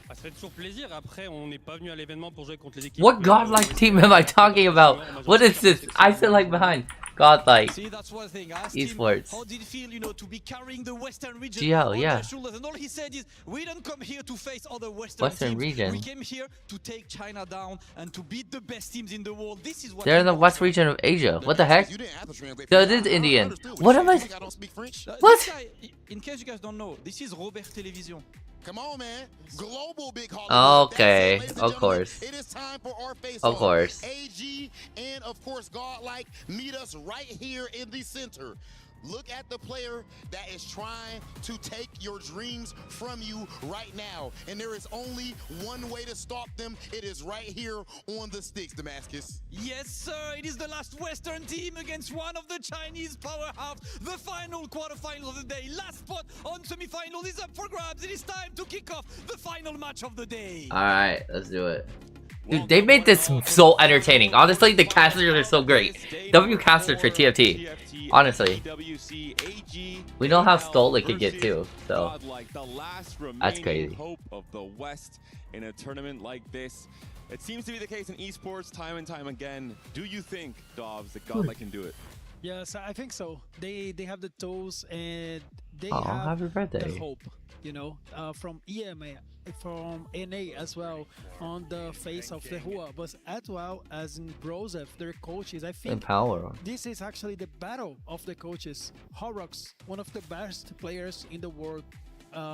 Ça fait toujours plaisir. Après, on n'est pas venu à l'événement pour jouer contre les équipes. What godlike team am I talking about? What is this? I feel like behind. Godlike. Esports. How did it feel, you know, to be carrying the Western region GL, on yeah. their shoulders? And all he said is, we don't come here to face other Western teams. region. We came here to take China down and to beat the best teams in the world. This is what They're in the West region of Asia. What the heck? So it is Indian. What am I? What? In case you guys don't know, this is Robert Television. Come on, man. Global big okay, of course. It is time for our face of course. AG and of course Godlike meet us right here in the center. Look at the player that is trying to take your dreams from you right now. And there is only one way to stop them. It is right here on the sticks, Damascus. Yes, sir. It is the last Western team against one of the Chinese powerhouse. The final quarterfinal of the day. Last spot on semifinal is up for grabs. It is time to kick off the final match of the day. All right, let's do it. Dude, they made this so entertaining. Honestly, the casters are so great. W casters for TFT. Honestly, we know how stole it could get too. So that's crazy. Hope of the West in a tournament like this. It seems to be the case in esports time and time again. Do you think, Dobbs, that Godlike can do it? Yes, I think so. They have the tools and they Oh, have happy birthday. the hope, you know, from EMA, from NA as well, on the face of the Hua, but as well as in Broseph, their coaches. I think Empower. this is actually the battle of the coaches. Horrocks, one of the best players in the world,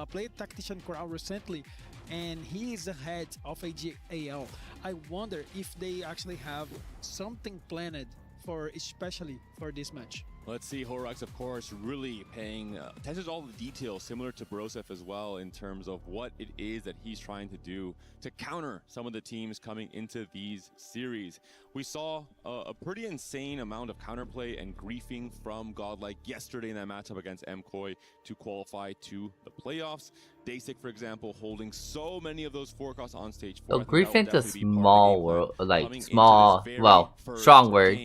played Tactician Crown recently, and he is the head of AGAL. I wonder if they actually have something planned for, especially for this match. Let's see, Horrocks, of course, really paying attention to all the details, similar to Broseph as well, in terms of what it is that he's trying to do to counter some of the teams coming into these series. We saw a pretty insane amount of counterplay and griefing from Godlike yesterday in that matchup against MKOI to qualify to the playoffs. Dasik, for example, holding so many of those forecasts on stage. So griefing's a small world, like small, well, strong word.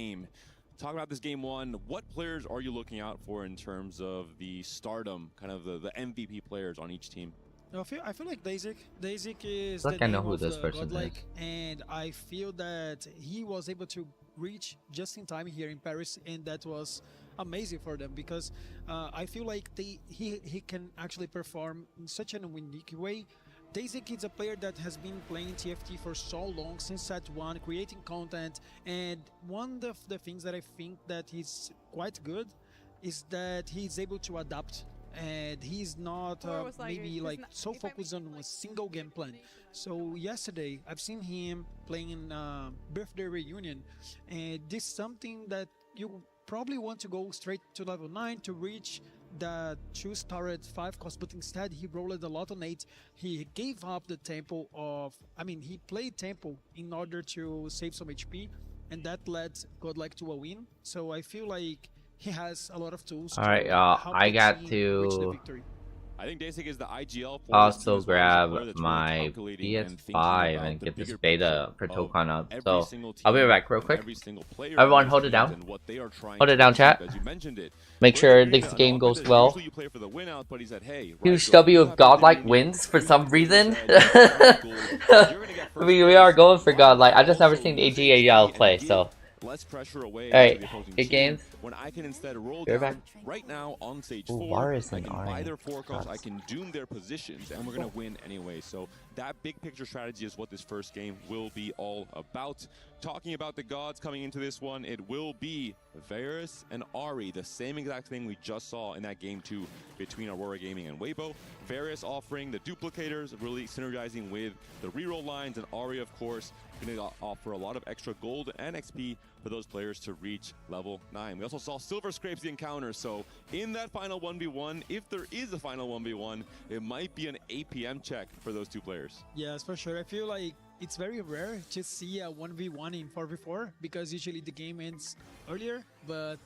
Talk about this game one. What players are you looking out for in terms of the stardom, kind of the MVP players on each team? I feel like Dasik is Like the I know name who of this the person Godlike, is. and I feel that he was able to reach just in time here in Paris, and that was amazing for them because I feel like he can actually perform in such an unique way. Dasik is a player that has been playing TFT for so long, since set 1, creating content, and one of the things that I think that he's quite good is that he's able to adapt, and he's not maybe like so focused on a single game plan. So yesterday I've seen him playing in Birthday Reunion, and this is something that you probably want to go straight to level 9 to reach the 2-starred 5 cost, but instead he rolled a lot on 8. He gave up the tempo of, he played tempo in order to save some HP, and that led Godlike to a win. So I feel like he has a lot of tools. All right, y'all. I got to I think Dasik is the IGL also grab my PS5 and get this beta for Tokon up. So I'll be right back real quick. Everyone hold it down. Hold it down, chat. Make sure this game goes well. Huge W if Godlike wins for some reason. we are going for Godlike. I just never seen AGAL play, so. Less pressure away. Alright, good games. When I can instead roll down right now on stage 4, I can buy their forecast, I can doom their positions, and we're going to win anyway. So that big picture strategy is what this first game will be all about. Talking about the gods coming into this one, it will be Varus and Ari, the same exact thing we just saw in that game 2 between Aurora Gaming and Weibo. Varus offering the duplicators, really synergizing with the reroll lines, and Ari, of course, going to offer a lot of extra gold and XP for those players to reach level 9. We also saw Silver scrapes the encounter, so in that final 1v1, if there is a final 1v1, it might be an APM check for those two players. Yes, for sure. I feel like it's very rare to see a 1v1 in 4v4 because usually the game ends earlier, but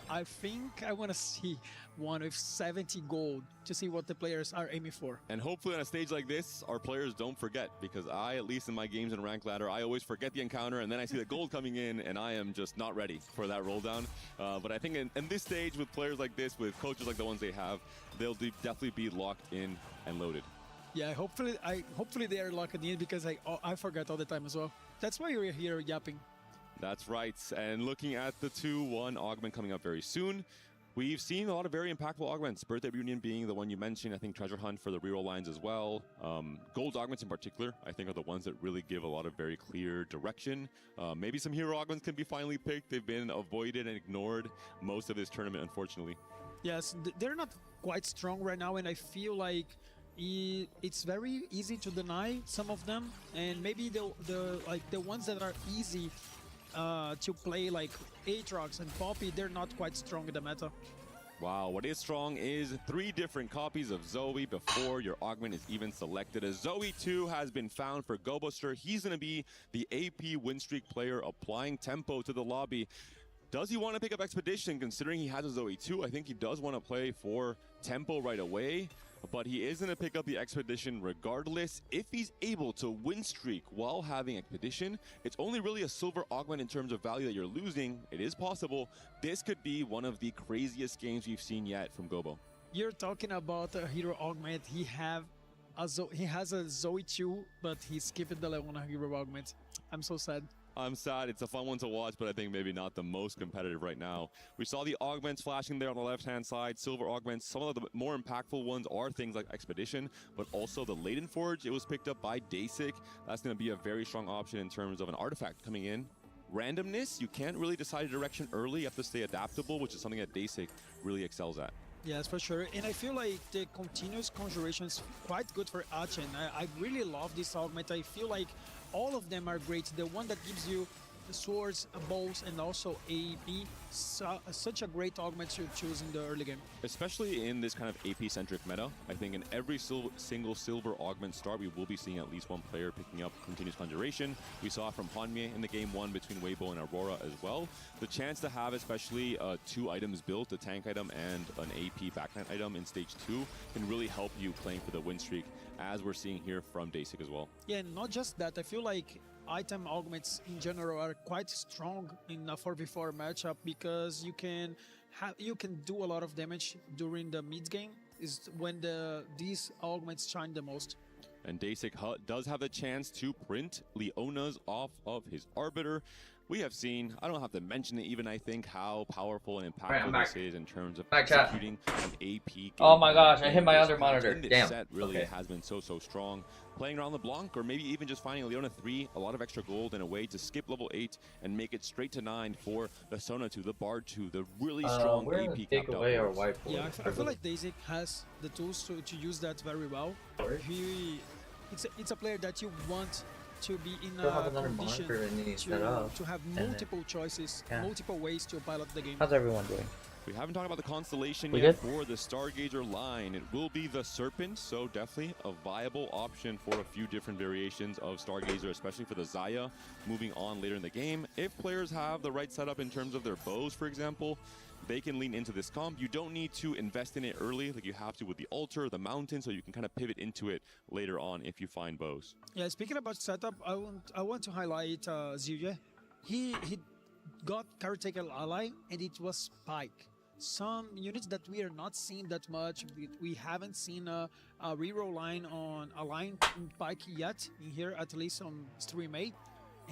I think I want to see one with 70 gold to see what the players are aiming for. And hopefully on a stage like this, our players don't forget, because I, at least in my games in Rank Ladder, I always forget the encounter, and then I see the gold coming in, and I am just not ready for that roll down. But I think in this stage, with players like this, with coaches like the ones they have, they'll definitely be locked in and loaded. Yeah, hopefully they are locked in, because I forget all the time as well. That's why you're here yapping. That's right. And looking at the 2-1 augment coming up very soon, we've seen a lot of very impactful augments. Birthday Reunion being the one you mentioned. I think Treasure Hunt for the reroll lines as well. Gold augments in particular, I think, are the ones that really give a lot of very clear direction. Maybe some hero augments can be finally picked. They've been avoided and ignored most of this tournament, unfortunately. Yes, they're not quite strong right now, and I feel like it's very easy to deny some of them, and maybe the ones that are easy to play, like Aatrox and Poppy, they're not quite strong in the meta. Wow, what is strong is 3 different copies of Zoe before your augment is even selected. A Zoe 2 has been found for Gobuster. He's going to be the AP win streak player applying tempo to the lobby. Does he want to pick up Expedition considering he has a Zoe 2? I think he does want to play for tempo right away, but he is going to pick up the Expedition regardless. If he's able to win streak while having Expedition, it's only really a silver augment in terms of value that you're losing. It is possible. This could be one of the craziest games we've seen yet from Gobo. You're talking about a hero augment. He has a Zoe 2, but he's skipping the Leona hero augment. I'm so sad. I'm sad. It's a fun one to watch, but I think maybe not the most competitive right now. We saw the augments flashing there on the left-hand side, silver augments. Some of the more impactful ones are things like Expedition, but also the Laden Forge. It was picked up by Dasic. That's going to be a very strong option in terms of an artifact coming in. Randomness, you can't really decide a direction early. You have to stay adaptable, which is something that Dasic really excels at. Yes, for sure. And I feel like the continuous conjuration is quite good for Achen. I really love this augment. I feel like all of them are great. The one that gives you the swords, bows, and also AP, such a great augment to choose in the early game. Especially in this kind of AP-centric meta, I think in every single silver augment start, we will be seeing at least one player picking up continuous conjuration. We saw it from Hanmye in the game 1 between Weibo and Aurora as well. The chance to have especially 2 items built, a tank item and an AP backline item in stage 2, can really help you playing for the win streak, as we're seeing here from Dasic as well. Yeah, and not just that, I feel like item augments in general are quite strong in a 4v4 matchup because you can do a lot of damage during the mid game. Is when these augments shine the most. And Dasic does have the chance to print Leona's off of his Arbiter. We have seen, I don't have to mention it even, I think, how powerful and impactful this is in terms of executing an AP game. Oh my gosh, I hit my other monitor. This Damn. set really has been so strong. Playing around LeBlanc, or maybe even just finding a Leona 3, a lot of extra gold, and a way to skip level 8 and make it straight to 9 for the Sona 2, the Bard 2, the really strong AP take away our whiteboard. Yeah, I feel like Dasic has the tools to use that very well. It's a player that you want to be in a condition to have multiple choices, multiple ways to pilot the game. How's everyone doing? We haven't talked about the constellation yet for the Stargazer line. It will be the Serpent, so definitely a viable option for a few different variations of Stargazer, especially for the Xayah moving on later in the game. If players have the right setup in terms of their bows, for example, they can lean into this comp. You don't need to invest in it early like you have to with the Altar, the Mountain, so you can kind of pivot into it later on if you find bows. Yeah, speaking about setup, I want to highlight Ziyue. He got Caretaker Ally, and it was Spike. Some units that we are not seeing that much. We haven't seen a reroll line on a line in Pike yet in here, at least on Stream 8.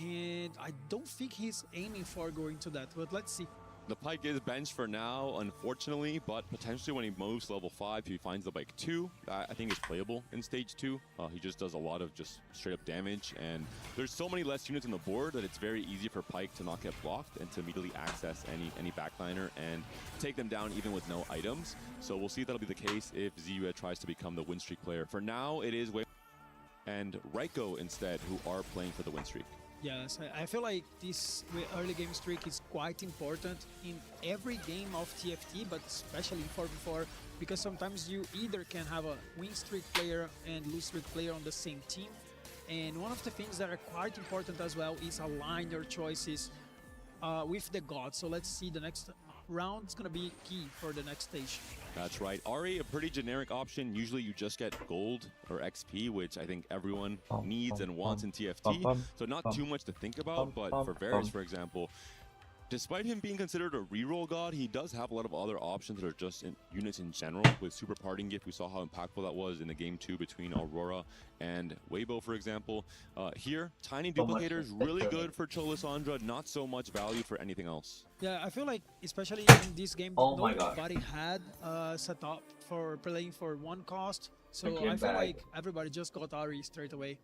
And I don't think he's aiming for going to that, but let's see. The Pike is benched for now, unfortunately, but potentially when he moves to level 5, he finds the Pike 2. I think is playable in stage 2. He just does a lot of just straight up damage, and there's so many less units on the board that it's very easy for Pike to not get blocked and to immediately access any backliner and take them down even with no items. So we'll see if that'll be the case if Ziyue tries to become the win streak player. For now, it is Wei and Raiko instead who are playing for the win streak. Yes, I feel like this early game streak is quite important in every game of TFT, but especially in 4v4, because sometimes you either can have a win streak player and lose streak player on the same team. And one of the things that are quite important as well is align your choices with the gods. So let's see, the next round is going to be key for the next stage. That's right. Ari, a pretty generic option. Usually you just get gold or XP, which I think everyone needs and wants in TFT. So not too much to think about, but for Varus, for example, despite him being considered a reroll god, he does have a lot of other options that are just in units in general. With Super Parting Gift, we saw how impactful that was in the game 2 between Aurora and Weibo, for example. Here, Tiny Duplicators, really good for Cholisandra, not so much value for anything else. Yeah, I feel like, especially in this game, nobody had set up for playing for one cost. So I feel like everybody just got Ari straight away.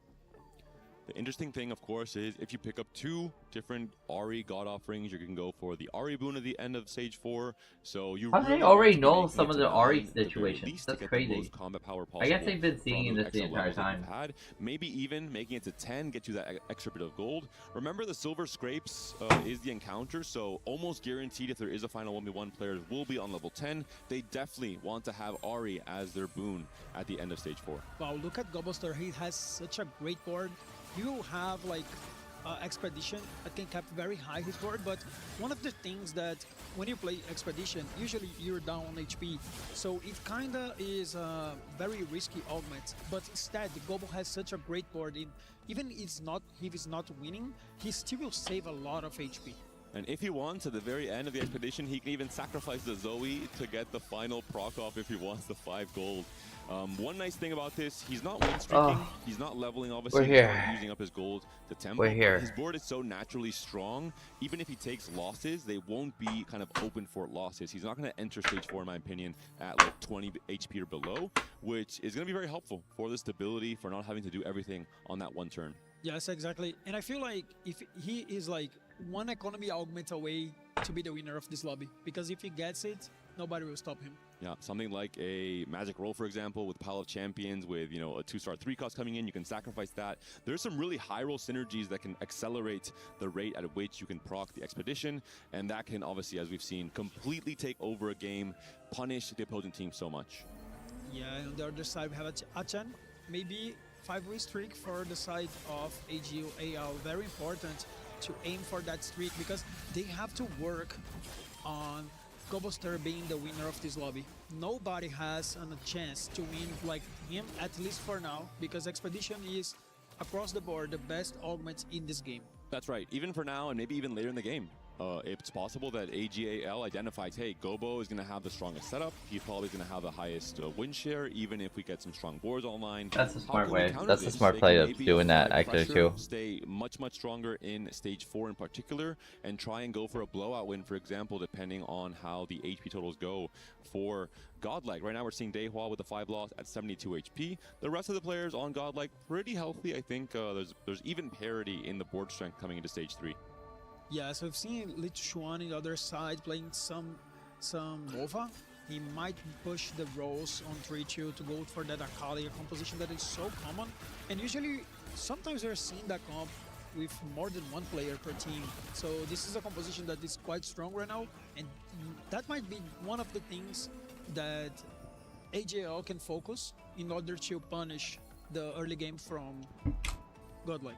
The interesting thing, of course, is if you pick up 2 different Ahri God offerings, you can go for the Ahri boon at the end of stage 4. So you how do they already know some of the Ahri situations? That's crazy. I guess they've been seeing this the entire time. Maybe even making it to 10, get you that extra bit of gold. Remember, the silver scrapes is the encounter, so almost guaranteed if there is a final 1v1, players will be on level 10. They definitely want to have Ahri as their boon at the end of stage 4. Wow, look at Gobblester. He has such a great board. You have like Expedition that can cap very high his board, but one of the things that when you play Expedition, usually you're down on HP, so it kinda is a very risky augment. But instead, Gobble has such a great board. Even if he's not winning, he still will save a lot of HP. And if he wants, at the very end of the expedition, he can even sacrifice the Zoe to get the final proc off if he wants the 5 gold. One nice thing about this, he's not win streaking, he's not leveling, obviously, he's not using up his gold to tempo. His board is so naturally strong, even if he takes losses, they won't be kind of open for losses. He's not going to enter stage 4, in my opinion, at like 20 HP or below, which is going to be very helpful for the stability, for not having to do everything on that one turn. Yes, exactly. And I feel like if he is like one economy augment away to be the winner of this lobby, because if he gets it, nobody will stop him. Yeah, something like a Magic Roll, for example, with Pile of Champions, with, you know, a 2-star 3 cost coming in, you can sacrifice that. There's some really high roll synergies that can accelerate the rate at which you can proc the Expedition, and that can obviously, as we've seen, completely take over a game, punish the opposing team so much. Yeah, and on the other side, we have Achan, maybe 5-win streak for the side of AGL. Very important to aim for that streak, because they have to work on Gobblester being the winner of this lobby. Nobody has a chance to win like him, at least for now, because Expedition is across the board the best augment in this game. That's right, even for now and maybe even later in the game. It's possible that AGAL identifies, hey, Gobo is going to have the strongest setup. He's probably going to have the highest win share, even if we get some strong boards online. That's a smart way. That's a smart play of doing that, actually, too. Stay much stronger in stage 4 in particular, and try and go for a blowout win, for example, depending on how the HP totals go for Godlike. Right now we're seeing Dehua with the 5 loss at 72 HP. The rest of the players on Godlike pretty healthy. I think there's even parity in the board strength coming into stage 3. Yeah, so we've seen Lichuan on the other side playing some Nova. He might push the rolls on 3-2 to go for that Akali, a composition that is so common. And usually, sometimes we're seeing that comp with more than one player per team. So this is a composition that is quite strong right now. And that might be one of the things that AJL can focus in order to punish the early game from Godlike.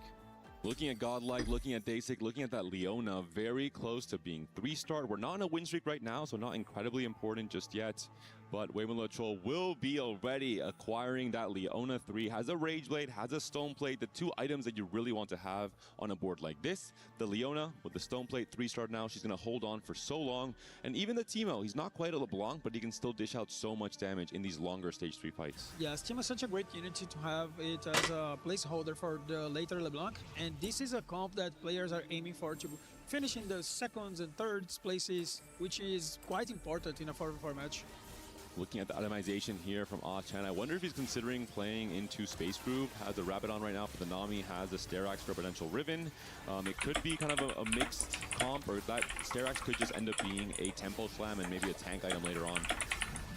Looking at Godlike, looking at Dasik, looking at that Leona, very close to being 3-star. We're not on a win streak right now, so not incredibly important just yet. But Wei Chol will be already acquiring that Leona 3. Has a Rage Blade, has a Stone Plate, the 2 items that you really want to have on a board like this. The Leona with the Stone Plate, 3-star now. She's going to hold on for so long. And even the Teemo, he's not quite a LeBlanc, but he can still dish out so much damage in these longer stage 3 fights. Yes, Teemo is such a great unity to have it as a placeholder for the later LeBlanc. And this is a comp that players are aiming for to finish in the seconds and thirds places, which is quite important in a 4v4 match. Looking at the itemization here from Ah-Chan, I wonder if he's considering playing into Space Groove. Has the Rabbit on right now for the Nami, has the Sterax for Potential Riven. It could be kind of a mixed comp, or that Sterax could just end up being a Tempo Slam and maybe a tank item later on.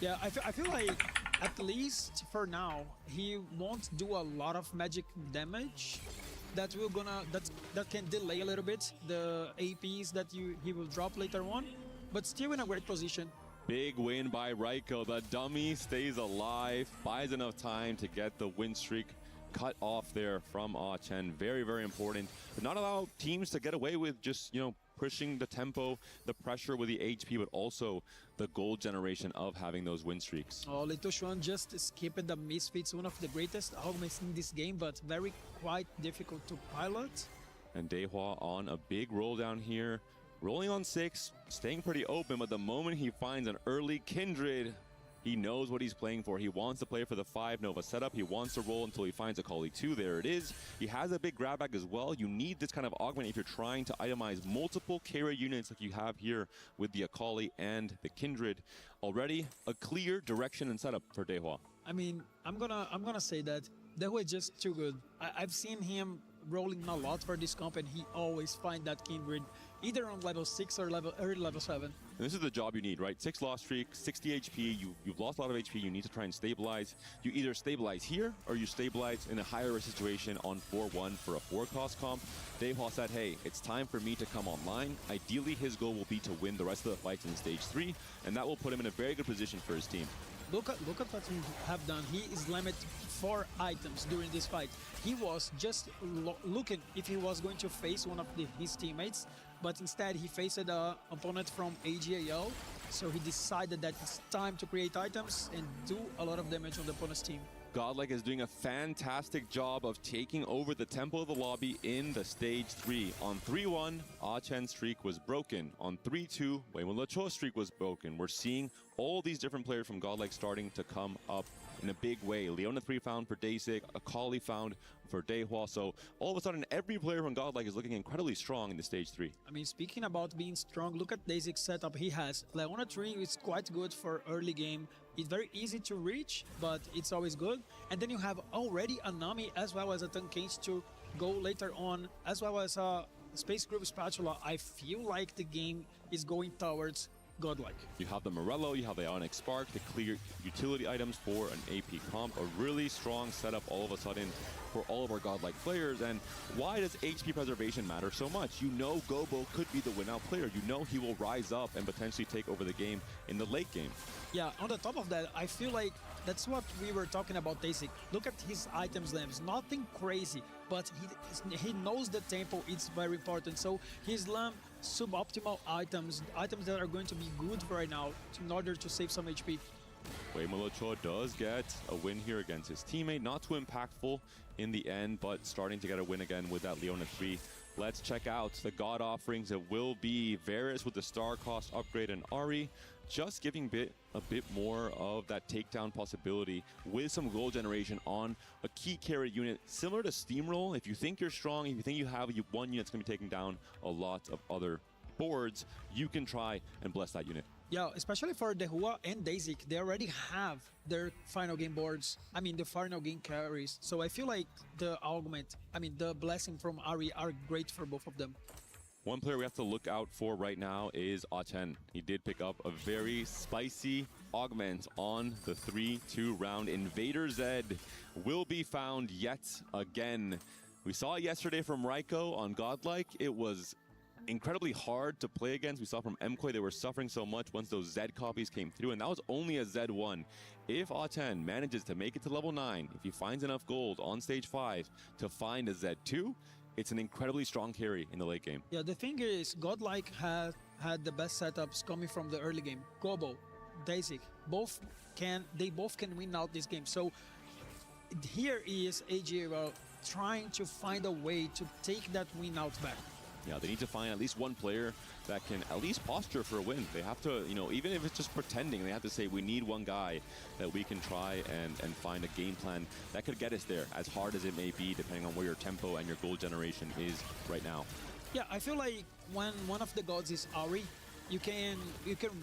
Yeah, I feel like, at least for now, he won't do a lot of magic damage. That can delay a little bit the APs that he will drop later on, but still in a great position. Big win by Raiko. The dummy stays alive, buys enough time to get the win streak cut off there from Ah-Chen. Very, very important. But not allow teams to get away with just, you know, pushing the tempo, the pressure with the HP, but also the gold generation of having those win streaks. Oh, Litushuan just skipped the Misfits, one of the greatest augments in this game, but quite difficult to pilot. And Dehua on a big roll down here. Rolling on 6, staying pretty open, but the moment he finds an early Kindred, he knows what he's playing for. He wants to play for the 5 Nova setup. He wants to roll until he finds a Kali 2. There it is. He has a big grab bag as well. You need this kind of augment if you're trying to itemize multiple carry units like you have here with the Akali and the Kindred. Already a clear direction and setup for Dehua. I mean, I'm gonna say that Dehua is just too good. I've seen him rolling a lot for this comp, and he always find that Kindred either on level 6 or early level 7. And this is the job you need, right? 6 loss streak, 60 HP, you've lost a lot of HP, you need to try and stabilize. You either stabilize here, or you stabilize in a higher risk situation on 4-1 for a 4-cost comp. Dayhall said, hey, it's time for me to come online. Ideally, his goal will be to win the rest of the fights in stage 3, and that will put him in a very good position for his team. Look at what he have done. He is limited 4 items during this fight. He was just looking if he was going to face one of his teammates, but instead he faced an opponent from AGAL, so he decided that it's time to create items and do a lot of damage on the opponent's team. Godlike is doing a fantastic job of taking over the tempo of the lobby in the stage 3. On 3-1, Ah-Chen's streak was broken. On 3-2, Weimula Cho's streak was broken. We're seeing all these different players from Godlike starting to come up in a big way. Leona 3 found for Daysik, Akali found for Dayhua. So all of a sudden, every player from Godlike is looking incredibly strong in the stage 3. I mean, speaking about being strong, look at Daysik's setup he has. Leona 3 is quite good for early game. It's very easy to reach, but it's always good. And then you have already a Nami as well as a Tankage to go later on, as well as a Space Groove Spatula. I feel like the game is going towards Godlike. You have the Morello, you have the Ionic Spark, the clear utility items for an AP comp. A really strong setup all of a sudden for all of our Godlike players. And why does HP preservation matter so much? You know Gobo could be the win-out player. You know he will rise up and potentially take over the game in the late game. Yeah, on the top of that, I feel like that's what we were talking about Daysik. Look at his items lamps, nothing crazy, but he knows the tempo, it's very important. So his lamp suboptimal items that are going to be good right now in order to save some HP. Weimula Cho does get a win here against his teammate. Not too impactful in the end, but starting to get a win again with that Leona 3. Let's check out the God offerings. It will be Varus with the star cost upgrade and Ahri, just giving a bit more of that takedown possibility with some gold generation on a key carry unit similar to Steamroll. If you think you're strong, if you think you have one unit that's going to be taking down a lot of other boards, you can try and bless that unit. Yeah, especially for Dehua and Daysik, they already have their final game boards. I mean, the final game carries. So I feel like the augment, I mean, the blessing from Ahri are great for both of them. One player we have to look out for right now is Ah-Chen. He did pick up a very spicy augment on the 3-2 round. Invader Zed will be found yet again. We saw it yesterday from Raiko on Godlike. It was incredibly hard to play against. We saw from MKOI they were suffering so much once those Zed copies came through, and that was only a Z1. If Ah-Chen manages to make it to level 9, if he finds enough gold on stage 5 to find a Z2, it's an incredibly strong carry in the late game. Yeah, the thing is, Godlike had the best setups coming from the early game. Gobo, Daysik, they both can win out this game. So here is AGL trying to find a way to take that win out back. Yeah, they need to find at least one player that can at least posture for a win. They have to, you know, even if it's just pretending, they have to say, we need one guy that we can try and find a game plan that could get us there, as hard as it may be, depending on where your tempo and your gold generation is right now. Yeah, I feel like when one of the gods is Ahri, you can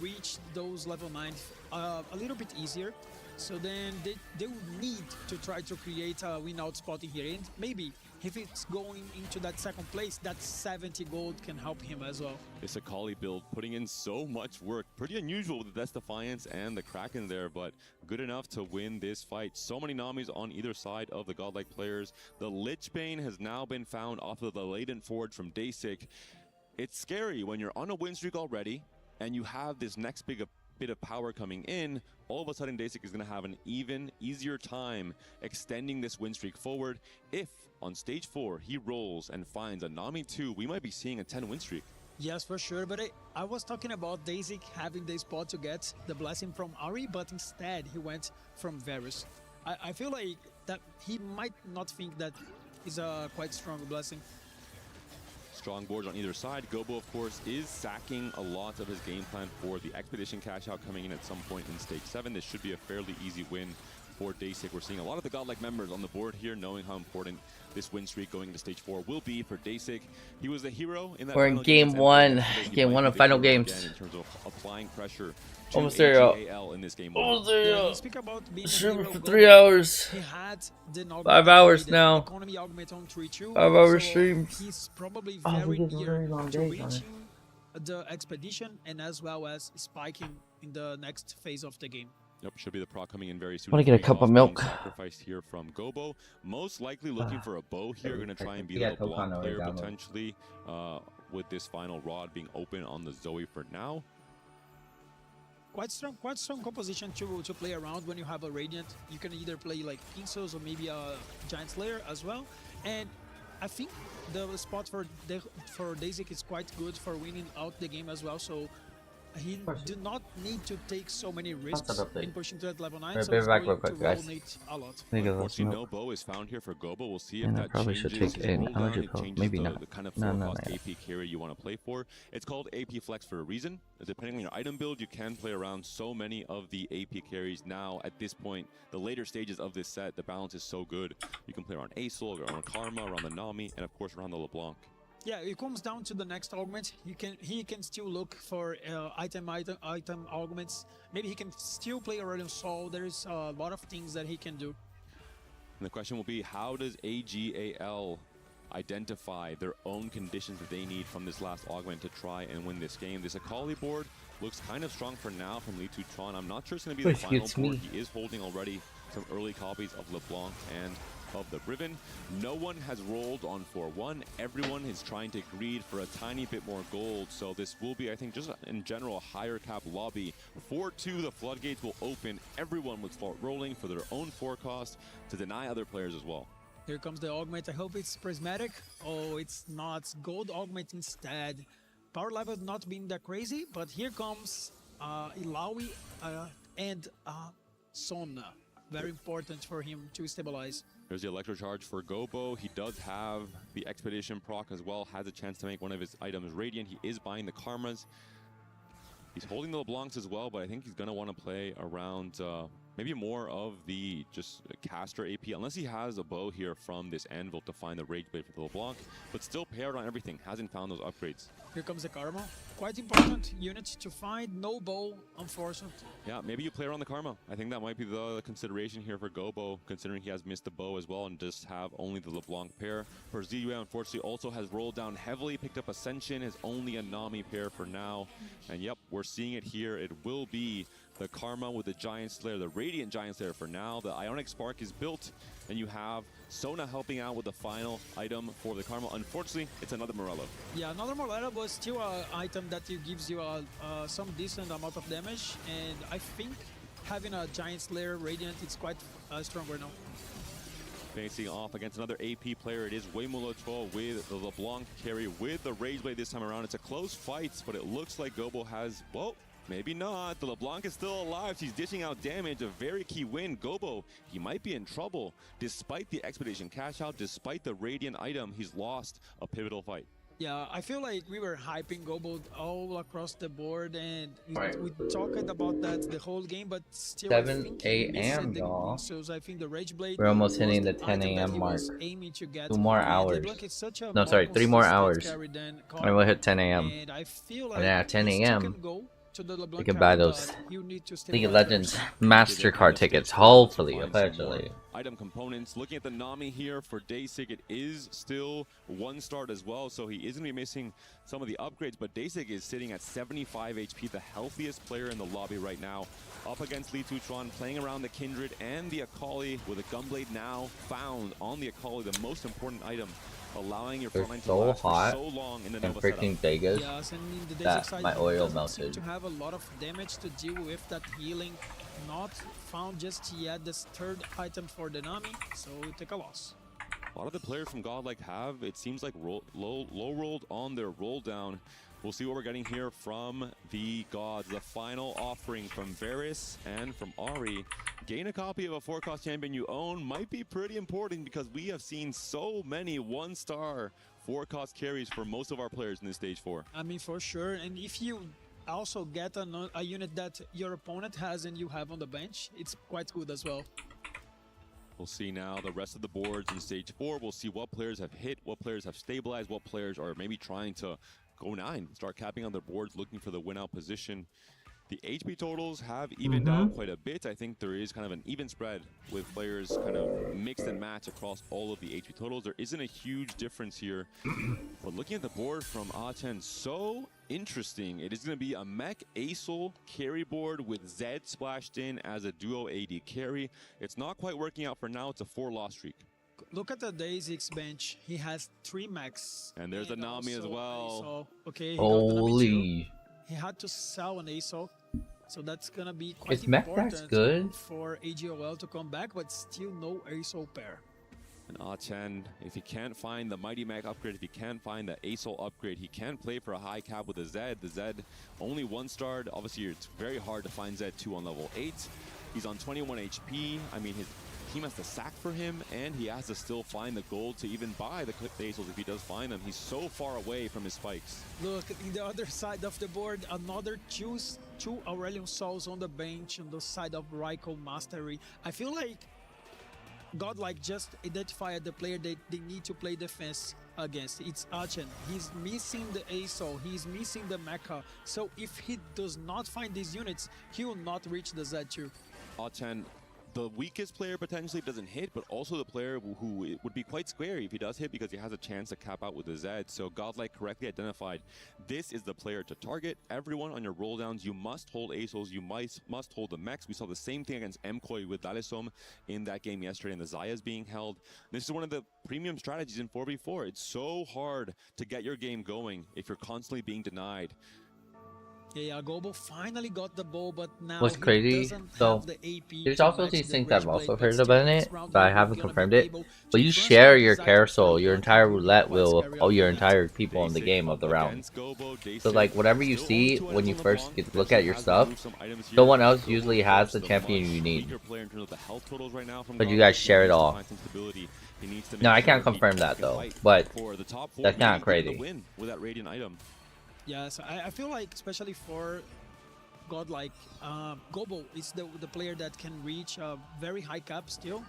reach those level 9 a little bit easier. So then they would need to try to create a win out spot in here, and maybe if it's going into that second place, that 70 gold can help him as well. This Akali build putting in so much work. Pretty unusual with the Death Defiance and the Kraken there, but good enough to win this fight. So many Namis on either side of the Godlike players. The Lich Bane has now been found off of the Latent Forge from Daysik. It's scary when you're on a win streak already and you have this next bit of power coming in. All of a sudden Daysik is going to have an even easier time extending this win streak forward. If on stage 4 he rolls and finds a Nami 2, we might be seeing a 10 win streak. Yes, for sure, but I was talking about Daysik having the spot to get the blessing from Ahri, but instead he went from Varus. I feel like that he might not think that is a quite strong blessing. Strong boards on either side. Gobo, of course, is sacking a lot of his game plan for the Expedition cash out coming in at some point in stage 7. This should be a fairly easy win for Daysik. We're seeing a lot of the Godlike members on the board here, knowing how important this win streak going into stage 4 will be for Daysik. He was the hero in that. We're in game 1 of final games. In terms of applying pressure to Almost there, AGAL in this game. Almost there. Speak about being Streaming for 3 hours. He had the 5 hours now. economy augment on 3-2. 5 hour so streams. He's probably Oh, very we get a near very long to day on it. reaching the expedition and as well as spiking in the next phase of the game. Yep, should be the proc coming in very soon. Wanna get a cup of milk? Sacrificed here from Gobo. Most likely looking for a bow here. Going to try and be the LeBlanc player potentially with this final rod being open on the Zoe for now. Quite strong composition to play around when you have a Radiant. You can either play like Pincers or maybe a Giant Slayer as well. And I think the spot for Daisy is quite good for winning out the game as well. So he do not need to take so many risks in pushing to that level 9. Right, So be it's back going real quick, to guys. rollnate a lot. Unfortunately, no bow is found here for Gobo. We'll see if that probably should changes take his an roll down. allergy It pill. changes Maybe the not. kind of No, forecast no. AP carry you want to play for. It's called AP Flex for a reason. Depending on your item build, you can play around so many of the AP carries. Now, at this point, the later stages of this set, the balance is so good. You can play around Aesol, around Karma, around the Nami, and of course around the LeBlanc. Yeah, it comes down to the next augment. He can still look for item augments. Maybe he can still play Aurelion Sol. There's a lot of things that he can do. And the question will be, how does AGAL identify their own conditions that they need from this last augment to try and win this game? This Akali board looks kind of strong for now from Li Tron. I'm not sure it's going to be the final board. He is holding already some early copies of LeBlanc and of the Riven. No one has rolled on 4-1. Everyone is trying to greed for a tiny bit more gold. So this will be, I think, just in general, a higher cap lobby. 4-2, the floodgates will open. Everyone will start rolling for their own forecast to deny other players as well. Here comes the augment. I hope it's prismatic. Oh, it's not. Gold augment instead. Power level not being that crazy, but here comes Ilawi and Sona. Very important for him to stabilize. There's the Electro Charge for Gobo. He does have the Expedition proc as well, has a chance to make one of his items Radiant. He is buying the Karmas. He's holding the LeBlancs as well, but I think he's going to want to play around maybe more of the just caster AP, unless he has a bow here from this Anvil to find the Rage Blade for the LeBlanc, but still paired on everything, hasn't found those upgrades. Here comes the Karma. Quite important unit to find. No bow, unfortunately. Yeah, maybe you play around the Karma. I think that might be the consideration here for Gobo, considering he has missed the bow as well and just have only the LeBlanc pair. For ZUA, unfortunately, also has rolled down heavily, picked up Ascension, is only a Nami pair for now. And yep, we're seeing it here. It will be the Karma with the Giant Slayer, the Radiant Giant Slayer for now. The Ionic Spark is built, and you have Sona helping out with the final item for the Karma. Unfortunately, it's another Morello. Yeah, another Morello, but still an item that gives you some decent amount of damage. And I think having a Giant Slayer Radiant is quite stronger now. Facing off against another AP player, it is Weimoloto with the LeBlanc carry with the Rage Blade this time around. It's a close fight, but it looks like Gobo has, well, maybe not. The LeBlanc is still alive. She's dishing out damage. A very key win. Gobo, he might be in trouble. Despite the Expedition cash out, despite the Radiant item, he's lost a pivotal fight. Yeah, I feel like we were hyping Gobo all across the board, and we talked about that the whole game, but still 7 a.m. y'all. So I think the Rage Blade. We're almost hitting the 10 a.m. mark. 2 more hours. No, sorry, 3 more hours. And we'll hit 10 a.m. And I feel like yeah, 10 a.m. You can buy those League of Legends MasterCard tickets, hopefully, eventually. Item components. Looking at the Nami here for Daysig, it is still 1 start as well, so he is going to be missing some of the upgrades, but Daysig is sitting at 75 HP, the healthiest player in the lobby right now. Up against Li Tron, playing around the Kindred and the Akali, with a Gunblade now found on the Akali, the most important item, allowing your frontline to last for so long in the Nova freaking setup. Vegas Yes, and in the that side, my oil melted. To have a lot of damage to deal with that healing, not found just yet this 3rd item for the Nami, so take a loss. A lot of the players from Godlike have, it seems like, low rolled on their roll down. We'll see what we're getting here from the gods. The final offering from Varus and from Ahri. Gain a copy of a 4-cost champion you own might be pretty important, because we have seen so many 1-star 4-cost carries for most of our players in this stage 4. I mean, for sure. And if you also get a unit that your opponent has and you have on the bench, it's quite good as well. We'll see now the rest of the boards in stage 4. We'll see what players have hit, what players have stabilized, what players are maybe trying to go 9, start capping on their boards, looking for the win-out position. The HP totals have evened out quite a bit. I think there is kind of an even spread with players kind of mixed and match across all of the HP totals. There isn't a huge difference here. But looking at the board from A10, so interesting. It is going to be a mech Acel carry board with Zed splashed in as a duo AD carry. It's not quite working out for now. It's a 4-loss streak. Look at the DAZY bench. He has 3 mechs. And there's a Nami as well. So, okay, holy. He had to sell an Acel. So that's gonna be quite important good for AGOL to come back, but still no Acel pair. And A10, if he can't find the Mighty Mech upgrade, if he can't find the Acel upgrade, he can play for a high cap with a Zed. The Zed only 1-starred. Obviously, it's very hard to find Zed 2 on level 8. He's on 21 HP. I mean, his team has to sack for him, and he has to still find the gold to even buy the Acels if he does find them. He's so far away from his spikes. Look, in the other side of the board, another two Aurelion Souls on the bench on the side of Raiko Mastery. I feel like Godlike just identified the player that they need to play defense against. It's Achen. He's missing the Acel, he's missing the Mecha. So if he does not find these units, he will not reach the Z2. Achen, the weakest player potentially doesn't hit, but also the player who would be quite scary if he does hit because he has a chance to cap out with the Zed. So Godlike correctly identified this is the player to target. Everyone on your roll downs, you must hold Acels, you must hold the mechs. We saw the same thing against Mkoi with Dalisom in that game yesterday, and the Zayas being held. This is one of the premium strategies in 4v4. It's so hard to get your game going if you're constantly being denied. Yeah, Gobo finally got the ball, but now what's crazy, so there's also these things I've also heard about it, but I haven't confirmed it. But you share your carousel, your entire roulette wheel of all your entire people in the game of the round. So like whatever you see when you first get to look at your stuff, someone else usually has the champion you need. But you guys share it all. No, I can't confirm that though, but that's not crazy. Yeah, so I feel like, especially for Godlike, Gobo is the player that can reach a very high cap still.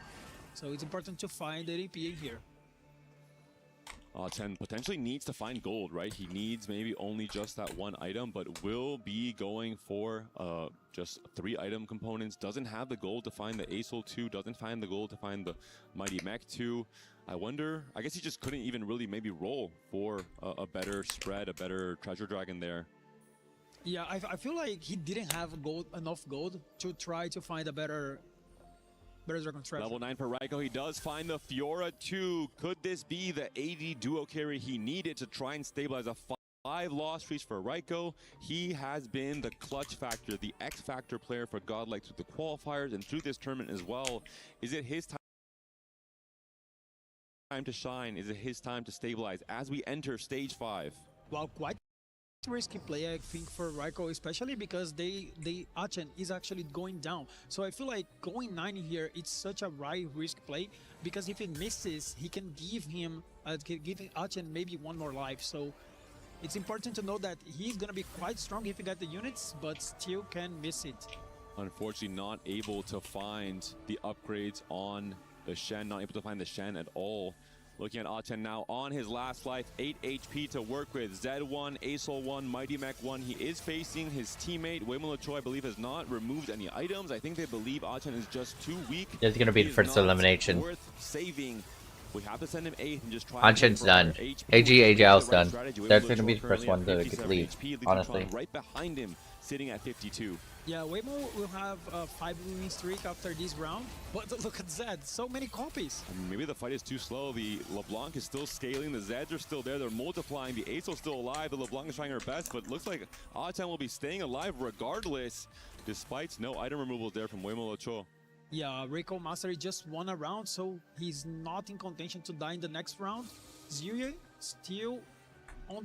So it's important to find the AP here. 10 potentially needs to find gold, right? He needs maybe only just that one item, but will be going for just 3 item components. Doesn't have the gold to find the Acel 2, doesn't find the gold to find the Mighty Mech 2. I wonder, I guess he just couldn't even really maybe roll for a better spread, a better treasure dragon there. Yeah, I feel like he didn't have enough gold to try to find a better dragon treasure. Level 9 for Raiko, he does find the Fiora 2. Could this be the AD duo carry he needed to try and stabilize a 5-loss streak for Raiko? He has been the clutch factor, the X factor player for Godlike through the qualifiers and through this tournament as well. Is it his time to shine? Is it his time to stabilize as we enter stage 5? Well, quite risky play, I think, for Raiko, especially because Achen is actually going down. So I feel like going 9 here, it's such a high risk play, because if it misses, he can give Achen maybe one more life. So it's important to know that he's gonna be quite strong if he got the units, but still can miss it. Unfortunately, not able to find the upgrades on the Shen, not able to find the Shen at all. Looking at A10 now on his last life, 8 HP to work with. Z1, Acel 1, Mighty Mech 1. He is facing his teammate. Weimolo Choi, I believe, has not removed any items. I think they believe A10 is just too weak. It's going to be the first elimination. Worth saving. We have to send him 8th and just try. A10's done. AGL's done. That's going to be the first one to leave, honestly. Right behind him, sitting at 52. Yeah, Weimo will have a 5-win streak after this round, but look at Zed, so many copies. I mean, maybe the fight is too slow. The LeBlanc is still scaling, the Zeds are still there, they're multiplying, the Acel's still alive, the LeBlanc is trying her best, but looks like A10 will be staying alive regardless, despite no item removals there from Weimolo Cho. Yeah, Raiko Mastery just won a round, so he's not in contention to die in the next round. Zhuye still on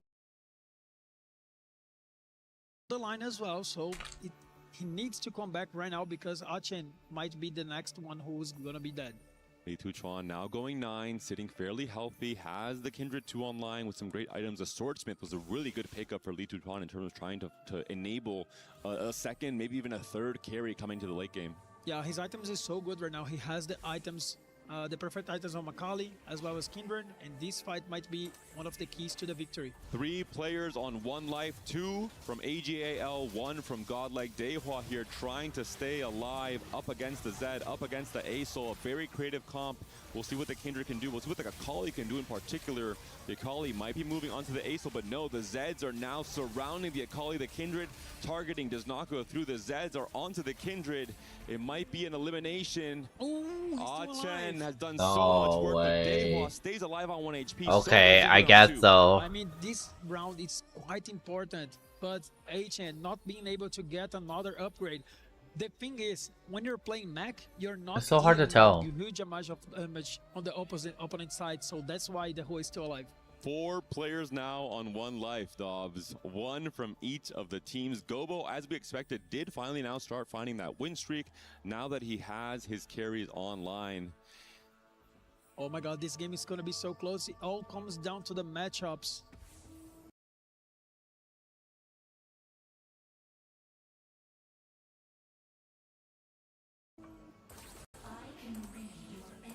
the line as well, so he needs to come back right now because Achen might be the next one who's gonna be dead. Li Tuchuan now going 9, sitting fairly healthy, has the Kindred 2 online with some great items. The Swordsmith was a really good pickup for Li Tuchuan in terms of trying to enable a second, maybe even a third carry coming to the late game. Yeah, his items is so good right now. He has the items the perfect items on Macaulay as well as Kindred, and this fight might be one of the keys to the victory. 3 players on 1 life, 2 from AGAL, 1 from Godlike. Dehua here trying to stay alive up against the Zed, up against the Asol. A very creative comp. We'll see what the Kindred can do. We'll see what the Akali can do in particular. The Akali might be moving onto the Asol, but no, the Zeds are now surrounding the Akali. The Kindred targeting does not go through. The Zeds are onto the Kindred. It might be an elimination. Chen has done so much work, but Dehua stays alive on 1 HP. Okay, so I guess so. I mean, this round is quite important, but Chen not being able to get another upgrade. The thing is, when you're playing mech, you're not It's so hard to tell. a huge amount of damage on the opponent side, so that's why the Dehua is still alive. 4 players now on 1 life, Dobbs. 1 from each of the teams. Gobo, as we expected, did finally now start finding that win streak now that he has his carries online. Oh my god, this game is going to be so close. It all comes down to the matchups.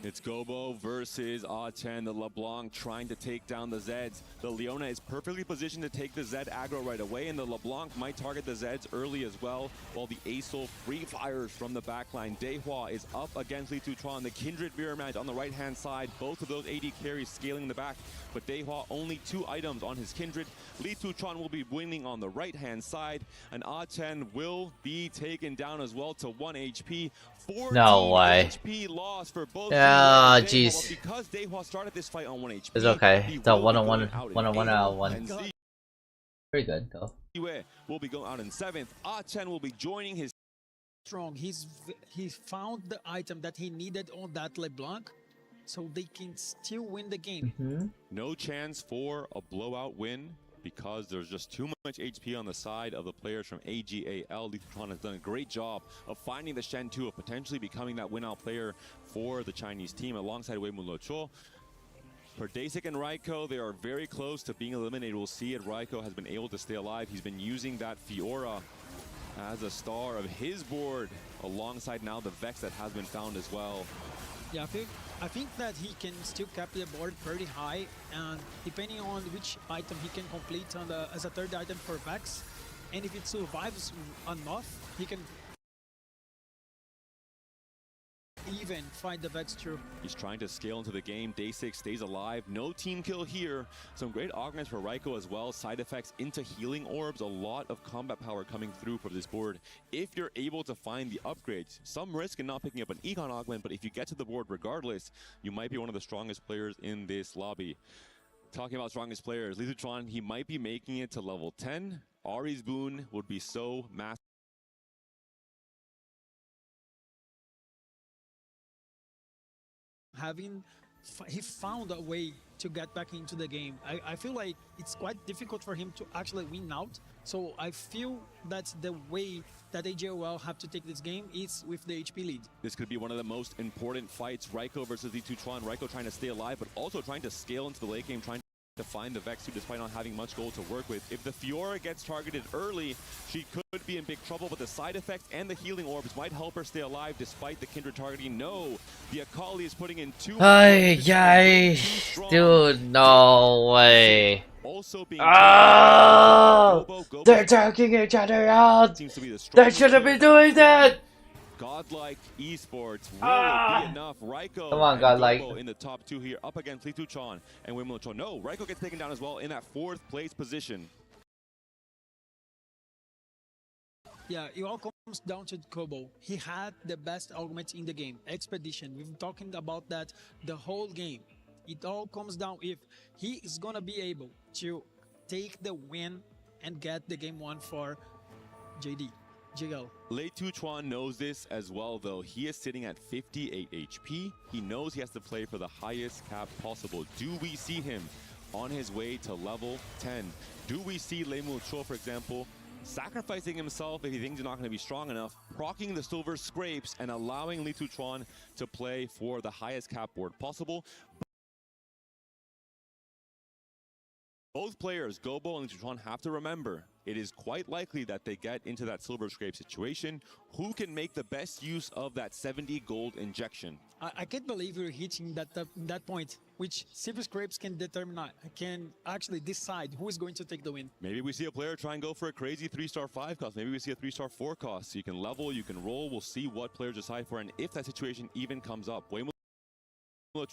It's Gobo versus Chen, the LeBlanc trying to take down the Zeds. The Leona is perfectly positioned to take the Zed aggro right away, and the LeBlanc might target the Zeds early as well, while the Asol free fires from the backline. Dehua is up against Li Tuchuan. The Kindred mirror match on the right-hand side. Both of those AD carries scaling the back, but Dehua only 2 items on his Kindred. Li Tuchuan will be winning on the right-hand side, and Chen will be taken down as well to 1 HP. 14 No way. HP loss for both. Yeah, jeez. Because Dehua started this fight on 1 HP. It's okay. It's a 1-on-1 out of 1. And Pretty good though. Ziwei will be going out in 7th. Chen will be joining his Strong. He found the item that he needed on that LeBlanc, so they can still win the game. No chance for a blowout win, because there's just too much HP on the side of the players from AGAL. Li Tuchuan has done a great job of finding the Shen 2, of potentially becoming that win-out player for the Chinese team alongside Wei Mulocho. For Dasik and Raiko, they are very close to being eliminated. We'll see it. Raiko has been able to stay alive. He's been using that Fiora as a star of his board, alongside now the Vex that has been found as well. Yeah, I think that he can still cap the board pretty high, and depending on which item he can complete on as a 3rd item for Vex, and if it survives enough, he can even find the Vex through. He's trying to scale into the game. Day6 stays alive. No team kill here. Some great augments for Raiko as well. Side effects into healing orbs. A lot of combat power coming through for this board. If you're able to find the upgrades, some risk in not picking up an econ augment, but if you get to the board regardless, you might be one of the strongest players in this lobby. Talking about strongest players, Li Tuchuan, he might be making it to level 10. Ari's boon would be so massive. He found a way to get back into the game. I feel like it's quite difficult for him to actually win out. So I feel that the way that AGOL have to take this game is with the HP lead. This could be one of the most important fights. Raiko versus Li Tuchuan. Raiko trying to stay alive, but also trying to scale into the late game, trying to find the Vex 2 despite not having much gold to work with. If the Fiora gets targeted early, she could be in big trouble, but the side effects and the healing orbs might help her stay alive despite the Kindred targeting. No, the Akali is putting in 2. Dude, no way. Also being they're taking each other out. They shouldn't be doing that. Godlike Esports will be enough. Raiko Come on, Godlike. in the top 2 here, up against Li Tuchuan and Wei Mulocho. No, Raiko gets taken down as well in that 4th place position. Yeah, it all comes down to Kobo. He had the best augment in the game. Expedition. We've been talking about that the whole game. It all comes down if he is gonna be able to take the win and get the game 1 for JD. Jiggle. Li Tuchuan knows this as well, though. He is sitting at 58 HP. He knows he has to play for the highest cap possible. Do we see him on his way to level 10? Do we see Wei Mulocho, for example, sacrificing himself if he thinks he's not going to be strong enough, proccing the silver scrapes, and allowing Li Tuchuan to play for the highest cap board possible? Both players, Gobo and Lichuan, have to remember, it is quite likely that they get into that silver scrape situation. Who can make the best use of that 70 gold injection? I can't believe we're hitting that point, which silver scrapes can actually decide who is going to take the win. Maybe we see a player try and go for a crazy 3-star 5 cost. Maybe we see a 3-star 4 cost. So you can level, you can roll. We'll see what players decide for, and if that situation even comes up.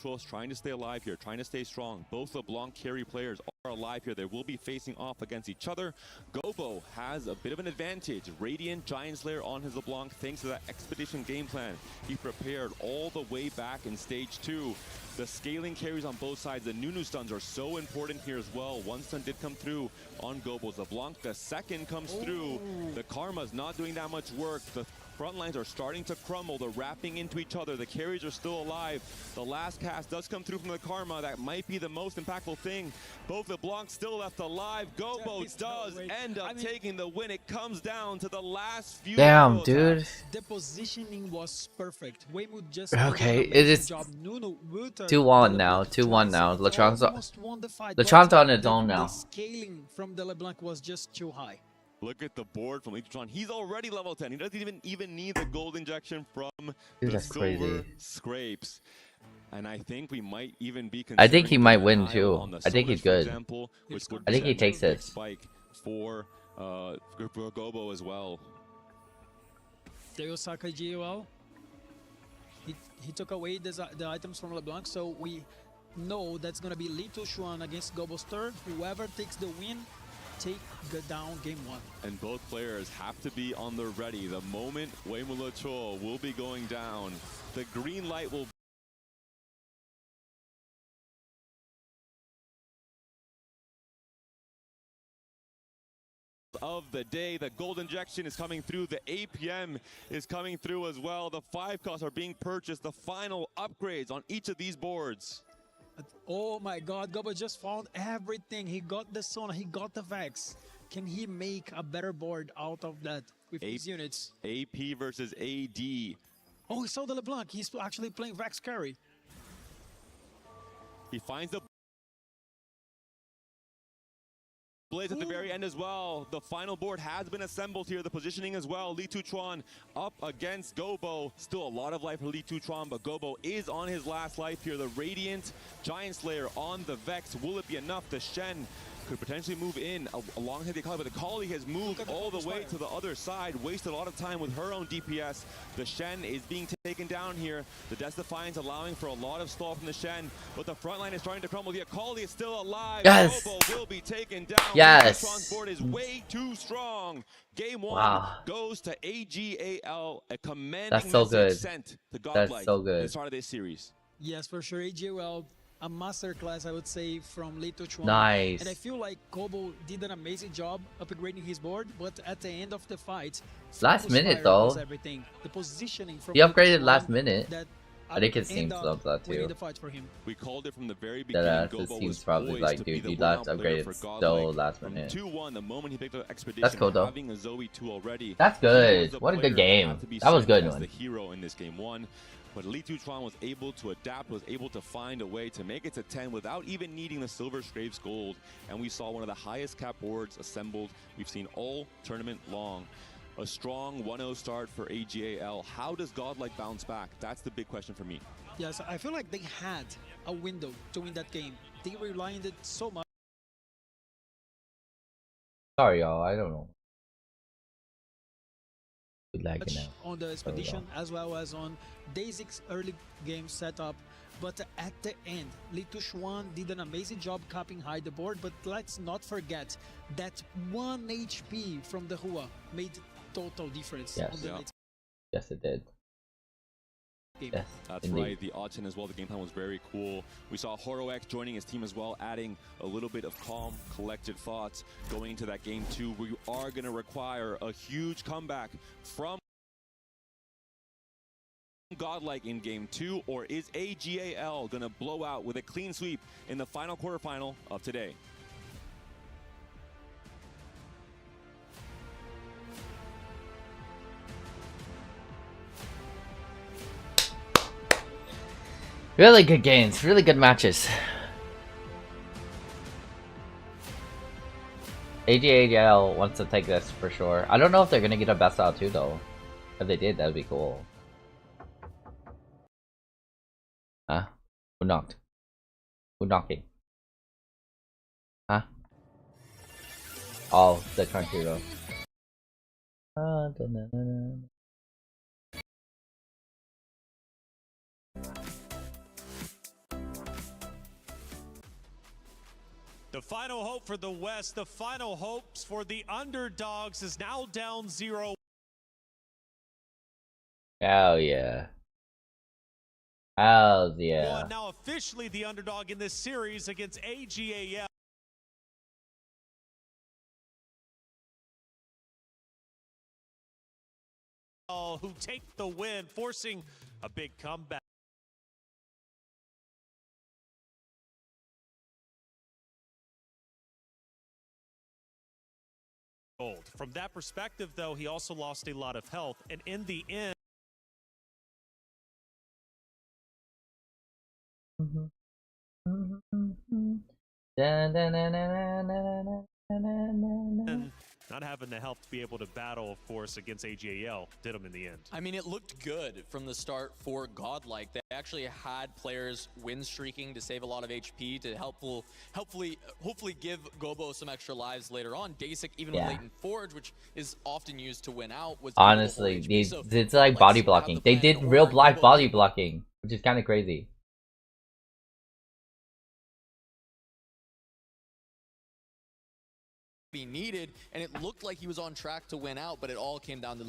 Troll's trying to stay alive here, trying to stay strong. Both LeBlanc carry players are alive here. They will be facing off against each other. Gobo has a bit of an advantage. Radiant Giant Slayer on his LeBlanc thanks to that Expedition game plan. He prepared all the way back in stage 2. The scaling carries on both sides. The Nunu stuns are so important here as well. One stun did come through on Gobo's LeBlanc. The second comes through. The Karma's not doing that much work. The front lines are starting to crumble. They're wrapping into each other. The carries are still alive. The last cast does come through from the Karma. That might be the most impactful thing. Both the LeBlanc still left alive. Gobo does end up taking the win. It comes down to the last few. Damn, dude. The positioning was perfect. Weymouth just okay, it is 2-1 now. 2-1 now. Lechon's on its own now. The scaling from the LeBlanc was just too high. Look at the board from Lichuan. He's already level 10. He doesn't even need the gold injection from the silver scrapes. And I think we might even be. I think he might win too. I think he's good. I think he takes it. Spike for Gobo as well. There goes Sakai GOL. He took away the items from LeBlanc, so we know that's gonna be Lichuan against Gobo's third. Whoever takes the win, take down game 1. And both players have to be on the ready. The moment Weymouth Troll will be going down, the green light will of the day. The gold injection is coming through. The APM is coming through as well. The 5 costs are being purchased. The final upgrades on each of these boards. Oh my god, Gobo just found everything. He got the Sona, he got the Vex. Can he make a better board out of that with his units? AP versus AD. Oh, he saw the LeBlanc. He's actually playing Vex carry. He finds the Blaze at the very end as well. The final board has been assembled here. The positioning as well. Lichuan up against Gobo. Still a lot of life for Lichuan, but Gobo is on his last life here. The Radiant Giant Slayer on the Vex. Will it be enough? The Shen could potentially move in alongside the Kali, but the Kali has moved all the way to the other side, wasted a lot of time with her own DPS. The Shen is being taken down here. The Death Defiance allowing for a lot of stall from the Shen, but the front line is starting to crumble. The Akali is still alive. Yes. Gobo will be taken down. Yes. Lichuan's board is way too strong. Game 1 goes to AGAL, a commanding message sent to Godlike. That's so good. At the start of this series. Yes, for sure. AGAL, a masterclass, I would say, from Lichuan. Nice. And I feel like Gobo did an amazing job upgrading his board, but at the end of the fight, last minute though, everything. The positioning from he upgraded last minute. That I think his team loves that too. The fight for him. We called it from the very beginning. His team's probably like, dude, you last upgraded so last minute. 2-1, the moment he picked up Expedition, that's cool though. Having a Zoe 2 already. That's good. What a good game. That was good one. The hero in this game 1. But Lichuan was able to adapt, was able to find a way to make it to 10 without even needing the Silver Scrapes gold. And we saw one of the highest cap boards assembled we've seen all tournament long. A strong 1-0 start for AGAL. How does Godlike bounce back? That's the big question for me. Yes, I feel like they had a window to win that game. They relied on it so much. Sorry, y'all. I don't know. On the Expedition as well as on DAZY's early game setup, but at the end Lichuan did an amazing job capping high the board. But let's not forget that 1 HP from the Hua made total difference. Yes, on the yes it did. Yes, that's indeed. Right. The Auction as well. The game plan was very cool. We saw HoroX joining his team as well, adding a little bit of calm, collected thoughts going into that game 2. We are going to require a huge comeback from Godlike in game 2, or is AGAL going to blow out with a clean sweep in the final quarterfinal of today? Really good games, really good matches. AGAL wants to take this for sure. I don't know if they're gonna get a best out too though. If they did, that would be cool. Huh? Who knocked? Who knocking? Huh? Oh, the country though. The final hope for the West, the final hopes for the underdogs is now down 0. Hell yeah. Hell yeah. Now officially the underdog in this series against AGAL. Who take the win, forcing a big comeback. From that perspective, though, he also lost a lot of health, and in the end, not having the health to be able to battle, of course, against AGAL did him in the end. I mean, it looked good from the start for Godlike. They actually had players win streaking to save a lot of HP to hopefully give Gobo some extra lives later on. Dasic, even with Latent Forge, which is often used to win out, was honestly, it's like body blocking. They did real life body blocking, which is kind of crazy. Be needed, and it looked like he was on track to win out, but it all came down to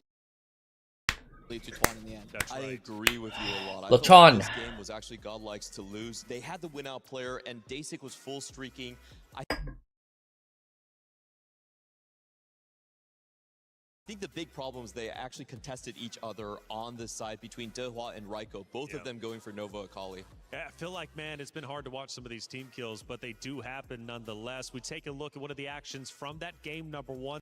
Lechon in the end. That's right. I agree with you a lot. Lechon. This game was actually Godlike's to lose. They had the win out player, and Dasic was full streaking. I think the big problem is they actually contested each other on this side between Dehua and Raiko, both of them going for Nova Akali. Yeah, I feel like, man, it's been hard to watch some of these team kills, but they do happen nonetheless. We take a look at one of the actions from that game number 1.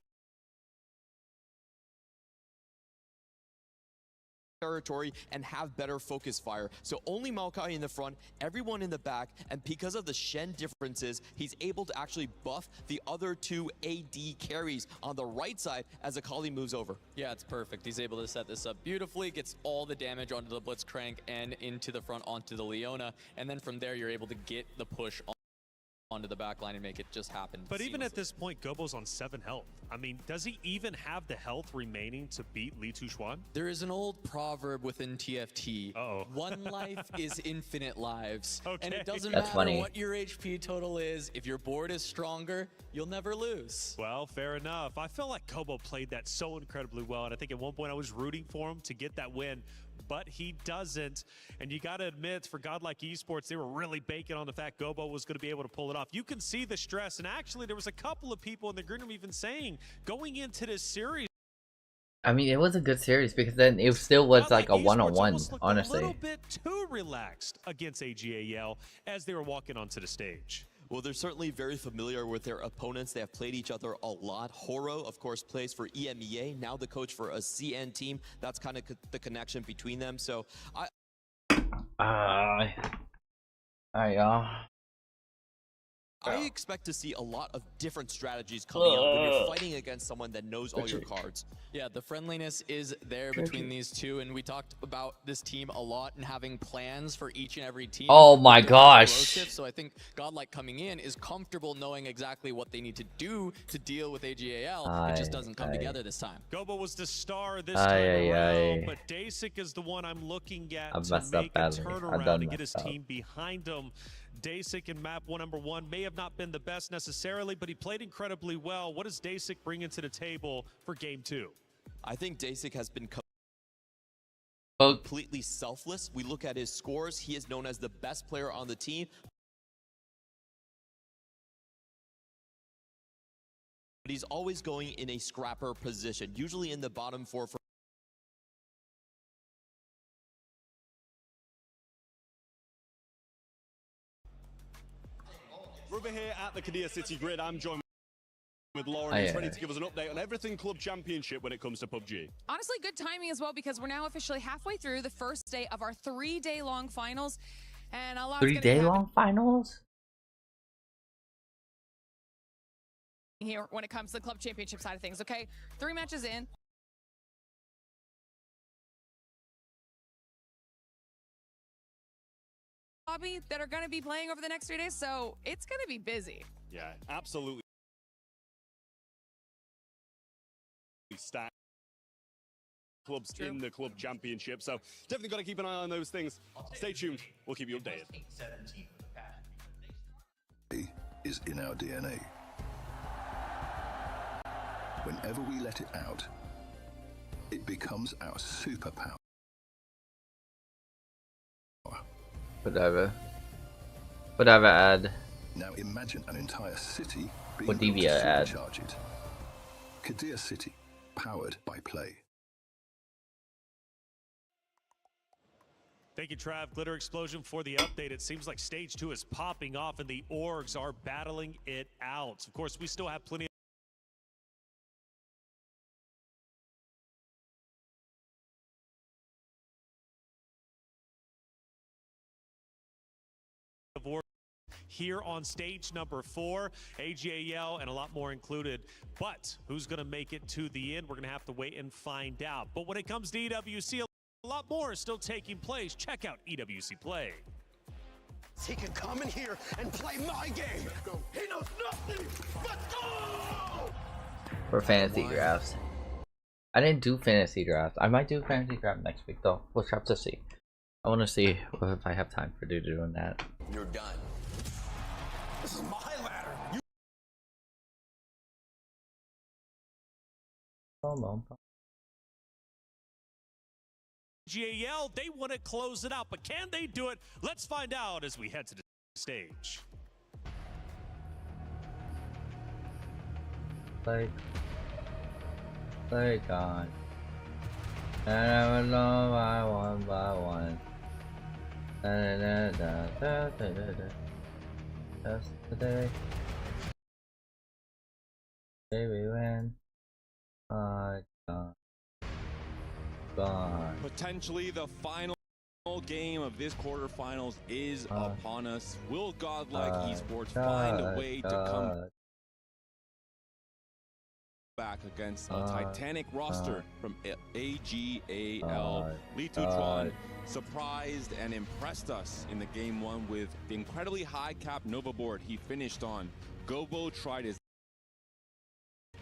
Territory and have better focus fire. So only Maokai in the front, everyone in the back, and because of the Shen differences, he's able to actually buff the other 2 AD carries on the right side as Akali moves over. Yeah, it's perfect. He's able to set this up beautifully, gets all the damage onto the Blitzcrank and into the front onto the Leona, and then from there you're able to get the push onto the back line and make it just happen. But even at this point, Gobo's on 7 health. I mean, does he even have the health remaining to beat Li Tuxuan? There is an old proverb within TFT. One life is infinite lives. And it doesn't matter what your HP total is. If your board is stronger, you'll never lose. Well, fair enough. I felt like Gobo played that so incredibly well. And I think at one point I was rooting for him to get that win, but he doesn't. And you got to admit, for Godlike Esports, they were really banking on the fact Gobo was going to be able to pull it off. You can see the stress. And actually, there was a couple of people in the green room even saying, going into this series, I mean, it was a good series because then it still was like a one-on-one, honestly. A little bit too relaxed against AGAL as they were walking onto the stage. Well, they're certainly very familiar with their opponents. They have played each other a lot. Horo, of course, plays for EMEA, now the coach for a CN team. That's kind of the connection between them. So I expect to see a lot of different strategies coming up when you're fighting against someone that knows all your cards. Yeah, the friendliness is there between these two, and we talked about this team a lot and having plans for each and every team. Oh my gosh. So I think Godlike coming in is comfortable knowing exactly what they need to do to deal with AGAL. It just doesn't come together this time. Gobo was the star this time around, but Dasic is the one I'm looking at to make a turnaround and get his team behind him. Dasic in map number 1 may have not been the best necessarily, but he played incredibly well. What does Dasic bring into the table for game 2? I think Dasic has been completely selfless. We look at his scores. He is known as the best player on the team. But he's always going in a scrapper position, usually in the bottom 4 for Over here at the Kadir City Grid, I'm joined with Lauren, who's ready to give us an update on everything Club Championship when it comes to PUBG. Honestly, good timing as well, because we're now officially halfway through the first day of our 3-day-long finals. And a lot 3-day-long finals? here when it comes to the club championship side of things, okay? 3 matches in. Lobby that are going to be playing over the next 3 days, so it's going to be busy. Yeah, absolutely. Stack clubs in the club championship, so definitely got to keep an eye on those things. Stay tuned, we'll keep you updated. Is in our DNA. Whenever we let it out, it becomes our superpower. Whatever, ad. Now imagine an entire city being What able to DVR ad? supercharge it. Kadir City, powered by Play. Thank you, Trav. Glitter Explosion for the update. It seems like Stage 2 is popping off and the orgs are battling it out. Of course, we still have plenty of orgs here on stage number 4, AGAL and a lot more included. But who's going to make it to the end? We're going to have to wait and find out. But when it comes to EWC, a lot more is still taking place. Check out EWC Play. He can come in here and play my game. He knows nothing. Let's go! For fantasy drafts. I didn't do fantasy drafts. I might do fantasy draft next week though. We'll have to see. I want to see if I have time for doing that. You're done. This is my ladder. GAL, they want to close it out, but can they do it? Let's find out as we head to the stage. Play God. And I will know by one. Just today. Baby, when I gone. Potentially the final game of this quarterfinals is upon us. Will Godlike Esports find a way to come back against a Titanic roster from AGAL? Litutron surprised and impressed us in the game 1 with the incredibly high cap Nova board he finished on. Gobo tried his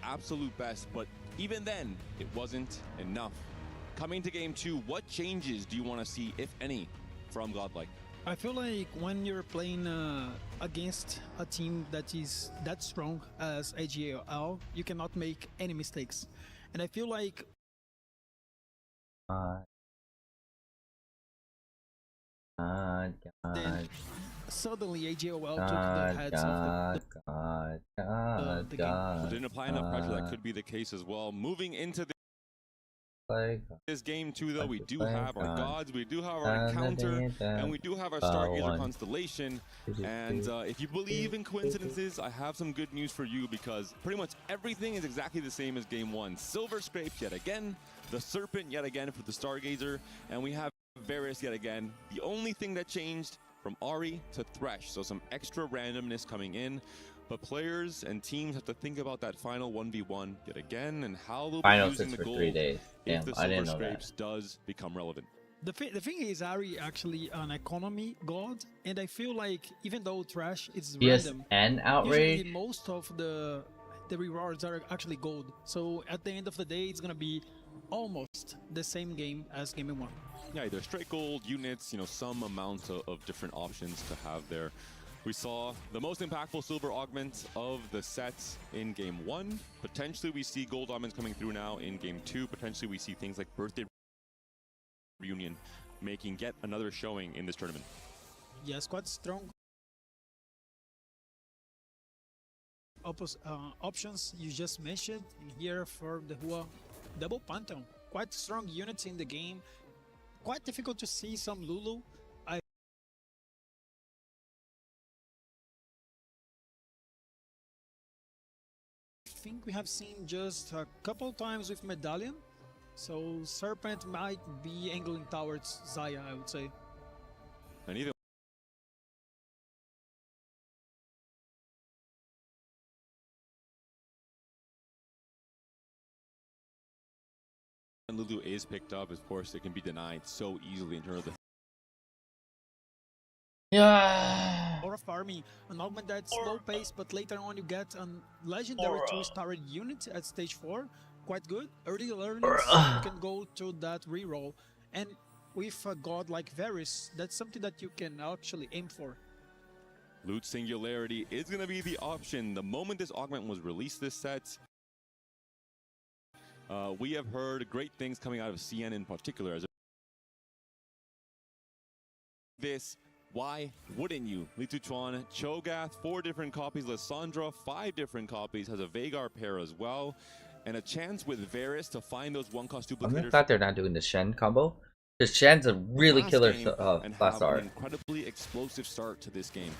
absolute best, but even then, it wasn't enough. Coming to game 2, what changes do you want to see, if any, from Godlike? I feel like when you're playing against a team that is that strong as AGAL, you cannot make any mistakes. And I feel like then suddenly AGAL took the heads of the game. Didn't apply enough pressure. That could be the case as well. Moving into this game 2, though, we do have our gods, we do have our encounter, and we do have our Stargazer constellation. And if you believe in coincidences, I have some good news for you, because pretty much everything is exactly the same as game 1. Silver Scrapes yet again, the Serpent yet again for the Stargazer, and we have Varus yet again. The only thing that changed from Ari to Thresh, so some extra randomness coming in. But players and teams have to think about that final 1v1 yet again, and how they'll be using the gold 3 days. Damn, if the I didn't Silver know Scrapes does become relevant. The thing is, Ari actually an economy god, and I feel like even though Thresh is random, and outrage, usually most of the rewards are actually gold. So at the end of the day, it's gonna be almost the same game as game 1. Yeah, either straight gold units, you know, some amount of different options to have there. We saw the most impactful silver augment of the sets in game 1. Potentially we see gold augments coming through now in game 2. Potentially we see things like birthday reunion making yet another showing in this tournament. Yes, quite strong options you just mentioned here for the Hua double Pantheon. Quite strong units in the game. Quite difficult to see some Lulu. I think we have seen just a couple times with Medallion, so Serpent might be angling towards Zaya, I would say. And either Lulu is picked up, of course, it can be denied so easily in terms of the Or farming an augment that's slow pace, but later on you get a legendary 2-star unit at stage 4. Quite good. Early learnings, you can go to that reroll. And with a god like Varus, that's something that you can actually aim for. Loot Singularity is going to be the option. The moment this augment was released this set, we have heard great things coming out of CN in particular. As this, why wouldn't you? Li Tuchuan, Cho'Gath, 4 different copies. Lissandra, 5 different copies. Has a Veigar pair as well. And a chance with Varus to find those 1-cost duplicators. I'm glad they're not doing the Shen combo. Because Shen's a really killer class art. An incredibly explosive start to this game.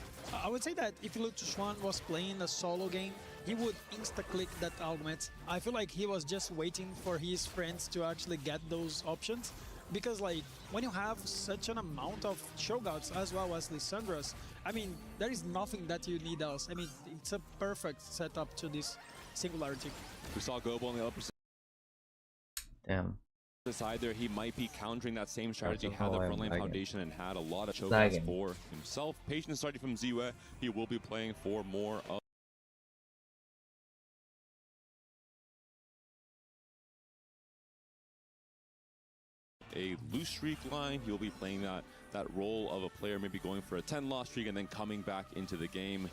I would say that if Li Tuchuan was playing a solo game, he would insta-click that augment. I feel like he was just waiting for his friends to actually get those options. Because like, when you have such an amount of Shoguns as well as Lissandras, I mean, there is nothing that you need else. I mean, it's a perfect setup to this Singularity. We saw Gobo on the upper side there. He might be countering that same strategy, had the frontline foundation and had a lot of Shoguns for himself. Patience starting from Ziwe. He will be playing for more of a loose streak line. He'll be playing that role of a player, maybe going for a 10-loss streak and then coming back into the game.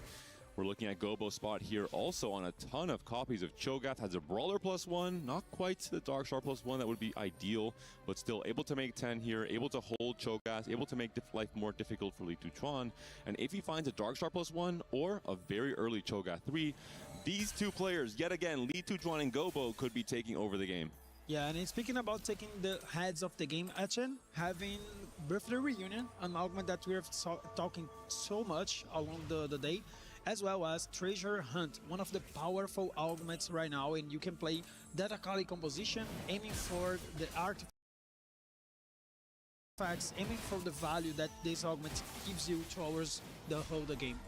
We're looking at Gobo's spot here also on a ton of copies of Cho'Gath. Has a Brawler +1, not quite the Darkstar +1, that would be ideal, but still able to make 10 here, able to hold Cho'Gath, able to make life more difficult for Li Tuchuan. And if he finds a Darkstar +1 or a very early Cho'Gath 3, these two players, yet again, Li Tuchuan and Gobo, could be taking over the game. Yeah, and speaking about taking the heads of the game, Achen, having Birthday Reunion, an augment that we're talking so much along the day, as well as Treasure Hunt, one of the powerful augments right now, and you can play that Akali composition, aiming for the artifacts, aiming for the value that this augment gives you towards the whole game.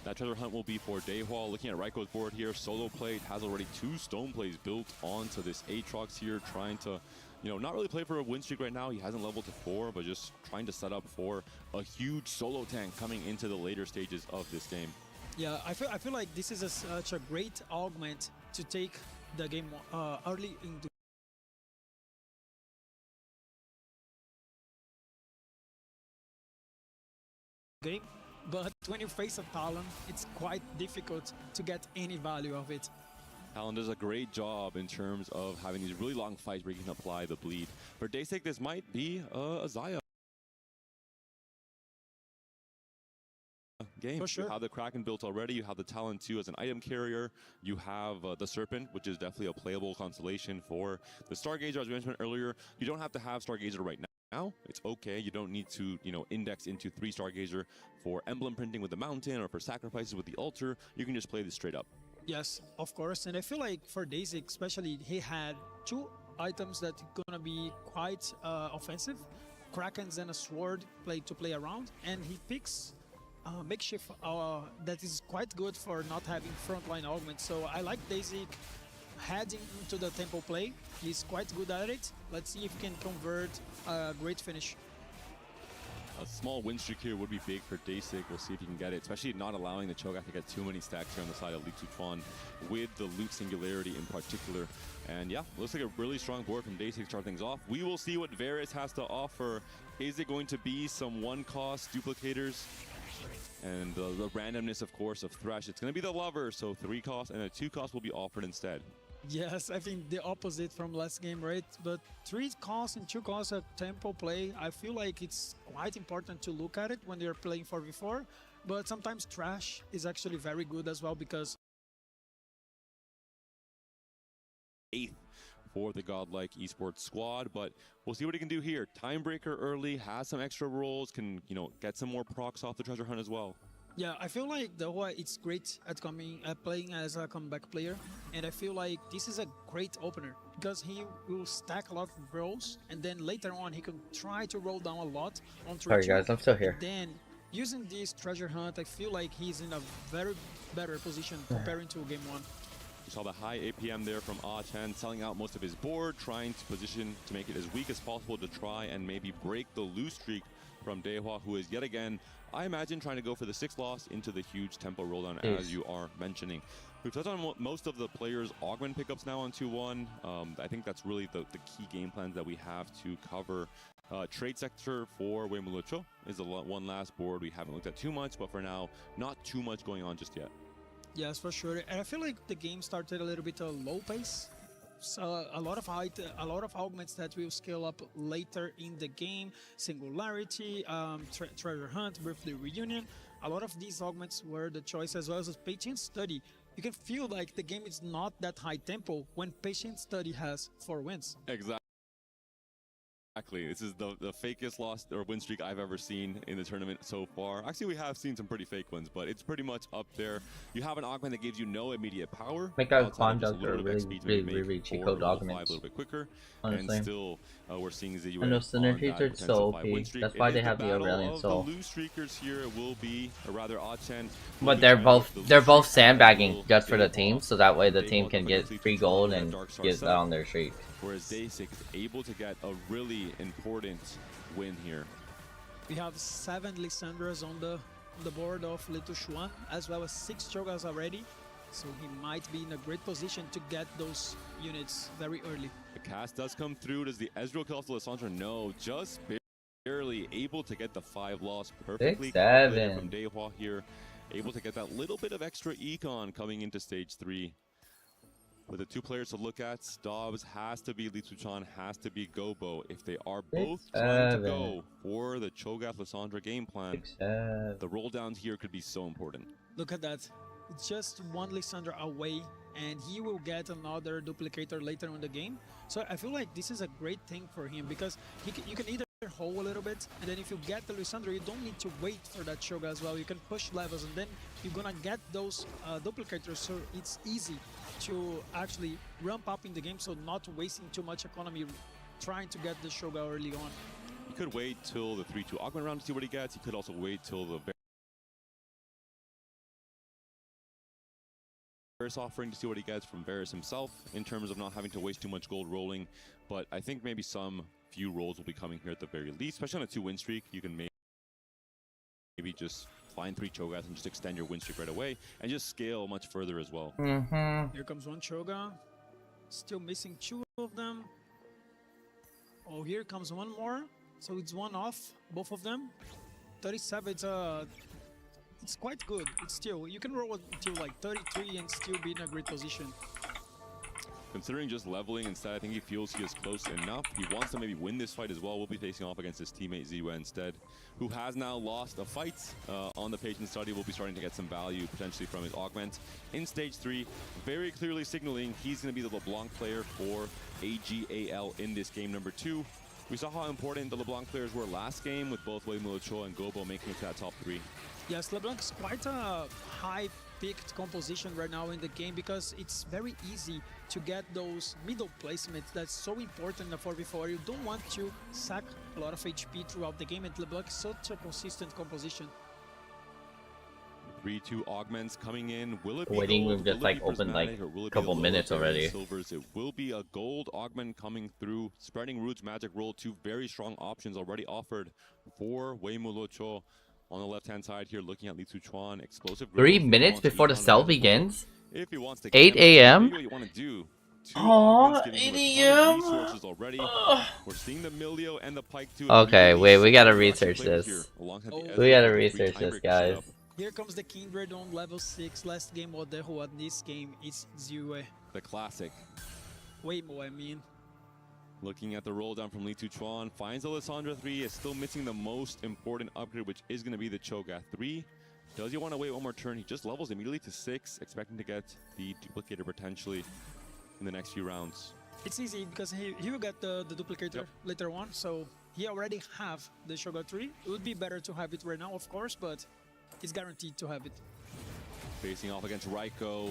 That Treasure Hunt will be for Daehwa. Looking at Raiko's board here, solo plate has already 2 stone plays built onto this Aatrox here, trying to, you know, not really play for a win streak right now. He hasn't leveled to 4, but just trying to set up for a huge solo tank coming into the later stages of this game. Yeah, I feel like this is such a great augment to take the game early into game. But when you face a Talon, it's quite difficult to get any value of it. Talon does a great job in terms of having these really long fights where you can apply the bleed. For Daysec, this might be a Xayah game. For sure. You have the Kraken built already, you have the Talon 2 as an item carrier, you have the Serpent, which is definitely a playable constellation for the Stargazer, as we mentioned earlier. You don't have to have Stargazer right now. It's okay. You don't need to, you know, index into 3 Stargazer for emblem printing with the mountain or for sacrifices with the altar. You can just play this straight up. Yes, of course. And I feel like for Daisy, especially, he had 2 items that are gonna be quite offensive. Krakens and a sword to play around. And he picks makeshift that is quite good for not having frontline augment. So I like Daisy heading into the tempo play. He's quite good at it. Let's see if he can convert a great finish. A small win streak here would be big for Daysec. We'll see if he can get it, especially not allowing the Cho'Gath to get too many stacks here on the side of Li Tuchuan with the loot singularity in particular. And yeah, looks like a really strong board from Daysec to start things off. We will see what Varus has to offer. Is it going to be some 1-cost duplicators? And the randomness, of course, of Thresh. It's going to be the Lover, so 3 costs and a 2 cost will be offered instead. Yes, I think the opposite from last game, right? But 3 costs and 2 costs at tempo play, I feel like it's quite important to look at it when you're playing 4v4. But sometimes Trash is actually very good as well, because 8th for the godlike esports squad, but we'll see what he can do here. Timebreaker early, has some extra rolls, can, you know, get some more procs off the treasure hunt as well. Yeah, I feel like Daehwa it's great at playing as a comeback player, and I feel like this is a great opener because he will stack a lot of rolls, and then later on he can try to roll down a lot on treasure. Sorry guys, I'm still here. Then using this treasure hunt, I feel like he's in a very better position comparing to game 1. You saw the high APM there from Ah Chen, selling out most of his board, trying to position to make it as weak as possible to try and maybe break the lose streak from Daehua, who is yet again, I imagine, trying to go for the 6th loss into the huge tempo rolldown, as you are mentioning. We've touched on most of the players' augment pickups now on 2-1. I think that's really the key game plans that we have to cover. Trade sector for Wei Mulucho is the one last board we haven't looked at too much, but for now, not too much going on just yet. Yes, for sure. And I feel like the game started a little bit low pace. So a lot of height, a lot of augments that will scale up later in the game. Singularity, Treasure Hunt, Birthday Reunion. A lot of these augments were the choice, as well as Patient Study. You can feel like the game is not that high tempo when Patient Study has 4 wins. Exactly. This is the fakest loss or win streak I've ever seen in the tournament so far. Actually, we have seen some pretty fake ones, but it's pretty much up there. You have an augment that gives you no immediate power. Make our conduct a really cheat code augment. A little bit quicker, honestly. And still, we're seeing ZUA. I know synergies are so OP. That's why they have the Aurelion Soul. The loose streakers here will be, or rather, Ah-Chen. But they're both sandbagging just for the team, so that way the team can get free gold and get that on their streak. Whereas Daesik is able to get a really important win here. We have 7 Lissandras on the board of Little Xuan, as well as 6 Cho'Gaths already. So he might be in a great position to get those units very early. The cast does come through. Does the Ezreal kill off the Lissandra? No, just barely able to get the 5 loss perfectly. 6-7 from Daehua here. Able to get that little bit of extra econ coming into stage 3. With the 2 players to look at, Dobbs has to be Li Zuchan, has to be Gobo. If they are both trying to go for the Cho'Gath Lissandra game plan, the roll downs here could be so important. Look at that. It's just 1 Lissandra away, and he will get another duplicator later in the game. So I feel like this is a great thing for him, because you can either hold a little bit, and then if you get the Lissandra, you don't need to wait for that Cho'Gath as well. You can push levels, and then you're gonna get those duplicators, so it's easy to actually ramp up in the game, so not wasting too much economy trying to get the Cho'Gath early on. He could wait till the 3-2 augment round to see what he gets. He could also wait till the Varus offering to see what he gets from Varus himself in terms of not having to waste too much gold rolling. But I think maybe some few rolls will be coming here at the very least, especially on a 2 win streak. You can maybe just find 3 Cho'Gaths and just extend your win streak right away and just scale much further as well. Here comes 1 Cho'Gath, still missing 2 of them. Oh, here comes 1 more, so it's 1 off, both of them. 37, it's quite good. It's still, you can roll until like 33 and still be in a great position. Considering just leveling instead, I think he feels he is close enough. He wants to maybe win this fight as well. We'll be facing off against his teammate ZUA instead, who has now lost a fight on the Patient Study. Will be starting to get some value potentially from his augment. In stage 3, very clearly signaling he's going to be the LeBlanc player for AGAL in this game number 2. We saw how important the LeBlanc players were last game, with both Wei Mulucho and Gobo making it to that top 3. Yes, LeBlanc's quite a high-picked composition right now in the game, because it's very easy to get those middle placements. That's so important in a 4v4. You don't want to sack a lot of HP throughout the game, and LeBlanc is such a consistent composition. 3-2 augments coming in. Will it be waiting gold? room just like opened like a couple minutes already. Silvers? It will be a gold augment coming through. Spreading Roots, Magic Roll, 2 very strong options already offered for Wei Mulucho. On the left-hand side here, looking at Li Zuchuan, explosive. 3 minutes before the cell begins? If he wants to 8 a.m. Oh, 8 a.m. We're seeing the Milio and the Pike too. Okay, wait, we gotta research this. We gotta research this, guys. Here comes the Kindred on level 6. Last game of the whole this game is ZUA. The classic. Way more, I mean. Looking at the roll down from Li Zuchuan, finds the Lissandra 3, is still missing the most important upgrade, which is going to be the Cho'Gath 3. Does he want to wait 1 more turn? He just levels immediately to 6, expecting to get the duplicator potentially in the next few rounds. It's easy because he will get the duplicator later on, so he already have the Cho'Gath 3. It would be better to have it right now, of course, but it's guaranteed to have it. Facing off against Raiko,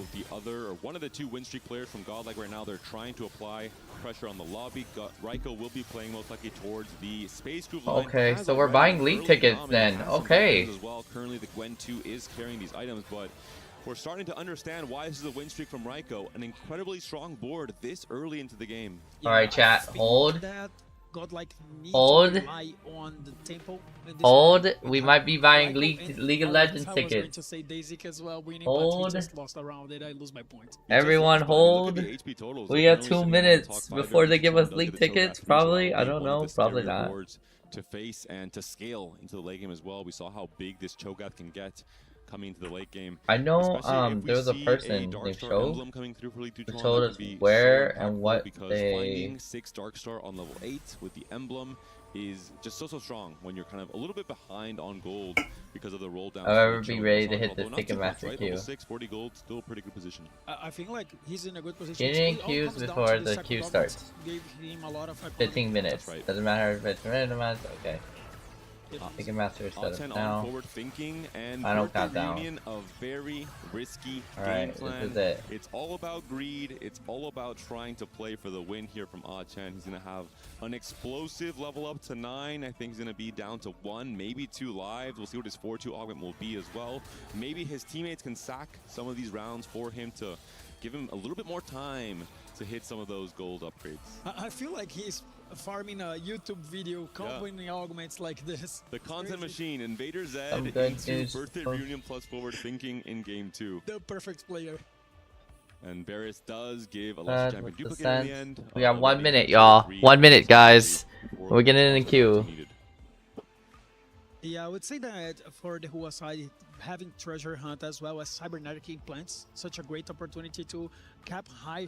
one of the 2 win streak players from Godlike right now. They're trying to apply pressure on the lobby. Raiko will be playing most likely towards the Space Group line. Okay, so we're buying league tickets then. Okay. As well. Currently, the Gwen 2 is carrying these items, but we're starting to understand why this is a win streak from Raiko. An incredibly strong board this early into the game. All right, chat. Hold. Hold. Hold. We might be buying League of Legends tickets. Hold. Everyone hold. We have 2 minutes before they give us league tickets. Probably. I don't know. Probably not. To face and to scale into the late game as well. We saw how big this Cho'Gath can get coming into the late game. I know there was a person named Cho who told us where and what they... Finding 6 Darkstar on level 8 with the emblem is just so strong when you're kind of a little bit behind on gold because of the roll down. I'll ever be ready to hit the Ticketmaster queue. Level 6, 40 gold, still a pretty good position. I think like he's in a good position. Getting queues before the queue starts. 15 minutes. Right. Doesn't matter if it's randomized. Okay. Ticketmaster set up now. Forward thinking and Final countdown. Reunion of very risky Alright, game plan. this is it. It's all about greed. It's all about trying to play for the win here from Ah-Chen. He's going to have an explosive level up to 9. I think he's going to be down to 1, maybe 2 lives. We'll see what his 4-2 augment will be as well. Maybe his teammates can sack some of these rounds for him to give him a little bit more time to hit some of those gold upgrades. I feel like he's farming a YouTube video combining augments like this. The content machine, Invader Z into birthday reunion plus forward thinking in game 2. The perfect player. And Varus does give a lost champion duplicate in the end. We got 1 minute, y'all. 1 minute, guys. We're getting in the queue. Yeah, I would say that for the Hua side, having treasure hunt as well as cybernetic implants, such a great opportunity to cap high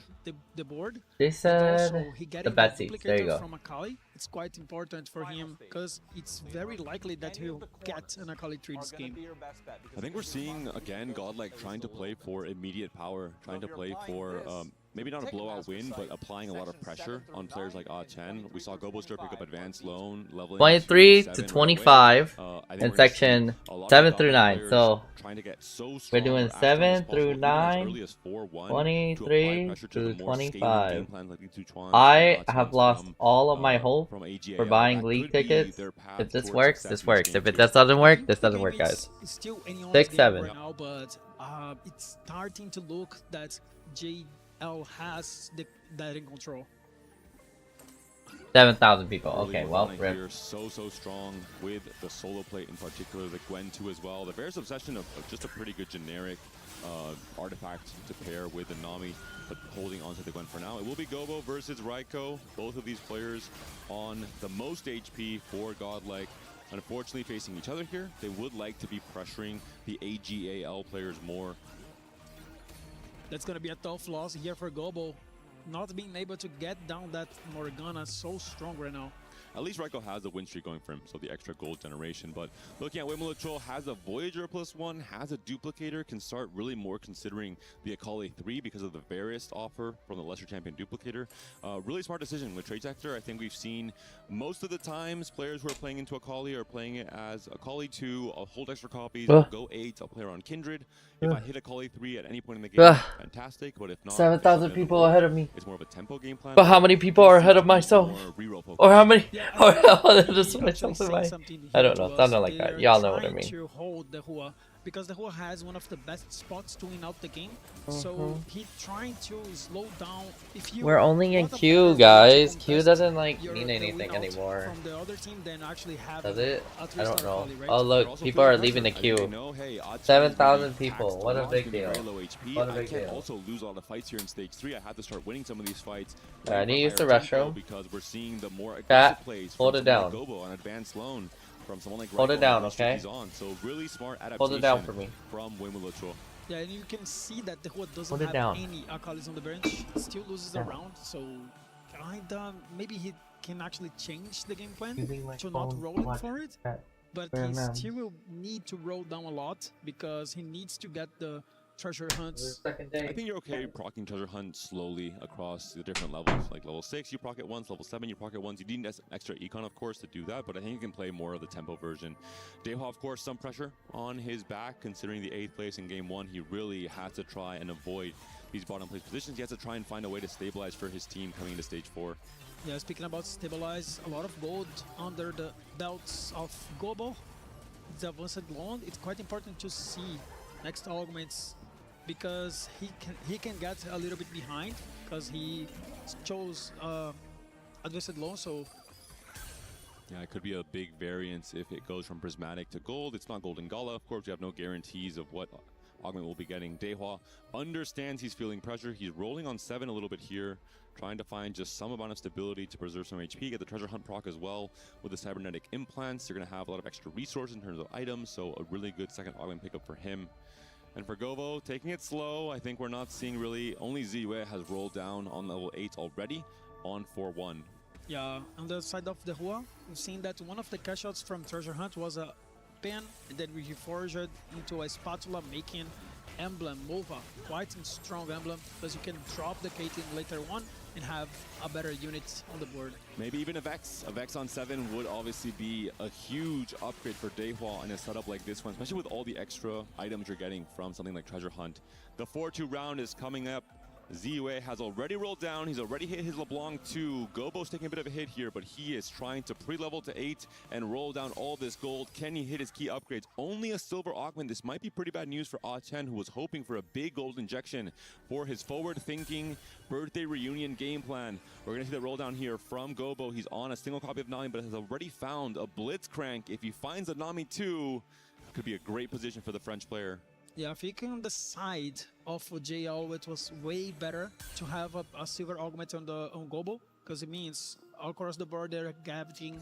the board. They said the Betsy. There you go. From Akali, it's quite important for him because it's very likely that he'll get an Akali tree this game. I think we're seeing again Godlike trying to play for immediate power, trying to play for maybe not a blowout win, but applying a lot of pressure on players like Ah-Chen. We saw Goboster pick up advanced loan, leveling 23 to 25 in section 7 through 9. So we're doing 7 through 9, 23 to 25. I have lost all of my hope for buying league tickets. If this works, this works. If it doesn't work, this doesn't work, guys. 6, 7. But it's starting to look that JL has that in control. 7,000 people. Okay, well, rip. So strong with the solo plate in particular, the Gwen 2 as well. The Varus Obsession of just a pretty good generic artifact to pair with the Nami, but holding onto the Gwen for now. It will be Gobo versus Raiko. Both of these players on the most HP for Godlike. Unfortunately, facing each other here, they would like to be pressuring the AGAL players more. That's going to be a tough loss here for Gobo. Not being able to get down that Morgana so strong right now. At least Raiko has a win streak going for him, so the extra gold generation. But looking at Wimulatrol, has a Voyager +1, has a Duplicator, can start really more considering the Akali 3 because of the Varus offer from the Lesser Champion Duplicator. Really smart decision with Trade Sector. I think we've seen most of the times players who are playing into Akali are playing it as Akali 2, I'll hold extra copies, I'll go 8, I'll play around Kindred. If I hit Akali 3 at any point in the game, fantastic, but if not... 7,000 people ahead of me. It's more of a tempo game plan. But how many people are ahead of myself? Or how many... Just myself in my... I don't know, something like that. Y'all know what I mean. To hold the Hua, because the Hua has one of the best spots to win out the game. So he's trying to slow down. If you We're only in queue, guys. Queue doesn't like mean anything anymore. From the other team, then actually have does it? I don't know. Oh look, people are leaving the queue. 7,000 people. What a big deal. What a big deal. Also lose a lot of fights here in stage 3. I had to start winning some of these fights. I need to use the restroom. Because we're seeing the more aggressive plays hold it down. Gobo on advanced loan from someone like hold it down, okay? So really smart adaptation hold it down for me. From Wimulatrol. Yeah, and you can see that the Hua doesn't have any Akalis on the bench. Still loses a round, so kinda maybe he can actually change the game plan to not rolling for it. But he still will need to roll down a lot because he needs to get the treasure hunts. I think you're okay procking treasure hunt slowly across the different levels. Like level 6, you proc it once. Level 7, you proc it once. You need extra econ, of course, to do that, but I think you can play more of the tempo version. Deha, of course, some pressure on his back, considering the 8th place in game 1. He really has to try and avoid these bottom place positions. He has to try and find a way to stabilize for his team coming into stage 4. Yeah, speaking about stabilize, a lot of gold under the belts of Gobo. It's advanced long. It's quite important to see next augments because he can get a little bit behind because he chose advanced loan, so yeah, it could be a big variance if it goes from prismatic to gold. It's not golden gala, of course. We have no guarantees of what augment will be getting. Dehua understands he's feeling pressure. He's rolling on 7 a little bit here, trying to find just some amount of stability to preserve some HP, get the treasure hunt proc as well. With the cybernetic implants, you're going to have a lot of extra resources in terms of items, so a really good second augment pickup for him. And for Govo, taking it slow. I think we're not seeing really, only Ziyue has rolled down on level 8 already on 4-1. Yeah, on the side of the Hua, we've seen that one of the cash outs from treasure hunt was a pen, and then we reforged it into a spatula, making emblem Mova quite a strong emblem, because you can drop the Caitlyn later on and have a better unit on the board. Maybe even a Vex. A Vex on 7 would obviously be a huge upgrade for Dehua in a setup like this one, especially with all the extra items you're getting from something like treasure hunt. The 4-2 round is coming up. Ziyue has already rolled down. He's already hit his LeBlanc 2. Gobo's taking a bit of a hit here, but he is trying to pre-level to 8 and roll down all this gold. Can he hit his key upgrades? Only a silver augment. This might be pretty bad news for Ah Chen, who was hoping for a big gold injection for his forward-thinking birthday reunion game plan. We're going to see the roll down here from Gobo. He's on a single copy of Nami, but has already found a Blitzcrank. If he finds a Nami 2, could be a great position for the French player. Yeah, I think on the side of JL, it was way better to have a silver augment on Gobo, because it means all across the board they're getting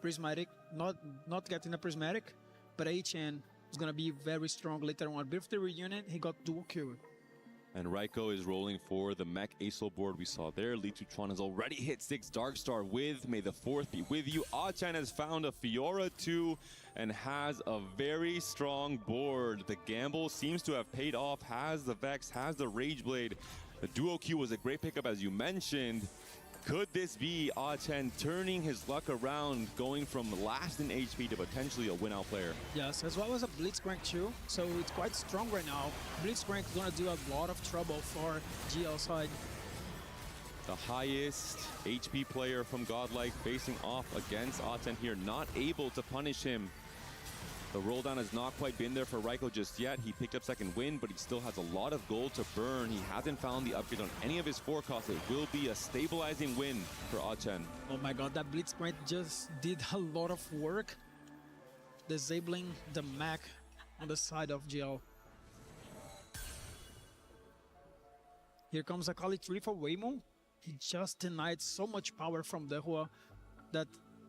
prismatic, not getting a prismatic, but HN is gonna be very strong later on. With the reunion, he got dual kill. And Raiko is rolling for the mech ASO board we saw there. Li Tuchuan has already hit 6 Darkstar with May the 4th be with you. Ah Chen has found a Fiora 2 and has a very strong board. The gamble seems to have paid off. Has the Vex, has the Rage Blade. The duo Q was a great pickup, as you mentioned. Could this be Ah Chen turning his luck around, going from last in HP to potentially a win-out player? Yes, as well as a Blitzcrank too, so it's quite strong right now. Blitzcrank is gonna do a lot of trouble for GL side. The highest HP player from Godlike facing off against Ah Chen here, not able to punish him. The roll down has not quite been there for Raiko just yet. He picked up second win, but he still has a lot of gold to burn. He hasn't found the upgrade on any of his forecasts. It will be a stabilizing win for Ah Chen. Oh my god, that Blitzcrank just did a lot of work, disabling the mech on the side of GL. Here comes a Kali 3 for Waymo. He just denied so much power from Dehua that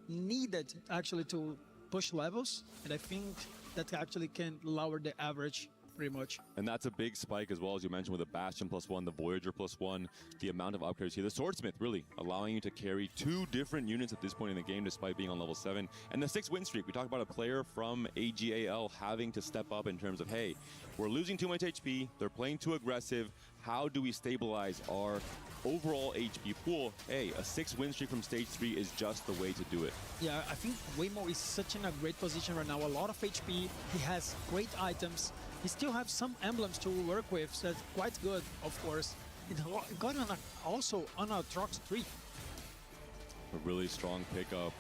needed actually to push levels, and I think that actually can lower the average pretty much. And that's a big spike as well, as you mentioned, with the Bastion +1, the Voyager +1, the amount of upgrades here. The Swordsmith really allowing you to carry 2 different units at this point in the game despite being on level 7. And the 6 win streak, we talked about a player from AGAL having to step up in terms of, hey, we're losing too much HP, they're playing too aggressive, how do we stabilize our overall HP pool? Hey, a 6 win streak from stage 3 is just the way to do it. Yeah, I think Waymo is such in a great position right now. A lot of HP, he has great items. He still has some emblems to work with, so that's quite good, of course. It got also on a Trox 3. A really strong pickup.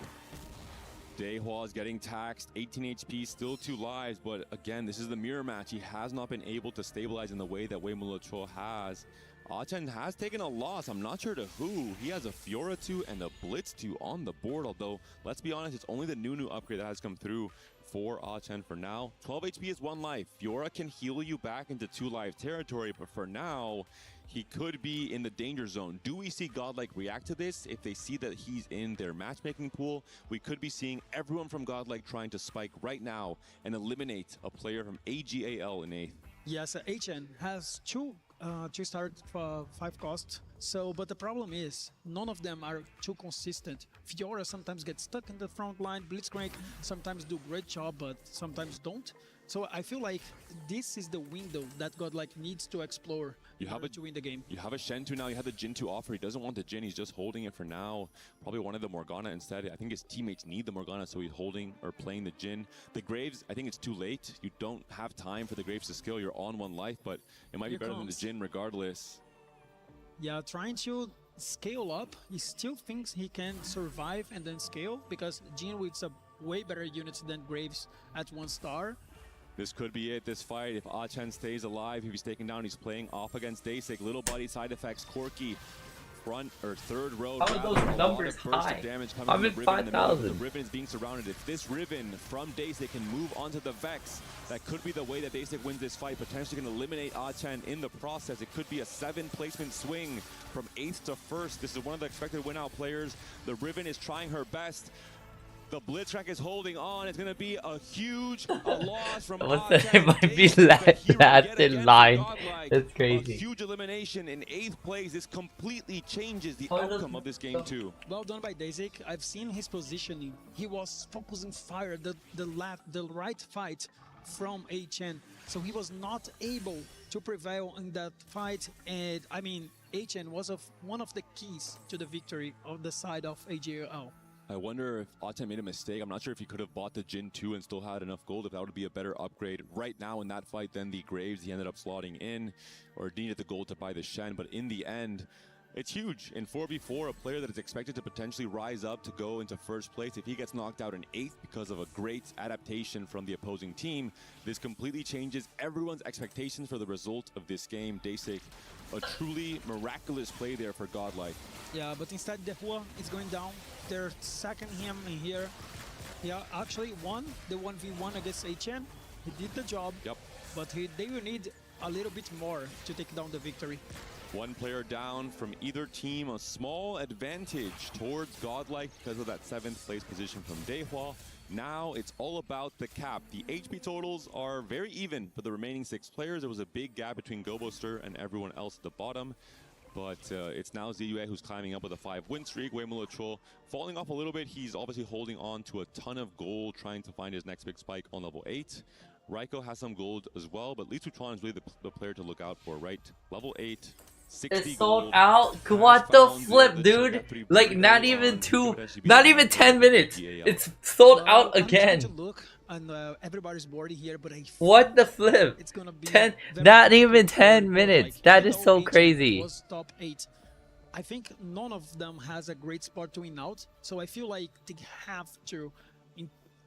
Dehua is getting taxed, 18 HP, still 2 lives, but again, this is the mirror match. He has not been able to stabilize in the way that Wei Mulacho has. Ah Chen has taken a loss, I'm not sure to who. He has a Fiora 2 and a Blitz 2 on the board, although, let's be honest, it's only the new upgrade that has come through for Ah Chen for now. 12 HP is 1 life. Fiora can heal you back into 2 life territory, but for now, he could be in the danger zone. Do we see Godlike react to this? If they see that he's in their matchmaking pool, we could be seeing everyone from Godlike trying to spike right now and eliminate a player from AGAL in 8th. Yes, HN has 2 star 5 cost. So, but the problem is, none of them are too consistent. Fiora sometimes gets stuck in the front line. Blitzcrank sometimes do great job, but sometimes don't. So I feel like this is the window that Godlike needs to explore to win the game. You have a Shen 2 now, you have the Jin 2 offer. He doesn't want the Jin, he's just holding it for now. Probably wanted the Morgana instead. I think his teammates need the Morgana, so he's holding or playing the Jin. The Graves, I think it's too late. You don't have time for the Graves to skill. You're on 1 life, but it might be better than the Jin regardless. Yeah, trying to scale up, he still thinks he can survive and then scale, because Jin with a way better units than Graves at 1 star. This could be it, this fight. If Ah-Chen stays alive, if he's taken down, he's playing off against Dasik. Little buddy side effects, Corki. Front or third row. How are those numbers high? I'm in 5,000. The Riven is being surrounded. If this Riven from Dasik can move onto the Vex, that could be the way that Dasik wins this fight. Potentially can eliminate Ah-Chen in the process. It could be a 7 placement swing from 8th to 1st. This is one of the expected win out players. The Riven is trying her best. The Blitzcrank is holding on. It's going to be a huge loss from It might be last in line. That's crazy. A huge elimination in 8th place. This completely changes the outcome of this game too. Well done by Dasik. I've seen his positioning. He was focusing fire, the right fight from HN. So he was not able to prevail in that fight. And I mean, HN was one of the keys to the victory on the side of AJL. I wonder if Ah-Chen made a mistake. I'm not sure if he could have bought the Jin 2 and still had enough gold, if that would be a better upgrade right now in that fight than the Graves he ended up slotting in, or needed the gold to buy the Shen. But in the end, it's huge. In 4v4, a player that is expected to potentially rise up to go into first place, if he gets knocked out in 8th because of a great adaptation from the opposing team, this completely changes everyone's expectations for the result of this game. Dasik, a truly miraculous play there for Godlike. Yeah, but instead Dehua is going down. They're sacking him in here. Yeah, actually won the 1v1 against HN. He did the job, but they will need a little bit more to take down the victory. One player down from either team, a small advantage towards Godlike because of that 7th place position from Dehua. Now it's all about the cap. The HP totals are very even for the remaining 6 players. There was a big gap between Goboster and everyone else at the bottom. But it's now Ziyue who's climbing up with a 5 win streak. Weimolocho falling off a little bit. He's obviously holding on to a ton of gold, trying to find his next big spike on level 8. Raiko has some gold as well, but Li Tzuchuan is really the player to look out for, right? Level 8. It's sold out. What the flip, dude? Like not even 10 minutes. It's sold out again. On everybody's board here, but what the flip? It's gonna be not even 10 minutes. That is so crazy. Was top 8. I think none of them has a great spot to win out, so I feel like they have to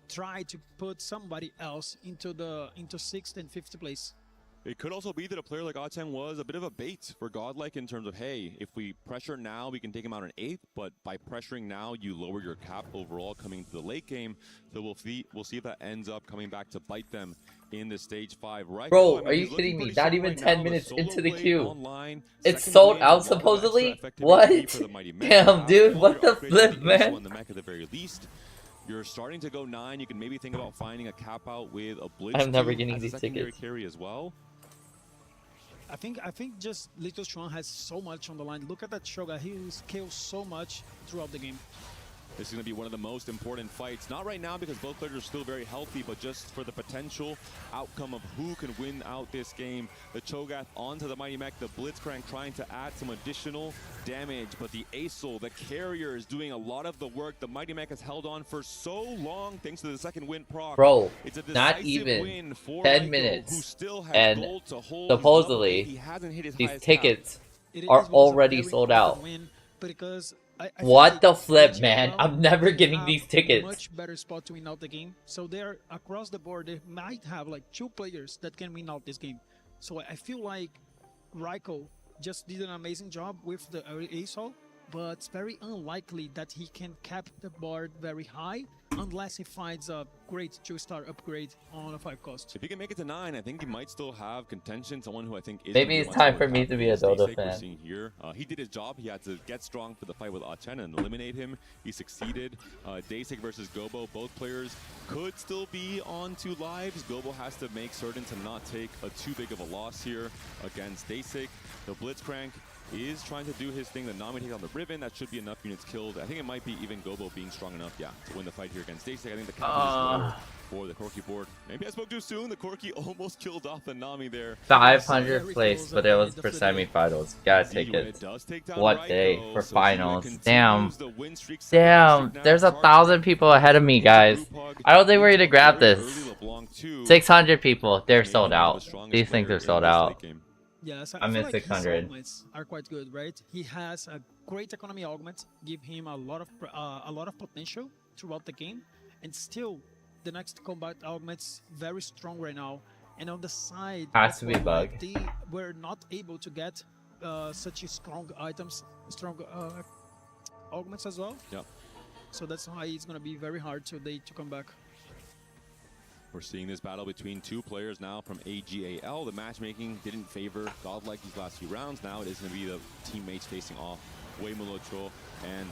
try to put somebody else into 6th and 5th place. It could also be that a player like Ah-Chen was a bit of a bait for Godlike in terms of, hey, if we pressure now, we can take him out in 8th, but by pressuring now, you lower your cap overall coming to the late game. So we'll see if that ends up coming back to bite them in the stage 5. Right? Bro, are you kidding me? Not even 10 minutes into the queue. It's sold out supposedly? What? Damn, dude, what the flip, man? At the very least. You're starting to go 9. You can maybe think about finding a cap out with a Blitz. I'm never getting these tickets. Carry as well. I think just Li Tzuchuan has so much on the line. Look at that Shoga. He kills so much throughout the game. This is going to be one of the most important fights. Not right now because both players are still very healthy, but just for the potential outcome of who can win out this game. The Cho'Gath onto the Mighty Mech, the Blitzcrank trying to add some additional damage, but the Acel, the carrier, is doing a lot of the work. The Mighty Mech has held on for so long thanks to the second win proc. Bro, it's a not even win for 10 Raiko, minutes, who still has and gold to hold. supposedly these tickets are was already sold out. Because I what the flip, AJL man? I'm never getting have these tickets. Much better spot to win out the game. So they're across the board. They might have like 2 players that can win out this game. So I feel like Raiko just did an amazing job with the Acel, but it's very unlikely that he can cap the board very high unless he finds a great 2-star upgrade on a 5 cost. If he can make it to 9, I think he might still have contention. Someone who I think is maybe it's time for me to be a Dota fan. Here. He did his job. He had to get strong for the fight with Ah-Chen and eliminate him. He succeeded. Dasik versus Gobo, both players could still be on 2 lives. Gobo has to make certain to not take too big of a loss here against Dasik. The Blitzcrank is trying to do his thing. The Nami takes on the Riven. That should be enough units killed. I think it might be even Gobo being strong enough, to win the fight here against Dasik. I think the cap is low for the Corki board. Maybe I spoke too soon. The Corki almost killed off the Nami there. 500th place, but it was for semifinals. Gotta take it. What day for finals? Damn. Damn. There's 1,000 people ahead of me, guys. I don't think we're gonna grab this. 600 people. They're sold out. These things are sold out. Yes, I'm at 600. His augments are quite good, right? He has a great economy augment, give him a lot of potential throughout the game, and still the next combat augments very strong right now, and on the side, has to be bug. They were not able to get such strong items, strong augments as well. Yep. So that's why it's gonna be very hard today to come back. We're seeing this battle between two players now from AGAL. The matchmaking didn't favor Godlike these last few rounds. Now it is going to be the teammates facing off. Wei Mulucho and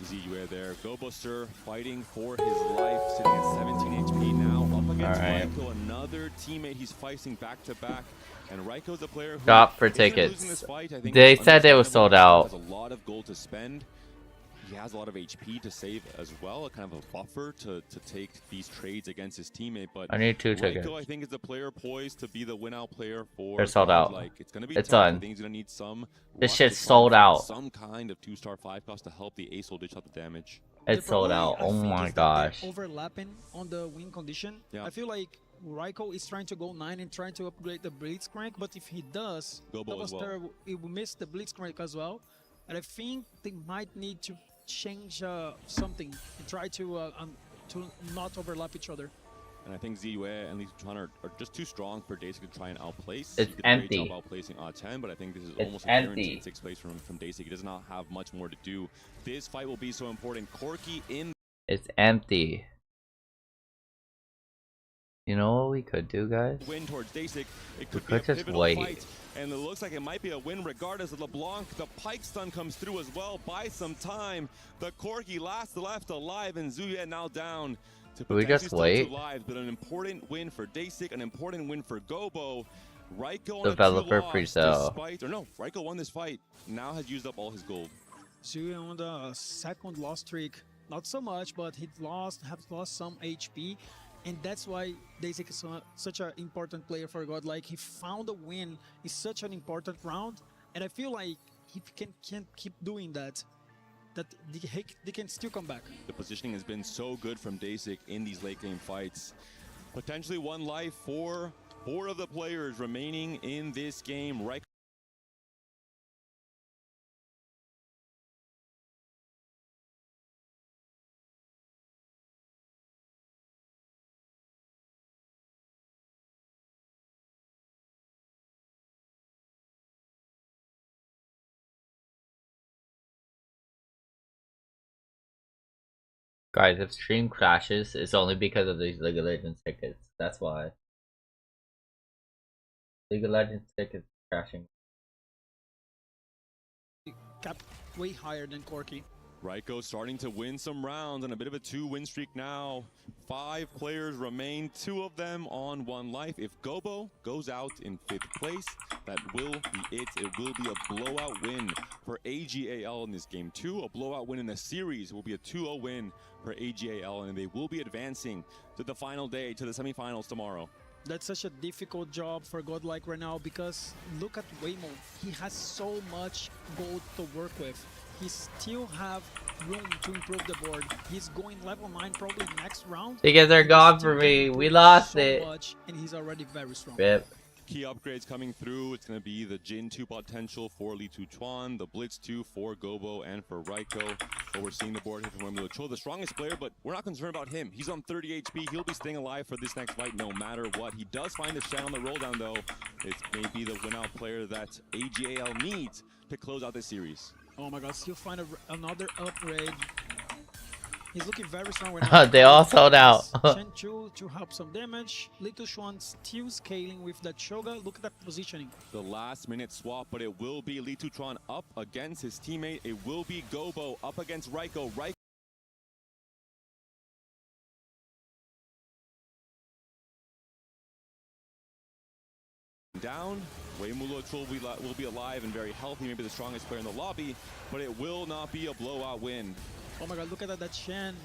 Ziyue there. GoBuster fighting for his life, sitting at 17 HP now. Up against Raiko, another teammate he's facing back to back. And Raiko's the player who Shop for tickets. this fight. I think They said it was sold out. Has a lot of gold to spend. He has a lot of HP to save as well, kind of a buffer to take these trades against his teammate. But I need 2 Raiko, tickets. I think, is the player poised to be the win-out player for. They're sold out. Like, it's gonna be It's tough. done. I think he's gonna need some. This luck shit's to sold find out. Some kind of 2-star 5 cost to help the Ace dish out the damage. It's sold out. Oh my gosh. Overlapping on the win condition. Yeah. I feel like Raiko is trying to go 9 and trying to upgrade the Blitzcrank, but if he does, Gobo as well. he will miss the Blitzcrank as well. And I think they might need to change something and try to not overlap each other. And I think Ziyue and Lee Chuan are just too strong for Daisy to try and outplace. It's He did a great empty. job outplacing A10, but I think this is It's almost a empty. guaranteed 6th place from Daisy. He does not have much more to do. This fight will be so important. Corki in. It's empty. You know what we could do, guys? Win towards Dasik. It could We be could a just pivotal wait. fight, and it looks like it might be a win regardless of LeBlanc. The Pike stun comes through as well. Buy some time. The Corki last left alive, and Zuya now down to Do we potentially just still wait? 2 lives, but an important win for Dasik, an important win for Gobo. Raiko on Developer a 2 loss pre-sale. despite, or no, Raiko won this fight. Now has used up all his gold. Zuyue on the second loss streak, not so much, but he has lost some HP, and that's why Daisy is such an important player for Godlike. He found a win in such an important round, and I feel like he can keep doing that. That they can still come back. The positioning has been so good from Dasik in these late game fights. Potentially 1 life for 4 of the players remaining in this game. Raiko. Guys, if stream crashes, it's only because of these League of Legends tickets. That's why. League of Legends tickets crashing. Cap way higher than Corki. Raiko starting to win some rounds and a bit of a 2-win streak now. 5 players remain, 2 of them on 1 life. If Gobo goes out in 5th place, that will be it. It will be a blowout win for AGAL in this game 2. A blowout win in the series will be a 2-0 win for AGAL, and they will be advancing to the final day, to the semifinals tomorrow. That's such a difficult job for Godlike right now because look at Waymo. He has so much gold to work with. He still have room to improve the board. He's going level 9 probably next round. Tickets are gone for me. We lost it. Much, and he's already very strong. Rip. Key upgrades coming through. It's going to be the Jin 2 potential for Lee Chuan, the Blitz 2 for Gobo and for Raiko. But we're seeing the board here from Wemilo Cho, the strongest player, but we're not concerned about him. He's on 30 HP. He'll be staying alive for this next fight no matter what. He does find the Shen on the roll down though. It may be the win-out player that AGAL needs to close out this series. Oh my god, still find another upgrade. He's looking very strong right now. They all sold out. Shen Chu to help some damage. Little Xuan still scaling with that Shoga. Look at that positioning. The last minute swap, but it will be Lee Chuan up against his teammate. It will be Gobo up against Raiko. Raiko down. Wei Mulucho will be alive and very healthy, maybe the strongest player in the lobby, but it will not be a blowout win. Oh my god, look at that Shen.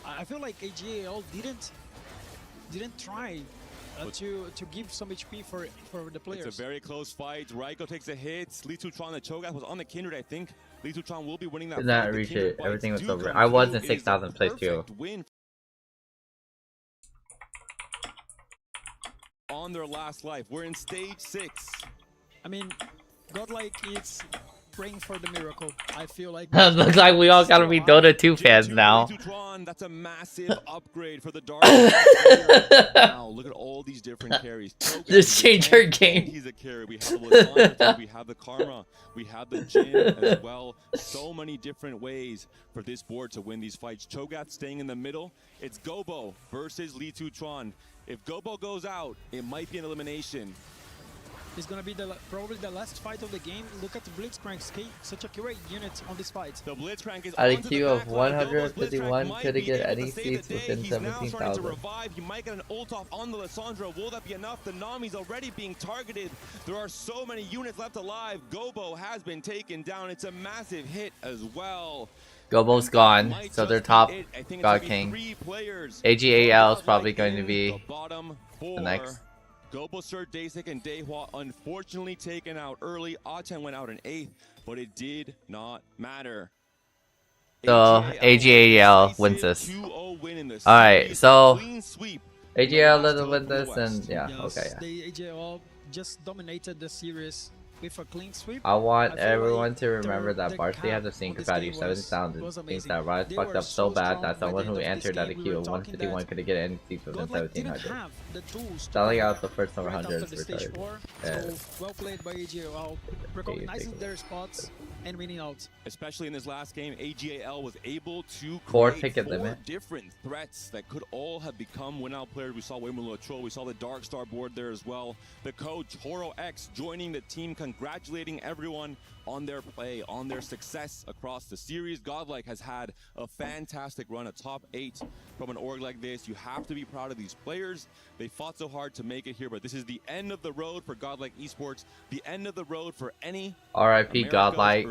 I feel like AGAL didn't try to give some HP for the players. It's a very close fight. Raiko takes a hit. Lee Chuan, the Cho'Gath was on the Kindred, I think. Lee Chuan will be winning that Did fight. not The reach Kindred it. bites Everything was do over. come I was through. in It is a 6,000th place too. perfect win on their last life. We're in stage 6. I mean, Godlike is praying for the miracle. I feel like looks like we all gotta be Dota 2 fans now. That's a massive upgrade for the Dark. Now look at all these different carries. Just change our game. He's a carry. We have the Lysandra, we have the Karma, we have the Jin as well. So many different ways for this board to win these fights. Cho'Gath staying in the middle. It's Gobo versus Lee Tutron. If Gobo goes out, it might be an elimination. It's gonna be probably the last fight of the game. Look at the Blitzcrank's such a great unit on this fight. The Blitzcrank is at a queue of 151, could he get any seats within 17,000? He might get an ult off on the Lysandra. Will that be enough? The Nami's already being targeted. There are so many units left alive. Gobo has been taken down. It's a massive hit as well. Gobo's gone, so their top God King. AGAL is probably going to be the next. Gobo, Sir, Dasik, and Dehua unfortunately taken out early. A10 went out in 8th, but it did not matter. So AGAL wins this. Alright, so AGAL doesn't win this, and yeah, okay. The AGAL just dominated the series with a clean sweep. I want everyone to remember that Varsity has a sinker value 7,000. Thinks that Riot fucked up so bad that someone who entered at a queue of 151 could get any seats within 1,700. Selling out the first number 100 is retarded. So well played by AGAL, recognizing their spots and winning out. Especially in this last game, AGAL was able to create 4 different threats that could all have become win-out players. We saw Waymo Troll, we saw the Dark Star board there as well. The coach, Horo X, joining the team, congratulating everyone on their play, on their success across the series. Godlike has had a fantastic run, a top 8 from an org like this. You have to be proud of these players. They fought so hard to make it here, but this is the end of the road for Godlike Esports, the end of the road for any RIP Godlike.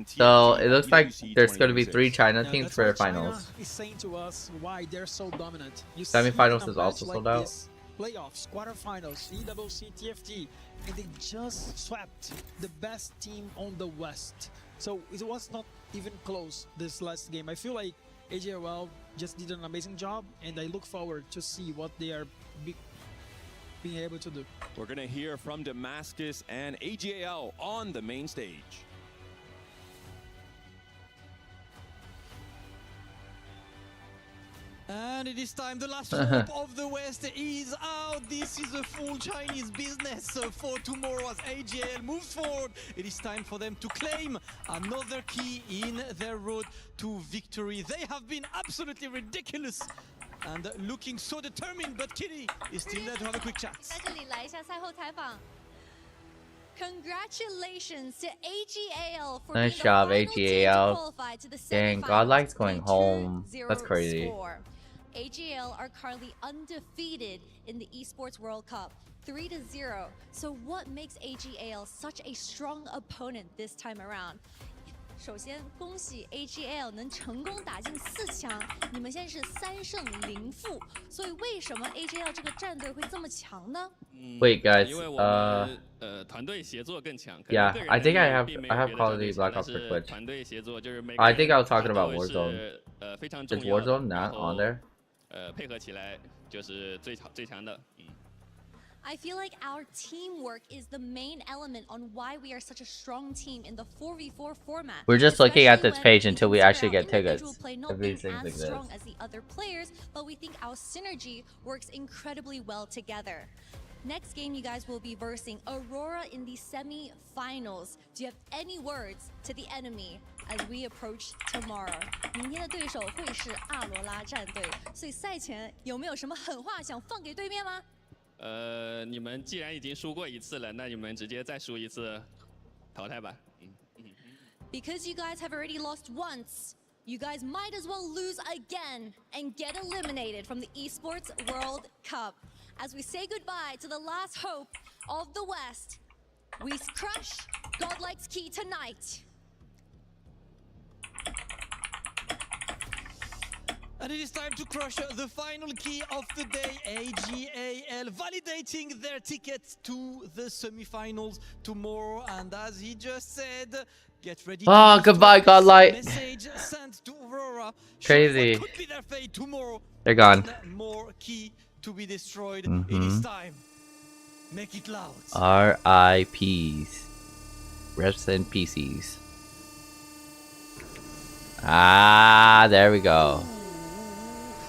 So it looks like there's going to be 3 China teams for finals. China is saying to us why they're so dominant. Semifinals is also sold out. Playoffs, quarterfinals, EWC, TFT, and they just swept the best team on the West. So it was not even close this last game. I feel like AGAL just did an amazing job, and I look forward to see what they are being able to do. We're going to hear from Damascus and AGAL on the main stage. And it is time, the last hope of the West is out. This is a full Chinese business for tomorrow as AGAL moves forward. It is time for them to claim another key in their road to victory. They have been absolutely ridiculous and looking so determined, but Kitty is still there to have a quick chat. Congratulations to AGAL for nice job, AGAL. Dang, Godlike's going home. That's crazy. AGAL are currently undefeated in the Esports World Cup, 3-0. So what makes AGAL such a strong opponent this time around? 首先，恭喜 AGAL 能成功打进4强，你们现在是3胜0负，所以为什么 AGAL 这个战队会这么强呢 ？Wait, guys. 因为我们团队协作更强。Yeah, I think I have Call of Duty Black Ops for Twitch. 团队协作就是每 I think I was talking about Warzone. 非常重 Is 要。 Warzone not on there? 配合起来就是最强的。I feel like our teamwork is the main element on why we are such a strong team in the 4v4 format. We're just looking at this page until we actually get tickets. If these things exist. Strong as the other players, but we think our synergy works incredibly well together. Next game, you guys will be versing Aurora in the semi-finals. Do you have any words to the enemy as we approach tomorrow? 明天的对手会是阿罗拉战队，所以赛前有没有什么狠话想放给对面吗？你们既然已经输过一次了，那你们直接再输一次，淘汰吧。Because you guys have already lost once, you guys might as well lose again and get eliminated from the Esports World Cup. As we say goodbye to the last hope of the West, we crush Godlike's key tonight. And it is time to crush the final key of the day. AGAL validating their tickets to the semi-finals tomorrow. And as he just said, get ready. Oh, goodbye, Godlike. Message sent to Aurora. Crazy. Could be their fate tomorrow. They're gone. More key to be destroyed. It is time. Make it loud. RIPs. Rest in pieces. Ah, there we go.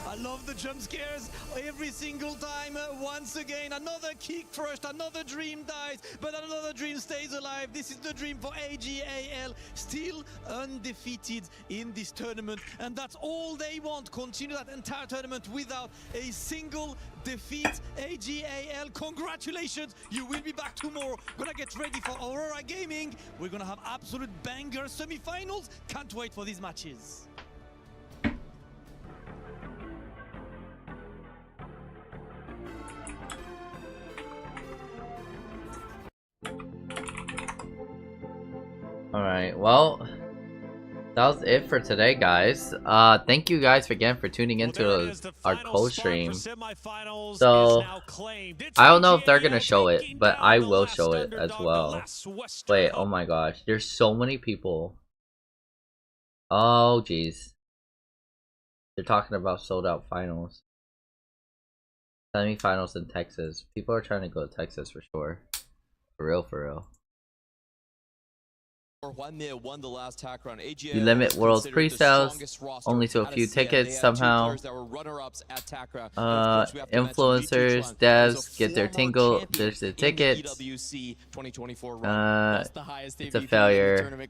I love the jump scares every single time. Once again, another kick crushed, another dream dies, but another dream stays alive. This is the dream for AGAL, still undefeated in this tournament, and that's all they want. Continue that entire tournament without a single defeat. AGAL, congratulations, you will be back tomorrow. Gonna get ready for Aurora Gaming. We're gonna have absolute banger semi-finals. Can't wait for these matches. Alright, well, that was it for today, guys. Thank you guys again for tuning into our co-stream. So, I don't know if they're gonna show it, but I will show it as well. Wait, oh my gosh, there's so many people. Oh, jeez. They're talking about sold-out finals. Semi-finals in Texas. People are trying to go to Texas for sure. For real, for real. Won the last tack round. You limit World's pre-sales only to a few tickets somehow. Influencers, devs get their tingle, there's the tickets. It's a failure. Don't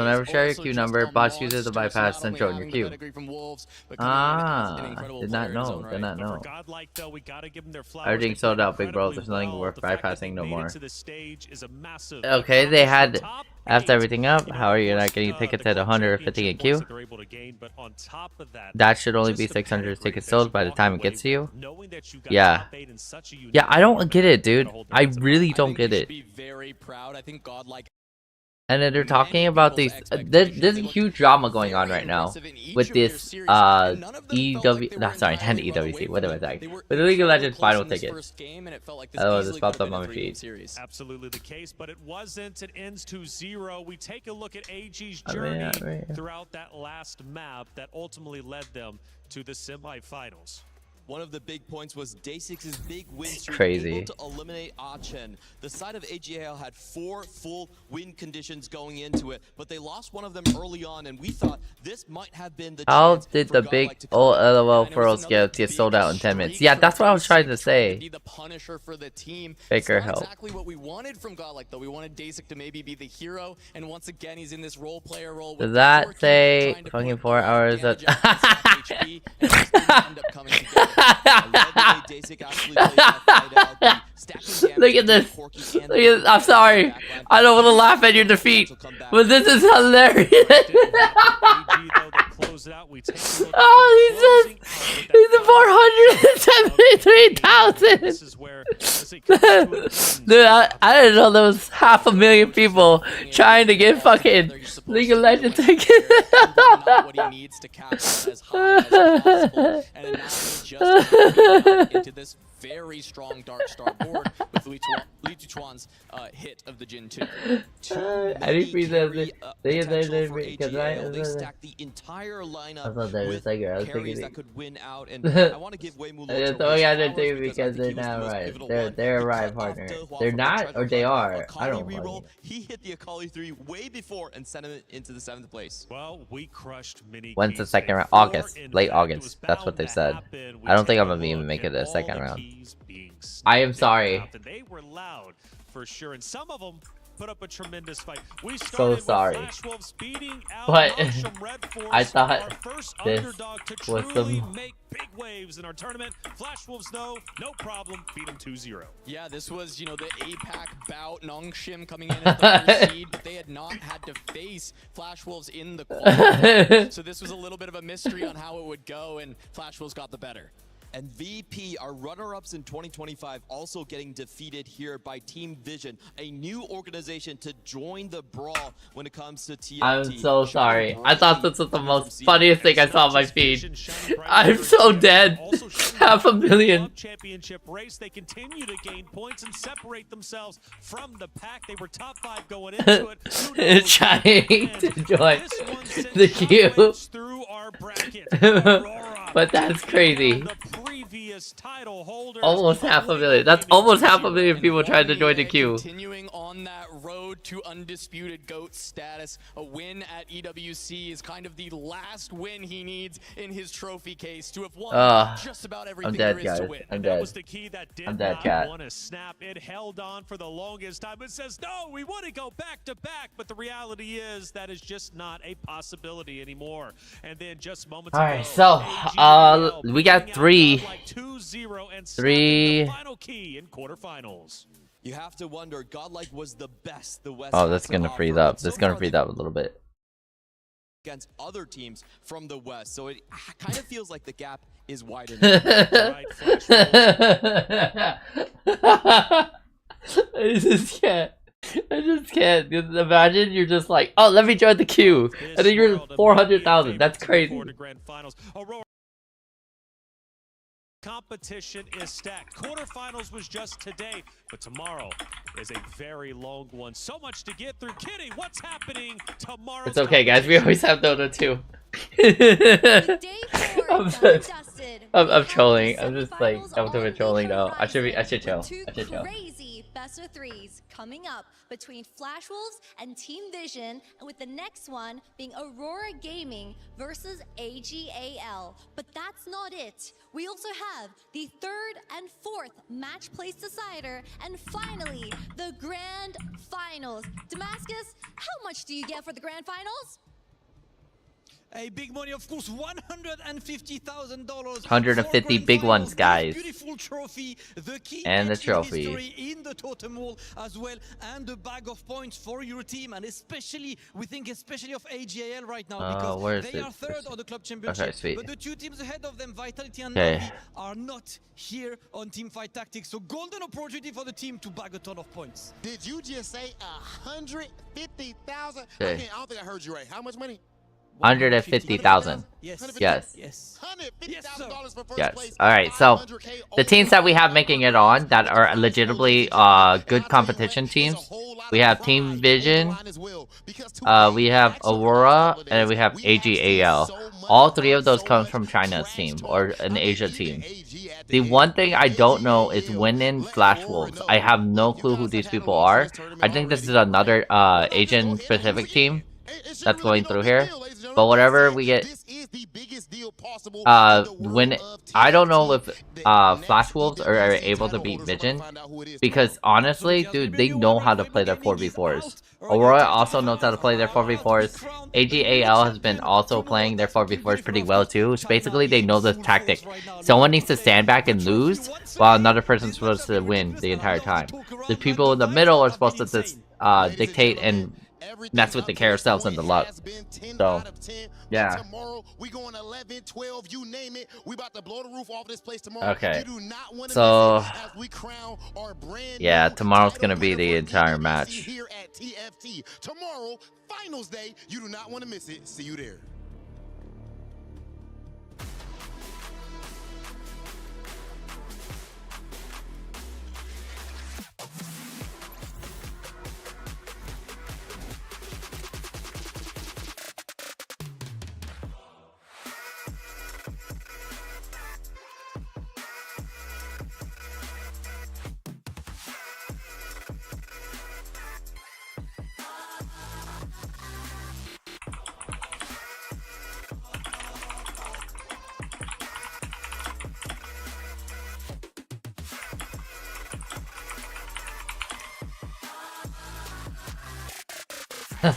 ever share your queue number. Bots use it to bypass central in your queue. Ah, did not know. Did not know. Everything sold out, big bro. There's nothing worth bypassing no more. Okay, they had after everything up. How are you not getting tickets at 150 in queue? That should only be 600 tickets sold by the time it gets to you. Yeah. Yeah, I don't get it, dude. I really don't get it. And then they're talking about these. There's a huge drama going on right now with this sorry, not EWC. What am I saying? With the League of Legends final tickets. Oh, this popped up on my feed. Absolutely the case, but it wasn't. It ends 2-0. We take a look at AG's journey throughout that last map that ultimately led them to the semifinals. One of the big points was Day6's big win streak, crazy. able to eliminate Achen. The side of AGAL had 4 full win conditions going into it, but they lost one of them early on, and we thought this might have been the How did the big LOL Pearls get sold out in 10 minutes? Yeah, that's what I was trying to say. Be the punisher for the team. Baker help. Exactly what we wanted from Godlike, though. We wanted Day6 to maybe be the hero, and once again, he's in this role player role. Does that say fucking 4 hours? Look at this. Look at, I'm sorry. I don't want to laugh at your defeat, but this is hilarious. Oh, he's at 473,000. Dude, I didn't know there was 500,000 people trying to get fucking League of Legends tickets. What he needs to capture as high as possible, and now he just into this very strong Dark Star board with Li Tuchuan's hit of the Jin 2. I didn't read that. They stacked the entire lineup with carries that could win out, and I want to give way more because they're not right. They're a right partner. They're not, or they are. I don't know. He hit the Akali 3 way before and sent him into the 7th place. Well, we crushed mini. When's the second round? August, late August. That's what they said. I don't think I'm gonna even make it to the second round. I am sorry. They were loud for sure, and some of them put up a tremendous fight. We so sorry, but I thought this was some make big waves in our tournament. Flash Wolves, no problem, beat them 2-0. Yeah, this was, you know, the APAC bout, Nongshim coming in as the first seed, but they had not had to face Flash Wolves in the qualifier. So this was a little bit of a mystery on how it would go, and Flash Wolves got the better. And VP, our runner-ups in 2025, also getting defeated here by Team Vision, a new organization to join the brawl when it comes to TFT. I'm so sorry. I thought this was the most funniest thing I saw on my feed. I'm so dead. 500,000. Championship race, they continue to gain points and separate themselves from the pack. They were top 5 going into it. Trying to join the queue. But that's crazy. previous title holders. Almost half a million. That's almost half a million people trying to join the queue. Continuing on that road to undisputed GOAT status, a win at EWC is kind of the last win he needs in his trophy case to have won just about everything there is to win. I'm dead. That was the key that did not want to snap. It held on for the longest time. It says, no, we want to go back to back, but the reality is that is just not a possibility anymore. And then just moments ago, alright, so we got three final key in quarterfinals. You have to wonder, Godlike was the best the West. Oh, that's gonna freeze up. That's gonna freeze up a little bit. Against other teams from the West, so it kind of feels like the gap is widening. I just can't. Just imagine you're just like, oh, let me join the queue, and then you're 400,000. That's crazy. Competition is stacked. Quarterfinals was just today, but tomorrow is a very long one. So much to get through. Kitty, what's happening tomorrow? It's okay, guys. We always have Dota 2. I'm trolling. I'm just like, I'm doing trolling though. I should chill. I should chill. Crazy best of threes coming up between Flash Wolves and Team Vision, and with the next one being Aurora Gaming versus AGAL. But that's not it. We also have the third and fourth match place decider, and finally the grand finals. Damascus, how much do you get for the grand finals? A big money, of course, $150,000. 150 big ones, guys. Beautiful trophy, the key and the trophy in the totem wall as well, and a bag of points for your team, and especially we think especially of AGAL right now because they are third on the club championship. Okay, sweet. But the two teams ahead of them, Vitality and Navi, are not here on Teamfight Tactics. So golden opportunity for the team to bag a ton of points. Did you just say 150,000? Okay. I don't think I heard you right. How much money? 150,000. Yes. Yes. $150,000 for first Yes. place. Alright, so the teams that we have making it on that are legitimately good competition teams, we have Team Vision, we have Aurora, and we have AGAL. All three of those come from China's team, or an Asia team. The one thing I don't know is winning Flash Wolves. I have no clue who these people are. I think this is another Asian specific team that's going through here. But whatever we get, when I don't know if Flash Wolves are able to beat Vision, because honestly, dude, they know how to play their 4v4s. Aurora also knows how to play their 4v4s. AGAL has been also playing their 4v4s pretty well too. So basically, they know the tactic. Someone needs to stand back and lose, while another person's supposed to win the entire time. The people in the middle are supposed to dictate and mess with the carousels and the luck. So, yeah. Tomorrow we going 11, 12, you name it. We about to blow the roof off this place tomorrow. Okay. You do not want to so, miss it as we crown our brand yeah, new tomorrow's gonna be the entire match. Here at TFT. Tomorrow, finals day. You do not want to miss it. See you there. Of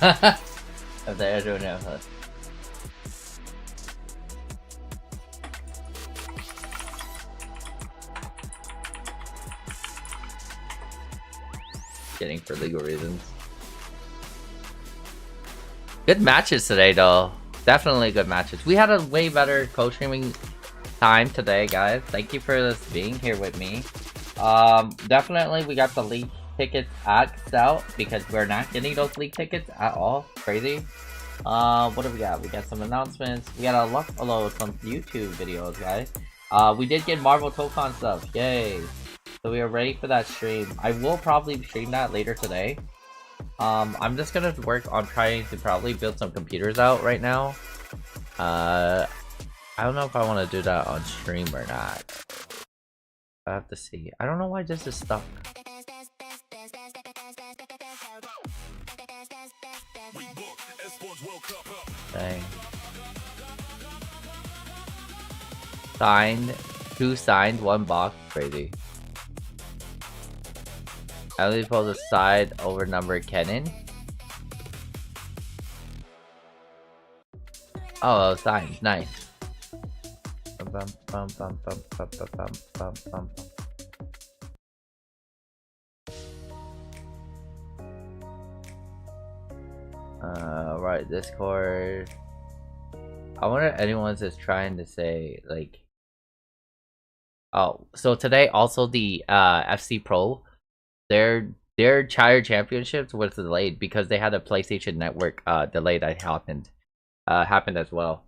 the Azure Network. Getting for legal reasons. Good matches today, though. Definitely good matches. We had a way better co-streaming time today, guys. Thank you for being here with me. Definitely we got the league tickets axed out because we're not getting those league tickets at all. Crazy. What do we got? We got some announcements. We got to upload some YouTube videos, guys. We did get Marvel Tokon stuff. Yay. So we are ready for that stream. I will probably stream that later today. I'm just gonna work on trying to probably build some computers out right now. I don't know if I want to do that on stream or not. I have to see. I don't know why this is stuck. Dang. Signed. 2 signed, 1 box. Crazy. I only pull the side over number Kennen. Oh, signed. Nice. Right, Discord. I wonder if anyone's just trying to say, like... Oh, so today also the FC Pro, their Chire Championships was delayed because they had a PlayStation Network delay that happened as well.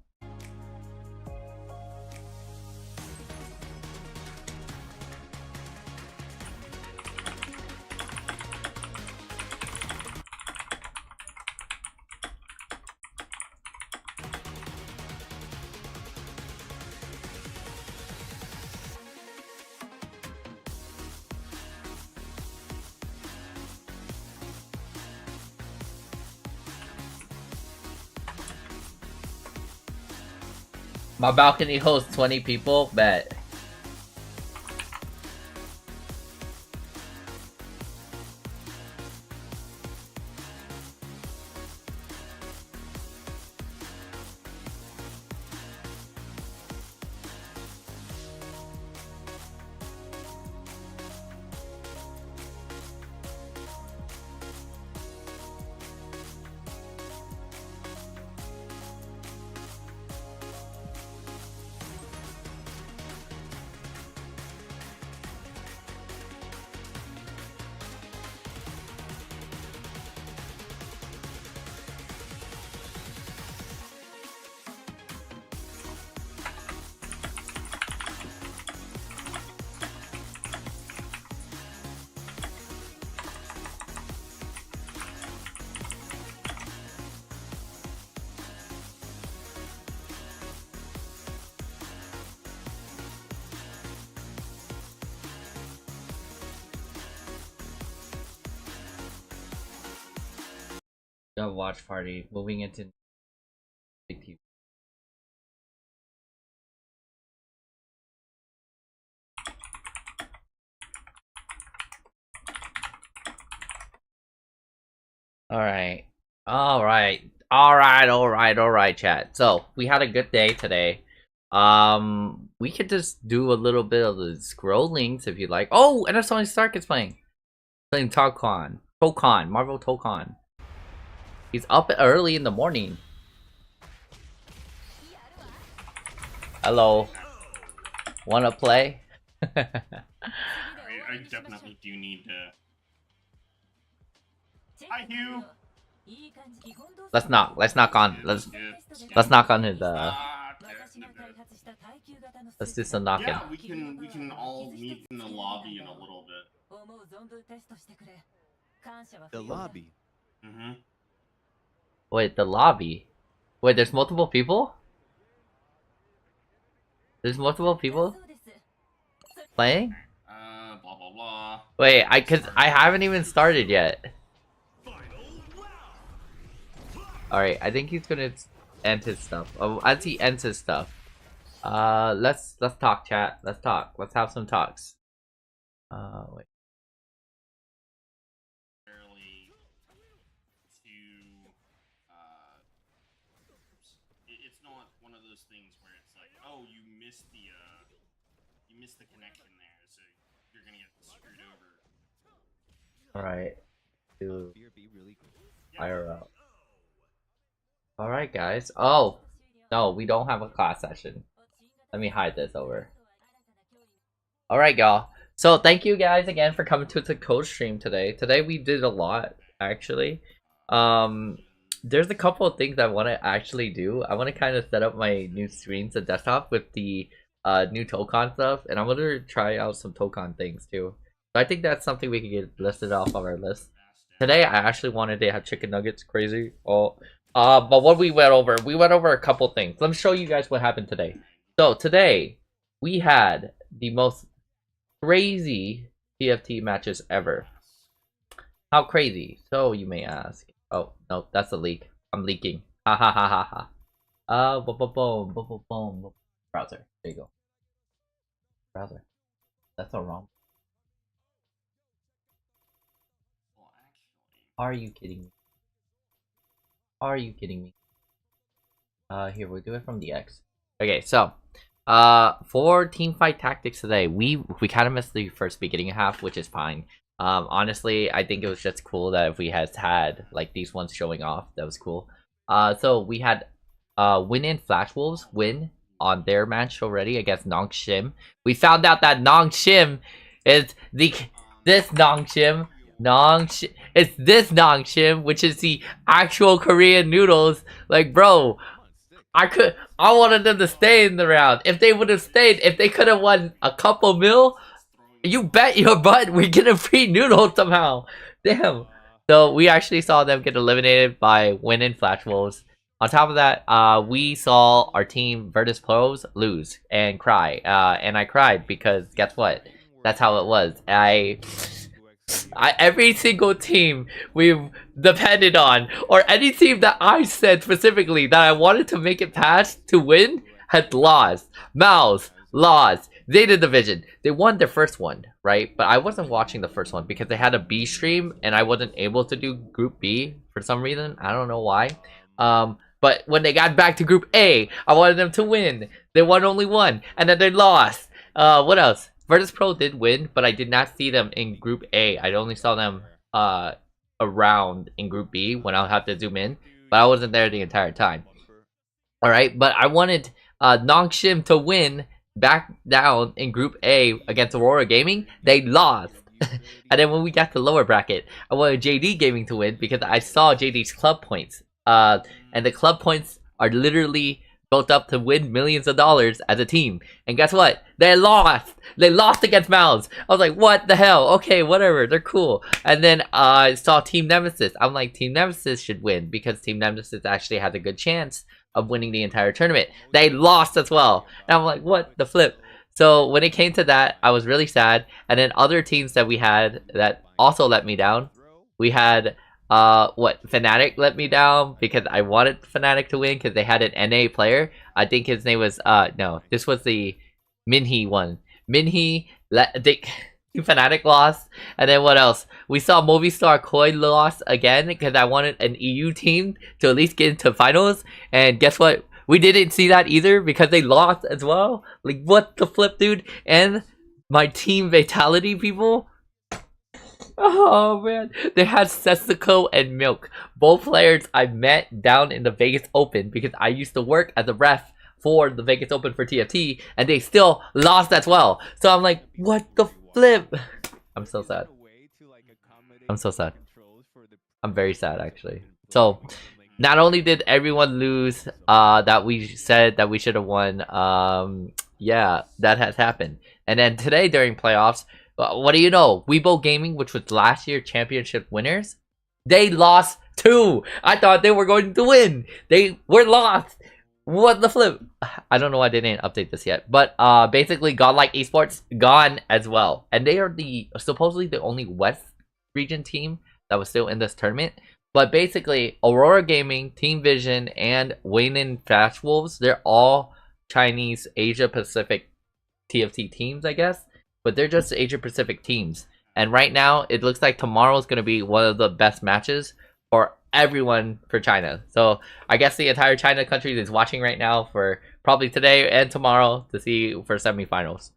My balcony hosts 20 people, bet. A watch party moving into big TV. All right, chat. So we had a good day today. We could just do a little bit of the scrollings if you like. Oh, and Tony Stark is playing Tokon, Marvel Tokon. He's up early in the morning. Hello. Wanna play? I definitely do need to. Hi, Hugh. Let's knock on. Let's knock on his. Let's do some knocking. Yeah, we can all meet in the lobby in a little bit. The lobby. Mm-hmm. Wait, the lobby. Wait, there's multiple people? There's multiple people playing? Blah blah blah. Wait, cause I haven't even started yet. Alright, I think he's gonna end his stuff. Oh, as he ends his stuff. Let's talk, chat. Let's talk. Let's have some talks. Wait. It's not one of those things where it's like, oh, you missed the connection there, so you're gonna get screwed over. Alright. Do fire up. Alright, guys. Oh! No, we don't have a class session. Let me hide this over. Alright, y'all. So, thank you guys again for coming to the code stream today. Today we did a lot, actually. There's a couple of things I want to actually do. I want to kind of set up my new screens and desktop with the new Tokon stuff. And I'm going to try out some Tokon things, too. So, I think that's something we can get listed off of our list. Today, I actually wanted to have chicken nuggets. Crazy. But what we went over a couple things. Let me show you guys what happened today. So today we had the most crazy TFT matches ever. How crazy? So you may ask. Oh no, that's a leak. I'm leaking. Ha ha ha ha ha. Boom. Browser. There you go. Browser. That's all wrong. Are you kidding me? Are you kidding me? Here, we'll do it from the X. Okay, so for team fight tactics today, we kind of missed the first beginning half, which is fine. Honestly, I think it was just cool that if we had like these ones showing off, that was cool. So we had Win and Flash Wolves win on their match already against Nong Shim. We found out that Nong Shim is this Nong Shim. It's this Nong Shim, which is the actual Korean noodles. Like, bro, I wanted them to stay in the round. If they would have stayed, if they could have won a couple mil, you bet your butt we get a free noodle somehow. Damn. So we actually saw them get eliminated by Win and Flash Wolves. On top of that, we saw our team Virtus Pros lose and cry. And I cried because guess what? That's how it was. Every single team we've depended on, or any team that I said specifically that I wanted to make it past to win, had lost. Mouse lost. Zeta Division, they won their first one, right? But I wasn't watching the first one because they had a B stream and I wasn't able to do Group B for some reason. I don't know why. But when they got back to Group A, I wanted them to win. They won only one, and then they lost. What else? Virtus Pro did win, but I did not see them in Group A. I only saw them around in Group B when I'll have to zoom in, but I wasn't there the entire time. Alright, but I wanted Nong Shim to win back down in Group A against Aurora Gaming. They lost. And then when we got to lower bracket, I wanted JD Gaming to win because I saw JD's club points. And the club points are literally built up to win millions of dollars as a team. And guess what? They lost! They lost against Mouse! I was like, what the hell? Okay, whatever, they're cool. And then I saw Team Nemesis. I'm like, Team Nemesis should win because Team Nemesis actually has a good chance of winning the entire tournament. They lost as well. And I'm like, what the flip? So when it came to that, I was really sad. And then other teams that we had that also let me down. We had Fnatic let me down because I wanted Fnatic to win because they had an NA player. I think his name was no, this was the Minhee one. Minhee Fnatic lost. And then what else? We saw Movistar Koi lost again because I wanted an EU team to at least get into finals. And guess what? We didn't see that either because they lost as well. Like, what the flip, dude? And my team Vitality people, oh man, they had Sesico and Milk, both players I met down in the Vegas Open because I used to work as a ref for the Vegas Open for TFT, and they still lost as well. So I'm like, what the flip? I'm so sad. I'm so sad. I'm very sad actually. So not only did everyone lose that we said that we should have won, yeah, that has happened. And then today during playoffs, what do you know? Weibo Gaming, which was last year's championship winners, they lost too. I thought they were going to win. They were lost. What the flip? I don't know why they didn't update this yet. But basically, Godlike Esports gone as well. And they are supposedly the only West region team that was still in this tournament. But basically, Aurora Gaming, Team Vision, and Wayne and Flash Wolves, they're all Chinese Asia Pacific TFT teams, I guess. But they're just Asia Pacific teams. And right now, it looks like tomorrow is going to be one of the best matches for everyone for China. So I guess the entire China country is watching right now for probably today and tomorrow to see for semifinals.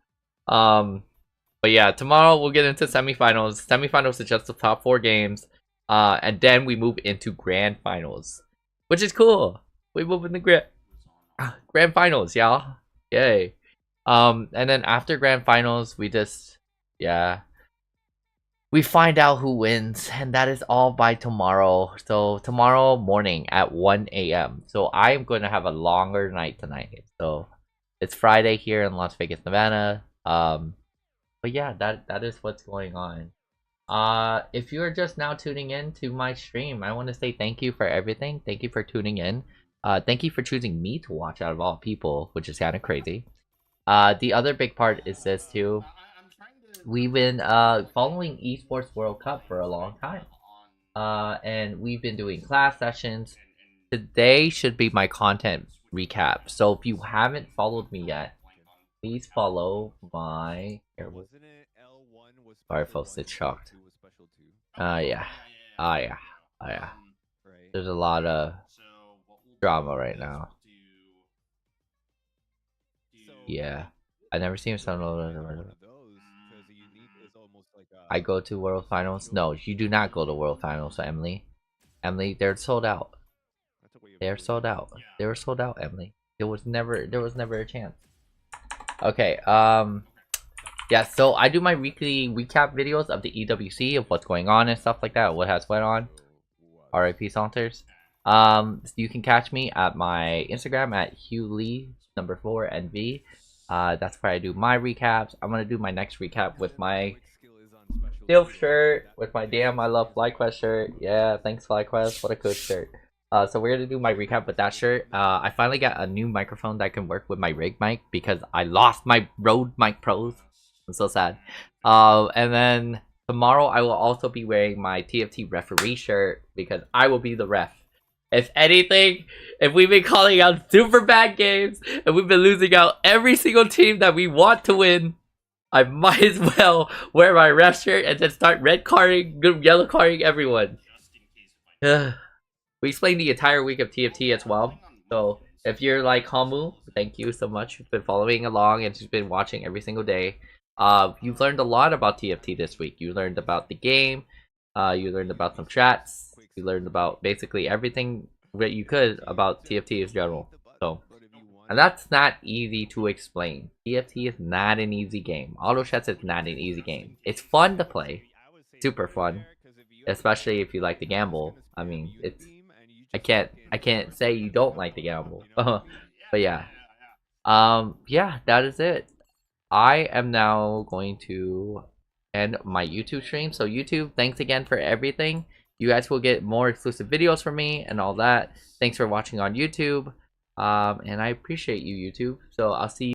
But yeah, tomorrow we'll get into semifinals. Semifinals is just the top 4 games. And then we move into grand finals, which is cool. We move into grand finals, y'all. Yay. And then after grand finals, we just, yeah, we find out who wins, and that is all by tomorrow. So tomorrow morning at 1 a.m. So I am going to have a longer night tonight. So it's Friday here in Las Vegas, Nevada. But yeah, that is what's going on. If you're just now tuning in to my stream, I want to say thank you for everything. Thank you for tuning in. Thank you for choosing me to watch out of all people, which is kind of crazy. The other big part is this too. we've been following Esports World Cup for a long time. And we've been doing class sessions. Today should be my content recap. So if you haven't followed me yet, please follow my... Sorry folks, it's shocked. Yeah. Yeah. There's a lot of drama right now. Yeah. I've never seen someone... I go to World Finals? No, you do not go to World Finals, Emily. Emily, they're sold out. They're sold out. They were sold out, Emily. There was never a chance. Okay, yeah, so I do my weekly recap videos of the EWC, of what's going on and stuff like that, what has went on. RIP Salters. You can catch me at my Instagram at HughLee4NV. That's where I do my recaps. I'm gonna do my next recap with my Dilf shirt, with my Damn I Love FlyQuest shirt. Yeah, thanks FlyQuest, what a good shirt. So we're gonna do my recap with that shirt. I finally got a new microphone that can work with my rig mic because I lost my Rode Mic Pros. I'm so sad. And then tomorrow I will also be wearing my TFT referee shirt because I will be the ref. If anything, if we've been calling out super bad games and we've been losing out every single team that we want to win, I might as well wear my ref shirt and then start red carding, yellow carding everyone. We explained the entire week of TFT as well. So if you're like Hamu, thank you so much. You've been following along and just been watching every single day. You've learned a lot about TFT this week. You learned about the game. You learned about some chats. You learned about basically everything that you could about TFT in general. So, and that's not easy to explain. TFT is not an easy game. Auto chess is not an easy game. It's fun to play. Super fun. Especially if you like to gamble. I mean, it's... I can't say you don't like to gamble. But yeah. Yeah, that is it. I am now going to end my YouTube stream. So YouTube, thanks again for everything. You guys will get more exclusive videos from me and all that. Thanks for watching on YouTube. And I appreciate you, YouTube. So I'll see you